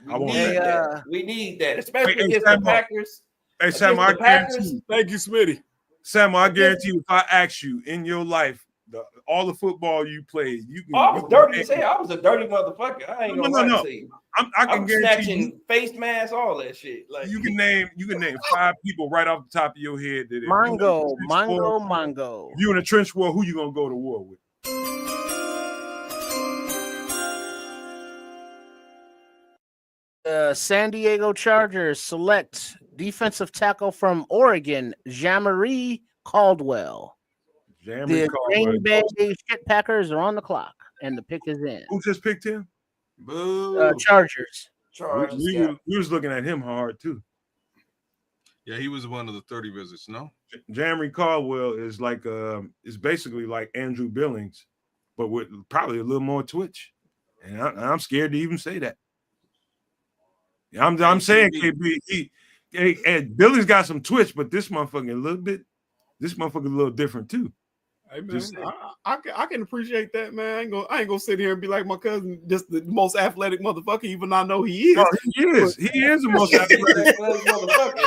A: I want that.
F: We need that, especially
A: Hey,
F: against
A: Sam,
F: the Packers.
A: Hey, Sam, I guarantee you.
E: Thank you, Smitty.
A: Sam, I guarantee you, if I ask you in your life, all the football you played, you can.
F: Oh, I was dirty as hell. I was a dirty motherfucker. I ain't gonna lie to you.
A: I can
F: I'm
A: guarantee
F: snatching
A: you,
F: face masks, all that shit. Like
A: you can name 5 people right off the top of your head that
G: Mongo.
A: If you in a trench war, who you gonna go to war with?
G: San Diego Chargers select defensive tackle from Oregon, Jamari Caldwell. The Green Bay Shit Packers are on the clock, and the pick is in.
A: Who just picked him?
D: Boo.
G: Chargers.
A: We was looking at him hard too.
C: Yeah, he was one of the 30 visits. No,
A: Jamari Caldwell is like is basically like Andrew Billings, but with probably a little more twitch. And I'm scared to even say that. I'm saying KB, Billings got some twitch, but this motherfucker a little different too.
E: Hey man, I can appreciate that, man. I ain't gonna sit here and be like my cousin, just the most athletic motherfucker, even I know he is.
A: Oh, he is the most athletic
F: motherfucker.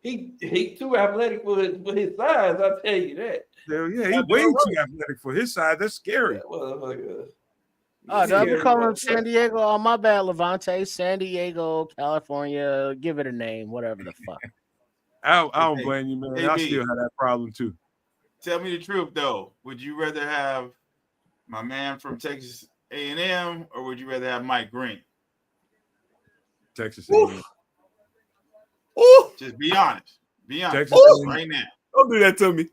F: He too athletic for his size. I'll tell you that.
A: Hell yeah, he's way too athletic for his size. That's scary.
G: Did I be calling him San Diego? Oh, my bad, Levante. San Diego, California. Give it a name, whatever the fuck.
A: I don't blame you, man. I still have that problem too.
D: Tell me the truth though. Would you rather have my man from Texas A&M or would you rather have Mike Green?
A: Texas A&M.
E: Ooh,
D: Just be honest. Be honest.
A: Texas A&M.
D: Right now.
E: don't do that to me.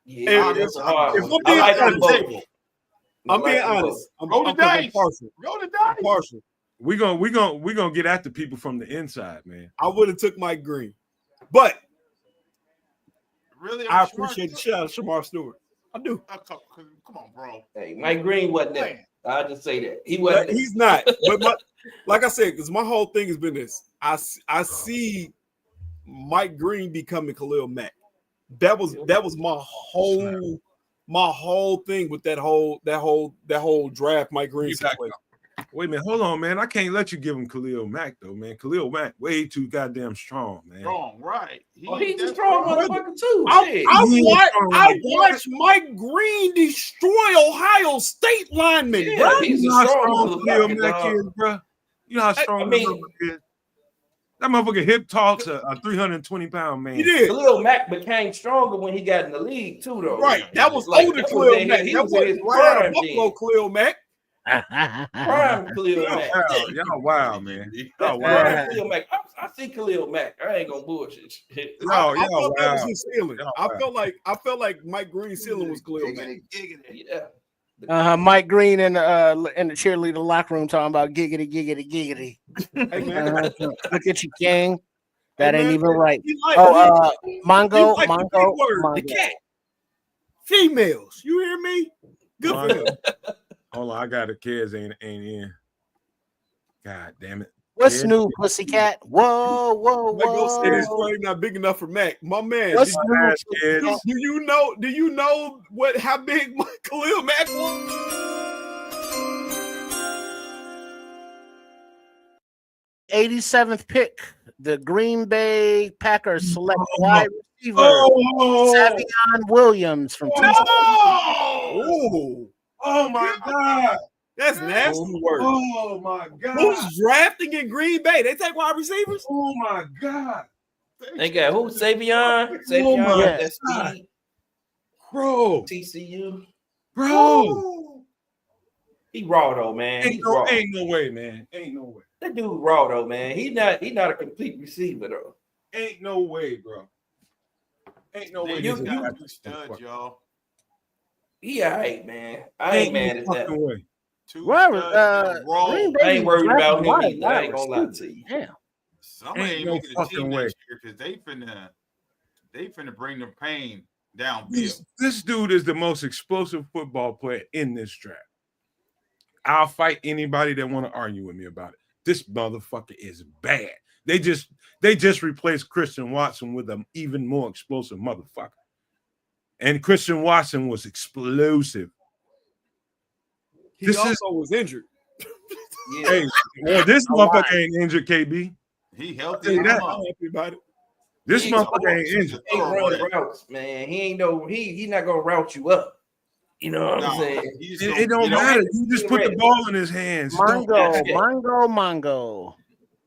F: Yeah,
E: If-
F: that's a hard
E: if
F: one.
E: I'm
F: I
E: being
F: like them
E: honest,
F: both.
E: I'm
F: I
E: being
F: like them both.
E: honest.
D: Roll the dice.
E: I'm partial.
D: Roll the
E: I'm
D: dice.
E: partial.
A: We gonna get at the people from the inside, man.
E: I would have took Mike Green, but
D: Really?
E: I appreciate the shit out of Shamar Stewart. I do.
D: Come on, bro.
F: Hey, Mike Green wasn't there. I just say that he
E: But
F: wasn't. There.
E: he's not. But like I said, because my whole thing has been this. I see Mike Green becoming Khalil Mack. That was my whole thing with that whole draft. Mike Green situation.
A: Wait a minute, hold on, man. I can't let you give him Khalil Mack though, man. Khalil Mack way too goddamn strong, man.
D: Strong, right?
F: He's a strong motherfucker too.
E: I watched Mike Green destroy Ohio State linemen.
F: Yeah,
E: bro.
F: he's
A: You
F: a
A: know how
F: strong
A: strong Khalil
F: motherfucker,
A: Mack
F: dog.
A: is, bro. You know how strong
F: I mean-
A: that motherfucker is. That motherfucker hip talks a 320-pound man.
E: He did.
F: Khalil Mack became stronger when he got in the league too, though.
E: Right. That was
F: Like,
E: older
F: that was
E: Khalil
F: in
E: Mack.
F: his- he
E: That
F: was in
E: was
F: his
E: right out of
F: prime
E: Buffalo
F: then.
E: Khalil Mack.
F: Prime Khalil Mack.
A: Y'all wild, man.
F: That's
A: Y'all
F: prime
A: wild.
F: Khalil Mack. I see Khalil Mack. I ain't gonna bullshit.
A: Y'all
E: I felt that was
A: wild.
E: his ceiling.
A: Y'all
E: I
A: wild.
E: felt like Mike Green's ceiling was Khalil Mack.
F: Yeah.
G: Mike Green in the cheerleader locker room talking about giggity, giggity, giggity.
E: Hey man,
G: Look at you, King. That
E: Hey,
G: ain't
E: man,
G: even right.
E: he like,
G: Oh,
E: he
G: Mongo,
E: like the
G: Mongo,
E: big word, the
G: Mongo.
E: cat. Females, you hear me? Good for
A: Mongo.
E: them.
A: Hold on, I got it. Kids ain't in. God damn it.
G: What's
A: Kid.
G: new, pussycat? Whoa, whoa,
E: Mike Go said his
G: whoa.
E: frame not big enough for Mac. My man,
G: What's
E: did-
G: new,
A: Ass kids.
G: pussycat?
E: do you know how big Khalil Mack was?
G: 87th pick. The Green Bay Packers select wide receiver
A: Oh,
G: Savion Williams from TCU.
E: Oh,
A: oh my God.
E: that's nasty work.
A: Oh my God.
E: Who's drafting in Green Bay? They take wide receivers?
A: Oh my God.
F: They got who? Savion.
A: my
F: Savion.
G: God.
F: That's speed.
A: Bro.
F: TCU.
A: Bro.
F: He raw though, man. He's raw.
A: Ain't no way, man. Ain't no way.
F: That dude raw though, man. He not a complete receiver though.
A: Ain't no way, bro. Ain't no way.
D: You
A: this is
D: got
A: happening.
D: two studs, y'all.
F: He alright, man. I ain't mad at
A: no
F: that.
A: fucking way.
D: Two
G: Well,
D: studs that roll.
G: Green
F: I ain't worried about him
G: drafting
F: either. I ain't
G: wide
F: gonna lie
G: receivers.
F: to you.
G: Damn.
D: Somebody
A: Ain't
D: ain't
A: no
D: making a
A: fucking
D: team
A: way.
D: next year because they finna bring the pain downfield.
A: This dude is the most explosive football player in this draft. I'll fight anybody that want to argue with me about it. This motherfucker is bad. They just replaced Christian Watson with an even more explosive motherfucker. And Christian Watson was explosive.
E: He
A: This
E: also
A: is-
E: was injured.
F: Yeah.
A: Hey, well, this motherfucker ain't injured, KB.
D: He
A: Tell
D: healthy.
A: you that.
D: I'm
E: I'm
D: up.
E: happy about it.
A: This
F: He's a
A: motherfucker ain't injured.
F: He run routes, man. He ain't no. He not gonna route you up. You know what I'm
D: No,
F: saying?
D: he just
A: It don't matter. You just put the ball in his hands.
G: Mongo.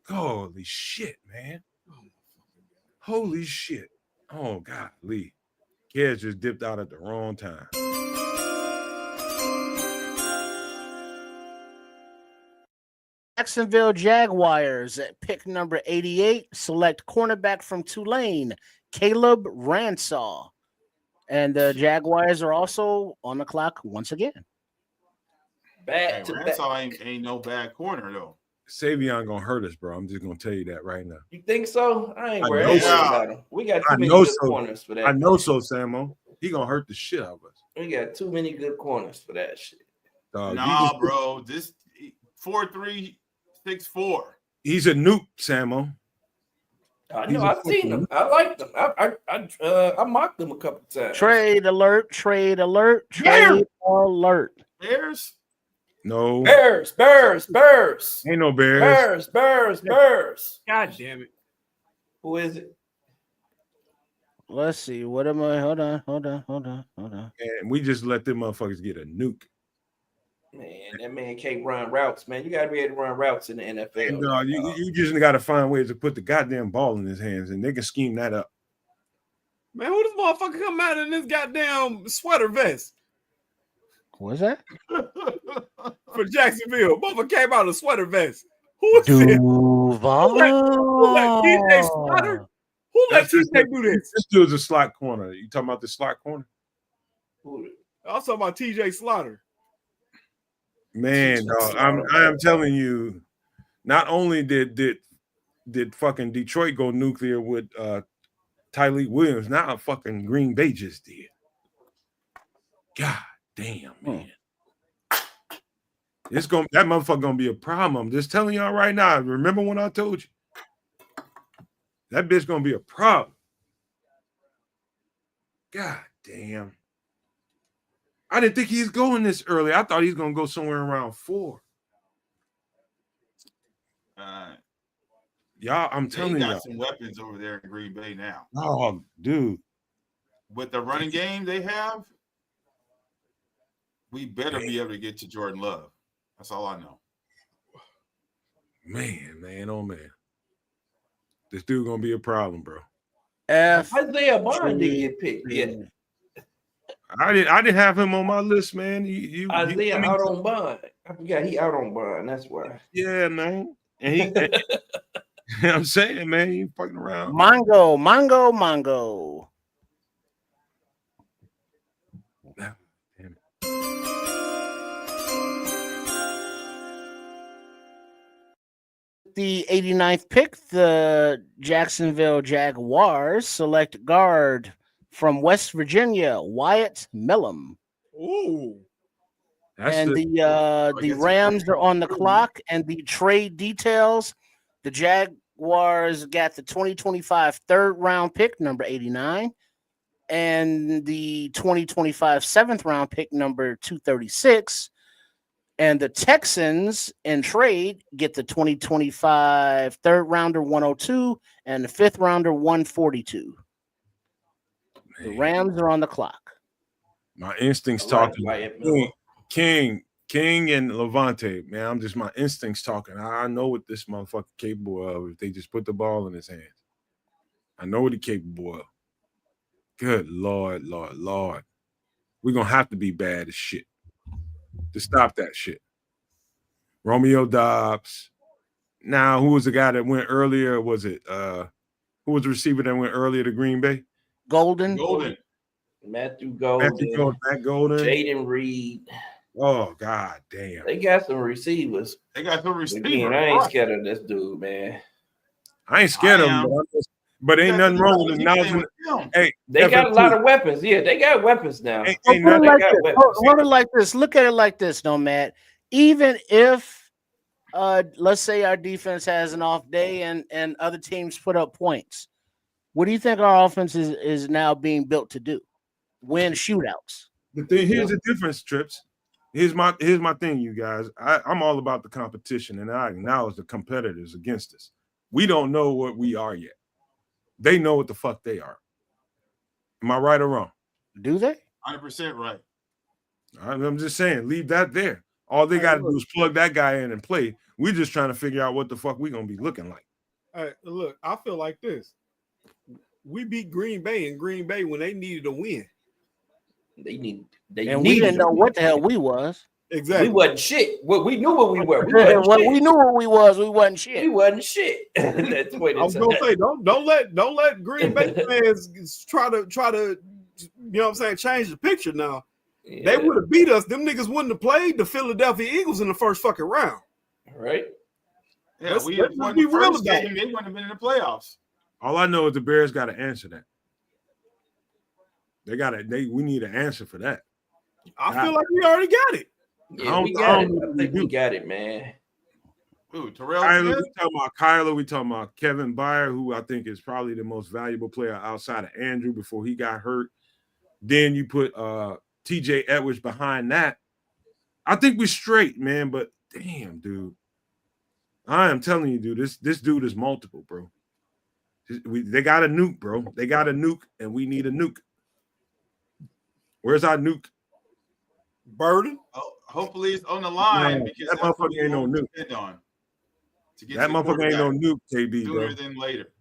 A: Holy shit, man. Holy shit. Oh, God, Lee. Kids just dipped out at the wrong time.
G: Jacksonville Jaguars at pick number 88 select cornerback from Tulane, Caleb Ransaw. And the Jaguars are also on the clock once again.
F: Back
D: Hey,
F: to back.
D: Ransaw ain't no bad corner though.
A: Savion gonna hurt us, bro. I'm just gonna tell you that right now.
F: You think so? I ain't
A: I
F: worried
A: know
D: so.
F: about him. We got
A: I
F: too many
A: know
F: good
A: so.
F: corners for that.
A: I know so, Samo. He gonna hurt the shit out of us.
F: We got too many good corners for that shit.
A: Dog,
D: Nah, bro. This 4-3-6-4.
A: he's a nuke, Samo.
F: I
A: He's
F: know.
A: a
F: I've seen them. I liked them. I mocked them a couple times.
G: Trade alert.
D: Bears.
A: No,
F: Bears.
A: ain't no Bears.
F: Bears.
E: God damn it.
F: Who is it?
G: Let's see. What am I? Hold on.
A: And we just let them motherfuckers get a nuke.
F: Man, that man can't run routes, man. You gotta be able to run routes in the NFL.
A: No, you just got to find ways to put the goddamn ball in his hands, and they can scheme that up.
E: Man, who this motherfucker come out in this goddamn sweater vest
G: What's that?
E: for Jacksonville? Motherfucker came out in a sweater vest. Who is this? Who let TJ Slaughter? Who let TJ do this?
A: This dude's a slot corner. You talking about the slot corner?
E: I was talking about TJ Slaughter.
A: Man, dog, I am telling you, not only did fucking Detroit go nuclear with Tyleek Williams, now fucking Green Bay just did. God damn, man. That motherfucker gonna be a problem. I'm just telling y'all right now. Remember when I told you? That bitch gonna be a problem. God damn. I didn't think he's going this early. I thought he's gonna go somewhere around 4. Y'all, I'm telling you,
D: got some weapons over there in Green Bay now.
A: Oh, dude.
D: With the running game they have, we better be able to get to Jordan Love. That's all I know.
A: Man, oh man. This dude gonna be a problem, bro.
F: Isaiah Bond didn't get picked yet.
A: I didn't have him on my list, man.
F: Isaiah out on bond. I forgot he out on bond. That's why.
A: Yeah, man. And he I'm saying, man, he fucking around.
G: Mongo. The 89th pick, the Jacksonville Jaguars select guard from West Virginia, Wyatt Millam.
E: Ooh.
G: And the Rams are on the clock, and the trade details. The Jaguars got the 2025 third round pick, number 89, and the 2025 seventh round pick, number 236. And the Texans in trade get the 2025 third rounder 102 and the fifth rounder 142. Man. The Rams are on the clock.
A: My instincts talking. King and Levante, man. My instincts talking. I know what this motherfucker capable of if they just put the ball in his hands. I know what he's capable of. Good Lord. We're gonna have to be bad as shit to stop that shit. Romeo Dobbs. Now, who was the guy that went earlier? Was it who was the receiver that went earlier to Green Bay?
G: Golden.
F: Matthew Golden. Jaden Reed.
A: Oh, god damn.
F: They got some receivers. Again, I ain't scared of this dude, man.
A: I ain't scared of him, but ain't nothing wrong with him. Hey,
F: they got a lot of weapons. Yeah, they got weapons now.
G: Hold it like this. Look at it like this, Nomad. Even if let's say our defense has an off day and other teams put up points, what do you think our offense is now being built to do? Win shootouts.
A: Here's the difference, Trips. Here's my thing, you guys. I'm all about the competition, and I acknowledge the competitors against us. We don't know what we are yet. They know what the fuck they are. Am I right or wrong?
G: Do they?
D: 100% right.
A: I'm just saying, leave that there. All they got to do is plug that guy in and play. We're just trying to figure out what the fuck we're going to be looking like.
E: All right, look, I feel like this. We beat Green Bay in Green Bay when they needed a win.
G: We didn't know what the hell we was.
E: Exactly.
F: We wasn't shit. Well, we knew what we were. We
G: knew what we was. We wasn't shit.
F: We wasn't shit. That's what
E: I was gonna say. Don't let Green Bay fans try to you know what I'm saying, change the picture now. Yeah. They would have beat us. Them niggas wouldn't have played the Philadelphia Eagles in the first fucking round.
F: Right.
D: Yeah, let's be real about it. They wouldn't have been in the playoffs.
A: All I know is the Bears got to answer that. We need an answer for that.
E: I feel like we already got it.
F: Yeah, we got it. I think we got it, man.
D: Ooh, Terrell.
A: We talking about Kyler. We talking about Kevin Byard, who I think is probably the most valuable player outside of Andrew before he got hurt. Then you put TJ Edwards behind that. I think we're straight, man. But damn, dude, I am telling you, dude, this dude is multiple, bro. They got a nuke, bro. They got a nuke, and we need a nuke. Where's our nuke?
E: Burden.
D: Oh, hopefully it's on the line because
A: that motherfucker ain't no nuke.
D: That
A: motherfucker ain't no nuke, KB,
D: sooner
A: bro.
D: than later.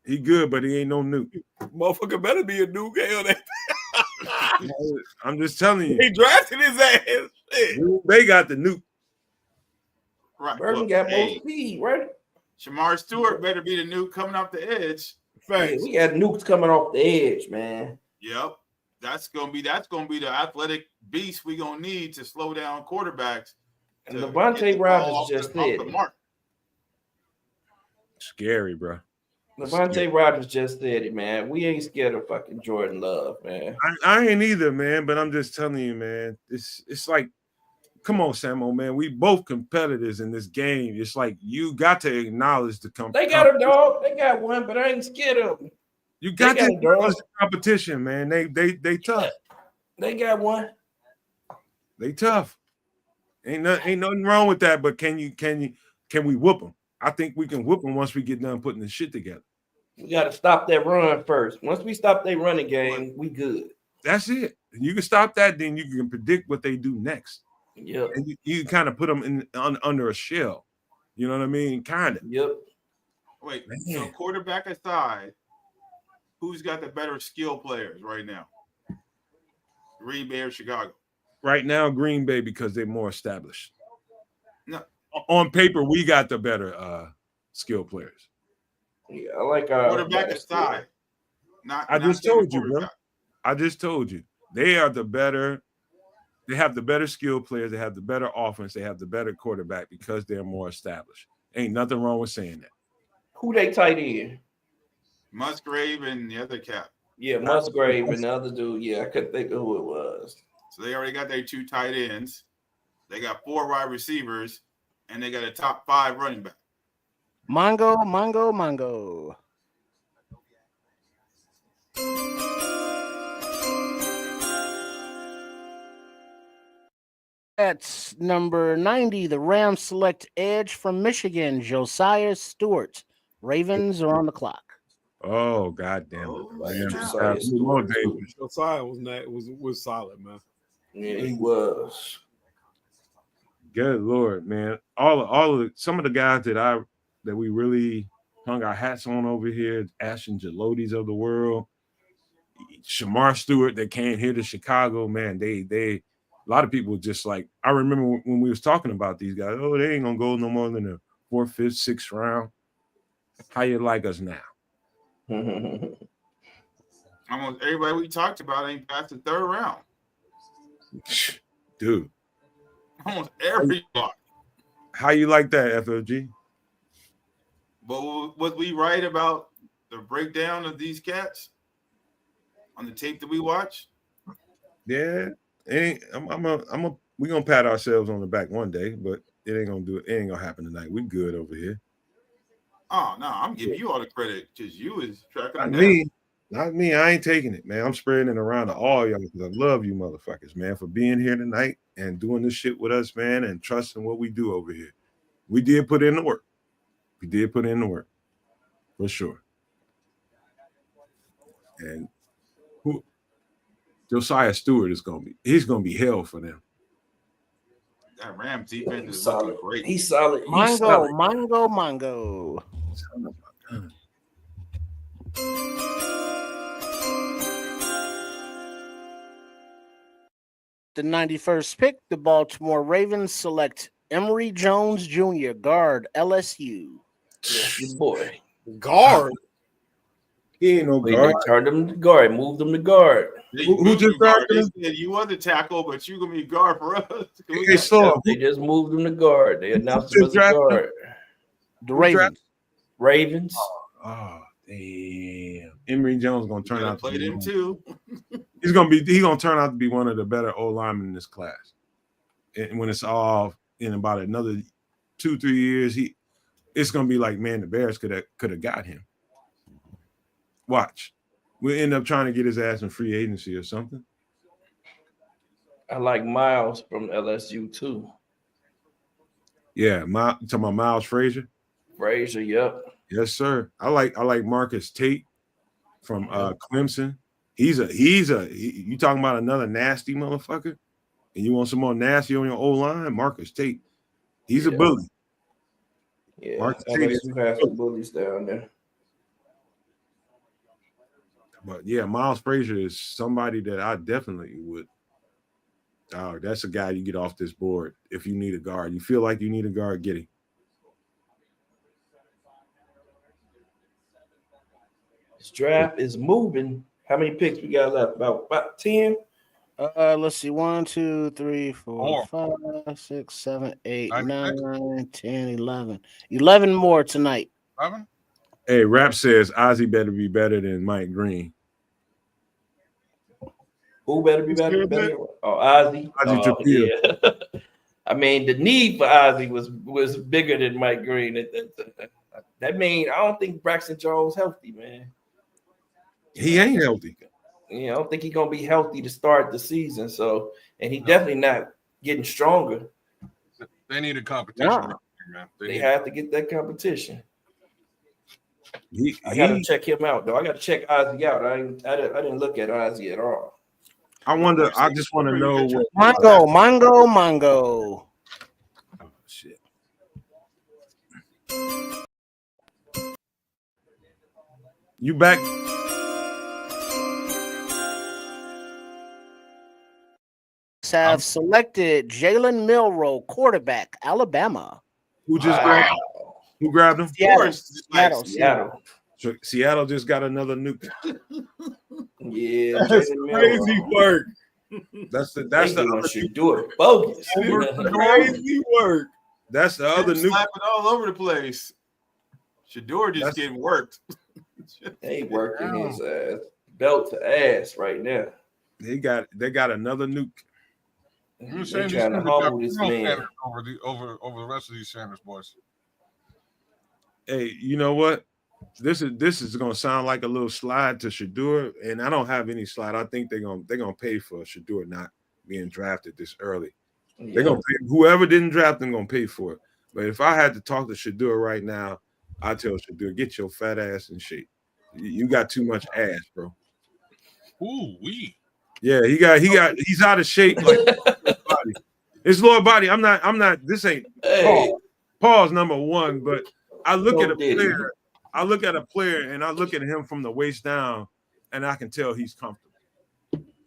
A: He good, but he ain't no nuke.
E: Motherfucker better be a nuke. Hell, that.
A: I'm just telling you.
E: He drafted his ass. Shit.
A: They got the nuke.
D: Right.
F: Burton
D: Look,
F: got more
D: hey,
F: speed, right?
D: Shamar Stewart better be the nuke coming off the edge.
F: Yeah,
E: Facts.
F: we got nukes coming off the edge, man.
D: Yep. That's gonna be the athletic beast we gonna need to slow down quarterbacks.
F: And
D: to
F: Devontae
D: get the ball
F: Rogers
D: off
F: just
D: the, off
F: said
D: the
F: it.
D: mark.
A: Scary, bro.
F: Devontae Rogers just said it, man. We ain't scared of fucking Jordan Love, man.
A: I ain't either, man. But I'm just telling you, man. It's like, come on, Samo, man. We both competitors in this game. It's like you got to acknowledge the
F: They got a dog. They got one, but I ain't scared of them.
A: You got
F: got
A: to
F: a dog.
A: acknowledge the competition, man. They tough.
F: They got one.
A: They tough. Ain't nothing wrong with that. But can we whoop them? I think we can whoop them once we get done putting the shit together.
F: We got to stop that run first. Once we stop their running game, we good.
A: That's it. You can stop that, then you can predict what they do next.
F: Yep.
A: And you kind of put them under a shell. You know what I mean? Kind of.
F: Yep.
D: Wait,
A: Man.
D: so quarterback aside, who's got the better skill players right now? Green Bay or Chicago?
A: Right now, Green Bay, because they're more established.
D: No.
A: On paper, we got the better skill players.
F: Yeah, I like our
D: Quarterback aside.
A: I just told you, bro. I just told you. They are the better. They have the better skill players. They have the better offense. They have the better quarterback because they're more established. Ain't nothing wrong with saying that.
F: Who they tight end?
D: Musgrave and the other cat.
F: Yeah, Musgrave and the other dude. Yeah, I couldn't think of who it was.
D: So they already got their 2 tight ends. They got 4 wide receivers, and they got a top 5 running back.
G: Mongo. At number 90, the Rams select edge from Michigan, Josiah Stewart. Ravens are on the clock.
A: Oh, goddamn
D: Oh,
A: it.
F: Josiah
A: More
F: Stewart.
A: dangerous.
E: Josiah was solid, man.
F: Yeah, he was.
A: Good Lord, man. All of some of the guys that we really hung our hats on over here, Ashton Gelotes of the world, Shamar Stewart, that came here to Chicago, man. They a lot of people just like, I remember when we was talking about these guys, oh, they ain't gonna go no more than the 4th, 5th, 6th round. How you like us now?
D: Almost everybody we talked about ain't past the 3rd round.
A: Dude.
D: Almost everybody.
A: How you like that, FLG?
D: But was we right about the breakdown of these cats on the tape that we watched?
A: Yeah. We gonna pat ourselves on the back one day, but it ain't gonna happen tonight. We good over here.
D: Oh no, I'm giving you all the credit because you was tracking them
A: Not me. I ain't taking it, man. I'm spreading it around to all y'all because I love you motherfuckers, man, for being here tonight and doing this shit with us, man, and trusting what we do over here. We did put in the work. For sure. And who Josiah Stewart he's gonna be hell for them.
D: That Rams defense is
F: solid.
D: looking great.
F: He's solid.
G: Mongo. The 91st pick, the Baltimore Ravens select Emory Jones Jr., guard, LSU.
F: Yes, your boy.
E: Guard.
A: He ain't no
F: They
A: guard.
F: turned him to guard, moved him to guard.
A: Who just
D: guard?
A: guarded
D: They said you was a tackle, but you gonna be guard for us.
A: Hey, so
F: They just moved him to guard. They announced him
A: just
F: as a
A: drafted him?
F: guard.
G: The Ravens.
F: Ravens.
A: oh damn. Emory Jones gonna turn out to
D: play
A: be
D: them too.
A: he's gonna turn out to be one of the better O linemen in this class. And when it's all in about another 2-3 years, it's gonna be like, man, the Bears could have got him. Watch. We'll end up trying to get his ass in free agency or something.
F: I like Miles from LSU too.
A: Yeah, talking about Miles Frazier.
F: Frazier, yep.
A: Yes, sir. I like Marcus Tate from Clemson. You talking about another nasty motherfucker? And you want some more nasty on your O-line? Marcus Tate. He's a bully.
F: Yeah,
A: Marcus Tate
F: LSU has some bullies down there.
A: But yeah, Miles Frazier is somebody that I definitely would. That's a guy you get off this board if you need a guard. You feel like you need a guard, get him.
F: This draft is moving. How many picks we got left? About 10?
G: Let's see. 1, 2, 3, 4, 5, 6, 7, 8, 9, 10, 11. 11 more tonight.
C: 11?
A: Hey, Rap says Ozzy better be better than Mike Green.
F: Who better be better? Oh, Ozzy. Yeah. I mean, the need for Ozzy was bigger than Mike Green. That means I don't think Braxton Jones healthy, man.
A: He ain't healthy.
F: I don't think he's gonna be healthy to start the season. So, and he definitely not getting stronger.
C: They need a competition, man.
F: They have to get that competition. I gotta check him out, though. I gotta check Ozzy out. I didn't look at Ozzy at all.
A: I wonder. I just want to know what
G: Mongo.
A: Oh shit. You back?
G: Have selected Jalen Milroe, quarterback, Alabama.
A: Who just grabbed? Who grabbed him?
F: Seattle.
A: Seattle just got another nuke.
F: Yeah,
E: that's crazy work.
A: That's the
F: Shedeur bogus.
E: Crazy work.
A: That's the other nuke.
D: Slapping all over the place. Shedeur just getting worked.
F: They working his ass belt to ass right now.
A: They got another nuke.
C: You're saying trying to hold this man over the rest of these Sanders boys.
A: Hey, you know what? This is gonna sound like a little slide to Shedeur, and I don't have any slide. I think they're gonna pay for Shedeur not being drafted this early. Yeah. They're gonna pay whoever didn't draft them gonna pay for it. But if I had to talk to Shedeur right now, I tell Shedeur, get your fat ass in shape. You got too much ass, bro.
C: Ooh wee.
A: Yeah, he's out of shape. Like his lower body. I'm not. This ain't Paul's number one, but I look at a player. I look at a player and I look at him from the waist down, and I can tell he's comfortable.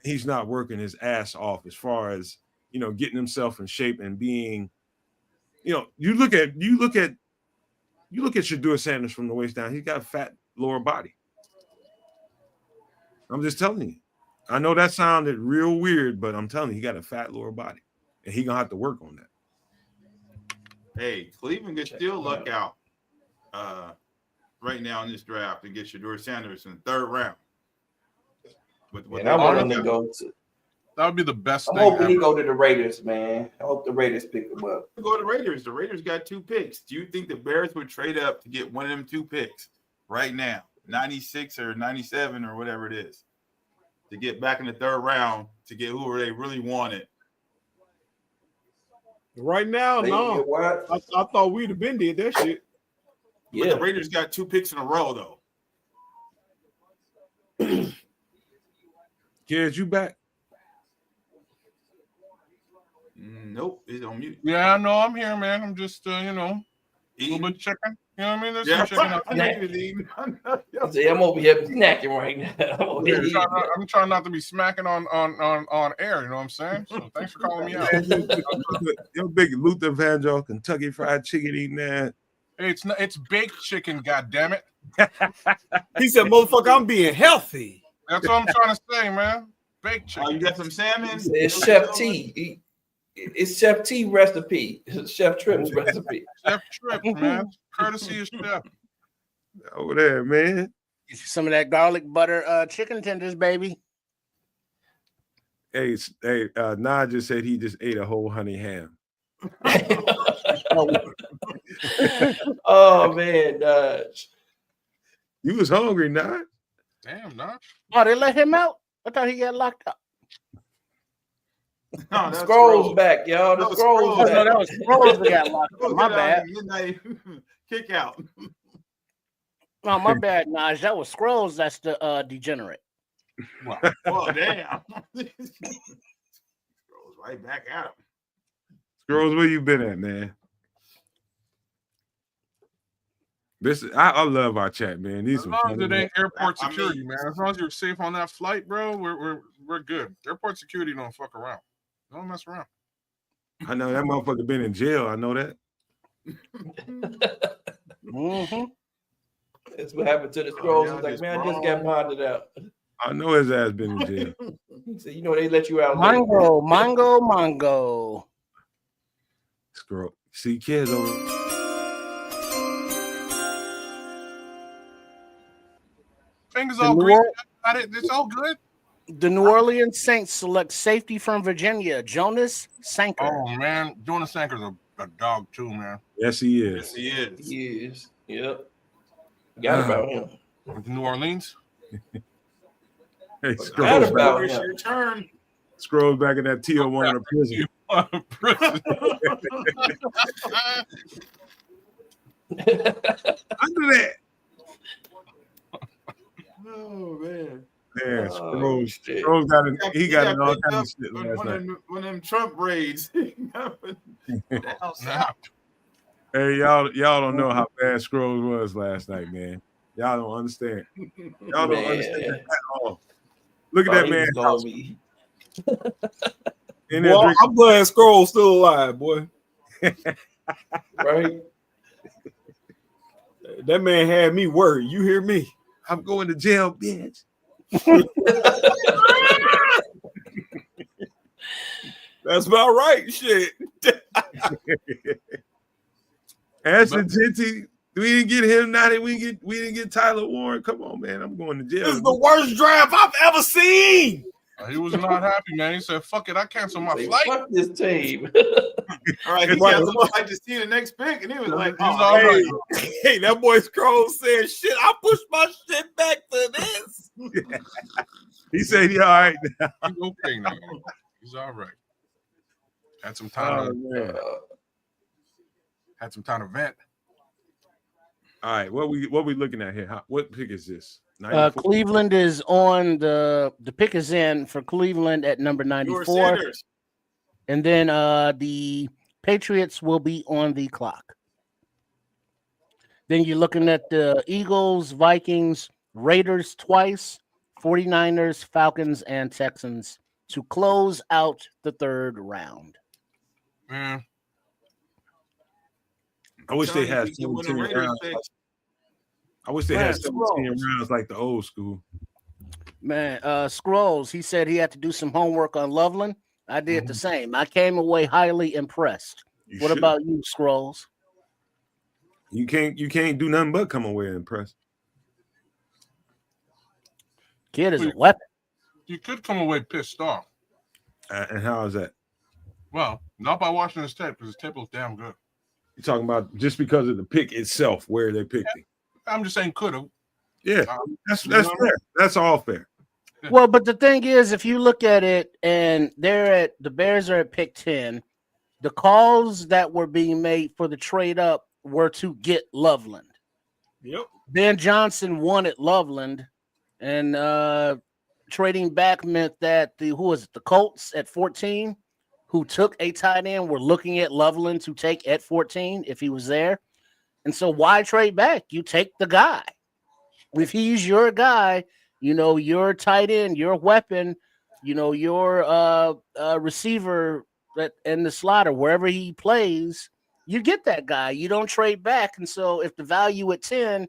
A: He's not working his ass off as far as getting himself in shape and being. You look at Shedeur Sanders from the waist down. He's got a fat lower body. I'm just telling you. I know that sounded real weird, but I'm telling you, he got a fat lower body, and he's gonna have to work on that.
D: Hey, Cleveland could still luck out right now in this draft to get Shedeur Sanders in the third round.
F: And I want him to go to.
C: That would be the best thing.
F: I'm hoping he go to the Raiders, man. I hope the Raiders pick him up.
D: Go to the Raiders. The Raiders got 2 picks. Do you think the Bears would trade up to get one of them 2 picks right now, 96 or 97 or whatever it is, to get back in the third round to get whoever they really wanted?
E: Right now, no. I thought we'd have been did that shit.
D: Yeah, but the Raiders got 2 picks in a row, though.
A: Kids, you back?
D: Nope, he's on mute.
C: Yeah, no, I'm here, man. I'm just, a little bit chicken. You know what I mean? There's some chicken out there.
F: See, I'm over here snacking right now.
C: I'm trying not to be smacking on air. You know what I'm saying? So thanks for calling me out.
A: You're big Luther Vandross, Kentucky Fried Chicken eating that.
C: Hey, it's baked chicken. God damn it!
E: He said, "Motherfucker, I'm being healthy."
C: That's what I'm trying to say, man. Baked chicken.
D: Oh, you got some salmon?
F: It's Chef T. It's Chef T recipe. Chef Tripp's recipe.
C: Chef Tripp, man. Courtesy of Chef.
A: Over there, man.
G: Some of that garlic butter chicken tenders, baby.
A: Hey, Nah just said he just ate a whole honey ham.
F: Oh man, Dodge.
A: You was hungry, Nah.
C: Damn, Nah.
G: Oh, they let him out? I thought he got locked up.
D: No,
F: the scrolls back, y'all. The scrolls back.
G: No, that was scrolls that got locked up. My bad.
D: Midnight kick out.
G: No, my bad, Naj. That was scrolls. That's the degenerate.
D: Wow. Oh, damn. Scrolls right back at him.
A: Scrolls, where you been at, man? I love our chat, man. These
C: As
A: some
C: long as
A: funny
C: it ain't airport
D: I mean-
C: security, man. As long as you're safe on that flight, bro, we're good. Airport security don't fuck around. Don't mess around.
A: I know that motherfucker been in jail. I know that.
G: Mm-hmm.
F: That's what happened to the Scrolls.
D: y'all
F: He's like,
D: just
F: man, I just got
D: wrong.
F: bonded out.
A: I know his ass been in jail.
F: He said, you know, they let you out late.
G: Mongo.
A: Scroll. See kids over.
C: Fingers
G: The
C: all
G: New
C: green.
G: Or-
C: Got it. It's all good.
G: The New Orleans Saints select safety from Virginia, Jonas Sanker.
C: Oh man, Jonas Sanker's a dog too, man.
A: Yes, he
D: Yes,
A: is.
D: he is.
F: He is. Yep. Forgot about him.
C: With New Orleans.
A: Hey,
F: Forgot
A: scrolls
F: about
A: back,
D: It's
F: him.
D: your turn.
A: scrolls back in that Tijuana prison. Under that.
F: Oh man.
A: Man,
F: Oh,
A: scrolls.
F: shit.
A: Scrolls got it. He got in all
D: picked
A: kinds
D: up
A: of shit
D: on
A: last
D: one
A: night.
D: of them Trump raids.
C: Nah.
A: Hey, y'all don't know how bad Scrolls was last night, man. Y'all don't understand. Y'all don't understand
F: Man.
A: at all. Look at
F: Thought
A: that
F: he
A: man
F: was gonna be.
A: in there
E: Boy,
A: drinking.
E: I'm glad Scroll's still alive, boy.
F: Right.
E: That man had me worried. You hear me?
A: I'm going to jail, bitch.
E: That's about right. Shit.
A: Ashton Jeanty, we didn't get him. Now that we didn't get Tyler Warren. Come on, man. I'm going to jail.
E: This is the worst draft I've ever seen.
C: He was not happy, man. He said, "Fuck it, I canceled my
F: Say,
C: flight."
F: fuck this team.
D: All right, he
A: Right.
D: got the fight to see the next pick, and he was like,
C: He's
D: "Oh,
C: all
D: hey,
C: right.
E: Hey, that boy Scroll said, shit, I pushed my shit back to this.
A: He said he all right now.
C: He's okay now. He's all right. Had some
A: Oh,
C: time.
A: man.
C: Had some time to vent.
A: All right, what we looking at here? What pick is this? 94?
G: Cleveland is on the pick is in for Cleveland at number
D: George
G: 94.
D: Sanders."
G: And then the Patriots will be on the clock. Then you're looking at the Eagles, Vikings, Raiders twice, 49ers, Falcons, and Texans to close out the third round.
C: Man,
A: I wish they had
D: We can win the
A: 17
D: Raiders
A: rounds.
D: pick.
A: I wish they
G: Man,
A: had 17
G: Scrolls.
A: rounds like the old school.
G: Man, Scrolls, he said he had to do some homework on Loveland. I did the same. I came away highly impressed.
A: You
G: What
A: should.
G: about you, Scrolls?
A: You can't do nothing but come away impressed.
G: Kid is a weapon.
C: you could come away pissed off.
A: And how is that?
C: Well, not by watching his tape, because his tape looks damn good.
A: You're talking about just because of the pick itself, where they picked it.
C: I'm just saying could have.
A: Yeah, that's
C: You know what I mean?
A: fair. That's all fair.
G: Well, but the thing is, if you look at it, and the Bears are at pick 10, the calls that were being made for the trade up were to get Loveland.
E: Yep.
G: Ben Johnson wanted Loveland, and trading back meant that the Colts at 14, who took a tight end, were looking at Loveland to take at 14 if he was there. And so why trade back? You take the guy. If he's your guy, your tight end, your weapon, your receiver in the slaughter, wherever he plays, you get that guy. You don't trade back. And so if the value at 10,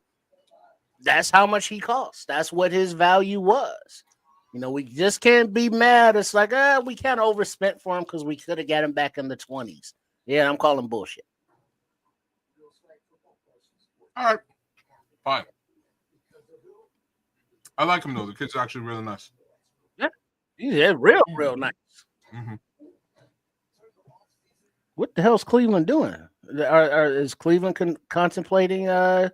G: that's how much he costs. That's what his value was. We just can't be mad. It's like, we can't overspent for him because we could have got him back in the 20s. Yeah, I'm calling bullshit.
C: All right. Fine. I like him, though. The kid's actually really nice.
G: Yeah, real nice.
C: Mm-hmm.
G: What the hell's Cleveland doing? Is Cleveland contemplating?
C: No,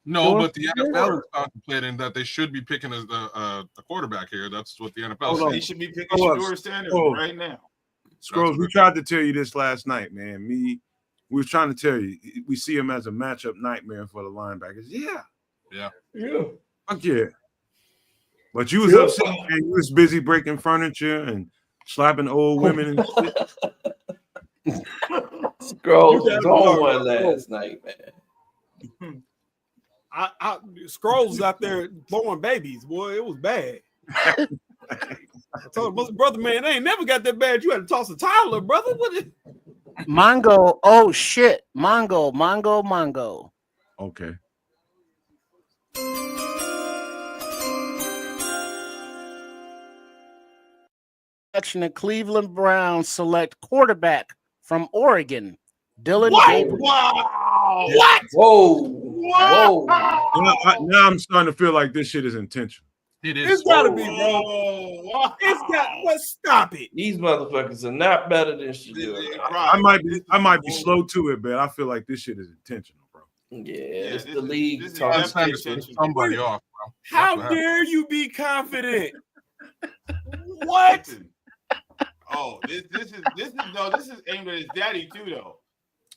G: Sure.
C: but the NFL is contemplating that they should be picking as the quarterback here. That's what the NFL
D: He
C: says.
D: should be picking
A: Hold on.
D: George Sanders
A: Hold on.
D: right now.
A: Scrolls, we tried to tell you this last night, man. We were trying to tell you we see him as a matchup nightmare for the linebackers. Yeah. Fuck yeah. But you was upset, man. You was busy breaking furniture and slapping old women and shit.
F: Scrolls was on one last night, man.
E: Scrolls was out there throwing babies, boy. It was bad. I told him, brother, man, they ain't never got that bad. You had to toss a Tyler, brother. What is
G: Mongo. Oh shit. Mongo.
A: Okay.
G: Selection of Cleveland Browns select quarterback from Oregon, Dylan Gabriel.
E: Wow. What?
F: Whoa.
E: Wow.
A: Now I'm starting to feel like this shit is intentional.
C: It is.
E: It's gotta be, bro. It's got. Let's stop it.
F: These motherfuckers are not better than Shador.
A: I might be slow to it, but I feel like this shit is intentional, bro.
F: Yeah, it's the league.
D: This is
F: talking
D: definitely
F: shit.
D: intentional.
C: Somebody off, bro.
E: How
C: That's what
E: dare you be confident? What?
D: Oh, this is aimed at his daddy too, though.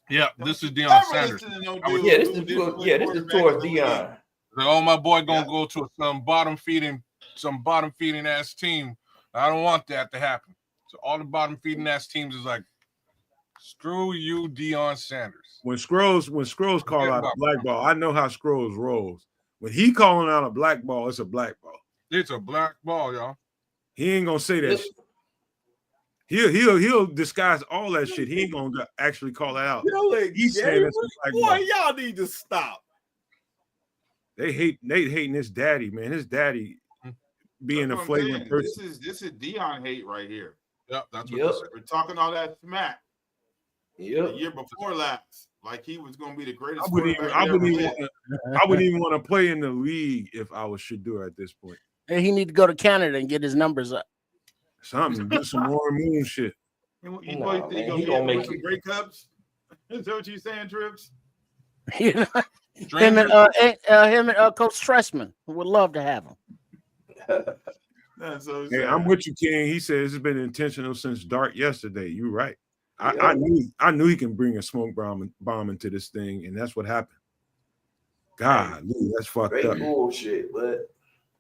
C: Yeah, this is Deion
D: Never
C: Sanders.
D: listen to no
C: I would-
D: dude
F: Yeah, this
D: who
F: is
D: didn't play
F: this is
D: quarterback
F: towards
D: in the league.
F: Deion.
C: Like, oh, my boy gonna go to some bottom feeding ass team. I don't want that to happen. So all the bottom feeding ass teams is like, screw you, Deion Sanders.
A: When Scrolls call out a black ball, I know how Scrolls rolls. When he calling out a black ball, it's a black ball.
C: It's a black ball, y'all.
A: He ain't gonna say that shit. He'll disguise all that shit. He ain't gonna actually call that out. He's saying it's a black
E: boy,
A: ball.
E: y'all need to stop.
A: They hating his daddy, man. His daddy being a
D: That's what I'm
A: flagrant
D: saying.
A: person.
D: This is Deion hate right here.
C: Yep, that's what
F: Yep.
C: this is.
D: We're talking all that smack the
F: Yep.
D: year before last, like he was going to be the greatest.
A: I wouldn't even want to play in the league if I was Shador at this point.
G: And he need to go to Canada and get his numbers up.
A: Something, do some more moon shit.
D: You
F: Nah,
D: he
F: man,
D: gonna
F: he gonna make
D: some
F: it.
D: Grey Cups. Is that what you saying, Trips?
G: You know?
C: Stranger-
G: him and Coach Tressman would love to have him.
D: That's so
A: Hey,
D: sad.
A: I'm with you, King. He says it's been intentional since dark yesterday. You're right. I knew he can bring a smoke bomb into this thing, and that's what happened. God, that's fucked
F: Great
A: up.
F: bullshit, but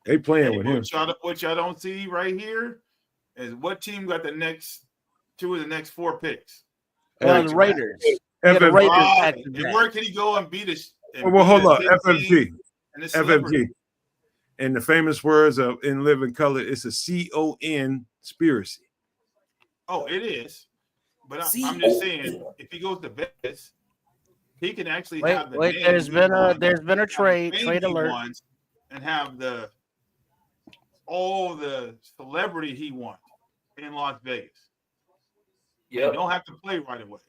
A: They playing with him.
D: What y'all don't see right here is what team got the next 2 of the next 4 picks.
G: The Raiders. Yeah, the
A: FFG.
G: Raiders
D: Right.
G: back to
D: And
G: back.
D: where can he go and beat us?
A: Well, hold up. FFG.
D: FFG.
A: In the famous words of In Living Color, it's a conspiracy.
D: Oh, it is. But I'm just saying, if he goes to Vegas, he can actually have the
G: Wait,
D: name
G: there's
D: he
G: been
D: wants,
G: a
D: have
G: trade
D: the fame he
G: alert.
D: wants, and have all the celebrity he wants in Las Vegas.
F: yeah,
D: You don't have to play right away,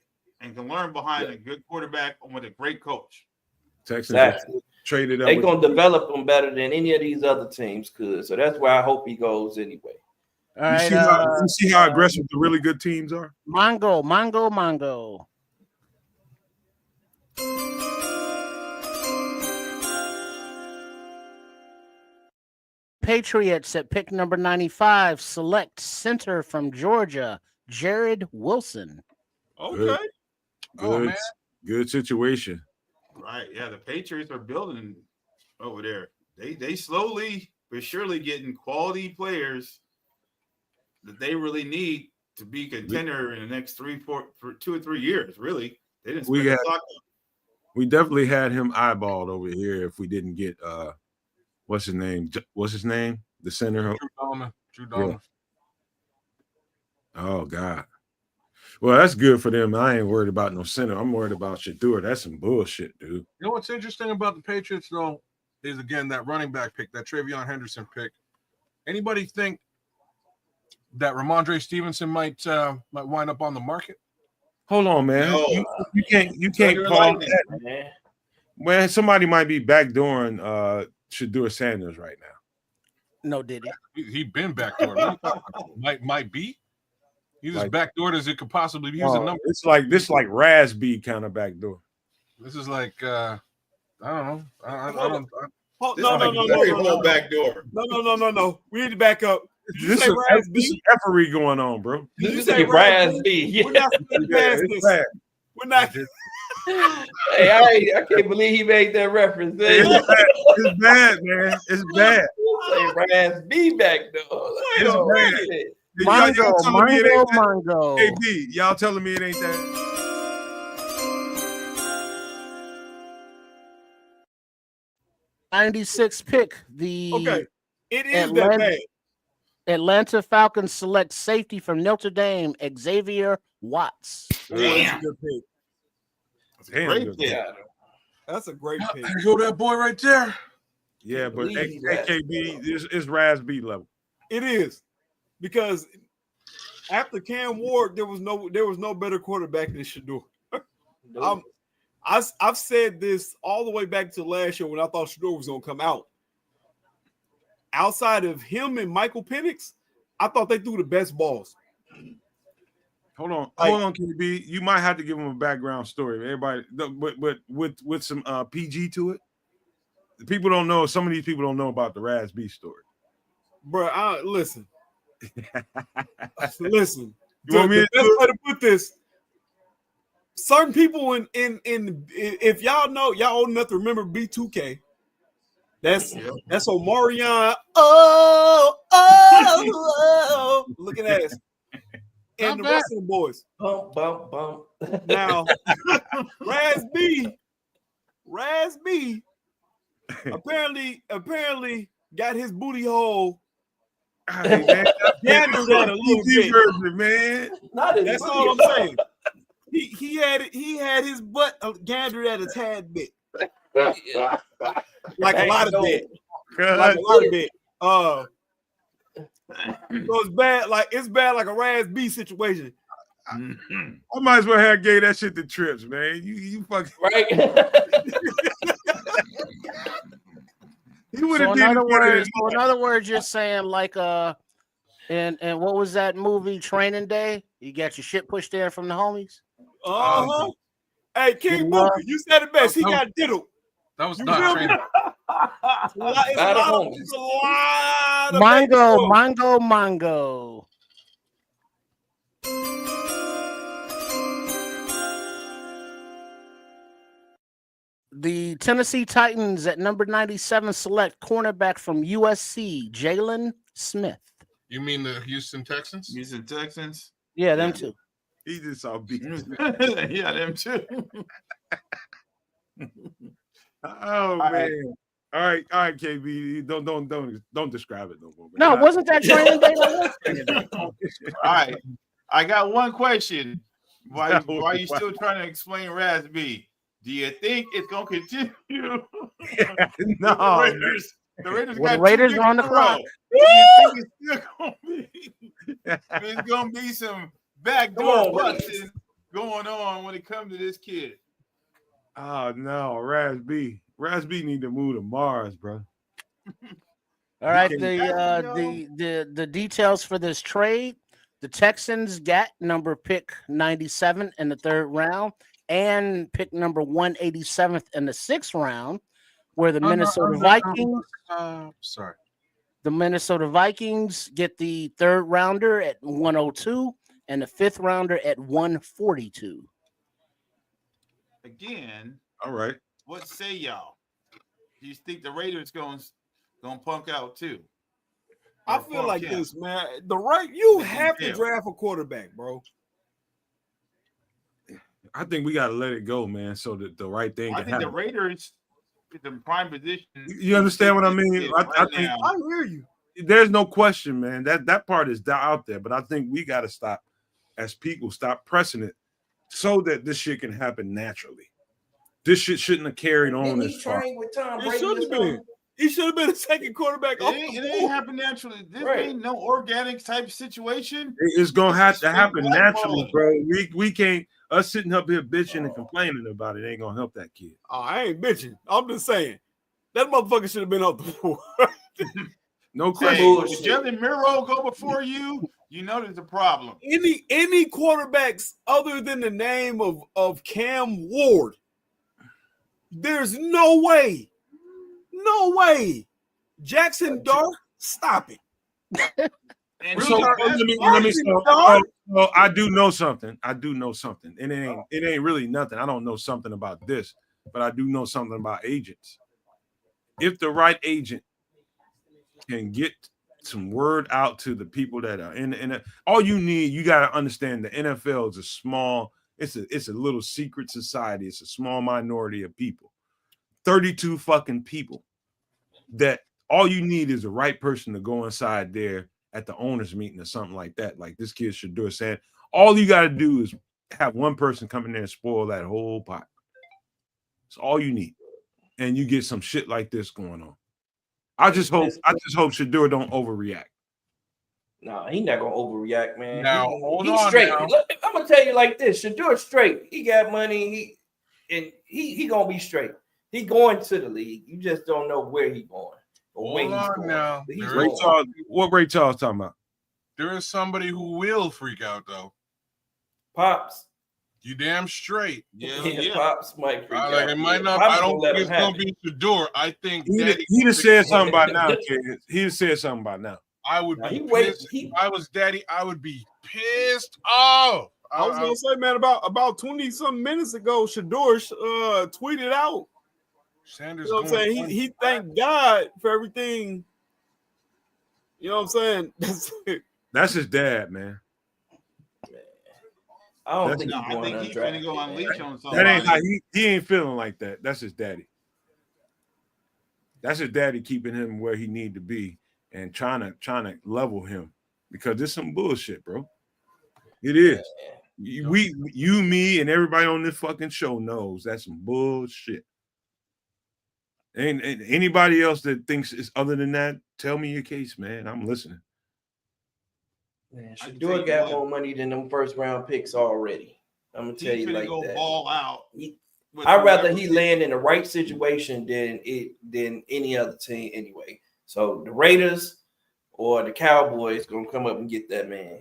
D: and can learn behind a good quarterback with a great coach.
A: Texans
F: exactly.
A: traded up.
F: They're
A: with-
F: gonna develop him better than any of these other teams could. So that's why I hope he goes anyway.
G: All
A: You
G: right,
A: see how aggressive the really good teams are?
G: Mongo. Patriots at pick number 95 select center from Georgia, Jared Wilson.
E: Okay.
C: Oh,
A: Good,
C: man.
A: good situation.
D: Right? Yeah, the Patriots are building over there. They slowly but surely getting quality players that they really need to be contender in the next 2 or 3 years. Really, they didn't.
A: We
D: spend
A: got-
D: a lot.
A: We definitely had him eyeballed over here if we didn't get what's his name? The center.
C: Drew Dolman.
A: Oh God. Well, that's good for them. I ain't worried about no center. I'm worried about Shador. That's some bullshit, dude.
C: You know what's interesting about the Patriots, though, is again that running back pick, that Travion Henderson pick. Anybody think that Ramondre Stevenson might wind up on the market?
A: Hold on, man.
D: No.
A: You can't
D: Thunder
A: pause
D: lightning.
A: that.
F: Man.
A: Man, somebody might be backdooring Shador Sanders right now.
G: No, did he?
C: He been backdoored. What are you talking about? Might be. He's as
A: Like-
C: backdoored as it could possibly be. He was a number.
A: It's like this Rasby kind of backdoor.
C: This is like I don't know. I don't.
E: Oh,
D: This
E: no,
D: is
E: no,
D: like
E: no,
D: a
E: no,
D: very
E: no,
D: whole
E: no,
D: back door.
E: no. We need to back up. Did you
A: This
E: say
A: is
E: Raz
A: this is
E: B?
A: effery going on, bro.
E: Did you
F: This
E: say
F: is
E: Raz
F: Raz
E: B?
F: B.
E: We're
F: Yeah.
E: not getting
A: Yeah,
E: past
A: it's
E: this.
A: bad.
E: We're not.
F: Hey, I can't believe he made that reference.
A: It's bad, man. It's bad.
F: Say Raz B back though.
A: It's
F: Oh,
A: bad.
F: shit.
A: Y'all telling me it ain't that?
G: Mongo.
A: Hey, D, y'all telling me it ain't that?
G: 96 pick. The
E: Okay, it is that bad.
G: Atlanta Falcons select safety from Notre Dame, Xavier Watts.
E: Oh, that's a good pick.
D: That's a
A: Damn
D: great
A: good
D: pick.
F: Yeah.
E: That's a great pick.
C: There go that boy right there.
A: Yeah,
F: Can't
A: but
F: believe that.
A: AKB is Raz B level.
E: It is because after Cam Ward, there was no better quarterback than Shador. I've said this all the way back to last year when I thought Shador was gonna come out. Outside of him and Michael Penix, I thought they threw the best balls.
A: Hold on, KB. You might have to give him a background story, everybody. But with some PG to it. The people don't know. Some of these people don't know about the Raz B story.
E: Bro, listen. Listen.
A: You want me
E: the best way to put this. Certain people in if y'all know, y'all old enough to remember B2K. That's Omarion. Oh, looking at us. And the rest of the boys.
F: Bump, bump, bump.
E: Now, Raz B apparently got his booty hole
A: Hey, man,
E: gandered at a little bit.
A: version, man.
E: That's all I'm saying. He had his butt gandered at a tad bit. Like a lot of bit. Like a lot of bit. So it's bad like a Raz B situation.
A: I might as well have gave that shit to Trips, man. You fucking
F: Right.
A: he would
G: So
A: have
G: in other words, you're saying like and what was that movie Training Day? You got your shit pushed in from the homies.
E: Hey, King Booker, you said it best. He got diddled.
C: That was
E: You
C: not
E: feel
C: training.
E: It's a lot of
G: Mongo. The Tennessee Titans at number 97 select cornerback from USC, Jalen Smith.
C: You mean the Houston Texans?
D: Houston Texans.
G: Yeah, them too.
A: He just saw beat.
D: Yeah, them too.
A: Oh man. All right, KB. Don't describe it no more.
G: No, wasn't that Training Day?
D: All right. I got one question. Why are you still trying to explain Raz B? Do you think it's gonna continue?
A: No.
D: The Raiders
G: Well,
D: got
G: the Raiders
D: 2
G: are on the
D: games in a
G: clock.
D: row. Do you think it's still it's gonna be some backdoor busting going on when it comes to this kid?
A: Oh no, Raz B need to move to Mars, bro.
G: All right, the details for this trade. The Texans got number pick 97 in the 3rd round and pick number 187th in the 6th round, where the Minnesota Vikings.
C: Sorry.
G: The Minnesota Vikings get the 3rd rounder at 102 and the 5th rounder at 142.
D: Again,
A: all right.
D: What say y'all? Do you think the Raiders gonna punk out too?
E: I feel like this, man. You have to draft a quarterback, bro.
A: I think we gotta let it go, man, so that the right thing can happen.
D: The Raiders is in prime position.
A: You understand what I mean? I think
E: I hear you.
A: There's no question, man. That part is out there, but I think we gotta stop as people stop pressing it so that this shit can happen naturally. This shit shouldn't have carried on this far.
F: With Tom
E: It should have been. He should have been a second quarterback.
D: It ain't happen naturally. This ain't no organic type situation.
A: It's gonna have to happen naturally, bro. We can't us sitting up here bitching and complaining about it ain't gonna help that kid.
E: Oh, I ain't bitching. I'm just saying that motherfucker should have been off the floor.
A: No question.
D: If Jalen Miro go before you, you know there's a problem.
E: Any quarterbacks other than the name of Cam Ward, there's no way. No way. Jackson Dart, stop it.
D: And
A: so let me so I do know something. And it ain't really nothing. I don't know something about this, but I do know something about agents. If the right agent can get some word out to the people that are in all you got to understand the NFL is a small, it's a little secret society. It's a small minority of people. 32 fucking people that all you need is the right person to go inside there at the owners meeting or something like that. Like this kid should do it, saying all you got to do is have one person come in there and spoil that whole pot. It's all you need, and you get some shit like this going on. I just hope Shedeur don't overreact.
F: No, he not gonna overreact, man.
C: Now,
F: He's straight. Look, I'm gonna tell you like this: Shedeur straight. He got money. He gonna be straight. He going to the league. You just don't know where he going or when he's going.
C: Now.
A: What Ray Charles talking about?
C: There is somebody who will freak out though.
F: Pops.
C: You damn straight.
F: Yeah. Pops might freak out.
C: Like it might not. I don't think it's gonna be Shedeur. I think
A: he just said something about now, kids. He just said something about now.
C: I would be pissed. If I was daddy, I would be pissed off.
E: I was gonna say, man, about 20-something minutes ago, Shedeur tweeted out.
C: Sanders,
E: you know what I'm saying? He thanked God for everything. You know what I'm saying?
A: That's his dad, man.
F: I don't think
D: he's going to go unleash on somebody.
A: That ain't how he ain't feeling like that. That's his daddy. That's his daddy keeping him where he need to be and trying to level him because there's some bullshit, bro. It is. You, me, and everybody on this fucking show knows that's some bullshit. And anybody else that thinks it's other than that, tell me your case, man. I'm listening.
F: Man, Shedeur got more money than them first round picks already. I'm gonna tell you like that.
D: Ball out.
F: I'd rather he land in the right situation than any other team anyway. So the Raiders or the Cowboys gonna come up and get that man.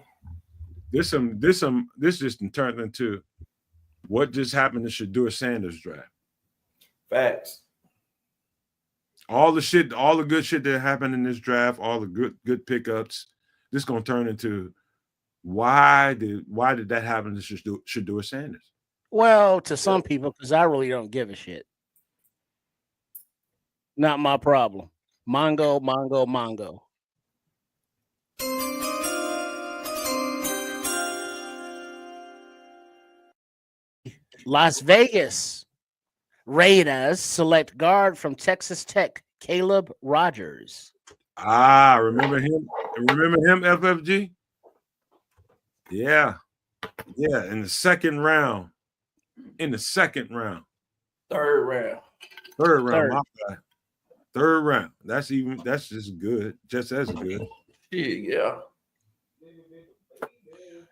A: This just turned into what just happened to Shedeur Sanders draft.
F: Facts.
A: All the good shit that happened in this draft, all the good pickups. This is gonna turn into why did that happen to Shedeur Sanders?
G: Well, to some people, because I really don't give a shit. Not my problem. Mongo. Las Vegas Raiders select guard from Texas Tech, Caleb Rogers.
A: Remember him? FFG? Yeah. In the second round.
F: Third round.
A: My guy. Third round. That's just good. Just as good.
F: Yeah.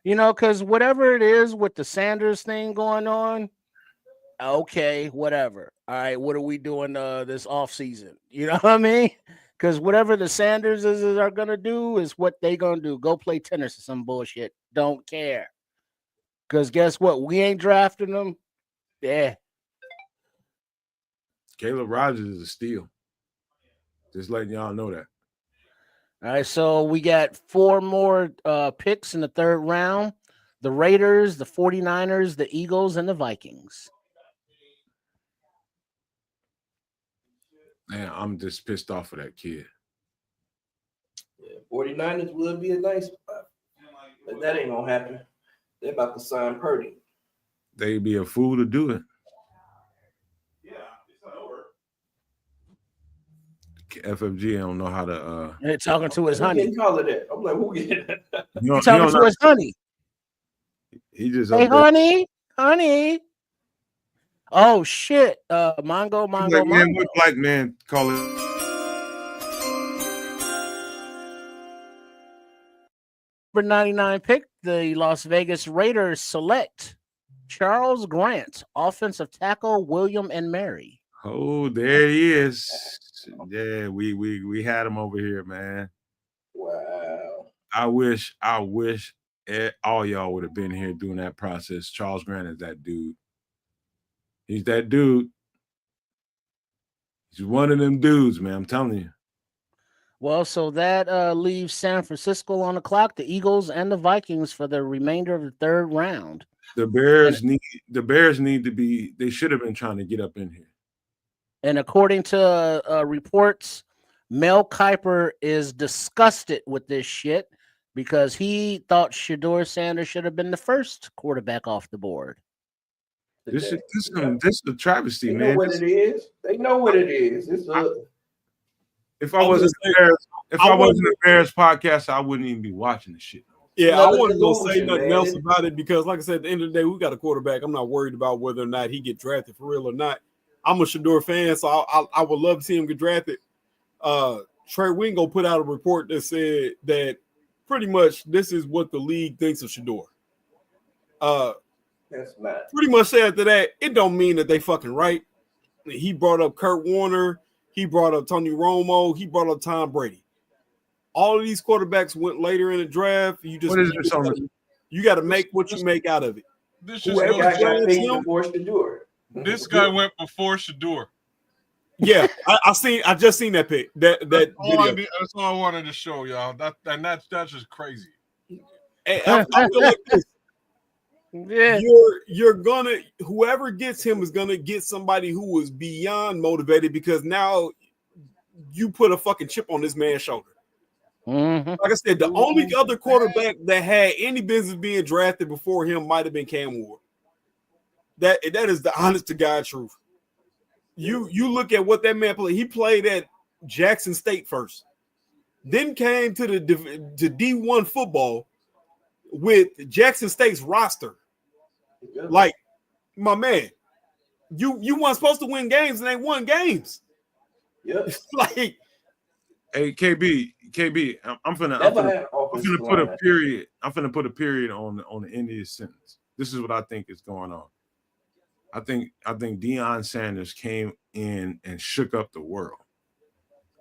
G: You know, because whatever it is with the Sanders thing going on, okay, whatever. All right, what are we doing this offseason? You know what I mean? Because whatever the Sanders are going to do is what they going to do. Go play tennis or some bullshit. Don't care. Because guess what? We ain't drafting them. Yeah.
A: Caleb Rogers is a steal. Just letting y'all know that.
G: All right, so we got 4 more picks in the third round. The Raiders, the 49ers, the Eagles, and the Vikings.
A: Man, I'm just pissed off of that kid.
F: Yeah, 49ers would be a nice spot. But that ain't going to happen. They're about to sign Purdy.
A: They'd be a fool to do it. FFG, I don't know how to.
G: They're talking to his honey.
F: Call it that. I'm like, who get it?
G: He's talking to his honey.
A: He just.
G: Hey, honey. Oh shit! Mongo.
A: Man, what black man call it?
G: Number 99 pick, the Las Vegas Raiders select Charles Grant, offensive tackle, William and Mary.
A: Oh, there he is. Yeah, we had him over here, man.
F: Wow.
A: I wish all y'all would have been here doing that process. Charles Grant is that dude. He's that dude. He's one of them dudes, man. I'm telling you.
G: Well, so that leaves San Francisco on the clock, the Eagles and the Vikings for the remainder of the third round.
A: The Bears need to be. They should have been trying to get up in here.
G: And according to reports, Mel Kiper is disgusted with this shit because he thought Shedeur Sanders should have been the first quarterback off the board.
A: This is a travesty, man.
F: They know what it is. It's
A: If I wasn't a Bears podcast, I wouldn't even be watching the shit.
E: Yeah, I wouldn't go say nothing else about it because, like I said, at the end of the day, we got a quarterback. I'm not worried about whether or not he get drafted for real or not. I'm a Shedeur fan, so I would love to see him get drafted. Trey Wingo put out a report that said that pretty much this is what the league thinks of Shedeur.
F: That's not
E: pretty much say after that, it don't mean that they fucking right. He brought up Kurt Warner, he brought up Tony Romo, he brought up Tom Brady. All of these quarterbacks went later in the draft. You got to make what you make out of it.
C: This guy went before Shedeur.
E: Yeah, I just seen that pic. That video.
C: That's all I wanted to show y'all. That's just crazy.
E: I feel like this.
G: Yeah.
E: You're gonna, whoever gets him is gonna get somebody who is beyond motivated because now you put a fucking chip on this man's shoulder.
G: Mm-hmm.
E: Like I said, the only other quarterback that had any business being drafted before him might have been Cam Ward. That is the honest to God truth. You look at what that man played. He played at Jackson State first, then came to to D1 football with Jackson State's roster. Like, my man, you weren't supposed to win games and they won games.
F: Yep.
E: Like,
A: hey, KB, I'm finna put a period. I'm finna put a period on the end of this sentence. This is what I think is going on. I think Deion Sanders came in and shook up the world.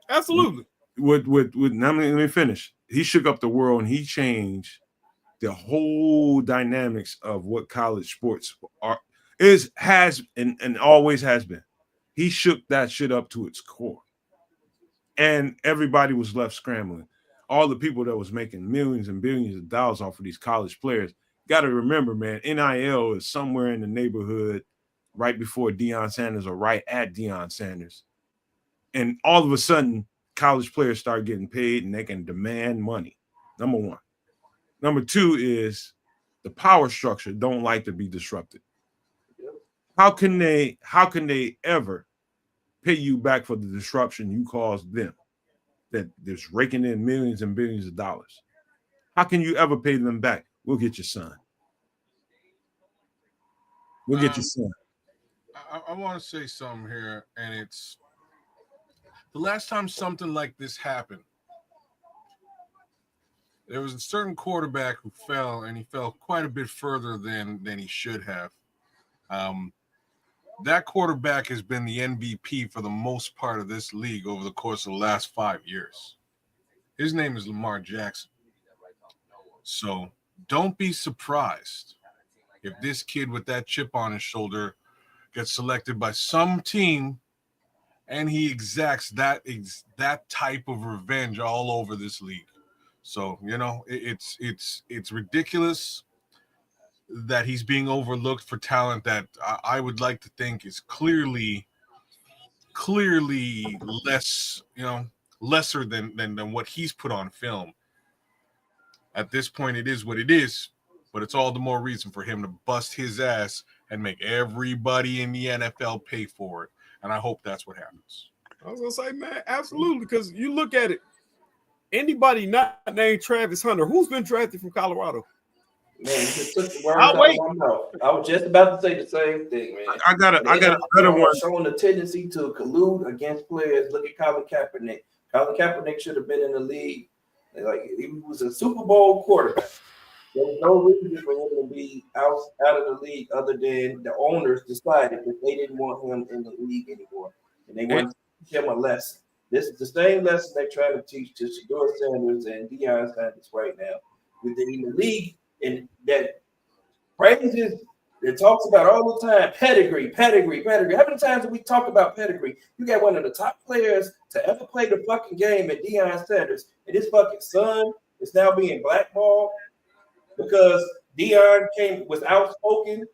E: Absolutely.
A: Now let me finish. He shook up the world and he changed the whole dynamics of what college sports has and always has been. He shook that shit up to its core. And everybody was left scrambling. All the people that was making millions and billions of dollars off of these college players. Got to remember, man, NIL is somewhere in the neighborhood right before Deion Sanders or right at Deion Sanders. And all of a sudden, college players start getting paid and they can demand money. Number one. Number two is the power structure don't like to be disrupted. How can they ever pay you back for the disruption you caused them that is raking in millions and billions of dollars? How can you ever pay them back? We'll get your son. We'll get your son.
C: I want to say something here, and it's the last time something like this happened. There was a certain quarterback who fell, and he fell quite a bit further than he should have. That quarterback has been the MVP for the most part of this league over the course of the last 5 years. His name is Lamar Jackson. So don't be surprised if this kid with that chip on his shoulder gets selected by some team and he exacts that type of revenge all over this league. So, it's ridiculous that he's being overlooked for talent that I would like to think is clearly less, lesser than what he's put on film. At this point, it is what it is, but it's all the more reason for him to bust his ass and make everybody in the NFL pay for it. And I hope that's what happens.
E: I was gonna say, man, absolutely, because you look at it. Anybody not named Travis Hunter, who's been drafted from Colorado?
F: Man, you just took the words out of my mouth. I was just about to say the same thing, man.
A: I got a better one.
F: Showing a tendency to collude against players. Look at Colin Kaepernick. Colin Kaepernick should have been in the league. Like, he was a Super Bowl quarterback. There was no reason for him to be out of the league other than the owners decided that they didn't want him in the league anymore. And they wanted to teach him a lesson. This is the same lesson they're trying to teach to Shedeur Sanders and Deion Sanders right now. Within the league, and that praises, it talks about all the time, pedigree. How many times do we talk about pedigree? You got one of the top players to ever play the fucking game at Deion Sanders, and his fucking son is now being blackballed because Deion was outspoken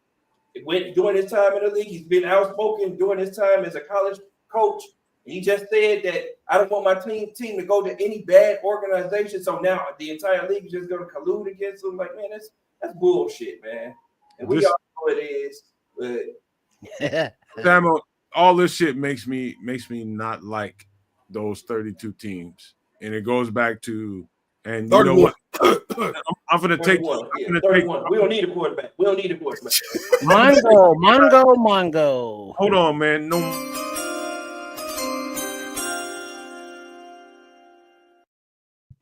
F: during his time in the league. He's been outspoken during his time as a college coach. He just said that I don't want my team to go to any bad organization. So now the entire league is just going to collude against him. Like, man, that's bullshit, man. And we all know it is. But
A: Samuel, all this shit makes me not like those 32 teams, and it goes back to, and you know what? I'm gonna take.
F: 31. We don't need a quarterback.
G: Mongo.
A: Hold on, man. No.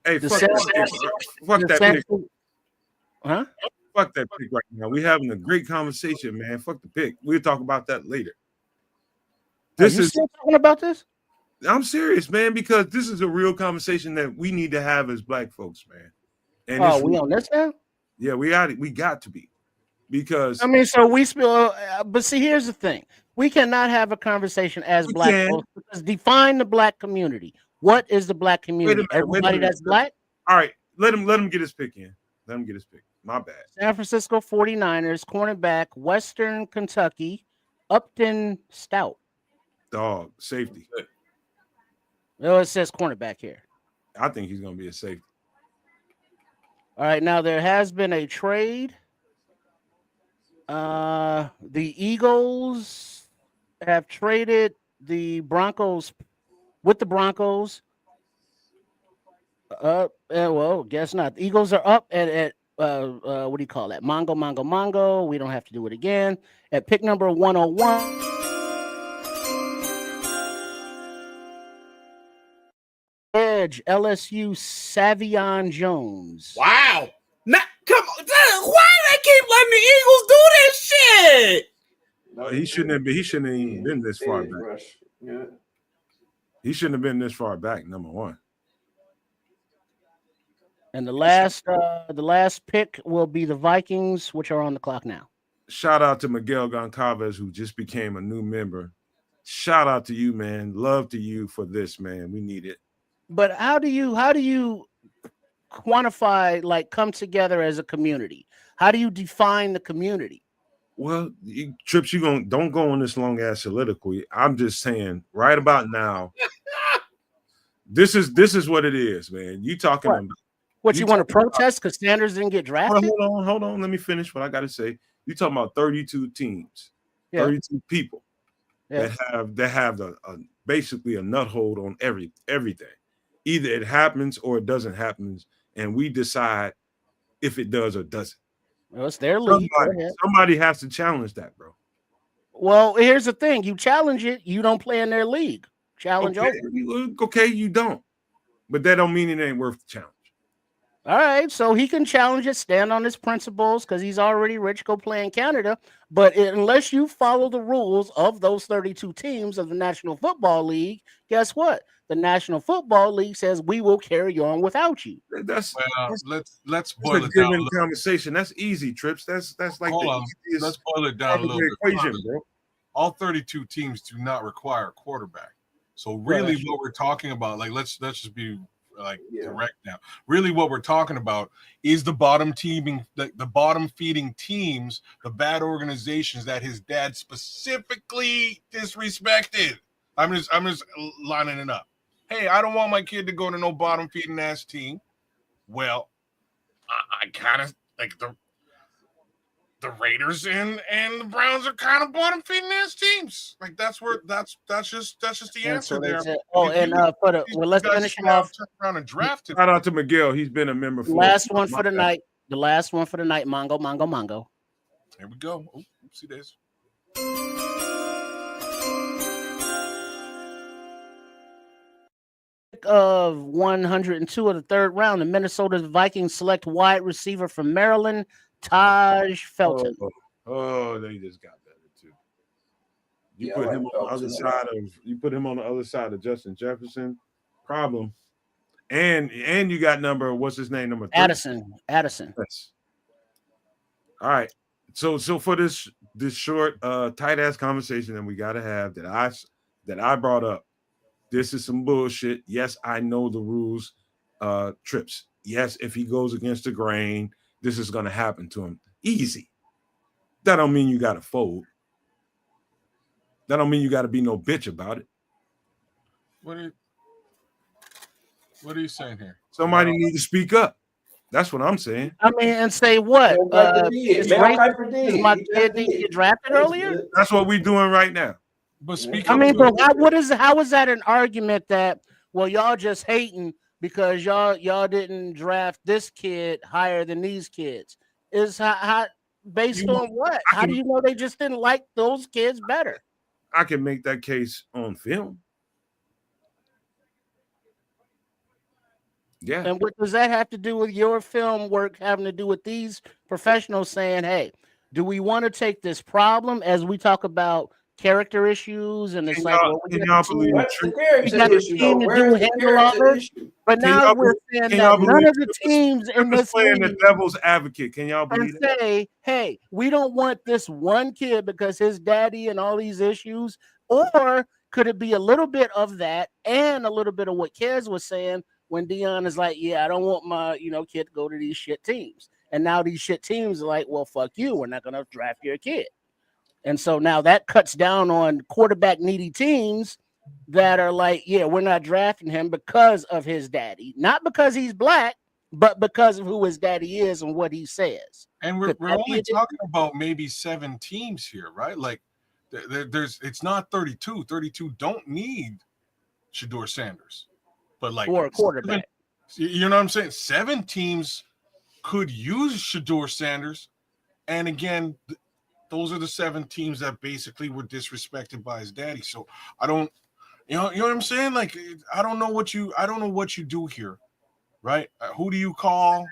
A: Hey, fuck that pick.
G: Huh?
A: Fuck that pick right now. We're having a great conversation, man. Fuck the pick. We'll talk about that later.
G: This is still talking about this?
A: I'm serious, man, because this is a real conversation that we need to have as black folks, man. And
G: we on this now?
A: Yeah, we got to be, because
G: I mean, so we spill. But see, here's the thing: we cannot have a conversation as black folks because define the black community. What is the black community? Everybody that's black.
A: All right, let him get his pick in. Let him get his pick. My bad.
G: San Francisco 49ers cornerback, Western Kentucky, Upton Stout.
A: Dog, safety.
G: No, it says cornerback here.
A: I think he's gonna be a safety.
G: All right, now there has been a trade. The Eagles have traded the Broncos with the Broncos. Well, guess not. The Eagles are up at what do you call that? Mongo. We don't have to do it again. At pick number 101. Edge, LSU, Savion Jones.
H: Wow. Now, come on. Why do they keep letting the Eagles do this shit?
A: No, he shouldn't have even been this far back.
F: Yeah.
A: He shouldn't have been this far back, number one.
G: And the last pick will be the Vikings, which are on the clock now.
A: Shout out to Miguel Goncalves, who just became a new member. Shout out to you, man. Love to you for this, man. We need it.
G: But how do you quantify, like, come together as a community? How do you define the community?
A: Well, Trips, don't go on this long ass soliloquy. I'm just saying, right about now, this is what it is, man. You talking about
G: what you want to protest because Sanders didn't get drafted?
A: Hold on. Let me finish what I got to say. You talking about 32 teams, 32 people that have basically a nut hold on everything. Either it happens or it doesn't happen, and we decide if it does or doesn't.
G: Well, it's their league.
A: Somebody has to challenge that, bro.
G: Well, here's the thing: you challenge it, you don't play in their league. Challenge over.
A: Okay, you don't, but that don't mean it ain't worth the challenge.
G: All right, so he can challenge it, stand on his principles because he's already rich, go play in Canada. But unless you follow the rules of those 32 teams of the National Football League, guess what? The National Football League says we will carry on without you.
A: Let's
C: boil it down.
A: Conversation. That's easy, Trips. That's like
C: let's boil it down a little bit.
A: Equation, bro.
C: All 32 teams do not require a quarterback. So really, what we're talking about, like let's just be direct now. Really, what we're talking about is the bottom teaming, the bottom feeding teams, the bad organizations that his dad specifically disrespected. I'm just lining it up. Hey, I don't want my kid to go to no bottom feeding ass team. Well, I kind of like the Raiders and the Browns are kind of bottom feeding ass teams. Like that's just the answer there.
G: Let's finish off.
C: Turn around and draft it.
A: Shout out to Miguel. He's been a member for
G: last one for the night. The last one for the night. Mongo.
C: Here we go. Oh, oopsie days.
G: Of 102 of the third round, the Minnesota Vikings select wide receiver from Maryland, Taj Felton.
A: They just got better too. You put him on the other side of Justin Jefferson. Problem. And you got what's his name? Number 3?
G: Addison.
A: Yes. All right. So for this short tight ass conversation that we gotta have that I brought up. This is some bullshit. Yes, I know the rules, Trips. Yes, if he goes against the grain, this is going to happen to him. Easy. That don't mean you got to fold. That don't mean you got to be no bitch about it.
C: What are you saying here?
A: Somebody need to speak up. That's what I'm saying.
G: I mean, and say what? Is my kid didn't get drafted earlier?
A: That's what we're doing right now.
C: But speak.
G: How is that an argument that well, y'all just hating because y'all didn't draft this kid higher than these kids. Is how based on what? How do you know they just didn't like those kids better?
A: I can make that case on film. Yeah.
G: And what does that have to do with your film work having to do with these professionals saying, hey, do we want to take this problem as we talk about character issues? And it's like, well, we got the team to handle all this. But now we're saying that none of the teams in this
A: playing
G: league
A: the devil's advocate. Can y'all believe
G: and
A: that?
G: say, hey, we don't want this one kid because his daddy and all these issues? Or could it be a little bit of that and a little bit of what Kez was saying when Dion is like, yeah, I don't want my kid to go to these shit teams. And now these shit teams are like, well, fuck you. We're not going to draft your kid. And so now that cuts down on quarterback needy teams that are like, yeah, we're not drafting him because of his daddy. Not because he's black, but because of who his daddy is and what he says.
C: And we're only talking about maybe 7 teams here, right? Like it's not 32. 32 don't need Shedeur Sanders. But like
G: for a quarterback.
C: You know what I'm saying? 7 teams could use Shedeur Sanders. And again, those are the 7 teams that basically were disrespected by his daddy. So I don't, you know what I'm saying? Like, I don't know what you do here, right? Who do you call?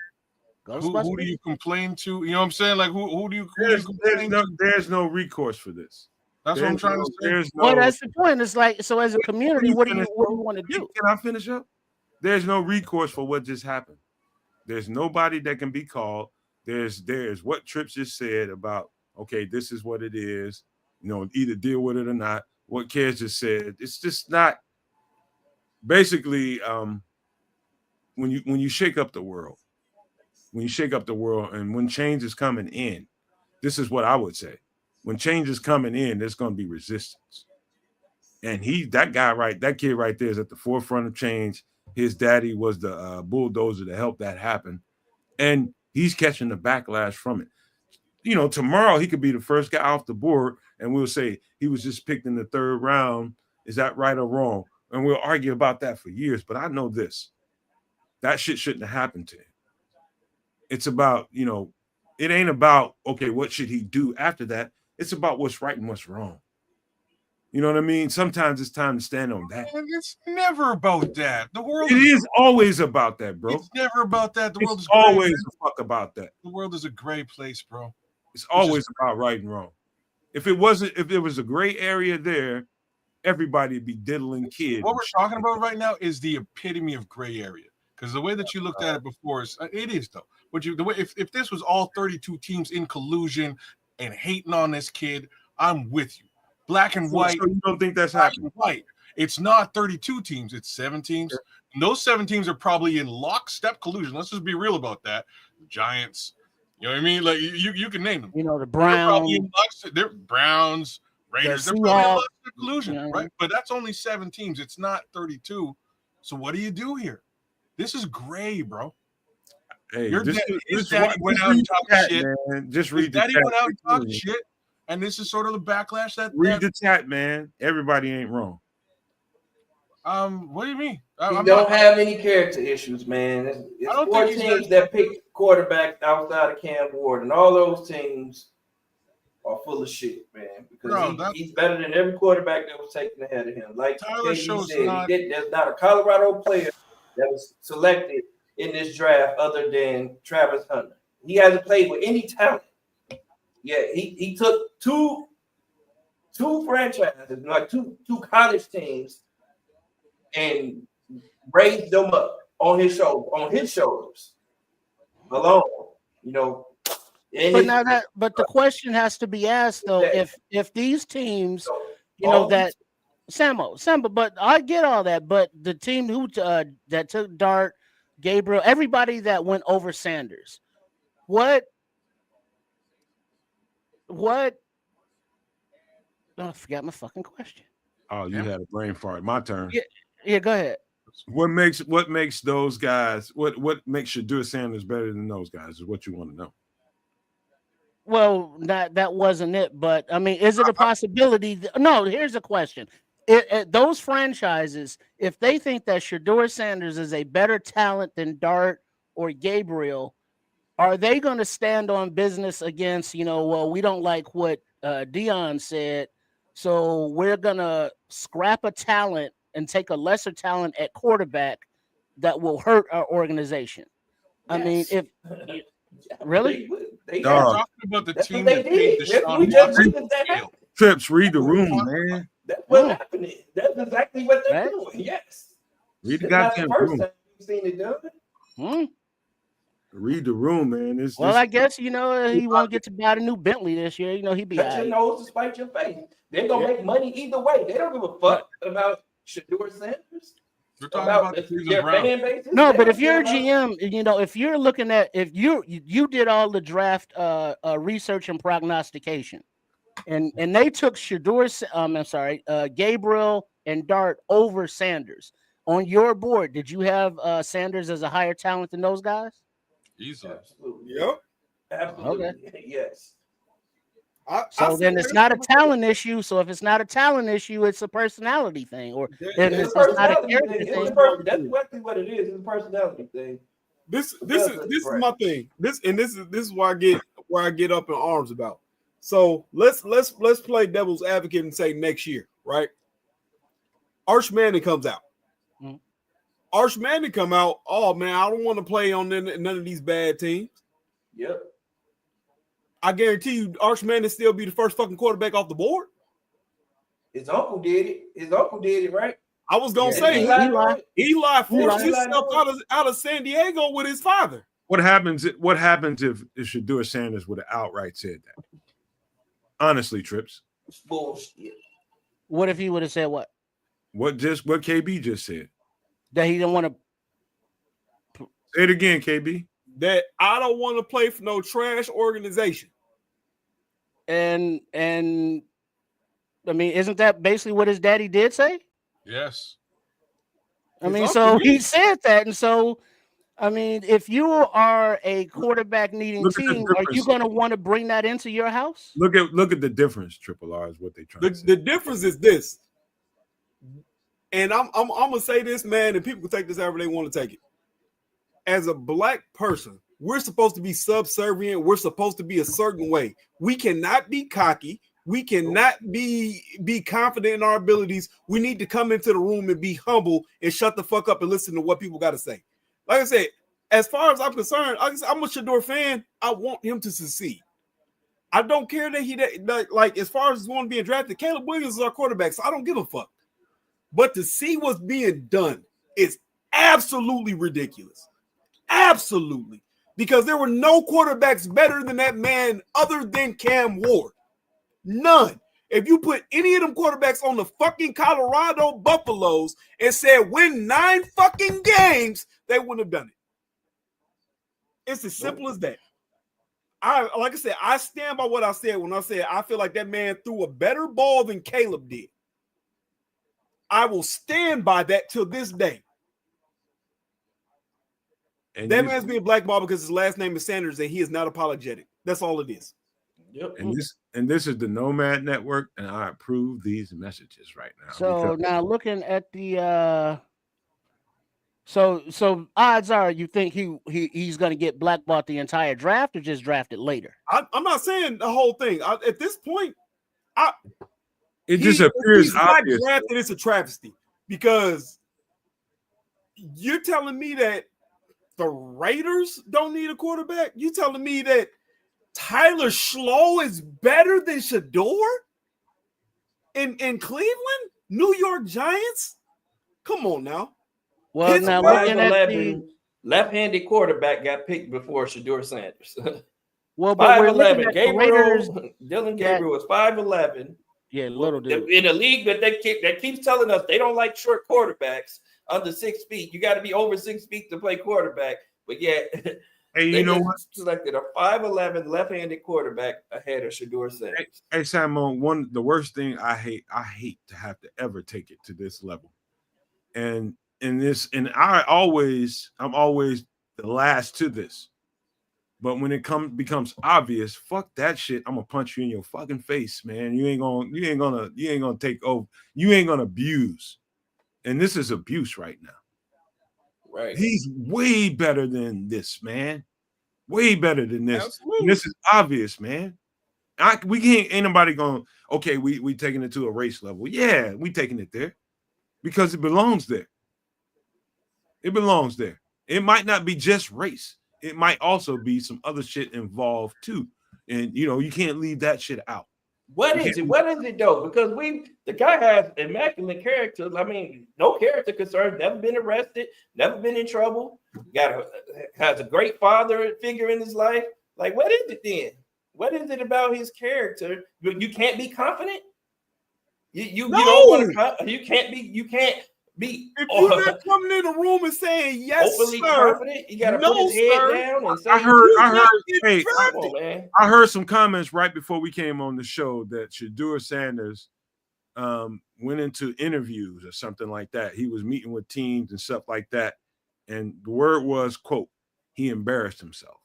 C: Who do you complain to? You know what I'm saying? Like, who do you complain to?
A: There's no recourse for this.
C: That's what I'm trying to say.
G: Well, that's the point. It's like, so as a community, what do you want to do?
A: Can I finish up? There's no recourse for what just happened. There's nobody that can be called. There's what Trips just said about, okay, this is what it is. Either deal with it or not. What Kez just said, it's just not. Basically, when you shake up the world, and when change is coming in, this is what I would say. When change is coming in, there's going to be resistance. And that kid right there is at the forefront of change. His daddy was the bulldozer to help that happen. And he's catching the backlash from it. Tomorrow he could be the first guy off the board and we'll say he was just picked in the 3rd round. Is that right or wrong? And we'll argue about that for years. But I know this. That shit shouldn't have happened to him. It's about, it ain't about, okay, what should he do after that? It's about what's right and what's wrong. You know what I mean? Sometimes it's time to stand on that.
C: It's never about that. The world
A: is always about that, bro.
C: It's never about that. The world is
A: always a fuck about that.
C: The world is a gray place, bro.
A: It's always about right and wrong. If there was a gray area there, everybody'd be diddling kids.
C: What we're talking about right now is the epitome of gray area. Because the way that you looked at it before it is though. But the way if this was all 32 teams in collusion and hating on this kid, I'm with you. Black and white.
A: So you don't think that's happening?
C: White. It's not 32 teams. It's 7 teams. Sure. And those 7 teams are probably in lockstep collusion. Let's just be real about that. The Giants. You know what I mean? Like you can name them.
G: The Browns.
C: They're Browns, Raiders. They're probably in lockstep collusion, right? But that's only 7 teams. It's not 32. So what do you do here? This is gray, bro.
A: Hey,
C: his daddy went out and talked shit.
A: Man. Just read
C: the chat. His daddy went out and talked shit. And this is sort of the backlash that
A: read the chat, man. Everybody ain't wrong.
C: What do you mean?
F: He don't have any character issues, man. It's 4 teams that picked quarterback outside of Cam Ward, and all those teams are full of shit, man. Because he's better than every quarterback that was taken ahead of him. Like
C: Tyler shows
F: there's not a Colorado player that was selected in this draft other than Travis Hunter. He hasn't played with any talent. Yeah, he took two franchises, like two college teams, and raised them up on his shoulders alone.
G: But the question has to be asked though, if these teams, that Sambo, but I get all that, but the team who that took Dart, Gabriel, everybody that went over Sanders, what? Oh, I forgot my fucking question.
A: Oh, you had a brain fart. My turn.
G: Yeah, go ahead.
A: What makes those guys? What makes Shedeur Sanders better than those guys? Is what you want to know.
G: Well, that wasn't it, but I mean, is it a possibility? No, here's a question: those franchises, if they think that Shedeur Sanders is a better talent than Dart or Gabriel, are they going to stand on business against, well, we don't like what Dion said, so we're going to scrap a talent and take a lesser talent at quarterback that will hurt our organization? I mean, if really,
C: We're
A: Dog.
C: talking about the
F: That's
C: team
F: what they
C: that paid
F: did.
C: Deshaun
F: We just
C: Watson.
F: witnessed that happen.
A: Trips, read the room, man.
F: That's what's happening. That's exactly what they're
G: Right.
F: doing. Yes.
A: Read the
F: It's not the
A: goddamn
F: first
A: room.
F: time we've seen it done.
A: Read the room, man.
G: Well, I guess he won't get to buy the new Bentley this year. He'd be
F: Cut
G: all
F: your
G: right.
F: nose to spite your face. They're gonna make money either way. They don't give a fuck about Shedeur Sanders.
C: We're talking about the
F: their
C: Cleveland Browns.
F: fan bases.
G: No,
F: They
G: but
F: don't
G: if you're a
F: care about-
G: GM, if you're looking at if you did all the draft research and prognostication, and they took Gabriel and Dart over Sanders on your board, did you have Sanders as a higher talent than those guys?
C: Easily.
F: Absolutely.
E: Yep.
F: Absolutely. Yes.
G: So then it's not a talent issue. So if it's not a talent issue, it's a personality thing, or then
F: It's
G: it's
F: a
G: not a
F: personality
G: character
F: thing.
G: thing.
F: That's exactly what it is. It's a personality thing.
E: This is my thing. This is why I get up in arms about. So let's play devil's advocate and say next year, right? Arch Manning comes out.
G: Mhm.
E: Arch Manning come out. Oh man, I don't want to play on none of these bad teams.
F: Yep.
E: I guarantee you, Arch Manning still be the first fucking quarterback off the board.
F: His uncle did it. His uncle did it, right?
E: I was gonna
F: Yeah,
E: say
F: Eli
E: forced
F: Eli
E: himself out of San Diego with his father.
A: What happens if Shedeur Sanders would have outright said that? Honestly, Trips.
F: Bullshit.
G: What if he would have said what?
A: What KB just said?
G: That he didn't want to.
A: Say it again, KB.
E: That I don't want to play for no trash organization.
G: And I mean, isn't that basically what his daddy did say?
C: Yes.
G: I mean, so he said that, and so I mean, if you are a quarterback needing
A: Look at the
G: team, are you
A: difference.
G: going to want to bring that into your house?
A: Look at the difference. Triple R is what they trying to say.
E: The difference is this, and I'm gonna say this, man, and people can take this however they want to take it. As a black person, we're supposed to be subservient. We're supposed to be a certain way. We cannot be cocky. We cannot be confident in our abilities. We need to come into the room and be humble and shut the fuck up and listen to what people got to say. Like I said, as far as I'm concerned, I'm a Shedeur fan. I want him to succeed. I don't care that like as far as one being drafted, Caleb Williams is our quarterback, so I don't give a fuck. But to see what's being done is absolutely ridiculous. Absolutely. Because there were no quarterbacks better than that man other than Cam Ward. None. If you put any of them quarterbacks on the fucking Colorado Buffaloes and said win 9 fucking games, they wouldn't have done it. It's as simple as that. Like I said, I stand by what I said when I said I feel like that man threw a better ball than Caleb did. I will stand by that till this day.
A: And
E: that man's being blackballed because his last name is Sanders and he is not apologetic. That's all it is.
F: Yep.
A: And this is the Nomad Network, and I approve these messages right now.
G: So now looking at the so odds are you think he's going to get blackballed the entire draft or just drafted later?
E: I'm not saying the whole thing. At this point,
A: it just appears obvious.
E: Drafted, it's a travesty because you're telling me that the Raiders don't need a quarterback. You telling me that Tyler Schloh is better than Shedeur in Cleveland, New York Giants? Come on now.
F: Well, now looking at the left-handed quarterback got picked before Shedeur Sanders.
G: Well, but
F: 5'11". Dylan Gabriel was 5'11".
G: Yeah, little dude.
F: In a league that keeps telling us they don't like short quarterbacks under 6 feet. You got to be over 6 feet to play quarterback. But yet,
A: hey, you know what?
F: Selected a 5'11" left-handed quarterback ahead of Shedeur Sanders.
A: Hey, Simon, the worst thing I hate to have to ever take it to this level. And I'm always the last to this. But when it becomes obvious, fuck that shit. I'm gonna punch you in your fucking face, man. You ain't gonna take over. You ain't gonna abuse. And this is abuse right now.
F: Right.
A: He's way better than this, man. Way better than this.
E: Absolutely.
A: And this is obvious, man. We can't. Ain't nobody going. Okay, we taking it to a race level. Yeah, we taking it there because it belongs there. It belongs there. It might not be just race. It might also be some other shit involved too. And you can't leave that shit out.
F: What is it? What is it though? Because the guy has immaculate character. I mean, no character concerns. Never been arrested. Never been in trouble. Has a great father figure in his life. Like, what is it then? What is it about his character? You can't be confident. You don't want to. You can't be.
E: If you're not coming in the room and saying yes,
F: openly
E: sir,
F: confident, you gotta put his head down and say,
A: I heard some comments right before we came on the show that Shedeur Sanders went into interviews or something like that. He was meeting with teams and stuff like that, and the word was, quote, he embarrassed himself.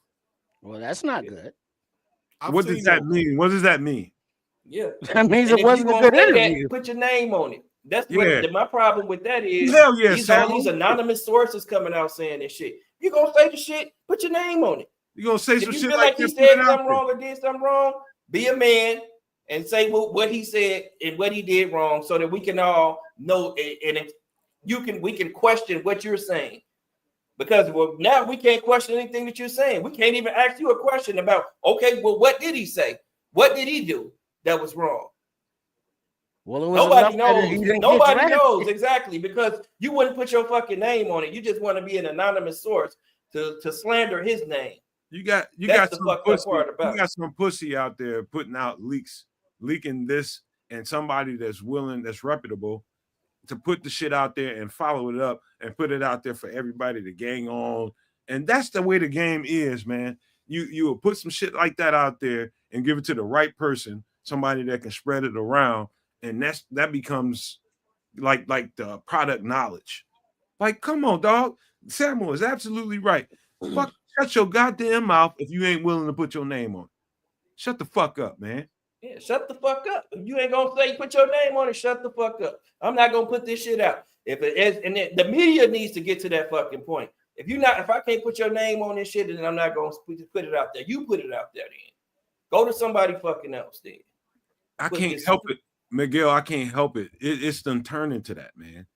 G: Well, that's not good.
A: What does that mean? What does that mean?
F: Yeah,
G: that means
F: and
G: it wasn't a good interview.
F: Put your name on it. That's what my problem with that is.
A: Hell yeah,
F: all these anonymous sources coming out saying this shit. You gonna say the shit? Put your name on it.
A: You gonna say some shit
F: like he said something wrong or did something wrong? Be a man and say what he said and what he did wrong, so that we can all know and we can question what you're saying. Because now we can't question anything that you're saying. We can't even ask you a question about, okay, well, what did he say? What did he do that was wrong?
G: Well,
F: nobody knows. Nobody knows exactly, because you wouldn't put your fucking name on it. You just want to be an anonymous source to slander his name.
A: You got some pussy out there putting out leaking this, and somebody that's reputable to put the shit out there and follow it up and put it out there for everybody to gang on. And that's the way the game is, man. You will put some shit like that out there and give it to the right person, somebody that can spread it around. And that becomes like the product knowledge. Like, come on, dog. Samuel is absolutely right. Fuck, shut your goddamn mouth if you ain't willing to put your name on it. Shut the fuck up, man.
F: Yeah, shut the fuck up. If you ain't gonna say put your name on it, shut the fuck up. I'm not gonna put this shit out. If it is, and the media needs to get to that fucking point. If I can't put your name on this shit, then I'm not gonna put it out there. You put it out there then. Go to somebody fucking else then.
A: I can't help it. Miguel, I can't help it. It's done turned into that, man.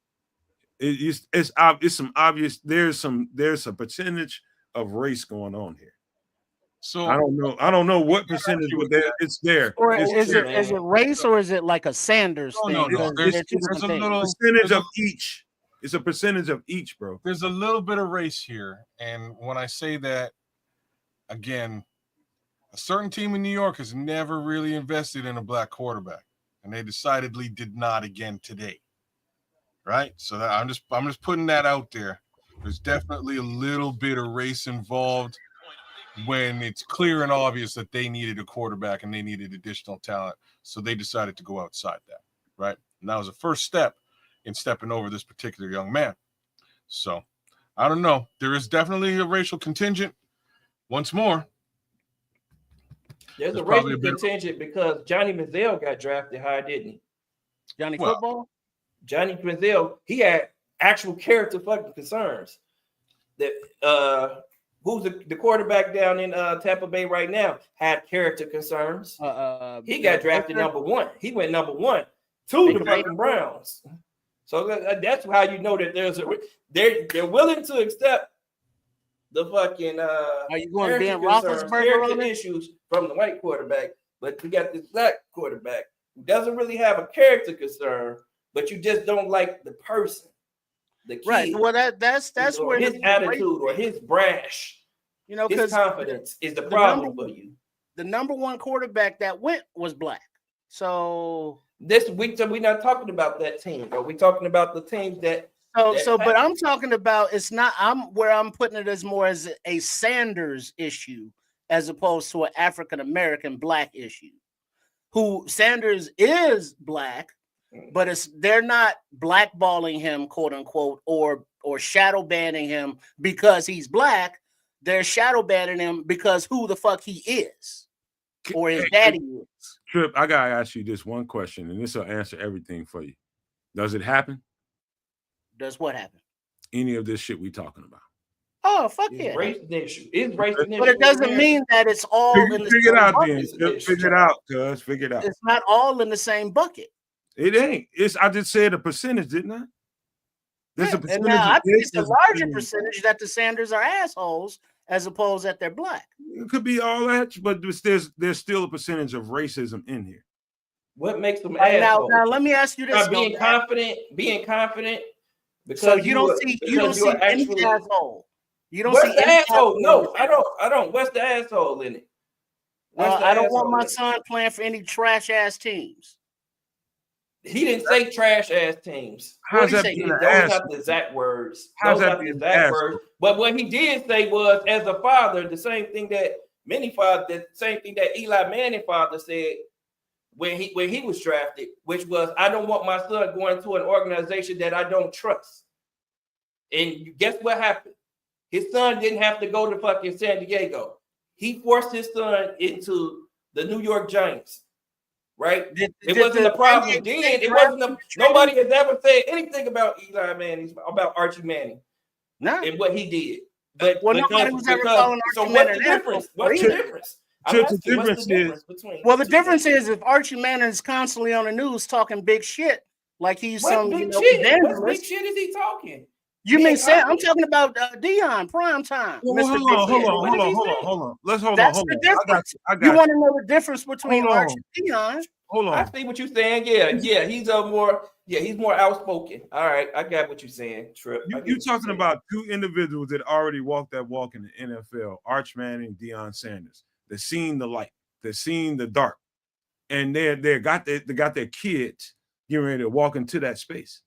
A: It's some obvious. There's a percentage of race going on here.
C: So
A: I don't know what percentage, but it's there.
G: Or is it race, or is it like a Sanders thing?
C: No. There's a little
A: percentage of each. It's a percentage of each, bro.
C: There's a little bit of race here, and when I say that, again, a certain team in New York has never really invested in a black quarterback, and they decidedly did not again today. Right? So I'm just putting that out there. There's definitely a little bit of race involved when it's clear and obvious that they needed a quarterback and they needed additional talent. So they decided to go outside that, right? And that was the first step in stepping over this particular young man. So I don't know. There is definitely a racial contingent. Once more,
F: there's a racial contingent because Johnny Manziel got drafted high, didn't he?
G: Football?
F: Johnny Manziel, he had actual character fucking concerns. That who's the quarterback down in Tampa Bay right now had character concerns. He got drafted number 1. He went number 1 to the fucking Browns. So that's how you know that they're willing to accept the fucking
G: are you going Ben Roethlisberger on
F: issues from the white quarterback, but you got this black quarterback who doesn't really have a character concern, but you just don't like the person. The kid,
G: right. Well, that's where
F: his attitude or his brash, his confidence is the problem for you.
G: The number 1 quarterback that went was black. So
F: this week, we're not talking about that team, but we're talking about the teams that.
G: But I'm talking about I'm putting it as more as a Sanders issue as opposed to an African American black issue. Who Sanders is black, but they're not blackballing him, quote unquote, or shadow banning him because he's black. they're shadow banning him because who the fuck he is, or his daddy is.
A: Trip, I gotta ask you this one question, and this will answer everything for you. Does it happen?
G: Does what happen?
A: Any of this shit we talking about?
G: Oh, fuck
F: It's
G: yeah.
F: race issue. It's race issue.
G: But it doesn't mean that it's all in the
A: Figure it
G: same
A: out
G: bucket.
A: then. Figure it out, cuz. Figure it out.
G: It's not all in the same bucket.
A: It ain't. I just said a percentage, didn't I? There's a
G: And
A: percentage.
G: now I think
A: this,
G: it's a larger percentage that the Sanders are assholes as opposed that they're black.
A: It could be all that, but there's still a percentage of racism in here.
F: What makes them
G: Now,
F: assholes?
G: let me ask you this:
F: Now, being confident. Because
G: so you don't see any asshole. You don't see
F: the
G: any
F: asshole. No, I don't. What's the asshole in it?
G: I don't want my son playing for any trash ass teams.
F: He didn't say trash ass teams.
A: How's that
F: Those
A: being an
F: are not
A: asshole?
F: the exact words.
A: How's
F: Those
A: that
F: are the
A: being an
F: exact
A: asshole?
F: words. But what he did say was, as a father, the same thing that Eli Manning father said when he was drafted, which was, I don't want my son going to an organization that I don't trust. And guess what happened? His son didn't have to go to fucking San Diego. He forced his son into the New York Giants. Right? It wasn't a problem then. It wasn't nobody has ever said anything about Eli Manning, about Archie Manning, and what he did. But
G: nobody was ever calling Archie
F: what's
G: Manning
F: the difference? What's the difference?
G: The difference is if Archie Manning is constantly on the news talking big shit, like he's some
F: big shit? What big shit is he talking?
G: You mean Sam? I'm talking about Dion prime time.
A: Hold on. Let's hold
G: That's
A: on.
G: the difference.
A: I got
G: you want to know the difference between Archie and Dion?
A: Hold on.
F: I see what you're saying. Yeah, he's more outspoken. All right, I got what you're saying, Trip.
A: You're talking about two individuals that already walked that walk in the NFL, Arch Manning, Deion Sanders. They've seen the light, they've seen the dark, and they got their kids getting ready to walk into that space,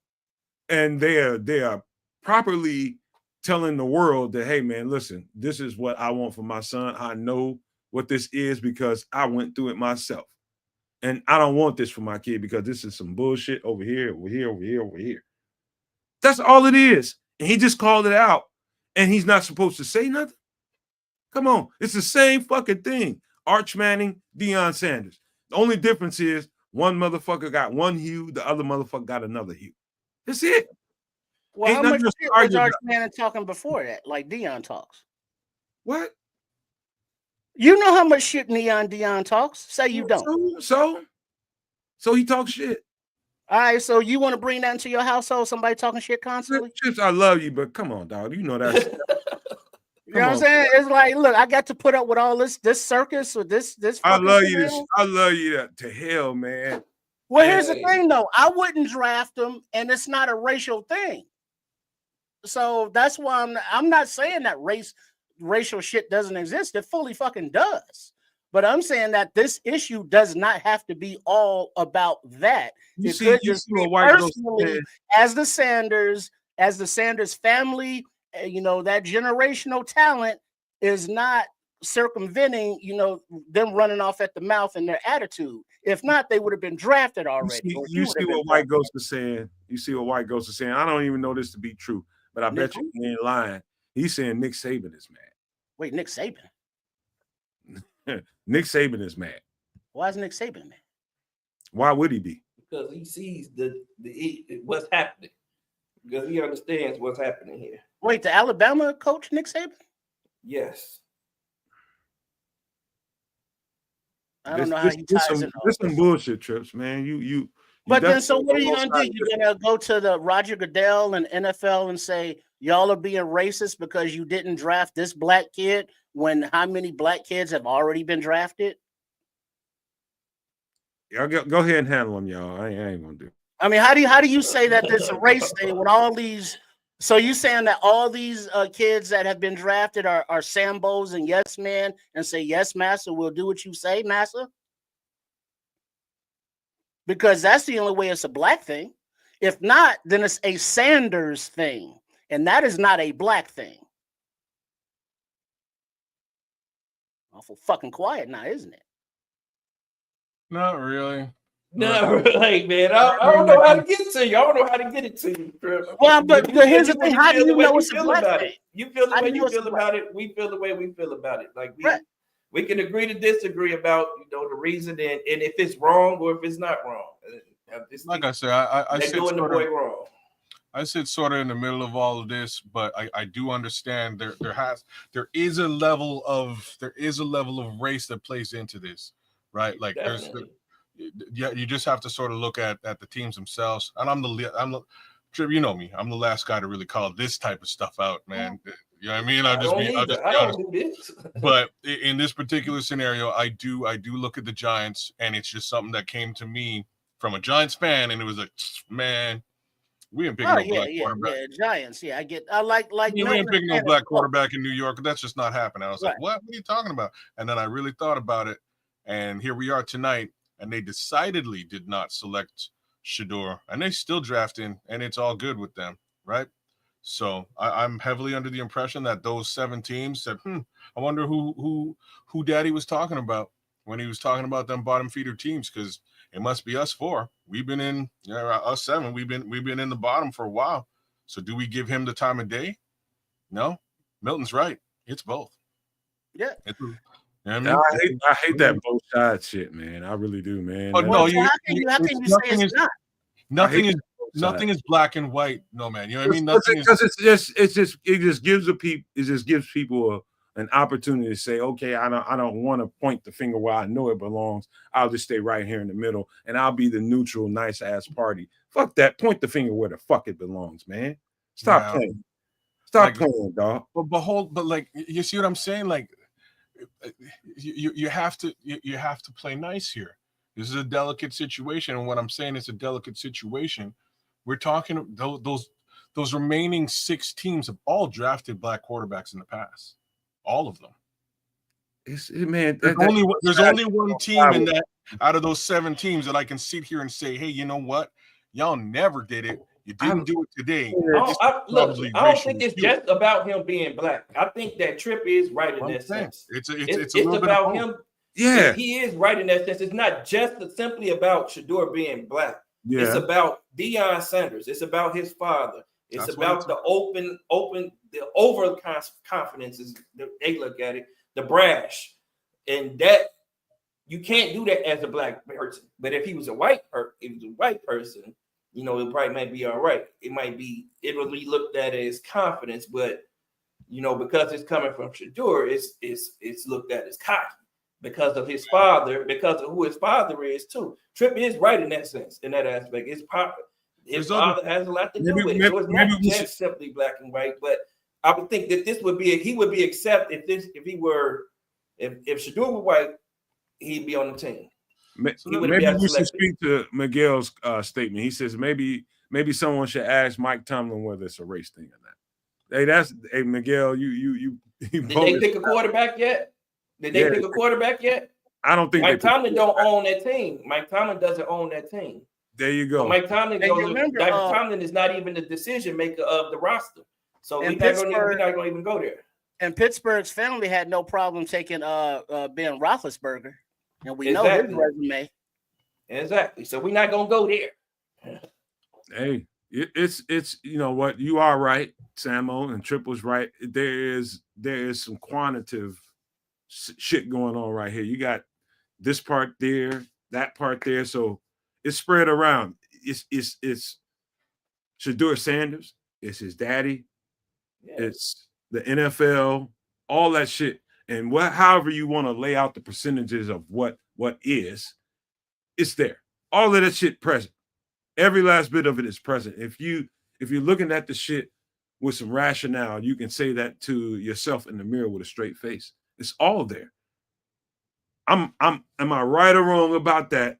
A: and they are properly telling the world that, hey man, listen, this is what I want for my son. I know what this is because I went through it myself. And I don't want this for my kid because this is some bullshit over here. That's all it is. And he just called it out. And he's not supposed to say nothing. Come on. It's the same fucking thing. Arch Manning, Deion Sanders. The only difference is one motherfucker got one hue, the other motherfucker got another hue. That's it.
G: Well, how much shit was Arch Manning talking before that, like Deion talks?
A: What?
G: You know how much shit Deion talks? Say you don't.
A: So he talks shit.
G: All right, so you want to bring that into your household? Somebody talking shit constantly?
A: Chips, I love you, but come on, dog. You know that.
G: You know what I'm saying? It's like, look, I got to put up with all this circus or this.
A: I love you. I love you to hell, man.
G: Well, here's the thing, though. I wouldn't draft him, and it's not a racial thing. So that's why I'm not saying that racial shit doesn't exist. It fully fucking does. But I'm saying that this issue does not have to be all about that. It could just be personally, as the Sanders family, that generational talent is not circumventing, them running off at the mouth and their attitude. If not, they would have been drafted already.
A: You see what White Ghost is saying. I don't even know this to be true, but I bet you he ain't lying. He's saying Nick Saban is mad.
G: Wait, Nick Saban?
A: Nick Saban is mad.
G: Why is Nick Saban mad?
A: Why would he be?
F: Because he sees what's happening. Because he understands what's happening here.
G: Wait, the Alabama coach Nick Saban?
F: Yes.
G: I don't know how he ties in.
A: This some bullshit, Trips, man. You.
G: But then, so what are you gonna do? You're gonna go to the Roger Goodell and NFL and say y'all are being racist because you didn't draft this black kid when how many black kids have already been drafted?
A: Y'all go ahead and handle them, y'all. I ain't gonna do it.
G: I mean, how do you say that there's a race thing with all these? So you saying that all these kids that have been drafted are Sambos and yes men and say yes, massa, we'll do what you say, massa? Because that's the only way it's a black thing. If not, then it's a Sanders thing, and that is not a black thing. Awful fucking quiet now, isn't it?
C: Not really.
F: No, like man, I don't know how to get it to you. I don't know how to get it to you.
G: Well, but here's the thing: how do you know it's a black
F: about
G: man?
F: it? You feel the
G: How
F: way
G: do you
F: you
G: know it's a
F: feel
G: black
F: about it. We feel the way we feel about it. Like
G: Right.
F: we can agree to disagree about the reason and if it's wrong or if it's not wrong.
C: Like I said, I
F: they're
C: sit
F: doing the
C: sort
F: boy
C: of,
F: wrong.
C: I sit sort of in the middle of all of this, but I do understand there is a level of race that plays into this, right? Like
F: Definitely.
C: you just have to sort of look at the teams themselves. And I'm the Trip, you know me. I'm the last guy to really call this type of stuff out, man. You know what I mean? I'll just be honest.
F: Do this.
C: But in this particular scenario, I do look at the Giants, and it's just something that came to me from a Giants fan, and it was like, man, we ain't picking no black quarterback.
G: Yeah, Giants. Yeah, I like
C: We ain't picking no black quarterback in New York. That's just not happening. I was like, what are you talking about? And then I really thought about it, and here we are tonight, and they decidedly did not select Shedeur, and they still drafting, and it's all good with them, right? So I'm heavily under the impression that those 7 teams said, I wonder who Daddy was talking about when he was talking about them bottom feeder teams, because it must be us 4. We've been in us 7. We've been in the bottom for a while. So do we give him the time of day? No, Milton's right. It's both.
G: Yeah.
C: You know what I mean?
A: I hate that both sides shit, man. I really do, man.
C: Oh, no,
G: how can you say it's not?
C: Nothing is black and white, no, man. You know what I mean?
A: Because it just gives people an opportunity to say, okay, I don't want to point the finger where I know it belongs. I'll just stay right here in the middle, and I'll be the neutral, nice ass party. Fuck that. Point the finger where the fuck it belongs, man. Stop playing. Stop playing, dog.
C: But like, you see what I'm saying? Like, you have to play nice here. This is a delicate situation, and what I'm saying is a delicate situation. We're talking those remaining 6 teams have all drafted black quarterbacks in the past, all of them. There's only one team in that out of those 7 teams that I can sit here and say, hey, you know what? Y'all never did it. You didn't do it today.
F: I don't think it's just about him being black. I think that Trip is right in that sense. It's about him.
A: Yeah,
F: he is right in that sense. It's not just simply about Shedeur being black.
A: Yeah.
F: It's about Deion Sanders. It's about his father. It's about the the over confidences that they look at it, the brash, and that you can't do that as a black person. But if he was a white person, it probably might be all right. It will be looked at as confidence, but because it's coming from Shedeur, it's looked at as cocky because of his father, because of who his father is too. Tripp is right in that sense, in that aspect. His father has a lot to do with it. So it's not just simply black and white, but I would think that he would be accepted if Shedeur were white, he'd be on the team.
A: Maybe we should speak to Miguel's statement. He says maybe someone should ask Mike Tomlin whether it's a race thing or not. Hey, Miguel, you
F: did they pick a quarterback yet? Did they pick a quarterback yet?
A: I don't think
F: Mike Tomlin don't own that team. Mike Tomlin doesn't own that team.
A: There you go.
F: So Mike Tomlin Tomlin is not even the decision maker of the roster. So we're not going to even go there.
G: And Pittsburgh's family had no problem taking Ben Roethlisberger, and we know his resume.
F: Exactly. So we're not going to go there.
A: Hey, it's you know what, you are right, Samo, and Tripp was right. There is some quantitative shit going on right here. You got this part there, that part there, so it's spread around. It's Shedeur Sanders, it's his daddy, it's the NFL, all that shit, and however you want to lay out the percentages of what is, it's there. All of that shit present. Every last bit of it is present. If you're looking at the shit with some rationale, you can say that to yourself in the mirror with a straight face. It's all there. Am I right or wrong about that?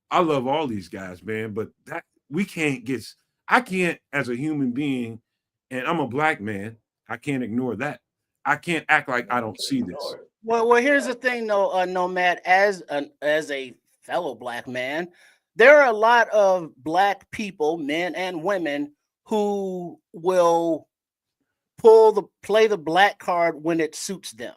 A: I love all these guys, man, but that I can't as a human being, and I'm a black man, I can't ignore that. I can't act like I don't see this.
G: Well, here's the thing, though, Nomad, as a fellow black man, there are a lot of black people, men and women, who will play the black card when it suits them.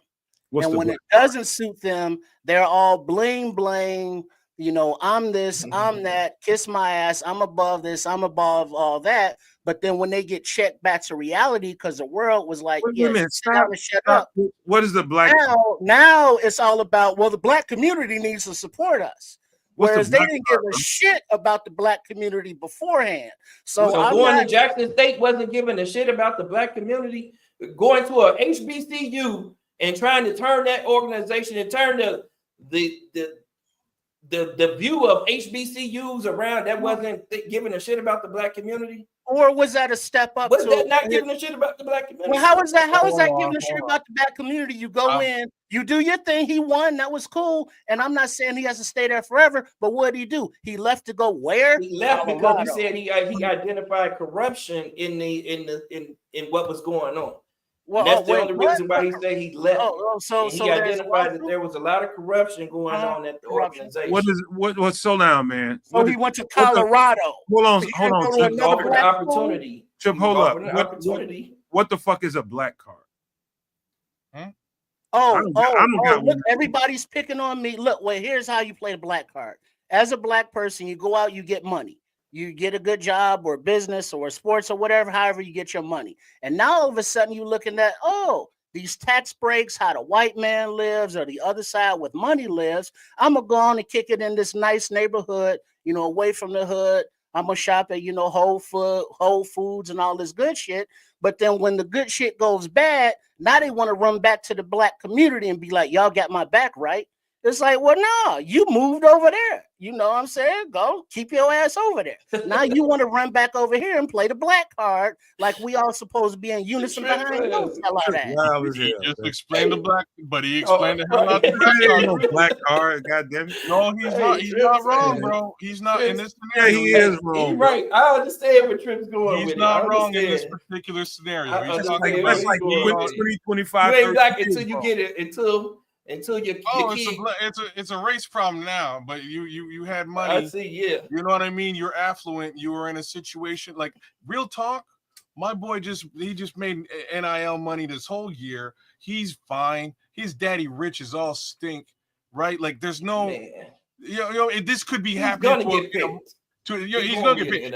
G: When it doesn't suit them, they're all bling bling, You know, I'm this, I'm that, kiss my ass, I'm above this, I'm above all that. But then when they get checked back to reality, because the world was like,
A: Wait a
G: yeah,
A: minute,
G: sit down and shut up.
A: What is the black?
G: Now it's all about, well, the black community needs to support us. Whereas they didn't give a shit about the black community beforehand. So
F: going to Jackson State wasn't giving a shit about the black community. Going to a HBCU and trying to turn that organization and turn the view of HBCUs around that wasn't giving a shit about the black community.
G: Or was that a step up?
F: Was that not giving a shit about the black community?
G: Well, how is that? How is that giving a shit about the black community? You go in, you do your thing. He won. That was cool. And I'm not saying he has to stay there forever. But what did he do? He left to go where?
F: He left because he said he identified corruption in what was going on. Well, that's the only reason why he said he left. So he identified that there was a lot of corruption going on at the organization.
A: What's so now, man?
G: So he went to Colorado.
A: Hold on.
F: Opportunity.
A: Chip, hold up. What the fuck is a black card?
G: Look, everybody's picking on me. Look, well, here's how you play the black card. As a black person, you go out, you get money. You get a good job or business or sports or whatever, however you get your money. And now all of a sudden you're looking at, these tax breaks, how the white man lives or the other side with money lives. I'm going to go on and kick it in this nice neighborhood, away from the hood. I'm going to shop at, Whole Foods and all this good shit. But then when the good shit goes bad, now they want to run back to the black community and be like, y'all got my back, right? It's like, well, no, you moved over there. You know what I'm saying? Go keep your ass over there. Now you want to run back over here and play the black card like we all supposed to be in unison behind you.
C: He just explained the black, but he explained the hell out the
A: black card. God damn it!
C: No, he's not. He's not wrong, bro. He's not in this scenario.
A: Yeah, he is wrong.
F: He's right. I understand where Trip's going.
C: He's not wrong in this particular scenario.
A: He's talking about like 2025.
F: You ain't like until you get it until you
C: it's a race problem now, but you had money.
F: I see, yeah.
C: You know what I mean? You're affluent. You were in a situation like real talk. My boy just made NIL money this whole year. He's fine. His daddy rich is all stink, right? Like there's no, this could be happening. He's gonna get picked.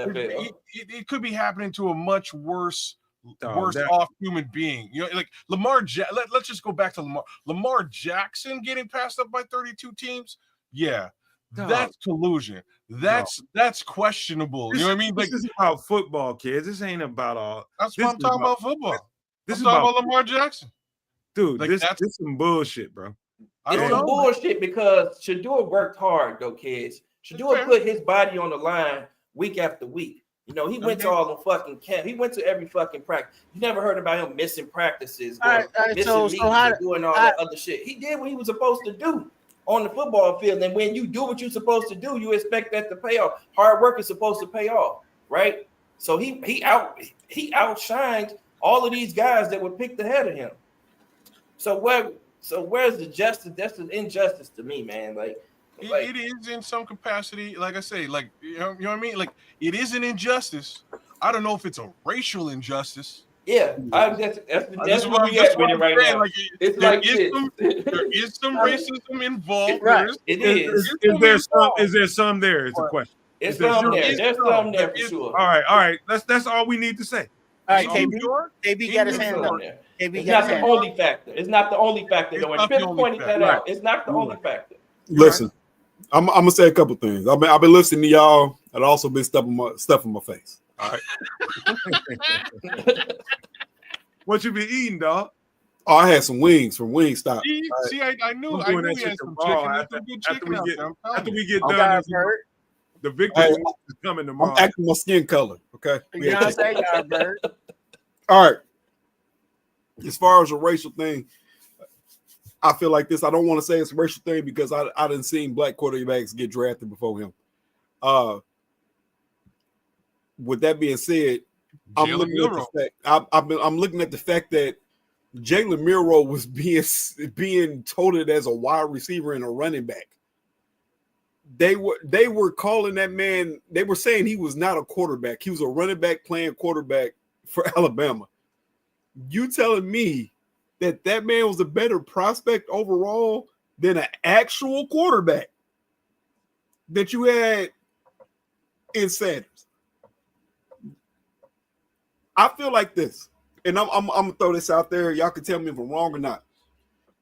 C: It could be happening to a much worse off human being. Like Lamar. Let's just go back to Lamar. Lamar Jackson getting passed up by 32 teams. Yeah, that's collusion. That's questionable. You know what I mean? Like
A: this is about football, kids. This ain't about all.
C: That's what I'm talking about. Football. This is about Lamar Jackson,
A: dude. Like this some bullshit, bro.
F: It's some bullshit because Shador worked hard, though, kids. Shador put his body on the line week after week. He went to all the fucking camp. He went to every fucking practice. You never heard about him missing practices, missing meetings, doing all that other shit. He did what he was supposed to do on the football field. And when you do what you're supposed to do, you expect that to pay off. Hard work is supposed to pay off, right? So he outshined all of these guys that were picked ahead of him. So where's the justice? That's an injustice to me, man.
C: It is in some capacity, like I say, like you know what I mean. Like it is an injustice. I don't know if it's a racial injustice.
F: Yeah, that's what we get with it right now. Like,
C: there is some racism involved.
F: Right. It is.
A: Is there some there? It's a question.
F: It's some there. There's some there for sure.
A: All right. That's all we need to say.
G: All right, KB got his hand up.
F: It's not the only factor. It's not the only factor. Though, and Chris pointed that out. It's not the only factor.
E: Listen. I'm gonna say a couple things. I've been listening to y'all. I've also been stuffing my face. All right.
A: What you been eating, dog?
E: Oh, I had some wings from Wingstop.
C: See, I knew we had some chicken.
A: After we get done, the victory is coming tomorrow.
E: I'm acting my skin color. Okay.
G: You know what I'm saying, Bird?
E: All right. As far as a racial thing, I feel like this. I don't want to say it's a racial thing because I didn't see black quarterbacks get drafted before him. With that being said, I'm looking at the fact that Jalen Milroe was being touted as a wide receiver and a running back. They were calling that man. They were saying he was not a quarterback. He was a running back playing quarterback for Alabama. You telling me that man was a better prospect overall than an actual quarterback? that you had in Sanders. I feel like this, and I'm gonna throw this out there. Y'all can tell me if I'm wrong or not.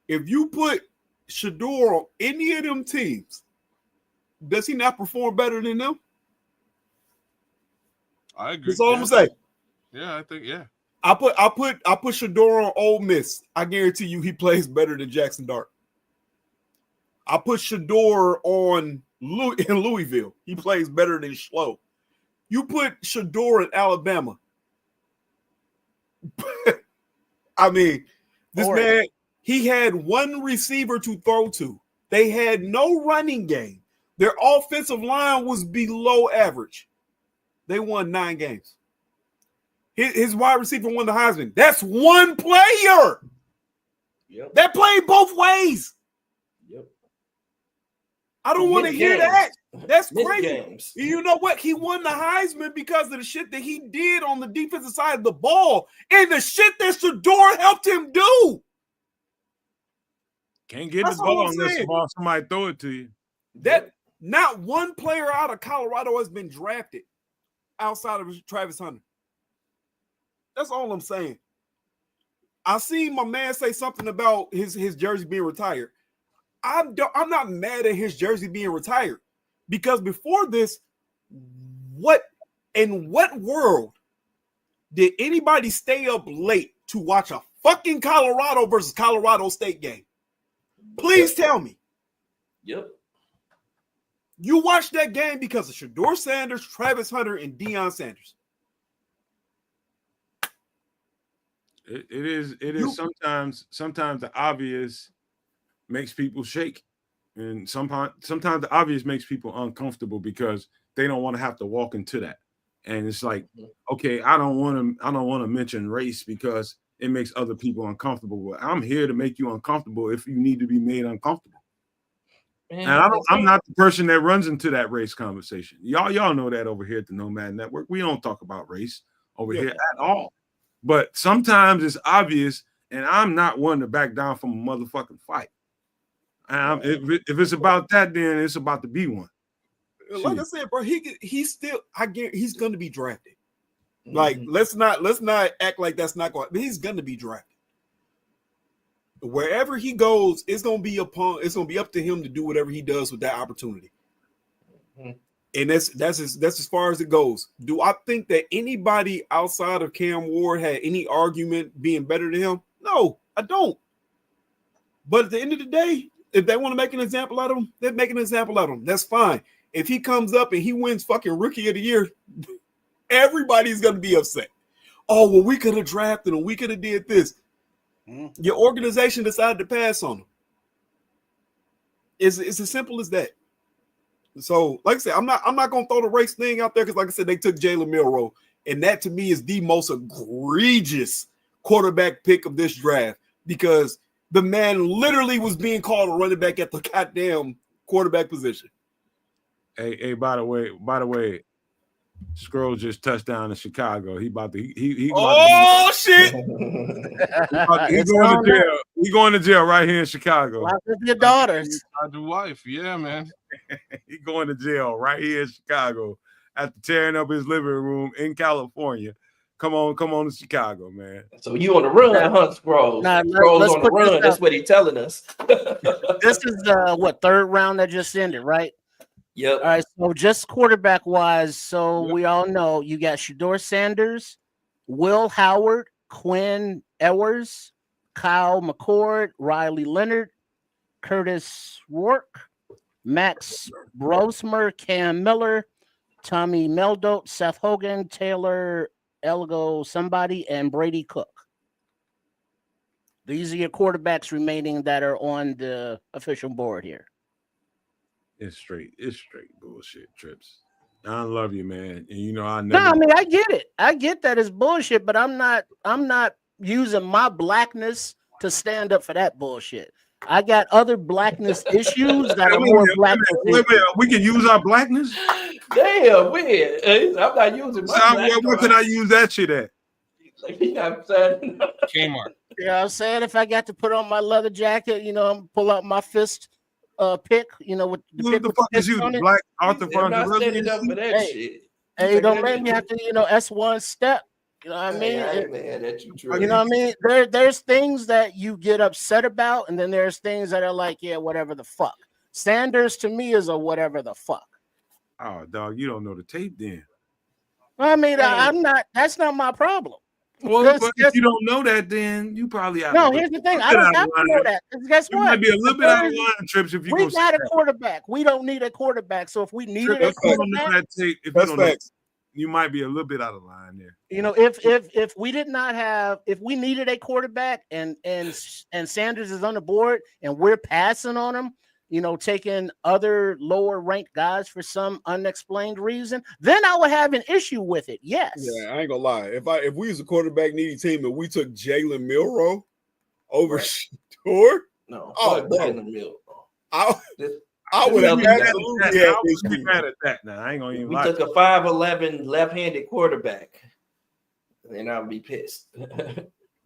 E: If you put Shador on any of them teams, does he not perform better than them?
C: I agree.
E: That's all I'm gonna say.
C: Yeah, I think
E: I put Shador on Ole Miss. I guarantee you he plays better than Jackson Dart. I put Shador in Louisville. He plays better than Schlo. You put Shador in Alabama. I mean, this man, he had one receiver to throw to. They had no running game. Their offensive line was below average. They won 9 games. His wide receiver won the Heisman. That's one player.
F: Yep.
E: That played both ways.
F: Yep.
E: I don't want to hear that. That's
F: Missed
E: crazy.
F: games.
E: You know what? He won the Heisman because of the shit that he did on the defensive side of the ball and the shit that Shador helped him do.
A: Can't get
E: That's
A: the
E: all
A: ball
E: I'm
A: unless
E: saying.
A: somebody throw it to you.
E: That not one player out of Colorado has been drafted outside of Travis Hunter. That's all I'm saying. I seen my man say something about his jersey being retired. I'm not mad at his jersey being retired because before this, in what world did anybody stay up late to watch a fucking Colorado versus Colorado State game? Please tell me.
F: Yep.
E: You watched that game because of Shador Sanders, Travis Hunter, and Deion Sanders.
A: It is sometimes the obvious makes people shake, and sometimes the obvious makes people uncomfortable because they don't want to have to walk into that. And it's like, okay, I don't want to mention race because it makes other people uncomfortable. Well, I'm here to make you uncomfortable if you need to be made uncomfortable.
F: Man,
A: And I'm not the person that runs into that race conversation. Y'all know that over here at the Nomad Network. We don't talk about race over here at all. But sometimes it's obvious, and I'm not one to back down from a motherfucking fight. If it's about that, then it's about to be one.
E: Like I said, bro, he's still. I guarantee he's going to be drafted. Like let's not act like that's not going. He's going to be drafted. Wherever he goes, it's going to be up to him to do whatever he does with that opportunity. And that's as far as it goes. Do I think that anybody outside of Cam Ward had any argument being better than him? No, I don't. But at the end of the day, if they want to make an example out of him, they're making an example out of him. That's fine. If he comes up and he wins fucking Rookie of the Year, everybody's going to be upset. Oh, well, we could have drafted him. We could have did this. Your organization decided to pass on him. It's as simple as that. So, like I said, I'm not gonna throw the race thing out there because, like I said, they took Jalen Milroe, and that to me is the most egregious quarterback pick of this draft because the man literally was being called a running back at the goddamn quarterback position.
A: Hey, by the way, Scroll just touched down in Chicago. He about to he
E: shit.
A: He's going to jail. He's going to jail right here in Chicago.
G: Watch with your daughters.
C: The wife, yeah, man.
A: He's going to jail right here in Chicago after tearing up his living room in California. Come on to Chicago, man.
F: So you on the run, huh, Scrolls? Scrolls on the run. That's what he's telling us.
G: This is the third round that just ended, right?
F: Yep.
G: All right. So just quarterback wise, so we all know you got Shador Sanders, Will Howard, Quinn Ewers, Kyle McCord, Riley Leonard, Curtis Rourke, Max Brosmer, Cam Miller, Tommy Meldote, Seth Hogan, Taylor Elgo somebody, and Brady Cook. These are your quarterbacks remaining that are on the official board here.
A: It's straight bullshit, Trips. I love you, man. And you know I never.
G: No, I mean I get it. I get that it's bullshit, but I'm not using my blackness to stand up for that bullshit. I got other blackness issues that are more blackness.
A: Wait, we can use our blackness?
F: Damn, weird. I'm not using my
A: where can I use that shit at?
C: Kmart.
G: You know what I'm saying? If I got to put on my leather jacket, pull out my fist pick, you know, with the
A: Who
G: pick
A: the
G: with
A: fuck
G: the
A: is you?
G: pitch on
A: The
G: it.
A: Black Arthur
F: They're not
A: Fonzarelli?
F: setting up for that
G: Hey,
F: shit.
G: Hey, don't make me have to, you know, S1 step. You know what I mean?
F: I ain't mad at you, Trey.
G: You know what I mean? There's things that you get upset about, and then there's things that are like, yeah, whatever the fuck. Sanders to me is a whatever the fuck.
A: Oh, dog, you don't know the tape then.
G: I mean, I'm not. That's not my problem.
A: Well, but if you don't know that, then you probably out.
G: No, here's the thing. I don't have to know that. Guess
A: You
G: what?
A: might be a little bit out of line, Trips. If you
G: we
A: go
G: got a quarterback, we don't need a quarterback. So if we needed a quarterback,
A: you might be a little bit out of line there.
G: You know, if we did not have, if we needed a quarterback and Sanders is on the board and we're passing on him, you know, taking other lower ranked guys for some unexplained reason, then I would have an issue with it. Yes.
E: Yeah, I ain't gonna lie. If we was a quarterback needy team and we took Jalen Milroe over Shador,
F: Jalen Milroe.
E: I would have absolutely had
A: be mad at that. Now I ain't gonna even.
F: We took a 5'11" left-handed quarterback, and I'll be pissed.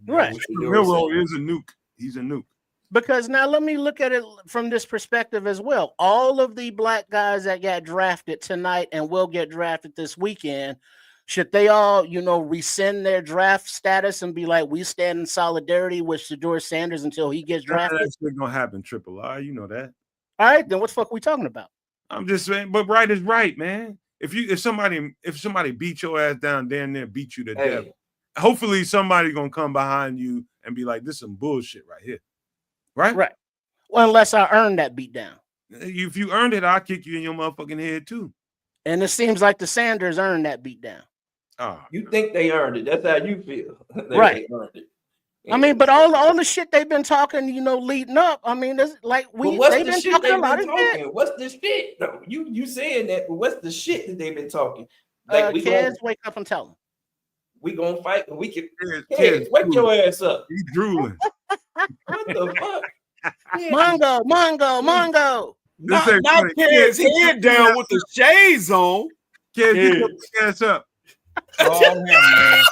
G: Right.
A: Milroe is a nuke. He's a nuke.
G: Because now let me look at it from this perspective as well. All of the black guys that got drafted tonight and will get drafted this weekend, should they all, you know, rescind their draft status and be like, we stand in solidarity with Shador Sanders until he gets drafted?
A: That's not gonna happen, Triple R. You know that.
G: All right, then what the fuck are we talking about?
A: I'm just saying, but right is right, man. If somebody beat your ass down, damn near beat you to death. Hopefully somebody gonna come behind you and be like, this is some bullshit right here. Right?
G: Right. Well, unless I earned that beat down.
A: If you earned it, I'll kick you in your motherfucking head too.
G: And it seems like the Sanders earned that beat down.
A: Oh,
F: you think they earned it? That's how you feel.
G: Right.
F: They earned it.
G: I mean, but all the shit they've been talking, you know, leading up. I mean, there's like they've been talking a lot of shit.
F: What's the shit? No, you saying that, but what's the shit that they've been talking? Like
G: Kids, wake up and tell them.
F: We gonna fight and we can. Kids, wake your ass up.
A: He's drooling.
F: What the fuck?
G: Mongo.
E: Not Kids head down with the shades on.
A: Kids, get your ass up.
C: Oh, man.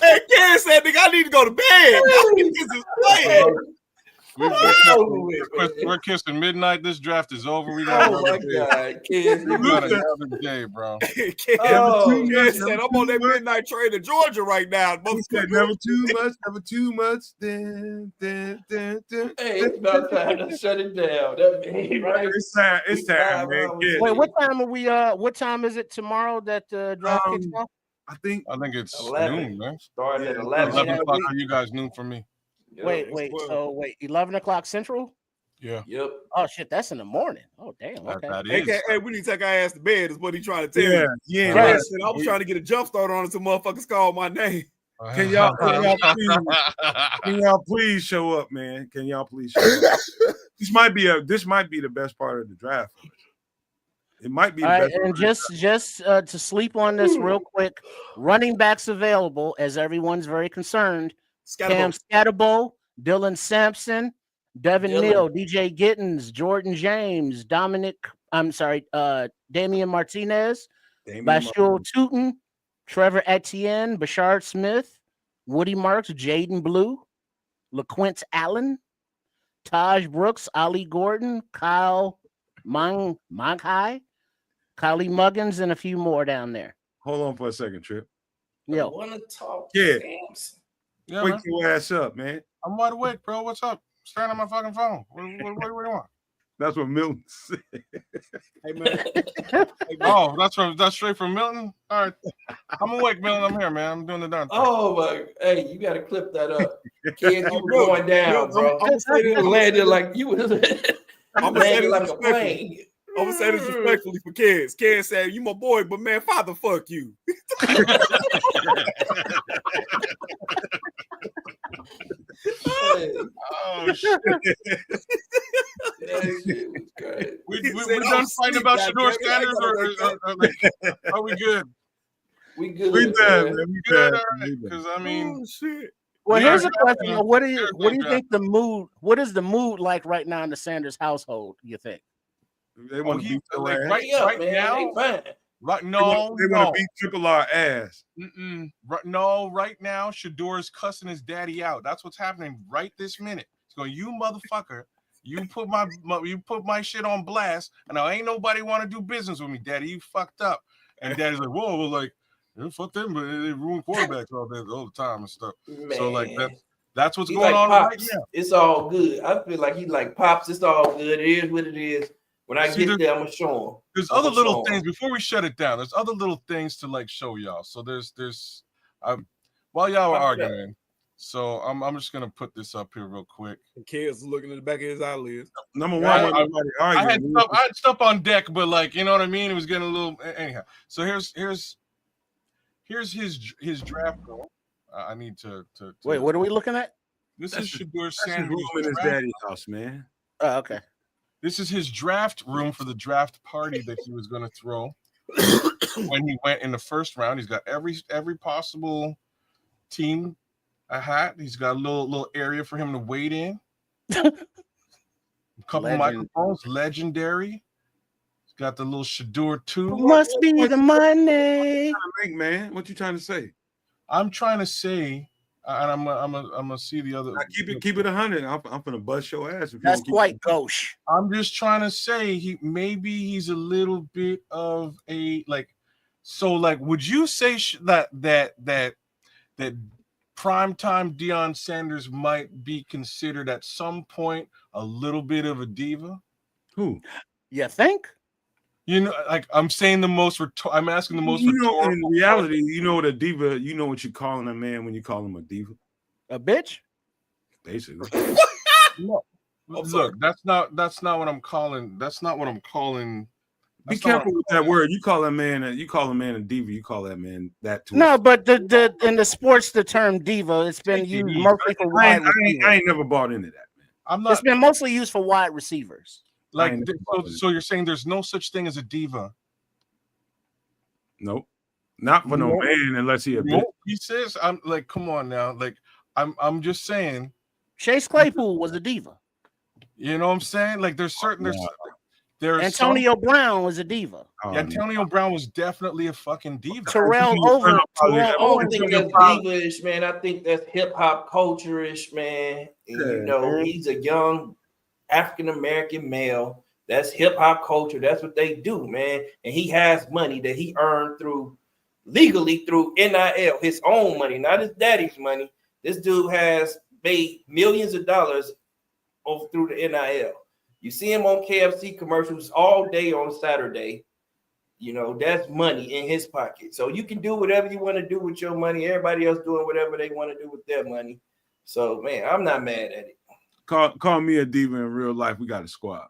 E: Hey, Ken said, nigga, I need to go to bed. This is playing.
C: We're kissing midnight. This draft is over. We
F: got my God, kids.
C: We got another day, bro.
E: Ken said, I'm on that midnight train to Georgia right now.
A: Never too much.
F: Hey, it's about time to shut it down. That mean, right?
A: It's time, man.
G: Wait, what time are we? What time is it tomorrow that draft kicks off?
A: I think
C: it's
F: 11.
C: noon, man.
F: Starting at 11.
C: 11 o'clock for you guys, noon for me.
G: Wait, 11 o'clock Central?
C: Yeah.
F: Yep.
G: Oh shit, that's in the morning. Oh damn. Okay.
E: Hey, we need to take our ass to bed. Is what he trying to tell you.
A: Yeah.
E: Right. I was trying to get a jump start on it. Some motherfuckers called my name.
A: Can y'all please show up, man? Can y'all please show up? This might be the best part of the draft. It might be.
G: All right, and just to sleep on this real quick, running backs available as everyone's very concerned. Cam Scatterbo, Dylan Sampson, Devin Neal, DJ Gittins, Jordan James, Damian Martinez, Bashul Tootin, Trevor Etienne, Bashard Smith, Woody Marks, Jaden Blue, LaQuint Allen, Taj Brooks, Ali Gordon, Kyle Manghai, Kylie Muggins, and a few more down there.
A: Hold on for a second, Trip.
F: I want to talk.
C: Yeah,
A: wake your ass up, man.
C: I'm wide awake, bro. What's up? Staring at my fucking phone. What do you want?
A: That's what Milton said.
E: Hey, man.
C: Oh, that's straight from Milton? All right. I'm awake, Milton. I'm here, man. I'm doing the darn thing.
F: Oh, my. Hey, you got to clip that up. Kids, you were going down, bro. You landed like you was landed like a plane.
E: I'm gonna say this respectfully for kids. Kids said, "You my boy, but man, father, fuck you."
C: Oh shit! We done fighting about Shador Sanders, or are we good?
F: We good.
A: We done, man.
C: We good. Because I mean,
E: oh, shit.
G: Well, here's a question: What do you think the mood? What is the mood like right now in the Sanders household? You think?
A: They want to beat
C: right now. Right?
A: They
C: No,
A: want to
C: no.
A: beat Triple R ass.
C: No, right now, Shador is cussing his daddy out. That's what's happening right this minute. He's going, you motherfucker. You put my shit on blast, and now ain't nobody want to do business with me, daddy. You fucked up. And daddy's like, whoa, well, like, fuck them, but they ruin quarterbacks all the time and stuff.
F: Man.
C: So like that's what's
F: He
C: going
F: like
C: on
F: Pops.
C: right now.
F: It's all good. I feel like he like Pops. It's all good. It is what it is. When I get there, I'm gonna show him.
C: There's other little things before we shut it down. There's other little things to like show y'all. So there's while y'all were arguing. So I'm just gonna put this up here real quick.
E: Kids looking at the back of his eyelids.
A: Number one,
C: I had stuff on deck, but like, you know what I mean? It was getting a little anyhow. So here's his draft room. I need to
G: wait. What are we looking at?
C: This is Shador
A: Sanders' room in his daddy's house, man.
G: Oh, okay.
C: This is his draft room for the draft party that he was going to throw when he went in the first round. He's got every possible team a hat. He's got a little area for him to wait in. A couple microphones, legendary. He's got the little Shador 2.
G: Must be the money.
A: Man, what you trying to say?
C: I'm trying to say, and I'm gonna see the other.
A: Keep it 100. I'm gonna bust your ass. If
G: That's quite gauche.
C: I'm just trying to say he's a little bit of a like. So like, would you say that primetime Deion Sanders might be considered at some point a little bit of a diva?
A: Who?
G: You think?
C: You know, like I'm saying I'm asking the most.
A: In reality, you know what a diva. You know what you're calling a man when you call him a diva.
G: A bitch.
A: Basically.
C: No. Look, that's not what I'm calling. That's not what I'm calling.
A: Be careful with that word. You call a man a diva. You call that man that too.
G: No, but the in the sports, the term diva, it's been used mostly for wide receivers.
A: I ain't never bought into that, man.
C: I'm not.
G: It's been mostly used for wide receivers.
C: Like, so you're saying there's no such thing as a diva?
A: Nope. Not for no man unless he a bitch.
C: He says, I'm like, come on now. Like, I'm just saying.
G: Chase Claypool was a diva.
C: You know what I'm saying? Like, there's
G: Antonio Brown was a diva.
C: Antonio Brown was definitely a fucking diva.
G: Terrell Owens.
F: I don't think that's diva-ish, man. I think that's hip-hop culture-ish, man. And, you know, he's a young African-American male. That's hip-hop culture. That's what they do, man. And he has money that he earned legally through NIL, his own money, not his daddy's money. This dude has made millions of dollars through the NIL. You see him on KFC commercials all day on Saturday. You know, that's money in his pocket. So you can do whatever you want to do with your money. Everybody else doing whatever they want to do with their money. So, man, I'm not mad at it.
A: Call me a diva in real life. We got a squad.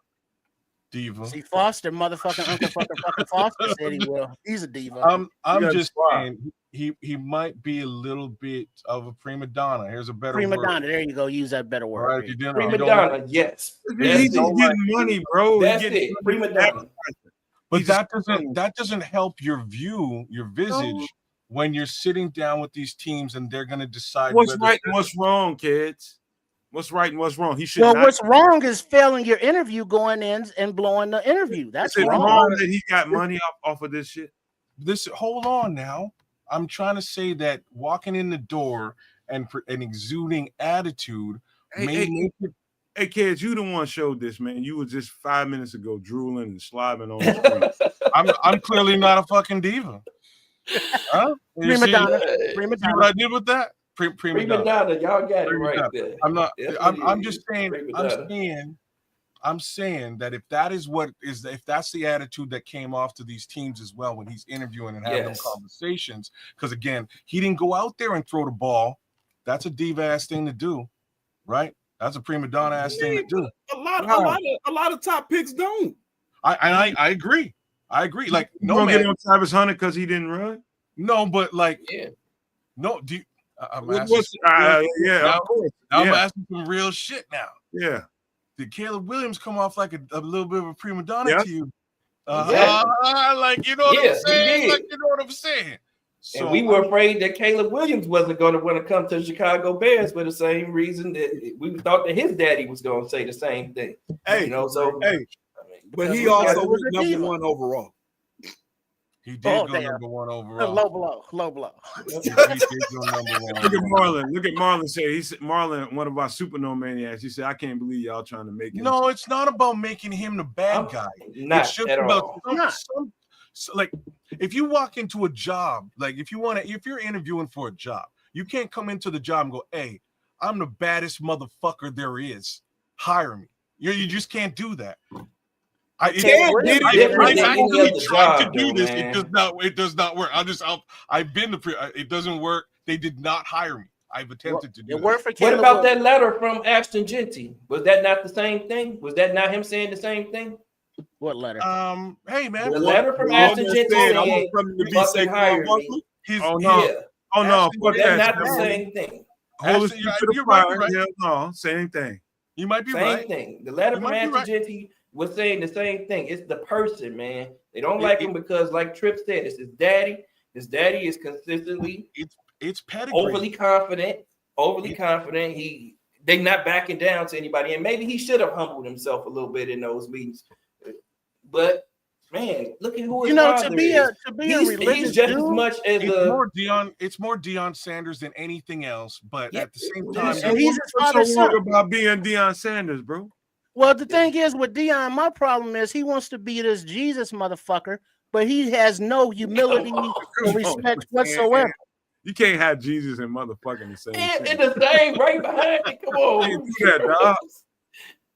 C: Diva.
G: See, Foster, motherfucking Uncle fucking Foster said he will. He's a diva.
C: I'm just saying he might be a little bit of a prima donna. Here's a better
G: prima
C: word.
G: donna. There you go. Use that better word.
C: Right, if
F: prima donna, yes.
A: He's getting money, bro.
F: That's it. Prima donna.
C: But that doesn't help your visage when you're sitting down with these teams and they're gonna decide
A: what's right and what's wrong, kids. What's right and what's wrong? He should.
G: Well, what's wrong is failing your interview, going in and blowing the interview. That's
A: wrong that he got money off of this shit.
C: Hold on now. I'm trying to say that walking in the door and exuding attitude make it.
A: Hey, kids, you the one showed this, man. You were just 5 minutes ago drooling and slobbing on the screen.
C: I'm clearly not a fucking diva. Huh?
G: Prima donna.
C: See what I did with that? Prima
F: donna. Y'all got it right there.
C: I'm not. I'm just saying. I'm saying that if that's the attitude that came off to these teams as well when he's interviewing and having them conversations, because again, he didn't go out there and throw the ball. That's a diva ass thing to do, right? That's a prima donna ass thing to do.
E: A lot of top picks don't.
C: I agree. Like,
A: no man get on Travis Hunter because he didn't run.
C: No, but like, no. Do you, I'm asking. I'm asking some real shit now.
A: Yeah.
C: Did Caleb Williams come off like a little bit of a prima donna to you? Like, you know what I'm saying? Like, you know what I'm saying? So,
F: and we were afraid that Caleb Williams wasn't going to want to come to the Chicago Bears for the same reason that we thought that his daddy was going to say the same thing.
E: Hey,
F: you know, so
E: but he also was number one overall.
C: He did go
G: damn.
C: number 1 overall.
G: Low blow, low blow.
C: He did go number 1.
A: Look at Marlon. Look at Marlon say. He said Marlon, one of our Supernova maniacs. He said, "I can't believe y'all trying to make him."
C: No, it's not about making him the bad guy.
F: Not
C: It's just
F: at
C: about
F: all.
C: like if you walk into a job, like if you're interviewing for a job, you can't come into the job and go, "Hey, I'm the baddest motherfucker there is. Hire me." You just can't do that. I really tried to do this. It does not work. I've been it doesn't work. They did not hire me. I've attempted to do it.
F: What about that letter from Ashton Jeanty? Was that not the same thing? Was that not him saying the same thing?
G: What letter?
C: Hey man,
F: the letter from Ashton Jeanty saying fucking hire me.
A: Oh no, fuck that.
F: That's not the same thing.
A: Hold it to the fire. Hell no, same thing.
C: You might be
F: right.
C: Same
F: thing. The letter from Ashton Jeanty was saying the same thing. It's the person, man. They don't like him because, like Tripp said, it's his daddy. His daddy is consistently
C: it's pedigree.
F: Overly confident. They not backing down to anybody, and maybe he should have humbled himself a little bit in those meetings. But man, look at who his father is. He's just as much as
C: it's more Deion Sanders than anything else. But at the same time,
G: and he's his father's
A: so
G: son.
A: about being Deion Sanders, bro.
G: Well, the thing is with Deion, my problem is he wants to be this Jesus motherfucker, but he has no humility or respect whatsoever.
A: You can't have Jesus and motherfucking the same.
F: In the same right behind it. Come on.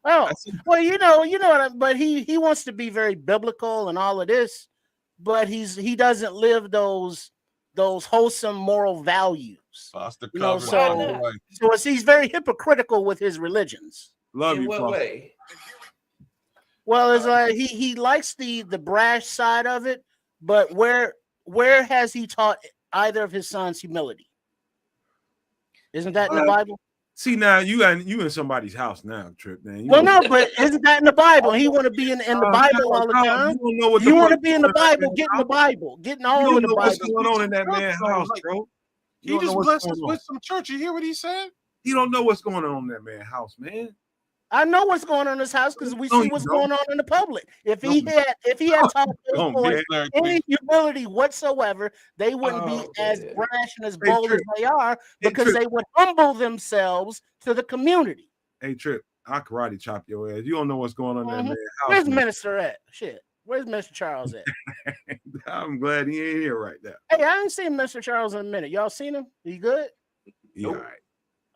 G: Oh, well, but he wants to be very biblical and all of this, but he doesn't live those wholesome moral values. So he's very hypocritical with his religions.
A: Love
F: in
A: you,
F: what way?
G: Well, it's like he likes the brash side of it, but where has he taught either of his sons humility? Isn't that in the Bible?
A: See, now you in somebody's house now, Tripp, man.
G: But isn't that in the Bible? He want to be in the Bible all the time. You want to be in the Bible, get in the Bible, getting all of the Bible.
A: What's going on in that man's house, bro?
C: He just blessed us with some church. You hear what he said?
A: You don't know what's going on in that man's house, man.
G: I know what's going on in his house because we see what's going on in the public. If he had taught those boys any humility whatsoever, they wouldn't be as brash and as bold as they are because they would humble themselves to the community.
A: Hey, Tripp, I karate chop your ass. You don't know what's going on in that man's house.
G: Where's the minister at? Shit. Where's Mr. Charles at?
A: I'm glad he ain't here right now.
G: Hey, I ain't seen Mr. Charles in a minute. Y'all seen him? He good?
A: Yeah,
F: nope.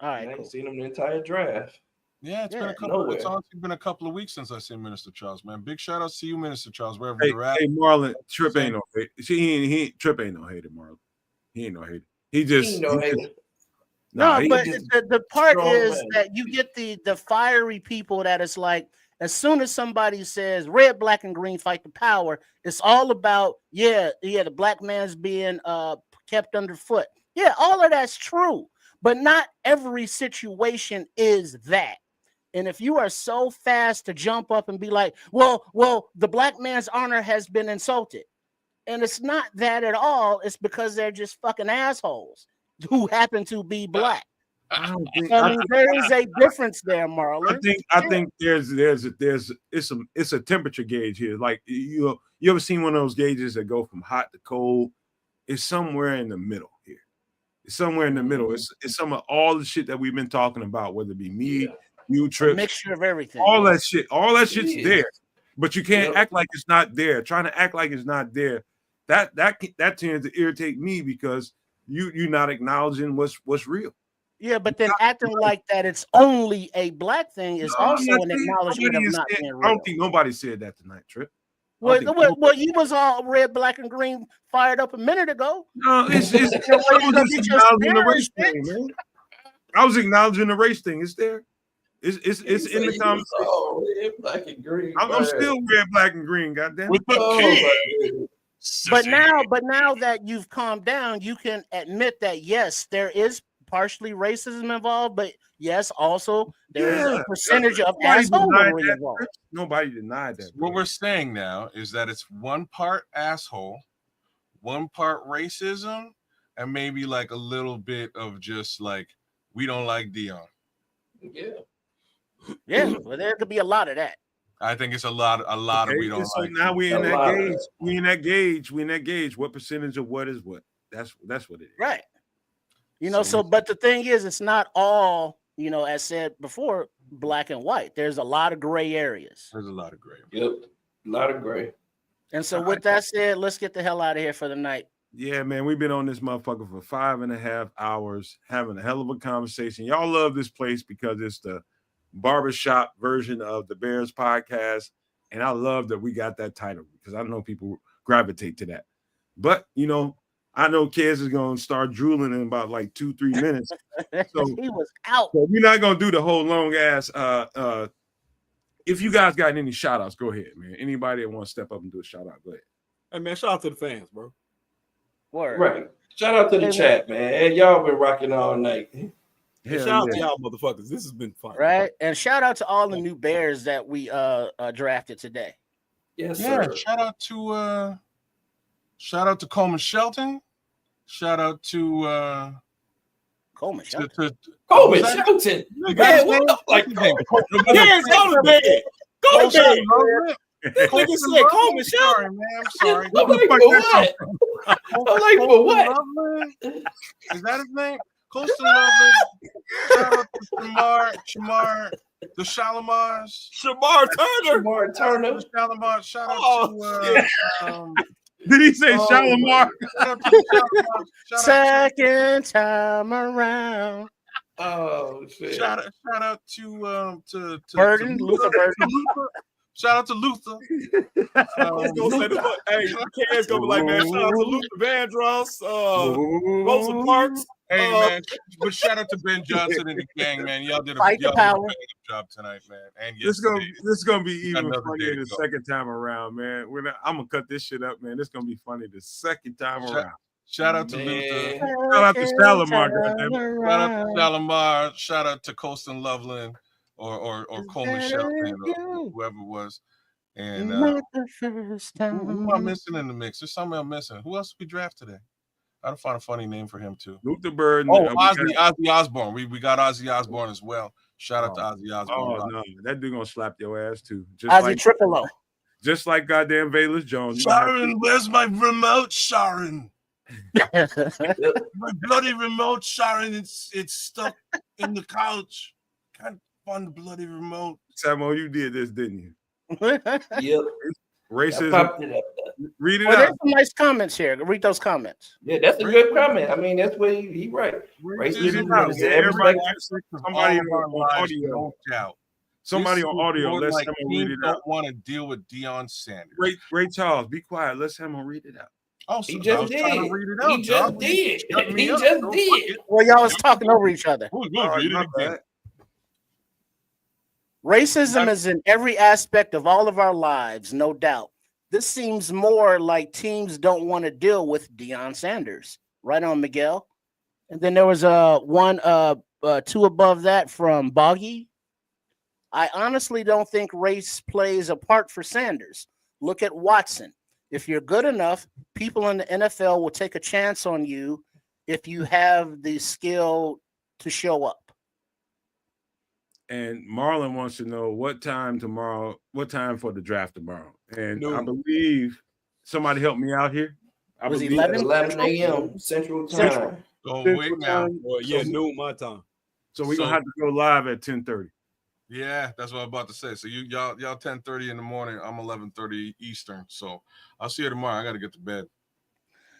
G: All right.
F: I ain't seen him the entire draft.
C: Yeah, it's honestly been a couple of weeks since I seen Minister Charles, man. Big shout out to you, Minister Charles, wherever you're at.
A: Hey, Marlon, Tripp ain't no hater. Tripp ain't no hater, Marlon. He ain't no hater. He just
G: but the part is that you get the fiery people that is like, as soon as somebody says red, black, and green fight the power, it's all about the black man's being kept underfoot. Yeah, all of that's true, but not every situation is that. And if you are so fast to jump up and be like, well, the black man's honor has been insulted. And it's not that at all. It's because they're just fucking assholes who happen to be black. There is a difference there, Marlon.
A: I think it's a temperature gauge here. Like you ever seen one of those gauges that go from hot to cold? It's somewhere in the middle here. It's somewhere in the middle. It's some of all the shit that we've been talking about, whether it be me, you, Tripp,
G: a mixture of everything.
A: All that shit's there, but you can't act like it's not there. Trying to act like it's not there, that tends to irritate me because you're not acknowledging what's real.
G: Yeah, but then acting like that it's only a black thing is also an acknowledgement of not being real.
A: I don't think nobody said that tonight, Tripp.
G: Well, you was all red, black, and green fired up a minute ago.
A: No, it's acknowledging the race thing, man. I was acknowledging the race thing. It's there. It's in the conversation.
F: Oh, red, black, and green.
A: I'm still red, black, and green. Goddamn.
C: With the king.
G: But now that you've calmed down, you can admit that yes, there is partially racism involved, but yes, also there is a percentage of assholery involved.
A: Nobody denied that.
C: What we're saying now is that it's one part asshole, one part racism, and maybe like a little bit of just like we don't like Deion.
F: Yeah.
G: Yeah, well, there could be a lot of that.
C: I think it's a lot of we don't
A: so
C: like.
A: now we in
F: A
A: that
F: lot of
A: gauge.
F: it.
A: We in that gauge. We in that gauge. What percentage of what is what? That's what it is.
G: Right. You know,
C: So-
G: but the thing is, it's not all, you know, as said before, black and white. There's a lot of gray areas.
C: There's a lot of gray.
F: Yep. A lot of gray.
G: And so with that said, let's get the hell out of here for the night.
A: Yeah, man, we've been on this motherfucker for 5.5 hours, having a hell of a conversation. Y'all love this place because it's the barbershop version of the Bears podcast. And I love that we got that title because I know people gravitate to that. But, you know, I know Kez is going to start drooling in about like 2-3 minutes. So
G: He was out.
A: So we're not gonna do the whole long ass. If you guys got any shout outs, go ahead, man. Anybody that wants to step up and do a shout out, go ahead.
E: Hey man, shout out to the fans, bro.
G: Word.
F: Right. Shout out to the chat, man. Y'all been rocking all night.
E: Hey, shout out to y'all motherfuckers. This has been fun.
G: Right. And shout out to all the new Bears that we drafted today.
F: Yes,
C: Yeah,
F: sir.
C: shout out to Coleman Shelton. Shout out to
G: Coleman Shelton.
F: Coleman Shelton. Man, what the like?
H: Yes, go to bed. Go to bed. This nigga said Coleman
C: Sorry,
H: Shelton.
C: man. I'm sorry.
F: I'm like, for what? I'm like, for what?
C: Is that his name? Colston Loveland. Shout out to Shamar, the Shalimars.
E: Shamar Turner.
F: Shamar Turner.
C: The Shalimars. Shout out to
A: Did he say Shalimar?
C: Shout out to the Shalimars.
G: Second time around.
F: Oh shit.
C: Shout out to
G: Burden, Luther Burden.
C: Shout out to Luther.
E: Let's go say the hey, Kez gonna be like, man, shout out to Luther Vandross, Rosa Parks.
C: Hey man, but shout out to Ben Johnson and the gang, man. Y'all did a
G: Fight the
C: good
G: power.
C: job tonight, man. And
A: This is gonna be even
C: Another
A: funnier
C: day
A: the
C: to go.
A: second time around, man. I'm gonna cut this shit up, man. This gonna be funny the second time
C: Shout-
A: around.
C: Shout out to
F: Man.
C: Luther.
A: Shout out to Shalimar, goddamn.
C: Shout out to Shalimar. Shout out to Colston Loveland or Coleman Shelton or whoever it was. And
G: Not the first time.
C: who am I missing in the mix? There's somebody I'm missing. Who else did we draft today? I don't find a funny name for him too.
A: Luther Burden.
C: Oh, Ozzy Osbourne. We got Ozzy Osbourne as well. Shout out to Ozzy
A: Oh
C: Osbourne.
A: no, that dude gonna slap your ass too.
G: Ozzy Triple O.
A: Just like goddamn Valus Jones. You gonna have
C: Sharon, where's my remote, Sharon? My bloody remote, Sharon. It's stuck in the couch. Can't find the bloody remote.
A: Samo, you did this, didn't you?
F: Yep. I
A: Racism.
F: popped it up.
A: Read it
G: Well, there's
A: out.
G: some nice comments here. Read those comments.
F: Yeah, that's a good comment. I mean, that's what he right. Racism
A: out,
F: is
A: man.
F: everybody.
A: Somebody on audio.
C: No doubt.
A: Somebody
C: This
A: on
C: is
A: audio.
C: more
A: Let's
C: like
A: have him read
C: teams
A: it out.
C: don't want to deal with Deion Sanders.
A: Ray Charles, be quiet. Let's have him read it out.
C: Oh,
F: He
C: so I
F: just
C: was trying
F: did.
C: to read it out,
F: He just
C: dog.
F: did.
C: Shut me
F: He
C: up.
F: just
C: Don't
F: did.
C: fuck it.
G: Well, y'all was talking over each other.
C: Who's going to read it again?
G: Racism is in every aspect of all of our lives, no doubt. This seems more like teams don't want to deal with Deion Sanders. Right on, Miguel. And then there was two above that from Boggy. I honestly don't think race plays a part for Sanders. Look at Watson. If you're good enough, people in the NFL will take a chance on you if you have the skill to show up.
A: And Marlon wants to know what time for the draft tomorrow. And I
E: Noon.
A: believe somebody help me out here. I
G: Was he
A: believe
F: 11 a.m. Central Time.
C: Oh,
A: Central
C: wait now.
A: Time.
E: Well, yeah, noon my time.
A: So we're gonna
C: So-
A: have to go live at 10:30.
C: Yeah, that's what I'm about to say. So y'all 10:30 in the morning. I'm 11:30 Eastern. So I'll see you tomorrow. I got to get to bed.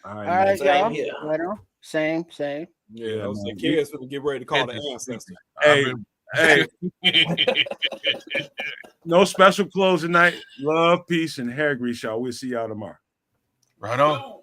A: All
G: All
A: right,
G: right,
F: Same
G: y'all.
F: here.
G: Right on. Same.
E: Yeah, I was
A: man.
E: like, kids gonna get ready to call the
C: Hey,
E: ancestors.
A: Hey, hey, no special close tonight. Love, peace, and hair grease, y'all. We'll see y'all tomorrow.
C: Right on.